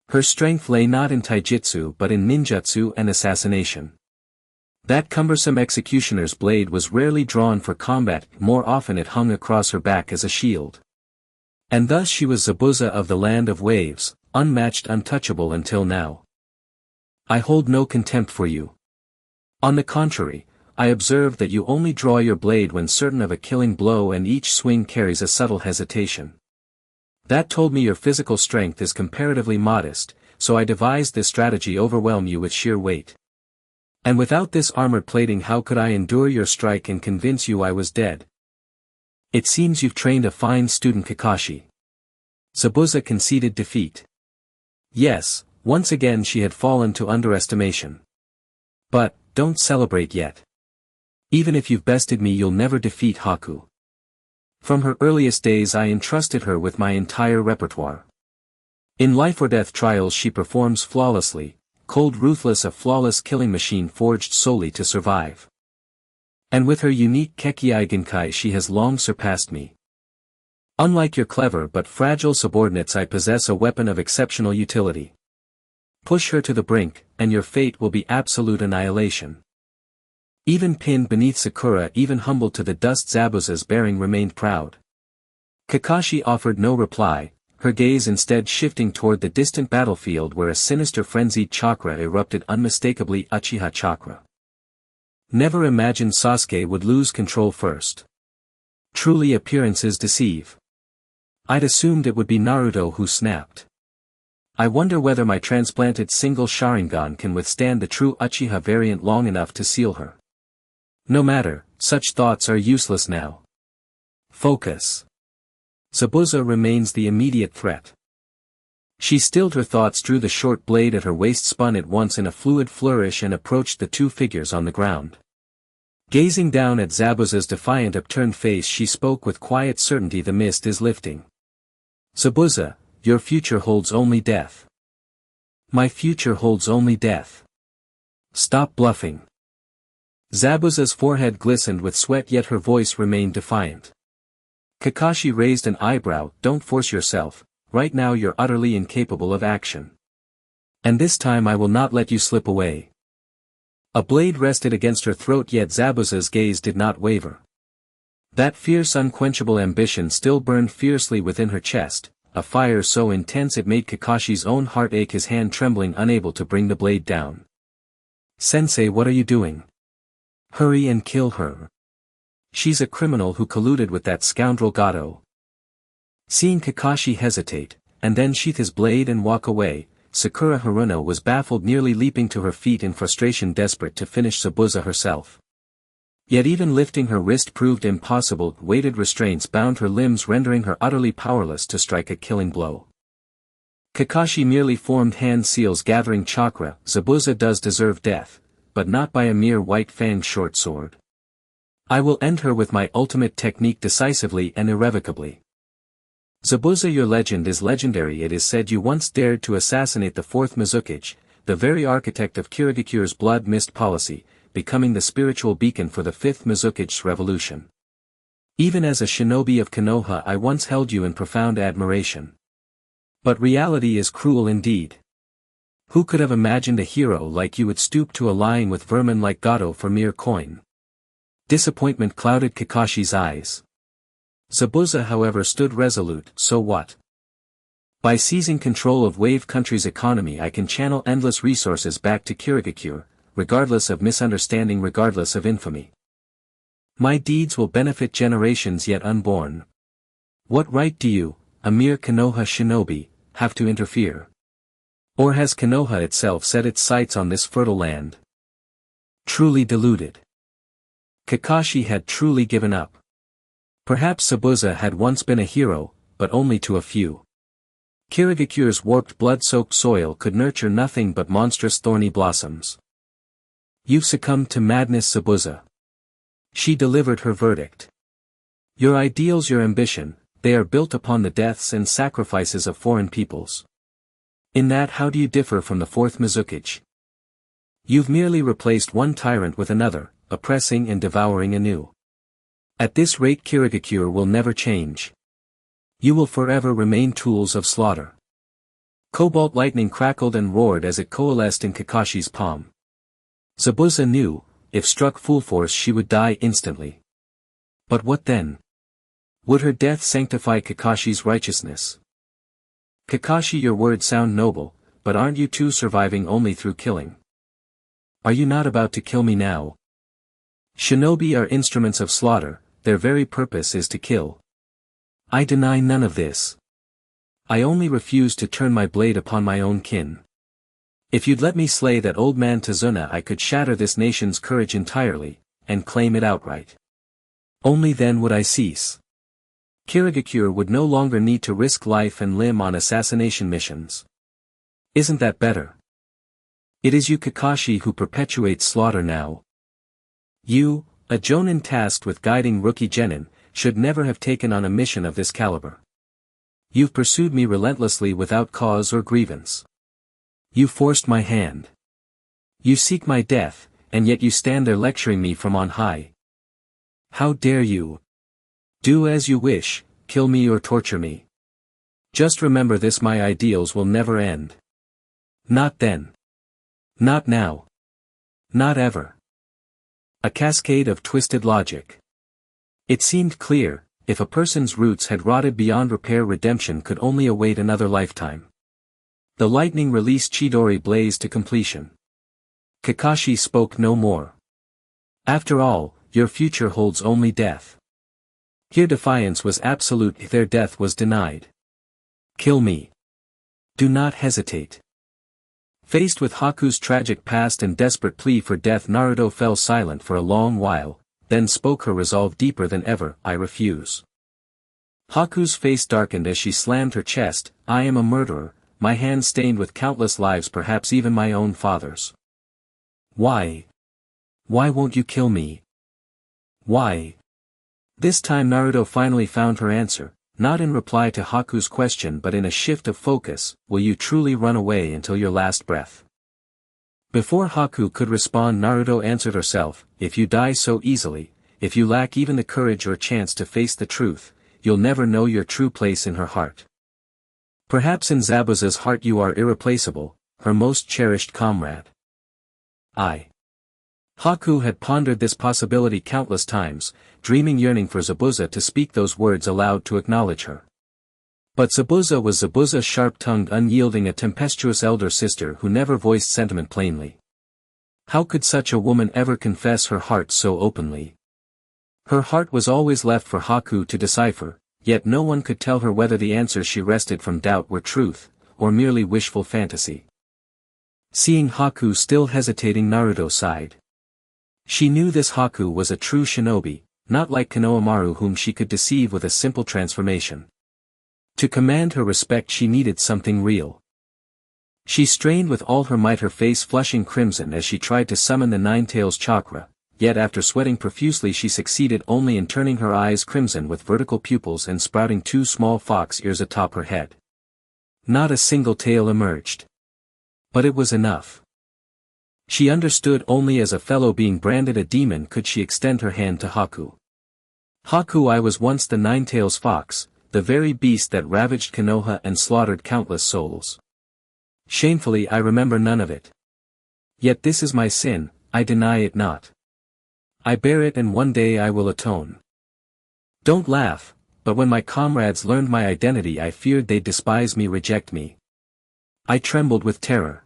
Her strength lay not in taijutsu but in ninjutsu and assassination. That cumbersome executioner's blade was rarely drawn for combat, more often it hung across her back as a shield. And thus she was Zabuza of the land of waves, unmatched, untouchable until now. I hold no contempt for you. On the contrary, I observe that you only draw your blade when certain of a killing blow, and each swing carries a subtle hesitation. That told me your physical strength is comparatively modest, so I devised this strategy: overwhelm you with sheer weight. And without this armored plating, how could I endure your strike and convince you I was dead? It seems you've trained a fine student, Kakashi. Zabuza conceded defeat. Yes, once again she had fallen to underestimation. But, don't celebrate yet. Even if you've bested me, you'll never defeat Haku. From her earliest days I entrusted her with my entire repertoire. In life or death trials she performs flawlessly, cold, ruthless, a flawless killing machine forged solely to survive. And with her unique Kekkei Genkai she has long surpassed me. Unlike your clever but fragile subordinates, I possess a weapon of exceptional utility. Push her to the brink, and your fate will be absolute annihilation. Even pinned beneath Sakura, even humbled to the dust, Zabuza's bearing remained proud. Kakashi offered no reply, her gaze instead shifting toward the distant battlefield where a sinister frenzied chakra erupted, unmistakably Uchiha chakra. Never imagined Sasuke would lose control first. Truly, appearances deceive. I'd assumed it would be Naruto who snapped. I wonder whether my transplanted single Sharingan can withstand the true Uchiha variant long enough to seal her. No matter, such thoughts are useless now. Focus. Zabuza remains the immediate threat. She stilled her thoughts, drew the short blade at her waist, spun it once in a fluid flourish, and approached the two figures on the ground. Gazing down at Zabuza's defiant upturned face, she spoke with quiet certainty: the mist is lifting. Zabuza, your future holds only death. My future holds only death. Stop bluffing. Zabuza's forehead glistened with sweat, yet her voice remained defiant. Kakashi raised an eyebrow. Don't force yourself, right now you're utterly incapable of action. And this time I will not let you slip away. A blade rested against her throat, yet Zabuza's gaze did not waver. That fierce, unquenchable ambition still burned fiercely within her chest, a fire so intense it made Kakashi's own heart ache, his hand trembling, unable to bring the blade down. Sensei, what are you doing? Hurry and kill her. She's a criminal who colluded with that scoundrel Gato. Seeing Kakashi hesitate, and then sheath his blade and walk away, Sakura Haruno was baffled, nearly leaping to her feet in frustration, desperate to finish Zabuza herself. Yet even lifting her wrist proved impossible. Weighted restraints bound her limbs, rendering her utterly powerless to strike a killing blow. Kakashi merely formed hand seals, gathering chakra. Zabuza does deserve death, but not by a mere white-fanged short sword. I will end her with my ultimate technique, decisively and irrevocably. Zabuza, your legend is legendary. It is said you once dared to assassinate the fourth Mizukage, the very architect of Kirigakure's blood mist policy, becoming the spiritual beacon for the fifth Mizukage's revolution. Even as a shinobi of Konoha I once held you in profound admiration. But reality is cruel indeed. Who could have imagined a hero like you would stoop to allying with vermin like Gato for mere coin? Disappointment clouded Kakashi's eyes. Zabuza, however, stood resolute. So what? By seizing control of Wave Country's economy I can channel endless resources back to Kirigakure, regardless of misunderstanding, regardless of infamy. My deeds will benefit generations yet unborn. What right do you, a mere Konoha shinobi, have to interfere? Or has Konoha itself set its sights on this fertile land? Truly deluded. Kakashi had truly given up. Perhaps Zabuza had once been a hero, but only to a few. Kirigakure's warped, blood-soaked soil could nurture nothing but monstrous thorny blossoms. You've succumbed to madness, Zabuza. She delivered her verdict. Your ideals, your ambition, they are built upon the deaths and sacrifices of foreign peoples. In that, how do you differ from the fourth Mizukage? You've merely replaced one tyrant with another, oppressing and devouring anew. At this rate Kirigakure will never change. You will forever remain tools of slaughter. Cobalt lightning crackled and roared as it coalesced in Kakashi's palm. Zabuza knew, if struck full force she would die instantly. But what then? Would her death sanctify Kakashi's righteousness? Kakashi, your words sound noble, but aren't you too surviving only through killing? Are you not about to kill me now? Shinobi are instruments of slaughter, their very purpose is to kill. I deny none of this. I only refuse to turn my blade upon my own kin. If you'd let me slay that old man Tazuna, I could shatter this nation's courage entirely, and claim it outright. Only then would I cease. Kirigakure would no longer need to risk life and limb on assassination missions. Isn't that better? It is you Kakashi who perpetuates slaughter now. You, a jonin tasked with guiding rookie genin, should never have taken on a mission of this caliber. You've pursued me relentlessly without cause or grievance. You forced my hand. You seek my death, and yet you stand there lecturing me from on high. How dare you? Do as you wish, kill me or torture me. Just remember this: my ideals will never end. Not then. Not now. Not ever. A cascade of twisted logic. It seemed clear, if a person's roots had rotted beyond repair, redemption could only await another lifetime. The lightning released Chidori blaze to completion. Kakashi spoke no more. After all, your future holds only death. Here defiance was absolute, their death was denied. Kill me. Do not hesitate. Faced with Haku's tragic past and desperate plea for death, Naruto fell silent for a long while, then spoke, her resolve deeper than ever: I refuse. Haku's face darkened as she slammed her chest. I am a murderer, my hands stained with countless lives, perhaps even my own father's. Why? Why won't you kill me? Why? This time Naruto finally found her answer, not in reply to Haku's question but in a shift of focus: will you truly run away until your last breath? Before Haku could respond, Naruto answered herself: if you die so easily, if you lack even the courage or chance to face the truth, you'll never know your true place in her heart. Perhaps in Zabuza's heart you are irreplaceable, her most cherished comrade. Haku had pondered this possibility countless times, dreaming, yearning for Zabuza to speak those words aloud, to acknowledge her. But Zabuza was Zabuza, sharp-tongued, unyielding, a tempestuous elder sister who never voiced sentiment plainly. How could such a woman ever confess her heart so openly? Her heart was always left for Haku to decipher, yet no one could tell her whether the answers she wrested from doubt were truth, or merely wishful fantasy. Seeing Haku still hesitating, Naruto sighed. She knew this Haku was a true shinobi, not like Konohamaru, whom she could deceive with a simple transformation. To command her respect she needed something real. She strained with all her might, her face flushing crimson as she tried to summon the Nine-Tails chakra, yet after sweating profusely she succeeded only in turning her eyes crimson with vertical pupils and sprouting two small fox ears atop her head. Not a single tail emerged. But it was enough. She understood only as a fellow being branded a demon could she extend her hand to Haku. Haku, I was once the Nine-Tails fox, the very beast that ravaged Konoha and slaughtered countless souls. Shamefully I remember none of it. Yet this is my sin, I deny it not. I bear it, and one day I will atone. Don't laugh, but when my comrades learned my identity I feared they'd despise me, reject me. I trembled with terror.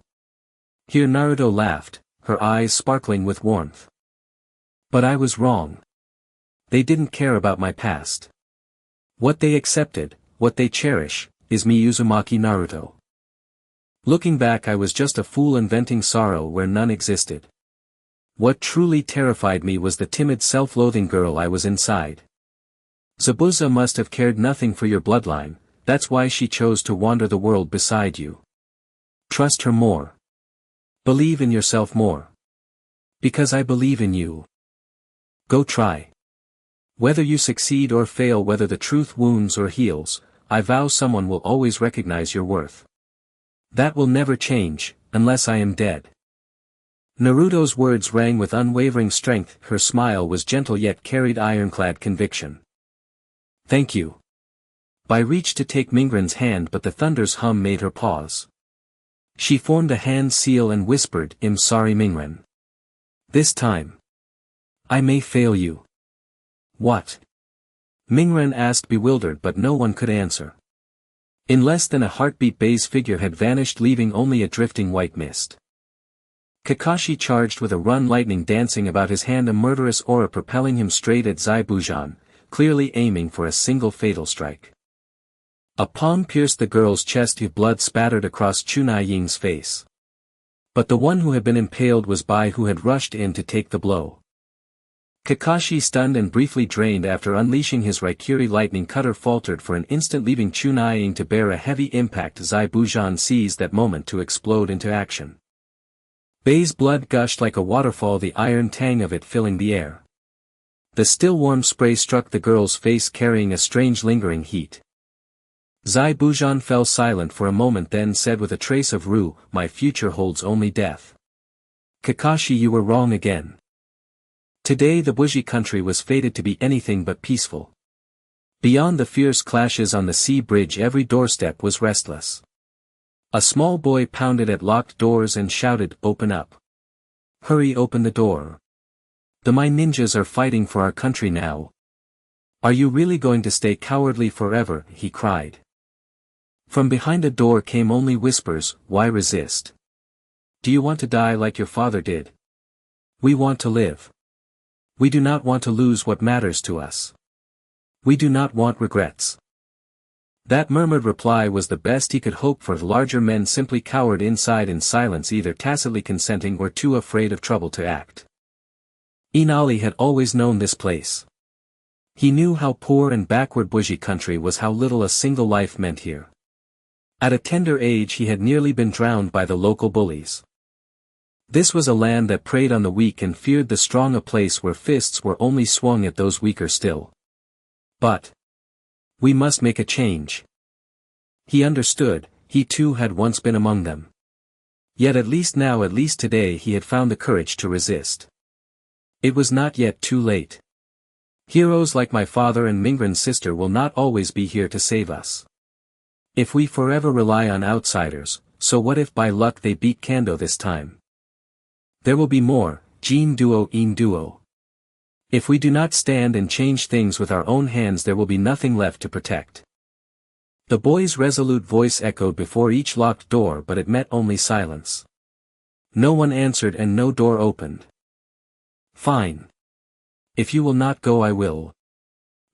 Here Naruto laughed, her eyes sparkling with warmth. But I was wrong. They didn't care about my past. What they accepted, what they cherish, is me, Uzumaki Naruto. Looking back, I was just a fool inventing sorrow where none existed. What truly terrified me was the timid, self-loathing girl I was inside. Zabuza must have cared nothing for your bloodline, that's why she chose to wander the world beside you. Trust her more. Believe in yourself more. Because I believe in you. Go try. Whether you succeed or fail, whether the truth wounds or heals, I vow someone will always recognize your worth. That will never change, unless I am dead. Naruto's words rang with unwavering strength, her smile was gentle yet carried ironclad conviction. Thank you. Bai reached to take Mingren's hand, but the thunder's hum made her pause. She formed a hand seal and whispered, I'm sorry, Mingren. This time. I may fail you. What? Mingren asked, bewildered, but no one could answer. In less than a heartbeat, Bai's figure had vanished, leaving only a drifting white mist. Kakashi charged with a run, lightning dancing about his hand, a murderous aura propelling him straight at Zaibujan, clearly aiming for a single fatal strike. A palm pierced the girl's chest, blood spattered across Chunai Ying's face. But the one who had been impaled was Bai, who had rushed in to take the blow. Kakashi, stunned and briefly drained after unleashing his Raikiri lightning cutter, faltered for an instant, leaving Chunai to bear a heavy impact. Zai Bujan seized that moment to explode into action. Bai's blood gushed like a waterfall, the iron tang of it filling the air. The still warm spray struck the girl's face, carrying a strange lingering heat. Zai Bujan fell silent for a moment, then said with a trace of ru, "My future holds only death." Kakashi, you were wrong again. Today the Buji country was fated to be anything but peaceful. Beyond the fierce clashes on the sea bridge, every doorstep was restless. A small boy pounded at locked doors and shouted, "Open up. Hurry, open the door. The my ninjas are fighting for our country now. Are you really going to stay cowardly forever?" he cried. From behind a door came only whispers, "Why resist? Do you want to die like your father did? We want to live. We do not want to lose what matters to us. We do not want regrets." That murmured reply was the best he could hope for. The larger men simply cowered inside in silence, either tacitly consenting or too afraid of trouble to act. Inali had always known this place. He knew how poor and backward Buji country was, how little a single life meant here. At a tender age he had nearly been drowned by the local bullies. This was a land that preyed on the weak and feared the strong, a place where fists were only swung at those weaker still. But we must make a change. He understood, he too had once been among them. Yet at least now, at least today, he had found the courage to resist. It was not yet too late. Heroes like my father and Mingren's sister will not always be here to save us. If we forever rely on outsiders, so what if by luck they beat Kando this time? There will be more, Jin Duo in Duo. If we do not stand and change things with our own hands, there will be nothing left to protect. The boy's resolute voice echoed before each locked door, but it met only silence. No one answered and no door opened. "Fine. If you will not go, I will."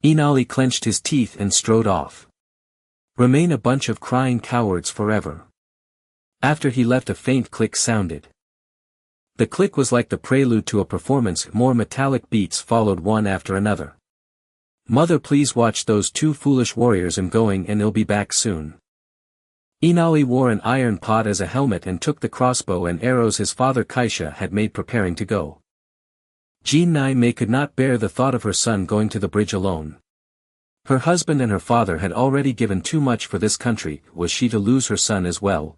Inali clenched his teeth and strode off. Remain a bunch of crying cowards forever. After he left, a faint click sounded. The click was like the prelude to a performance. More metallic beats followed one after another. "Mother, please watch those two foolish warriors. I'm going and I'll be back soon." Inali wore an iron pot as a helmet and took the crossbow and arrows his father Kaisha had made, preparing to go. Jin Nai could not bear the thought of her son going to the bridge alone. Her husband and her father had already given too much for this country. Was she to lose her son as well?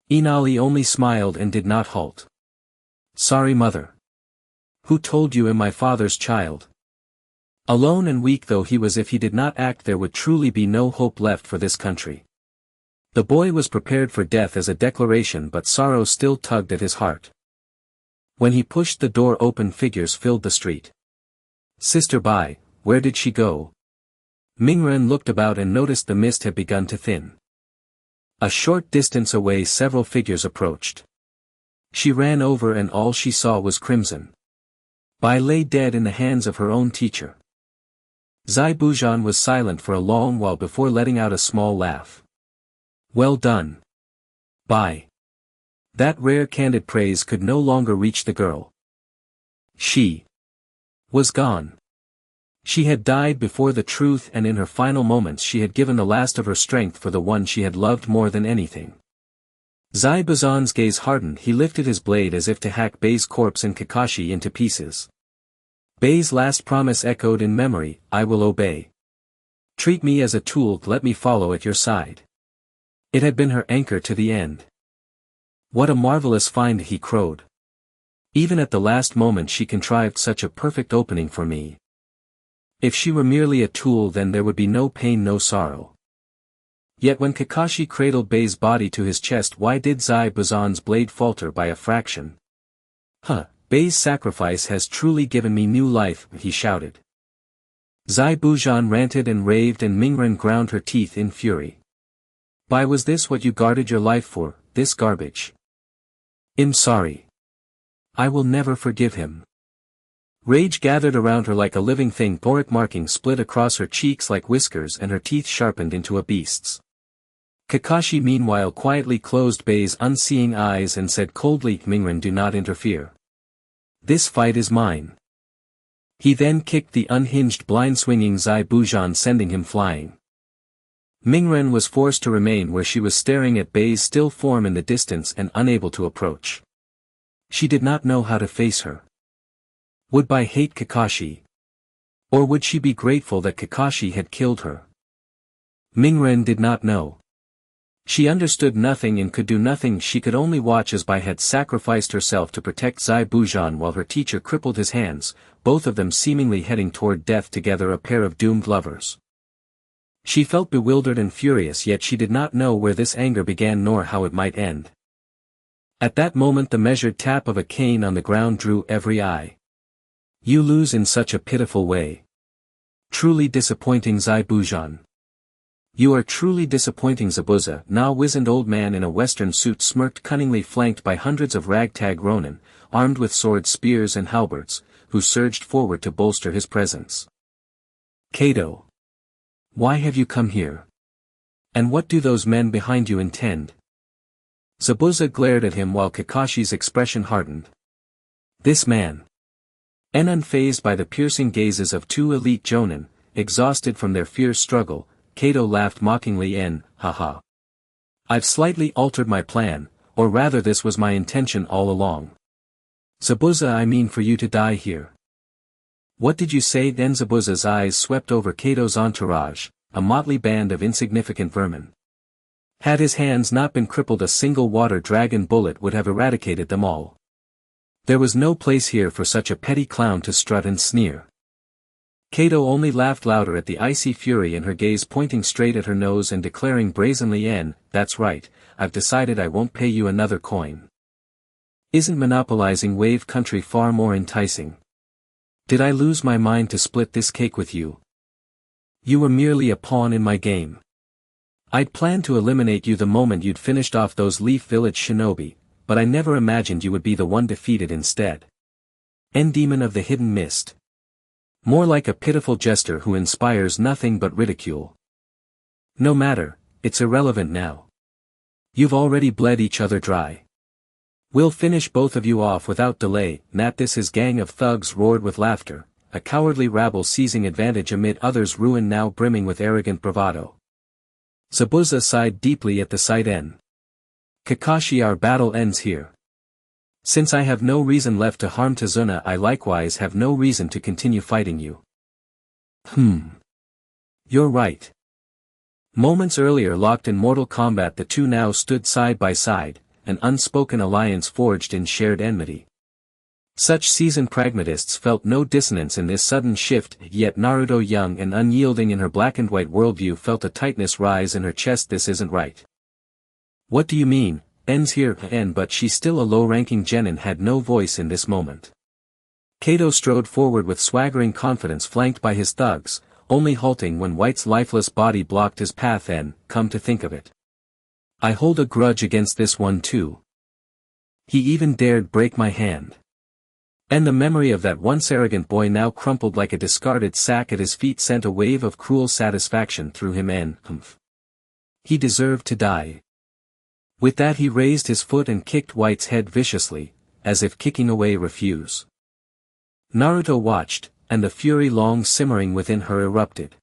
Inali only smiled and did not halt. "Sorry, mother. Who told you I'm my father's child?" Alone and weak though he was, if he did not act there would truly be no hope left for this country. The boy was prepared for death as a declaration, but sorrow still tugged at his heart. When he pushed the door open, figures filled the street. "Sister Bai, where did she go?" Mingren looked about and noticed the mist had begun to thin. A short distance away several figures approached. She ran over and all she saw was crimson. Bai lay dead in the hands of her own teacher. Zai Bujan was silent for a long while before letting out a small laugh. "Well done, Bai." That rare candid praise could no longer reach the girl. She was gone. She had died before the truth, and in her final moments she had given the last of her strength for the one she had loved more than anything. Zai Bujan's gaze hardened. He lifted his blade as if to hack Bai's corpse and Kakashi into pieces. Bai's last promise echoed in memory, "I will obey. Treat me as a tool, let me follow at your side." It had been her anchor to the end. "What a marvelous find," he crowed. "Even at the last moment she contrived such a perfect opening for me. If she were merely a tool, then there would be no pain, no sorrow." Yet when Kakashi cradled Bai's body to his chest, why did Zai Bujan's blade falter by a fraction? Bai's sacrifice has truly given me new life," he shouted. Zai Bujan ranted and raved, and Mingren ground her teeth in fury. "Bai, was this what you guarded your life for, this garbage? I'm sorry. I will never forgive him." Rage gathered around her like a living thing. Boric markings split across her cheeks like whiskers and her teeth sharpened into a beast's. Kakashi meanwhile quietly closed Bei's unseeing eyes and said coldly, Mingren, do not interfere. This fight is mine. He then kicked the unhinged blind-swinging Zai Bujan, sending him flying. Mingren was forced to remain where she was, staring at Bei's still form in the distance and unable to approach. She did not know how to face her. Would Bai hate Kakashi? Or would she be grateful that Kakashi had killed her? Mingren did not know. She understood nothing and could do nothing. She could only watch as Bai had sacrificed herself to protect Zai Bujan while her teacher crippled his hands, both of them seemingly heading toward death together, a pair of doomed lovers. She felt bewildered and furious, yet she did not know where this anger began nor how it might end. At that moment the measured tap of a cane on the ground drew every eye. You lose in such a pitiful way. Truly disappointing, Zai Bujan. You are truly disappointing. Zabuza, now wizened old man in a western suit, smirked cunningly, flanked by hundreds of ragtag ronin, armed with swords, spears and halberds, who surged forward to bolster his presence. Kato. Why have you come here? And what do those men behind you intend? Zabuza glared at him while Kakashi's expression hardened. This man. And unfazed by the piercing gazes of two elite jonin, exhausted from their fierce struggle, Kato laughed mockingly and, haha. I've slightly altered my plan, or rather this was my intention all along. Zabuza, I mean for you to die here. What did you say then? Zabuza's eyes swept over Kato's entourage, a motley band of insignificant vermin. Had his hands not been crippled, a single water dragon bullet would have eradicated them all. There was no place here for such a petty clown to strut and sneer. Kato only laughed louder at the icy fury in her gaze, pointing straight at her nose and declaring brazenly, that's right, I've decided I won't pay you another coin. Isn't monopolizing Wave Country far more enticing? Did I lose my mind to split this cake with you? You were merely a pawn in my game. I'd planned to eliminate you the moment you'd finished off those Leaf Village shinobi, but I never imagined you would be the one defeated instead. Demon of the Hidden Mist. More like a pitiful jester who inspires nothing but ridicule. No matter, it's irrelevant now. You've already bled each other dry. We'll finish both of you off without delay. Not this. His gang of thugs roared with laughter, a cowardly rabble seizing advantage amid others' ruin, now brimming with arrogant bravado. Zabuza sighed deeply at the sight. Kakashi, our battle ends here. Since I have no reason left to harm Tazuna, I likewise have no reason to continue fighting you. You're right. Moments earlier locked in mortal combat, the two now stood side by side, an unspoken alliance forged in shared enmity. Such seasoned pragmatists felt no dissonance in this sudden shift, yet Naruto, young and unyielding in her black and white worldview, felt a tightness rise in her chest. This isn't right. What do you mean? Ends here, but she, still a low-ranking genin, had no voice in this moment. Kato strode forward with swaggering confidence, flanked by his thugs, only halting when White's lifeless body blocked his path. Come to think of it, I hold a grudge against this one too. He even dared break my hand. And the memory of that once arrogant boy, now crumpled like a discarded sack at his feet, sent a wave of cruel satisfaction through him. He deserved to die. With that he raised his foot and kicked White's head viciously, as if kicking away refuse. Naruto watched, and the fury long simmering within her erupted.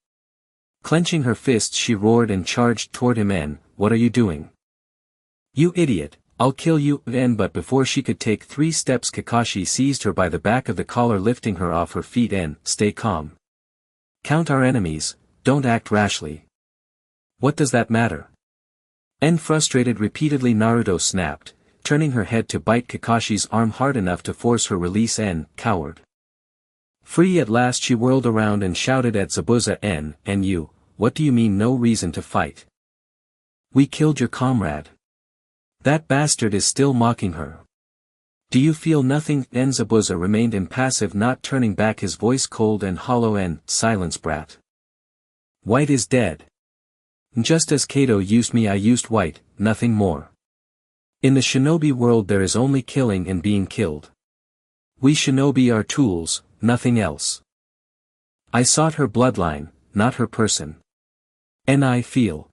Clenching her fists she roared and charged toward him. What are you doing? You idiot, I'll kill you. But before she could take 3 steps, Kakashi seized her by the back of the collar, lifting her off her feet. Stay calm. Count our enemies, don't act rashly. What does that matter? Frustrated repeatedly, Naruto snapped, turning her head to bite Kakashi's arm hard enough to force her release. Coward. Free at last, she whirled around and shouted at Zabuza. And you, what do you mean no reason to fight? We killed your comrade. That bastard is still mocking her. Do you feel nothing? Zabuza remained impassive, not turning back, his voice cold and hollow. Silence, brat. White is dead. Just as Kato used me, I used White, nothing more. In the shinobi world there is only killing and being killed. We shinobi are tools, nothing else. I sought her bloodline, not her person. I feel.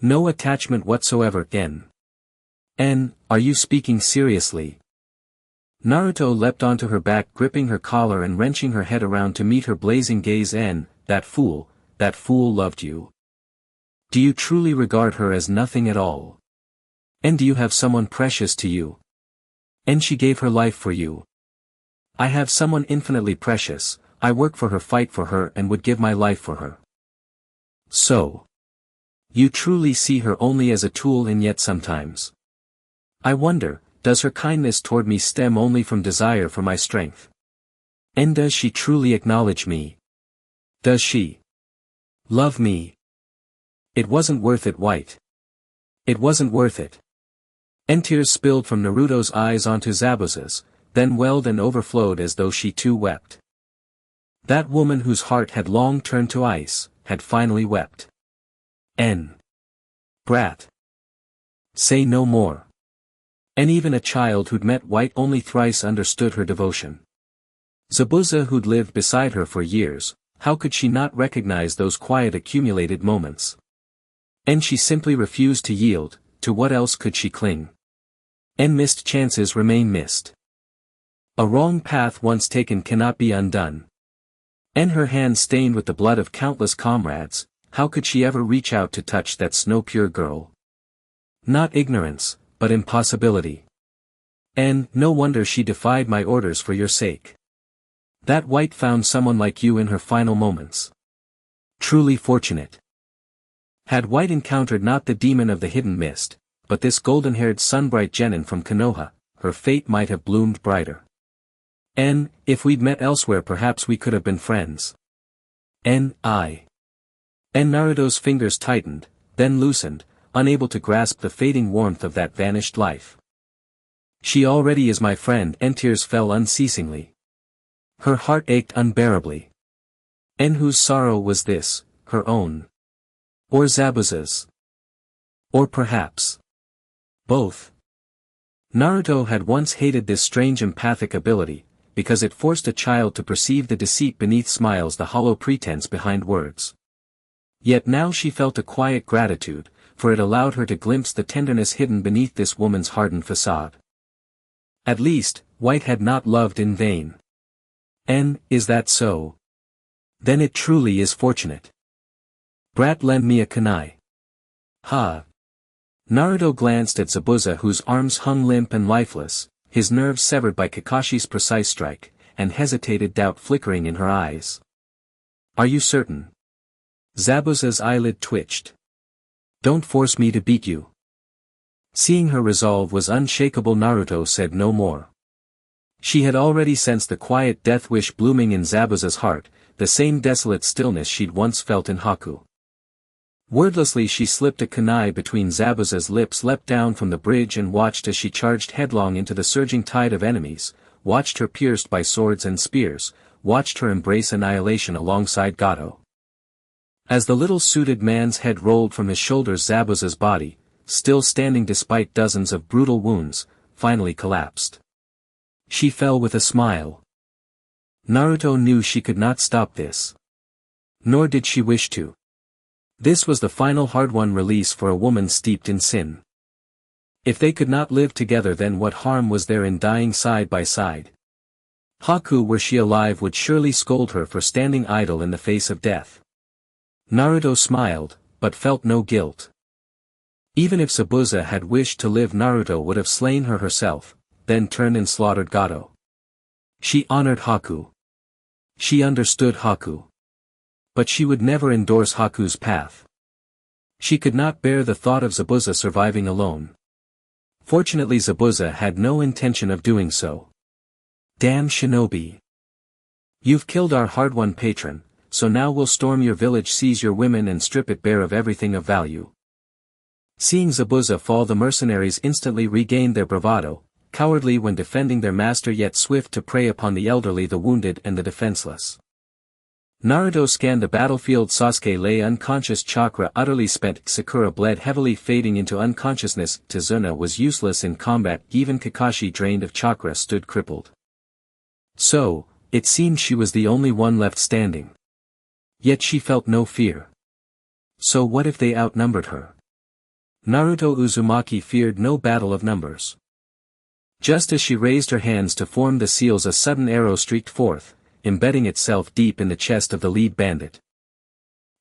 No attachment whatsoever. Are you speaking seriously? Naruto leapt onto her back, gripping her collar and wrenching her head around to meet her blazing gaze. That fool loved you. Do you truly regard her as nothing at all? And do you have someone precious to you? And she gave her life for you. I have someone infinitely precious, I work for her, fight for her, and would give my life for her. So. You truly see her only as a tool, and yet sometimes. I wonder, does her kindness toward me stem only from desire for my strength? And does she truly acknowledge me? Does she love me? It wasn't worth it, White. It wasn't worth it. And tears spilled from Naruto's eyes onto Zabuza's, then welled and overflowed as though she too wept. That woman whose heart had long turned to ice, had finally wept. Brat. Say no more. And even a child who'd met White only thrice understood her devotion. Zabuza, who'd lived beside her for years, how could she not recognize those quiet accumulated moments? And she simply refused to yield. To what else could she cling? And missed chances remain missed. A wrong path once taken cannot be undone. And her hands stained with the blood of countless comrades, how could she ever reach out to touch that snow-pure girl? Not ignorance, but impossibility. And no wonder she defied my orders for your sake. That White found someone like you in her final moments. Truly fortunate. Had White encountered not the demon of the hidden mist, but this golden-haired sunbright genin from Konoha, her fate might have bloomed brighter. And, if we'd met elsewhere, perhaps we could have been friends. And Naruto's fingers tightened, then loosened, unable to grasp the fading warmth of that vanished life. She already is my friend, and tears fell unceasingly. Her heart ached unbearably. And whose sorrow was this, her own? Or Zabuza's? Or perhaps both? Naruto had once hated this strange empathic ability, because it forced a child to perceive the deceit beneath smiles, the hollow pretense behind words. Yet now she felt a quiet gratitude, for it allowed her to glimpse the tenderness hidden beneath this woman's hardened facade. At least, White had not loved in vain. And, is that so? Then it truly is fortunate. Brat, lend me a kunai. Ha! Naruto glanced at Zabuza, whose arms hung limp and lifeless, his nerves severed by Kakashi's precise strike, and hesitated, doubt flickering in her eyes. Are you certain? Zabuza's eyelid twitched. Don't force me to beat you. Seeing her resolve was unshakable, Naruto said no more. She had already sensed the quiet death wish blooming in Zabuza's heart, the same desolate stillness she'd once felt in Haku. Wordlessly she slipped a kunai between Zabuza's lips, leapt down from the bridge and watched as she charged headlong into the surging tide of enemies, watched her pierced by swords and spears, watched her embrace annihilation alongside Gato. As the little suited man's head rolled from his shoulders, Zabuza's body, still standing despite dozens of brutal wounds, finally collapsed. She fell with a smile. Naruto knew she could not stop this. Nor did she wish to. This was the final hard-won release for a woman steeped in sin. If they could not live together, then what harm was there in dying side by side? Haku, were she alive, would surely scold her for standing idle in the face of death. Naruto smiled, but felt no guilt. Even if Zabuza had wished to live, Naruto would have slain her herself, then turned and slaughtered Gato. She honored Haku. She understood Haku. But she would never endorse Haku's path. She could not bear the thought of Zabuza surviving alone. Fortunately, Zabuza had no intention of doing so. Damn shinobi. You've killed our hard-won patron, so now we'll storm your village, seize your women and strip it bare of everything of value. Seeing Zabuza fall, the mercenaries instantly regained their bravado, cowardly when defending their master yet swift to prey upon the elderly, the wounded and the defenseless. Naruto scanned the battlefield. Sasuke lay unconscious, chakra utterly spent, Sakura bled heavily, fading into unconsciousness. Tazuna was useless in combat, even Kakashi, drained of chakra, stood crippled. So, it seemed she was the only one left standing. Yet she felt no fear. So what if they outnumbered her? Naruto Uzumaki feared no battle of numbers. Just as she raised her hands to form the seals, a sudden arrow streaked forth, embedding itself deep in the chest of the lead bandit.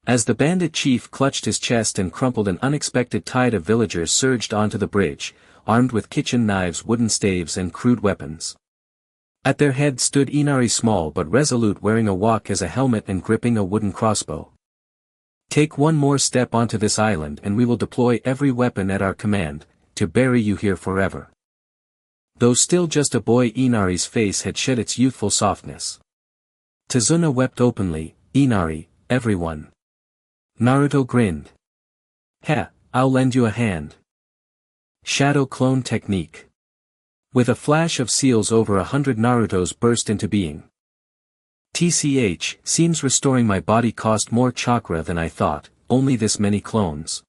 As the bandit chief clutched his chest and crumpled, an unexpected tide of villagers surged onto the bridge, armed with kitchen knives, wooden staves and crude weapons. At their head stood Inari, small but resolute, wearing a wok as a helmet and gripping a wooden crossbow. "Take one more step onto this island and we will deploy every weapon at our command, to bury you here forever." Though still just a boy, Inari's face had shed its youthful softness. Tazuna wept openly. "Inari, everyone." Naruto grinned. "Heh, I'll lend you a hand." Shadow clone technique. With a flash of seals, over 100 Narutos burst into being. "TCH, seems restoring my body cost more chakra than I thought, only this many clones."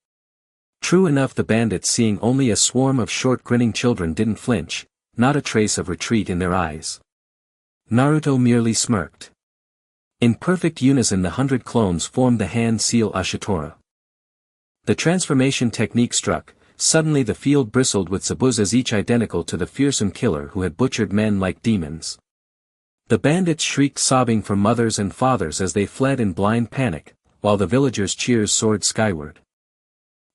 True enough, the bandits, seeing only a swarm of short grinning children, didn't flinch, not a trace of retreat in their eyes. Naruto merely smirked. In perfect unison, the 100 clones formed the hand seal Ashitora. The transformation technique struck. Suddenly the field bristled with Zabuzas, each identical to the fearsome killer who had butchered men like demons. The bandits shrieked, sobbing for mothers and fathers as they fled in blind panic, while the villagers' cheers soared skyward.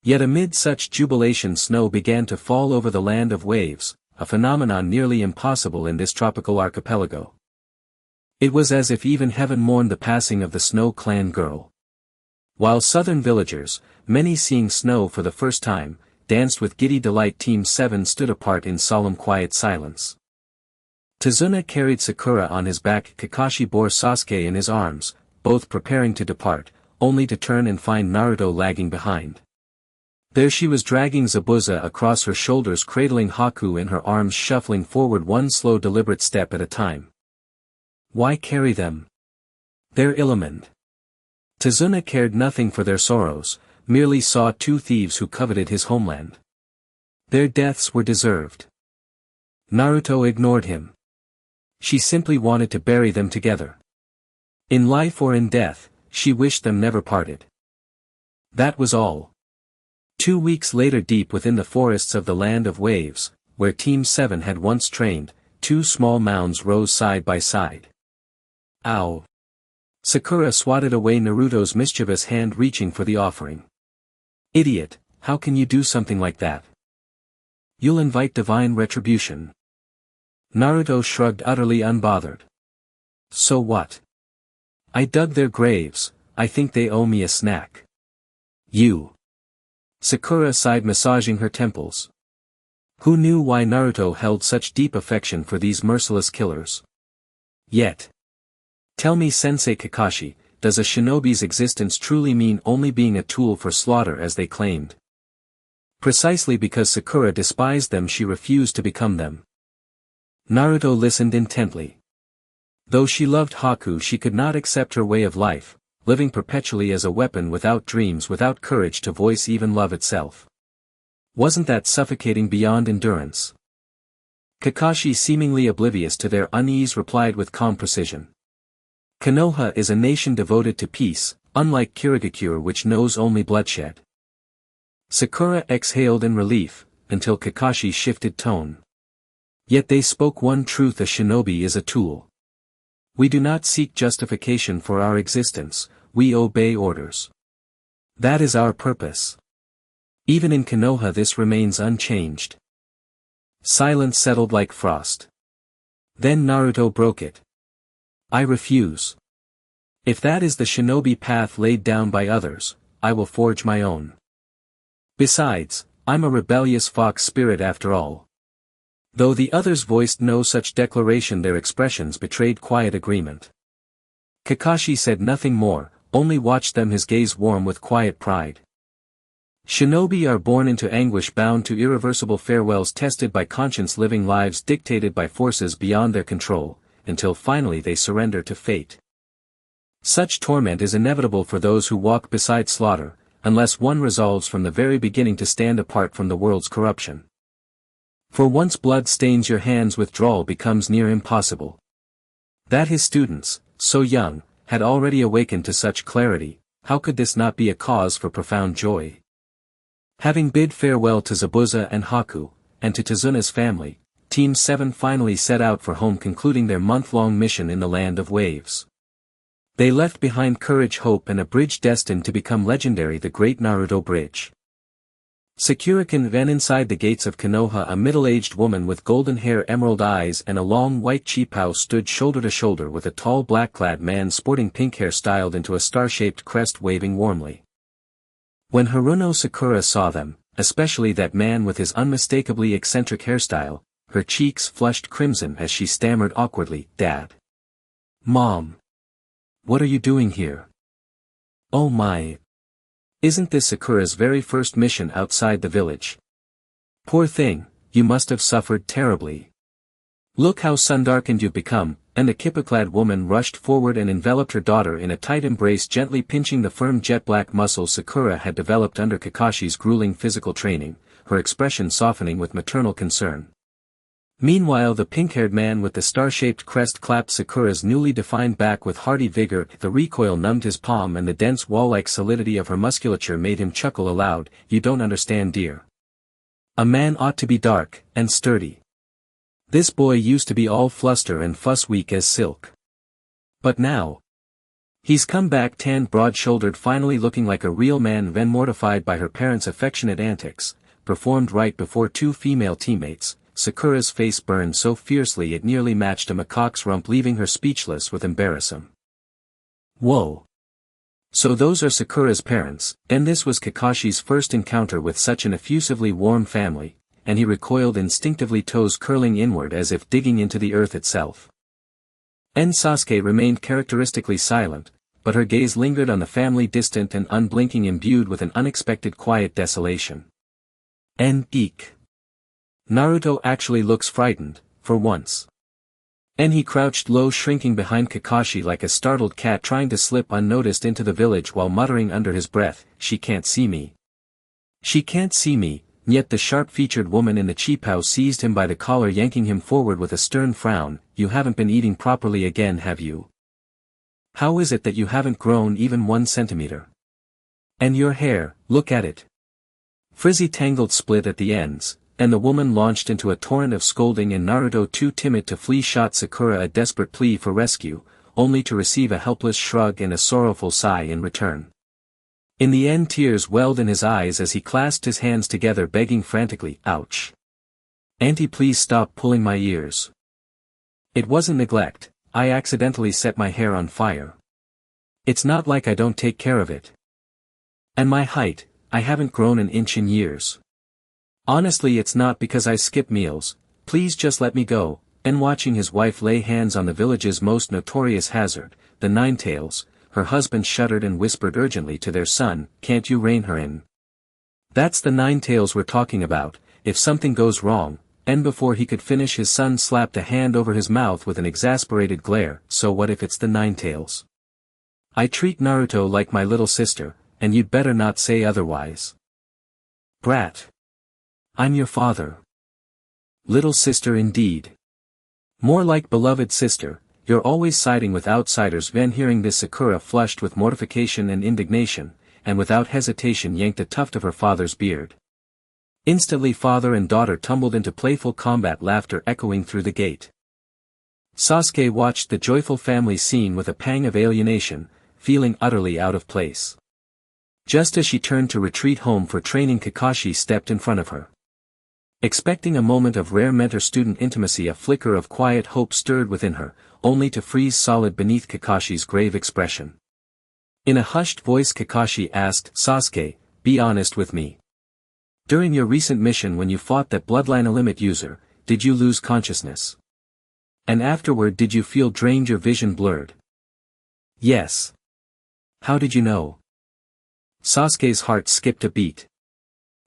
Yet amid such jubilation, snow began to fall over the land of waves, a phenomenon nearly impossible in this tropical archipelago. It was as if even heaven mourned the passing of the Snow Clan girl. While southern villagers, many seeing snow for the first time, danced with giddy delight, Team 7 stood apart in solemn quiet silence. Tazuna carried Sakura on his back, Kakashi bore Sasuke in his arms, both preparing to depart, only to turn and find Naruto lagging behind. There she was, dragging Zabuza across her shoulders, cradling Haku in her arms, shuffling forward one slow deliberate step at a time. Why carry them? They're illumined. Tazuna cared nothing for their sorrows, merely saw two thieves who coveted his homeland. Their deaths were deserved. Naruto ignored him. She simply wanted to bury them together. In life or in death, she wished them never parted. That was all. 2 weeks later, deep within the forests of the land of waves, where Team 7 had once trained, two small mounds rose side by side. Ow! Sakura swatted away Naruto's mischievous hand, reaching for the offering. "Idiot, how can you do something like that? You'll invite divine retribution." Naruto shrugged, utterly unbothered. "So what? I dug their graves, I think they owe me a snack." "You." Sakura sighed, massaging her temples. Who knew why Naruto held such deep affection for these merciless killers? Yet. Tell me, Sensei Kakashi, does a shinobi's existence truly mean only being a tool for slaughter as they claimed? Precisely because Sakura despised them, she refused to become them. Naruto listened intently. Though she loved Haku, she could not accept her way of life, living perpetually as a weapon, without dreams, without courage to voice even love itself. Wasn't that suffocating beyond endurance? Kakashi, seemingly oblivious to their unease, replied with calm precision. Konoha is a nation devoted to peace, unlike Kirigakure, which knows only bloodshed. Sakura exhaled in relief, until Kakashi shifted tone. Yet they spoke one truth: a shinobi is a tool. We do not seek justification for our existence, we obey orders. That is our purpose. Even in Konoha this remains unchanged. Silence settled like frost. Then Naruto broke it. I refuse. If that is the shinobi path laid down by others, I will forge my own. Besides, I'm a rebellious fox spirit after all. Though the others voiced no such declaration, their expressions betrayed quiet agreement. Kakashi said nothing more, only watched them, his gaze warm with quiet pride. Shinobi are born into anguish, bound to irreversible farewells, tested by conscience, living lives dictated by forces beyond their control, until finally they surrender to fate. Such torment is inevitable for those who walk beside slaughter, unless one resolves from the very beginning to stand apart from the world's corruption. For once blood stains your hands, withdrawal becomes near impossible. That his students, so young, had already awakened to such clarity, how could this not be a cause for profound joy? Having bid farewell to Zabuza and Haku, and to Tazuna's family, Team 7 finally set out for home, concluding their month-long mission in the Land of Waves. They left behind courage, hope, and a bridge destined to become legendary, the Great Naruto Bridge. Sakura-kun ran inside the gates of Konoha. A middle-aged woman with golden hair, emerald eyes, and a long white chipao stood shoulder to shoulder with a tall black-clad man sporting pink hair styled into a star-shaped crest, waving warmly. When Haruno Sakura saw them, especially that man with his unmistakably eccentric hairstyle, her cheeks flushed crimson as she stammered awkwardly, "Dad. Mom. What are you doing here? Oh my. Isn't this Sakura's very first mission outside the village? Poor thing, you must have suffered terribly. Look how sun-darkened you've become," and the kippa-clad woman rushed forward and enveloped her daughter in a tight embrace, gently pinching the firm jet-black muscles Sakura had developed under Kakashi's grueling physical training, her expression softening with maternal concern. Meanwhile, the pink-haired man with the star-shaped crest clapped Sakura's newly defined back with hearty vigor. The recoil numbed his palm, and the dense wall-like solidity of her musculature made him chuckle aloud. "You don't understand, dear. A man ought to be dark and sturdy. This boy used to be all fluster and fuss, weak as silk. But now he's come back tanned, broad-shouldered, finally looking like a real man." Then, mortified by her parents' affectionate antics, performed right before two female teammates, Sakura's face burned so fiercely it nearly matched a macaque's rump, leaving her speechless with embarrassment. Whoa. So those are Sakura's parents, and this was Kakashi's first encounter with such an effusively warm family, and he recoiled instinctively, toes curling inward as if digging into the earth itself. Sasuke remained characteristically silent, but her gaze lingered on the family, distant and unblinking, imbued with an unexpected quiet desolation. Eek. Naruto actually looks frightened, for once. He crouched low, shrinking behind Kakashi like a startled cat trying to slip unnoticed into the village, while muttering under his breath, "She can't see me. She can't see me." Yet the sharp-featured woman in the chipao seized him by the collar, yanking him forward with a stern frown. "You haven't been eating properly again, have you? How is it that you haven't grown even 1 centimeter? And your hair, look at it. Frizzy, tangled, split at the ends." And the woman launched into a torrent of scolding, and Naruto, too timid to flee, shot Sakura a desperate plea for rescue, only to receive a helpless shrug and a sorrowful sigh in return. In the end, tears welled in his eyes as he clasped his hands together, begging frantically, "Ouch. Auntie, please stop pulling my ears. It wasn't neglect, I accidentally set my hair on fire. It's not like I don't take care of it. And my height, I haven't grown an inch in years. Honestly, it's not because I skip meals, please just let me go." And watching his wife lay hands on the village's most notorious hazard, the Ninetales, her husband shuddered and whispered urgently to their son, "Can't you rein her in? That's the Ninetales we're talking about, if something goes wrong." And before he could finish, his son slapped a hand over his mouth with an exasperated glare. "So what if it's the Ninetales? I treat Naruto like my little sister, and you'd better not say otherwise." "Brat. I'm your father." "Little sister indeed. More like beloved sister, you're always siding with outsiders." Then, hearing this, Sakura flushed with mortification and indignation, and without hesitation yanked a tuft of her father's beard. Instantly father and daughter tumbled into playful combat, laughter echoing through the gate. Sasuke watched the joyful family scene with a pang of alienation, feeling utterly out of place. Just as she turned to retreat home for training, Kakashi stepped in front of her. Expecting a moment of rare mentor-student intimacy, a flicker of quiet hope stirred within her, only to freeze solid beneath Kakashi's grave expression. In a hushed voice, Kakashi asked, "Sasuke, be honest with me. During your recent mission, when you fought that bloodline limit user, did you lose consciousness? And afterward, did you feel drained, your vision blurred?" "Yes." "How did you know?" Sasuke's heart skipped a beat.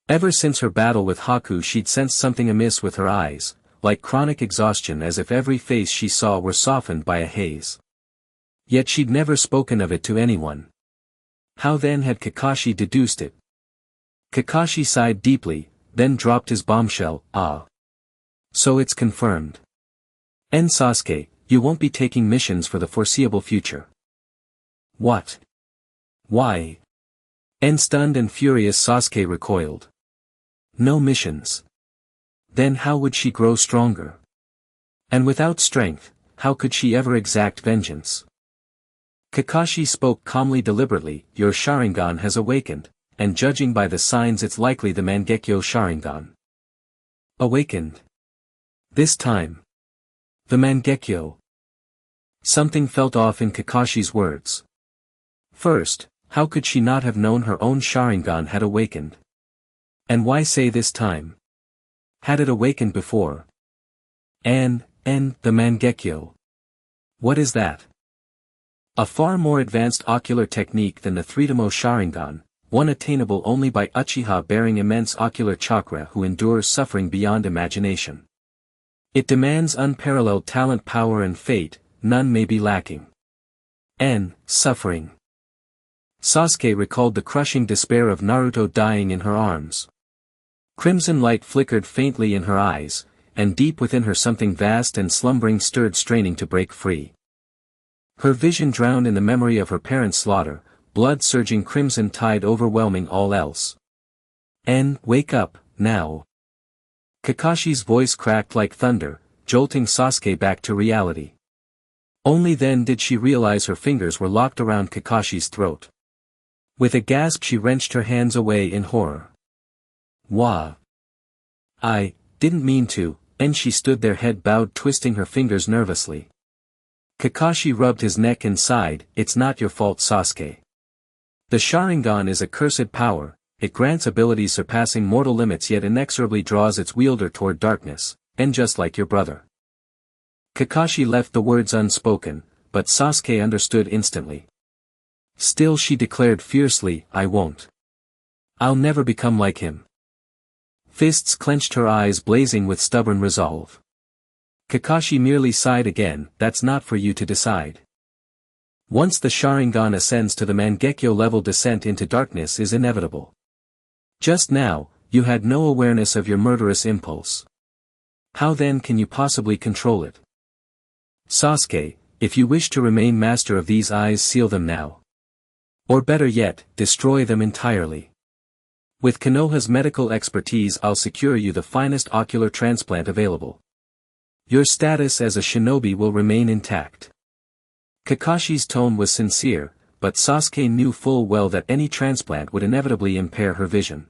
Ever since her battle with Haku, she'd sensed something amiss with her eyes, like chronic exhaustion, as if every face she saw were softened by a haze. Yet she'd never spoken of it to anyone. How then had Kakashi deduced it? Kakashi sighed deeply, then dropped his bombshell, "Ah. So it's confirmed. And Sasuke, you won't be taking missions for the foreseeable future." "What? Why?" And stunned and furious, Sasuke recoiled. No missions. Then how would she grow stronger? And without strength, how could she ever exact vengeance? Kakashi spoke calmly deliberately, your Sharingan has awakened, and judging by the signs it's likely the Mangekyo Sharingan. Awakened. This time. The Mangekyo. Something felt off in Kakashi's words. First, how could she not have known her own Sharingan had awakened? And why say this time? Had it awakened before? And, the Mangekyo. What is that? A far more advanced ocular technique than the three-tomo Sharingan, one attainable only by Uchiha bearing immense ocular chakra who endures suffering beyond imagination. It demands unparalleled talent, power and fate, none may be lacking. Suffering. Sasuke recalled the crushing despair of Naruto dying in her arms. Crimson light flickered faintly in her eyes, and deep within her something vast and slumbering stirred straining to break free. Her vision drowned in the memory of her parents' slaughter, blood surging crimson tide overwhelming all else. Wake up, now. Kakashi's voice cracked like thunder, jolting Sasuke back to reality. Only then did she realize her fingers were locked around Kakashi's throat. With a gasp she wrenched her hands away in horror. Wah! I didn't mean to, and she stood there head bowed twisting her fingers nervously. Kakashi rubbed his neck and sighed, it's not your fault Sasuke. The Sharingan is a cursed power, it grants abilities surpassing mortal limits yet inexorably draws its wielder toward darkness, and just like your brother. Kakashi left the words unspoken, but Sasuke understood instantly. Still she declared fiercely, I won't. I'll never become like him. Fists clenched, her eyes blazing with stubborn resolve. Kakashi merely sighed again, that's not for you to decide. Once the Sharingan ascends to the Mangekyo level, descent into darkness is inevitable. Just now, you had no awareness of your murderous impulse. How then can you possibly control it? Sasuke, if you wish to remain master of these eyes, seal them now. Or better yet, destroy them entirely. With Konoha's medical expertise I'll secure you the finest ocular transplant available. Your status as a shinobi will remain intact. Kakashi's tone was sincere, but Sasuke knew full well that any transplant would inevitably impair her vision.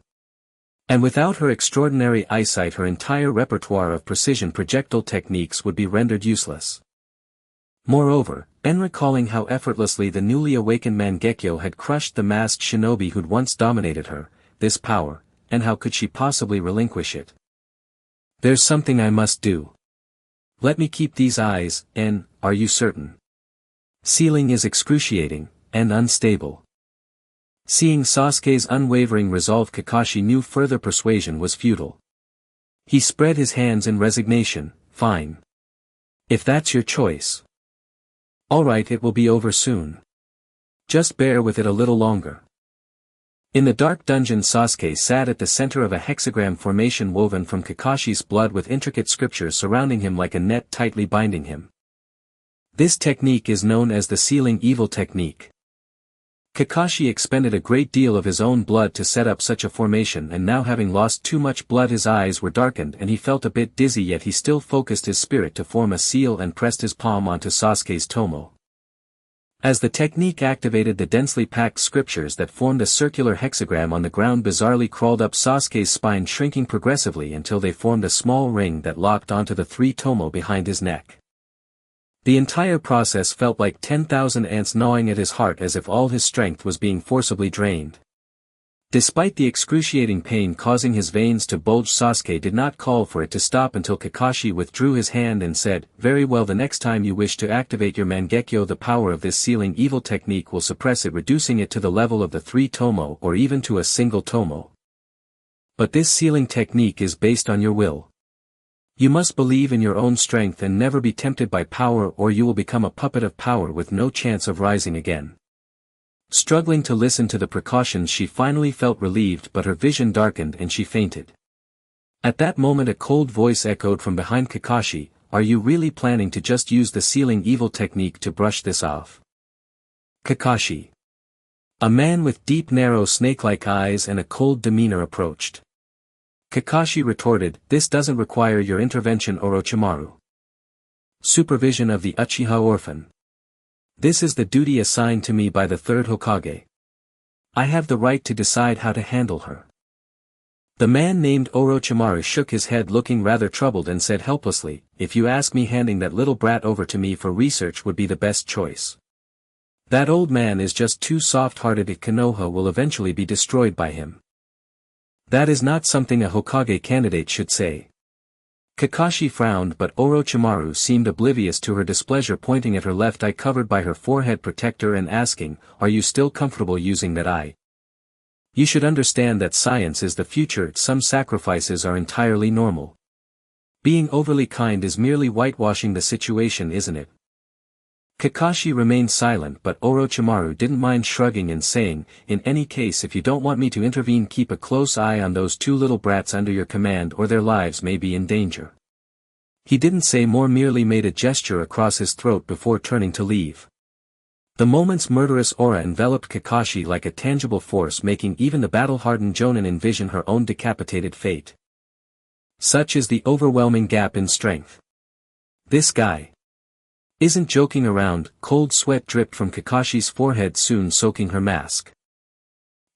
And without her extraordinary eyesight her entire repertoire of precision projectile techniques would be rendered useless. Moreover, recalling how effortlessly the newly awakened Mangekyo had crushed the masked shinobi who'd once dominated her, this power, and how could she possibly relinquish it? There's something I must do. Let me keep these eyes, are you certain? Sealing is excruciating, and unstable. Seeing Sasuke's unwavering resolve Kakashi knew further persuasion was futile. He spread his hands in resignation, fine. If that's your choice. Alright, it will be over soon. Just bear with it a little longer. In the dark dungeon Sasuke sat at the center of a hexagram formation woven from Kakashi's blood with intricate scriptures surrounding him like a net tightly binding him. This technique is known as the sealing evil technique. Kakashi expended a great deal of his own blood to set up such a formation, and now having lost too much blood his eyes were darkened and he felt a bit dizzy, yet he still focused his spirit to form a seal and pressed his palm onto Sasuke's tomo. As the technique activated, the densely packed scriptures that formed a circular hexagram on the ground bizarrely crawled up Sasuke's spine, shrinking progressively until they formed a small ring that locked onto the 3 tomo behind his neck. The entire process felt like 10,000 ants gnawing at his heart, as if all his strength was being forcibly drained. Despite the excruciating pain causing his veins to bulge, Sasuke did not call for it to stop until Kakashi withdrew his hand and said, very well, the next time you wish to activate your Mangekyo, the power of this sealing evil technique will suppress it, reducing it to the level of the 3 tomo or even to a single tomo. But this sealing technique is based on your will. You must believe in your own strength and never be tempted by power, or you will become a puppet of power with no chance of rising again. Struggling to listen to the precautions, she finally felt relieved, but her vision darkened and she fainted. At that moment a cold voice echoed from behind Kakashi, are you really planning to just use the sealing evil technique to brush this off? Kakashi. A man with deep narrow snake-like eyes and a cold demeanor approached. Kakashi retorted, "This doesn't require your intervention, Orochimaru. Supervision of the Uchiha orphan. This is the duty assigned to me by the third Hokage. I have the right to decide how to handle her." The man named Orochimaru shook his head, looking rather troubled, and said helplessly, "If you ask me, handing that little brat over to me for research would be the best choice. That old man is just too soft-hearted. Konoha will eventually be destroyed by him. That is not something a Hokage candidate should say." Kakashi frowned, but Orochimaru seemed oblivious to her displeasure, pointing at her left eye covered by her forehead protector and asking, "Are you still comfortable using that eye? You should understand that science is the future. Some sacrifices are entirely normal. Being overly kind is merely whitewashing the situation, isn't it?" Kakashi remained silent, but Orochimaru didn't mind shrugging and saying, "In any case, if you don't want me to intervene, keep a close eye on those two little brats under your command, or their lives may be in danger." He didn't say more, merely made a gesture across his throat before turning to leave. The moment's murderous aura enveloped Kakashi like a tangible force, making even the battle-hardened Jonin envision her own decapitated fate. Such is the overwhelming gap in strength. This guy isn't joking around. Cold sweat dripped from Kakashi's forehead, soon soaking her mask.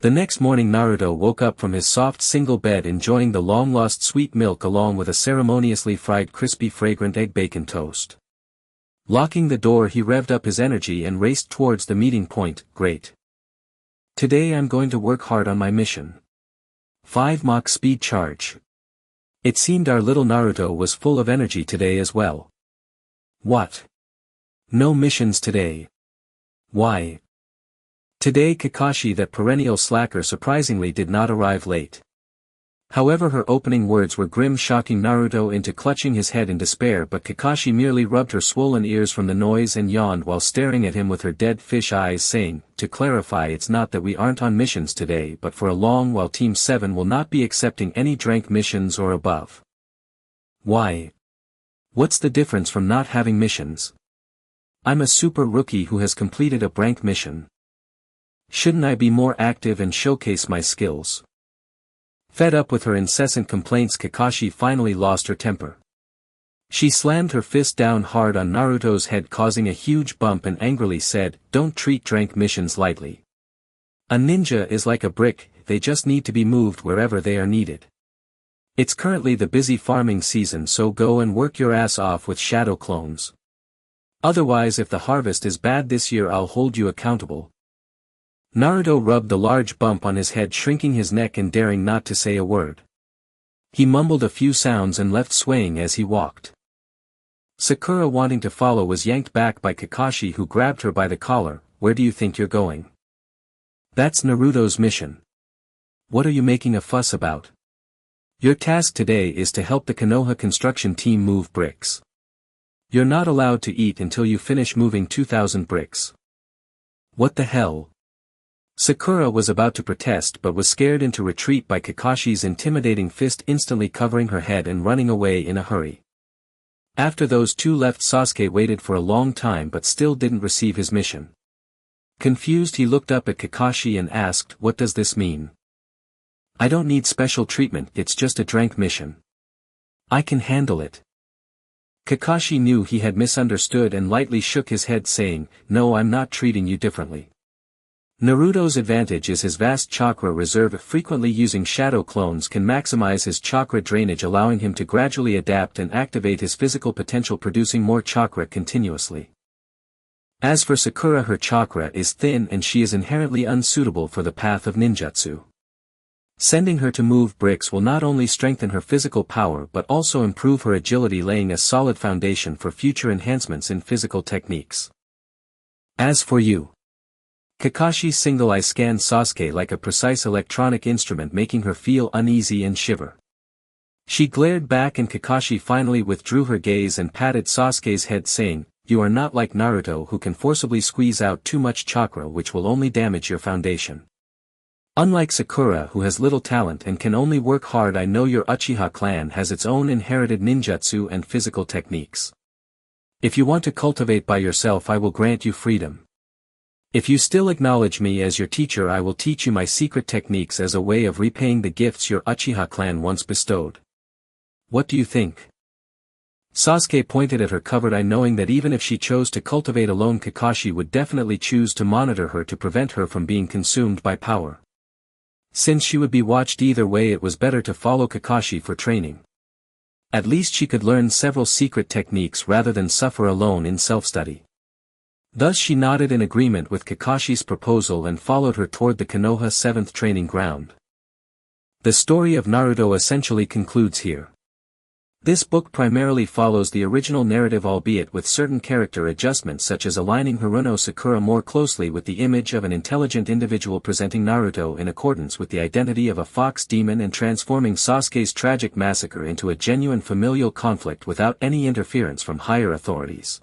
The next morning Naruto woke up from his soft single bed, enjoying the long-lost sweet milk along with a ceremoniously fried crispy fragrant egg bacon toast. Locking the door, he revved up his energy and raced towards the meeting point. "Great. Today I'm going to work hard on my mission. 5 Mach speed charge." It seemed our little Naruto was full of energy today as well. "What? No missions today? Why?" Today Kakashi, that perennial slacker, surprisingly did not arrive late. However, her opening words were grim, shocking Naruto into clutching his head in despair, but Kakashi merely rubbed her swollen ears from the noise and yawned while staring at him with her dead fish eyes, saying, "To clarify, it's not that we aren't on missions today, but for a long while Team 7 will not be accepting any rank missions or above." "Why? What's the difference from not having missions? I'm a super rookie who has completed a rank mission. Shouldn't I be more active and showcase my skills?" Fed up with her incessant complaints, Kakashi finally lost her temper. She slammed her fist down hard on Naruto's head, causing a huge bump, and angrily said, "Don't treat rank missions lightly. A ninja is like a brick, they just need to be moved wherever they are needed. It's currently the busy farming season, so go and work your ass off with shadow clones. Otherwise, if the harvest is bad this year, I'll hold you accountable." Naruto rubbed the large bump on his head, shrinking his neck and daring not to say a word. He mumbled a few sounds and left, swaying as he walked. Sakura, wanting to follow, was yanked back by Kakashi, who grabbed her by the collar. "Where do you think you're going? That's Naruto's mission. What are you making a fuss about? Your task today is to help the Konoha construction team move bricks. You're not allowed to eat until you finish moving 2,000 bricks." "What the hell?" Sakura was about to protest, but was scared into retreat by Kakashi's intimidating fist, instantly covering her head and running away in a hurry. After those two left, Sasuke waited for a long time but still didn't receive his mission. Confused, he looked up at Kakashi and asked, "What does this mean?" "I don't need special treatment, it's just a rank mission. I can handle it." Kakashi knew he had misunderstood and lightly shook his head, saying, "No, I'm not treating you differently. Naruto's advantage is his vast chakra reserve. Frequently using shadow clones can maximize his chakra drainage, allowing him to gradually adapt and activate his physical potential, producing more chakra continuously. As for Sakura, her chakra is thin and she is inherently unsuitable for the path of ninjutsu. Sending her to move bricks will not only strengthen her physical power but also improve her agility, laying a solid foundation for future enhancements in physical techniques. As for you..." Kakashi's single eye scanned Sasuke like a precise electronic instrument, making her feel uneasy and shiver. She glared back and Kakashi finally withdrew her gaze and patted Sasuke's head, saying, "You are not like Naruto, who can forcibly squeeze out too much chakra, which will only damage your foundation. Unlike Sakura, who has little talent and can only work hard, I know your Uchiha clan has its own inherited ninjutsu and physical techniques. If you want to cultivate by yourself, I will grant you freedom. If you still acknowledge me as your teacher, I will teach you my secret techniques as a way of repaying the gifts your Uchiha clan once bestowed. What do you think? Sasuke pointed at her covered eye, knowing that even if she chose to cultivate alone, Kakashi would definitely choose to monitor her to prevent her from being consumed by power. Since she would be watched either way, it was better to follow Kakashi for training. At least she could learn several secret techniques rather than suffer alone in self-study. Thus she nodded in agreement with Kakashi's proposal and followed her toward the Konoha 7th training ground. The story of Naruto essentially concludes here. This book primarily follows the original narrative, albeit with certain character adjustments, such as aligning Haruno Sakura more closely with the image of an intelligent individual, presenting Naruto in accordance with the identity of a fox demon, and transforming Sasuke's tragic massacre into a genuine familial conflict without any interference from higher authorities.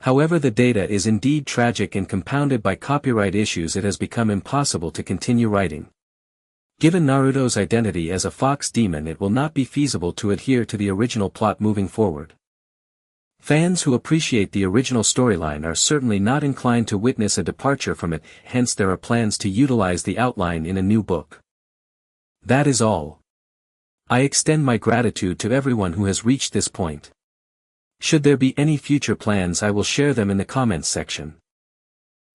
However, the data is indeed tragic, and compounded by copyright issues, it has become impossible to continue writing. Given Naruto's identity as a fox demon, it will not be feasible to adhere to the original plot moving forward. Fans who appreciate the original storyline are certainly not inclined to witness a departure from it, hence there are plans to utilize the outline in a new book. That is all. I extend my gratitude to everyone who has reached this point. Should there be any future plans, I will share them in the comments section.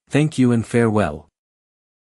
Thank you and farewell.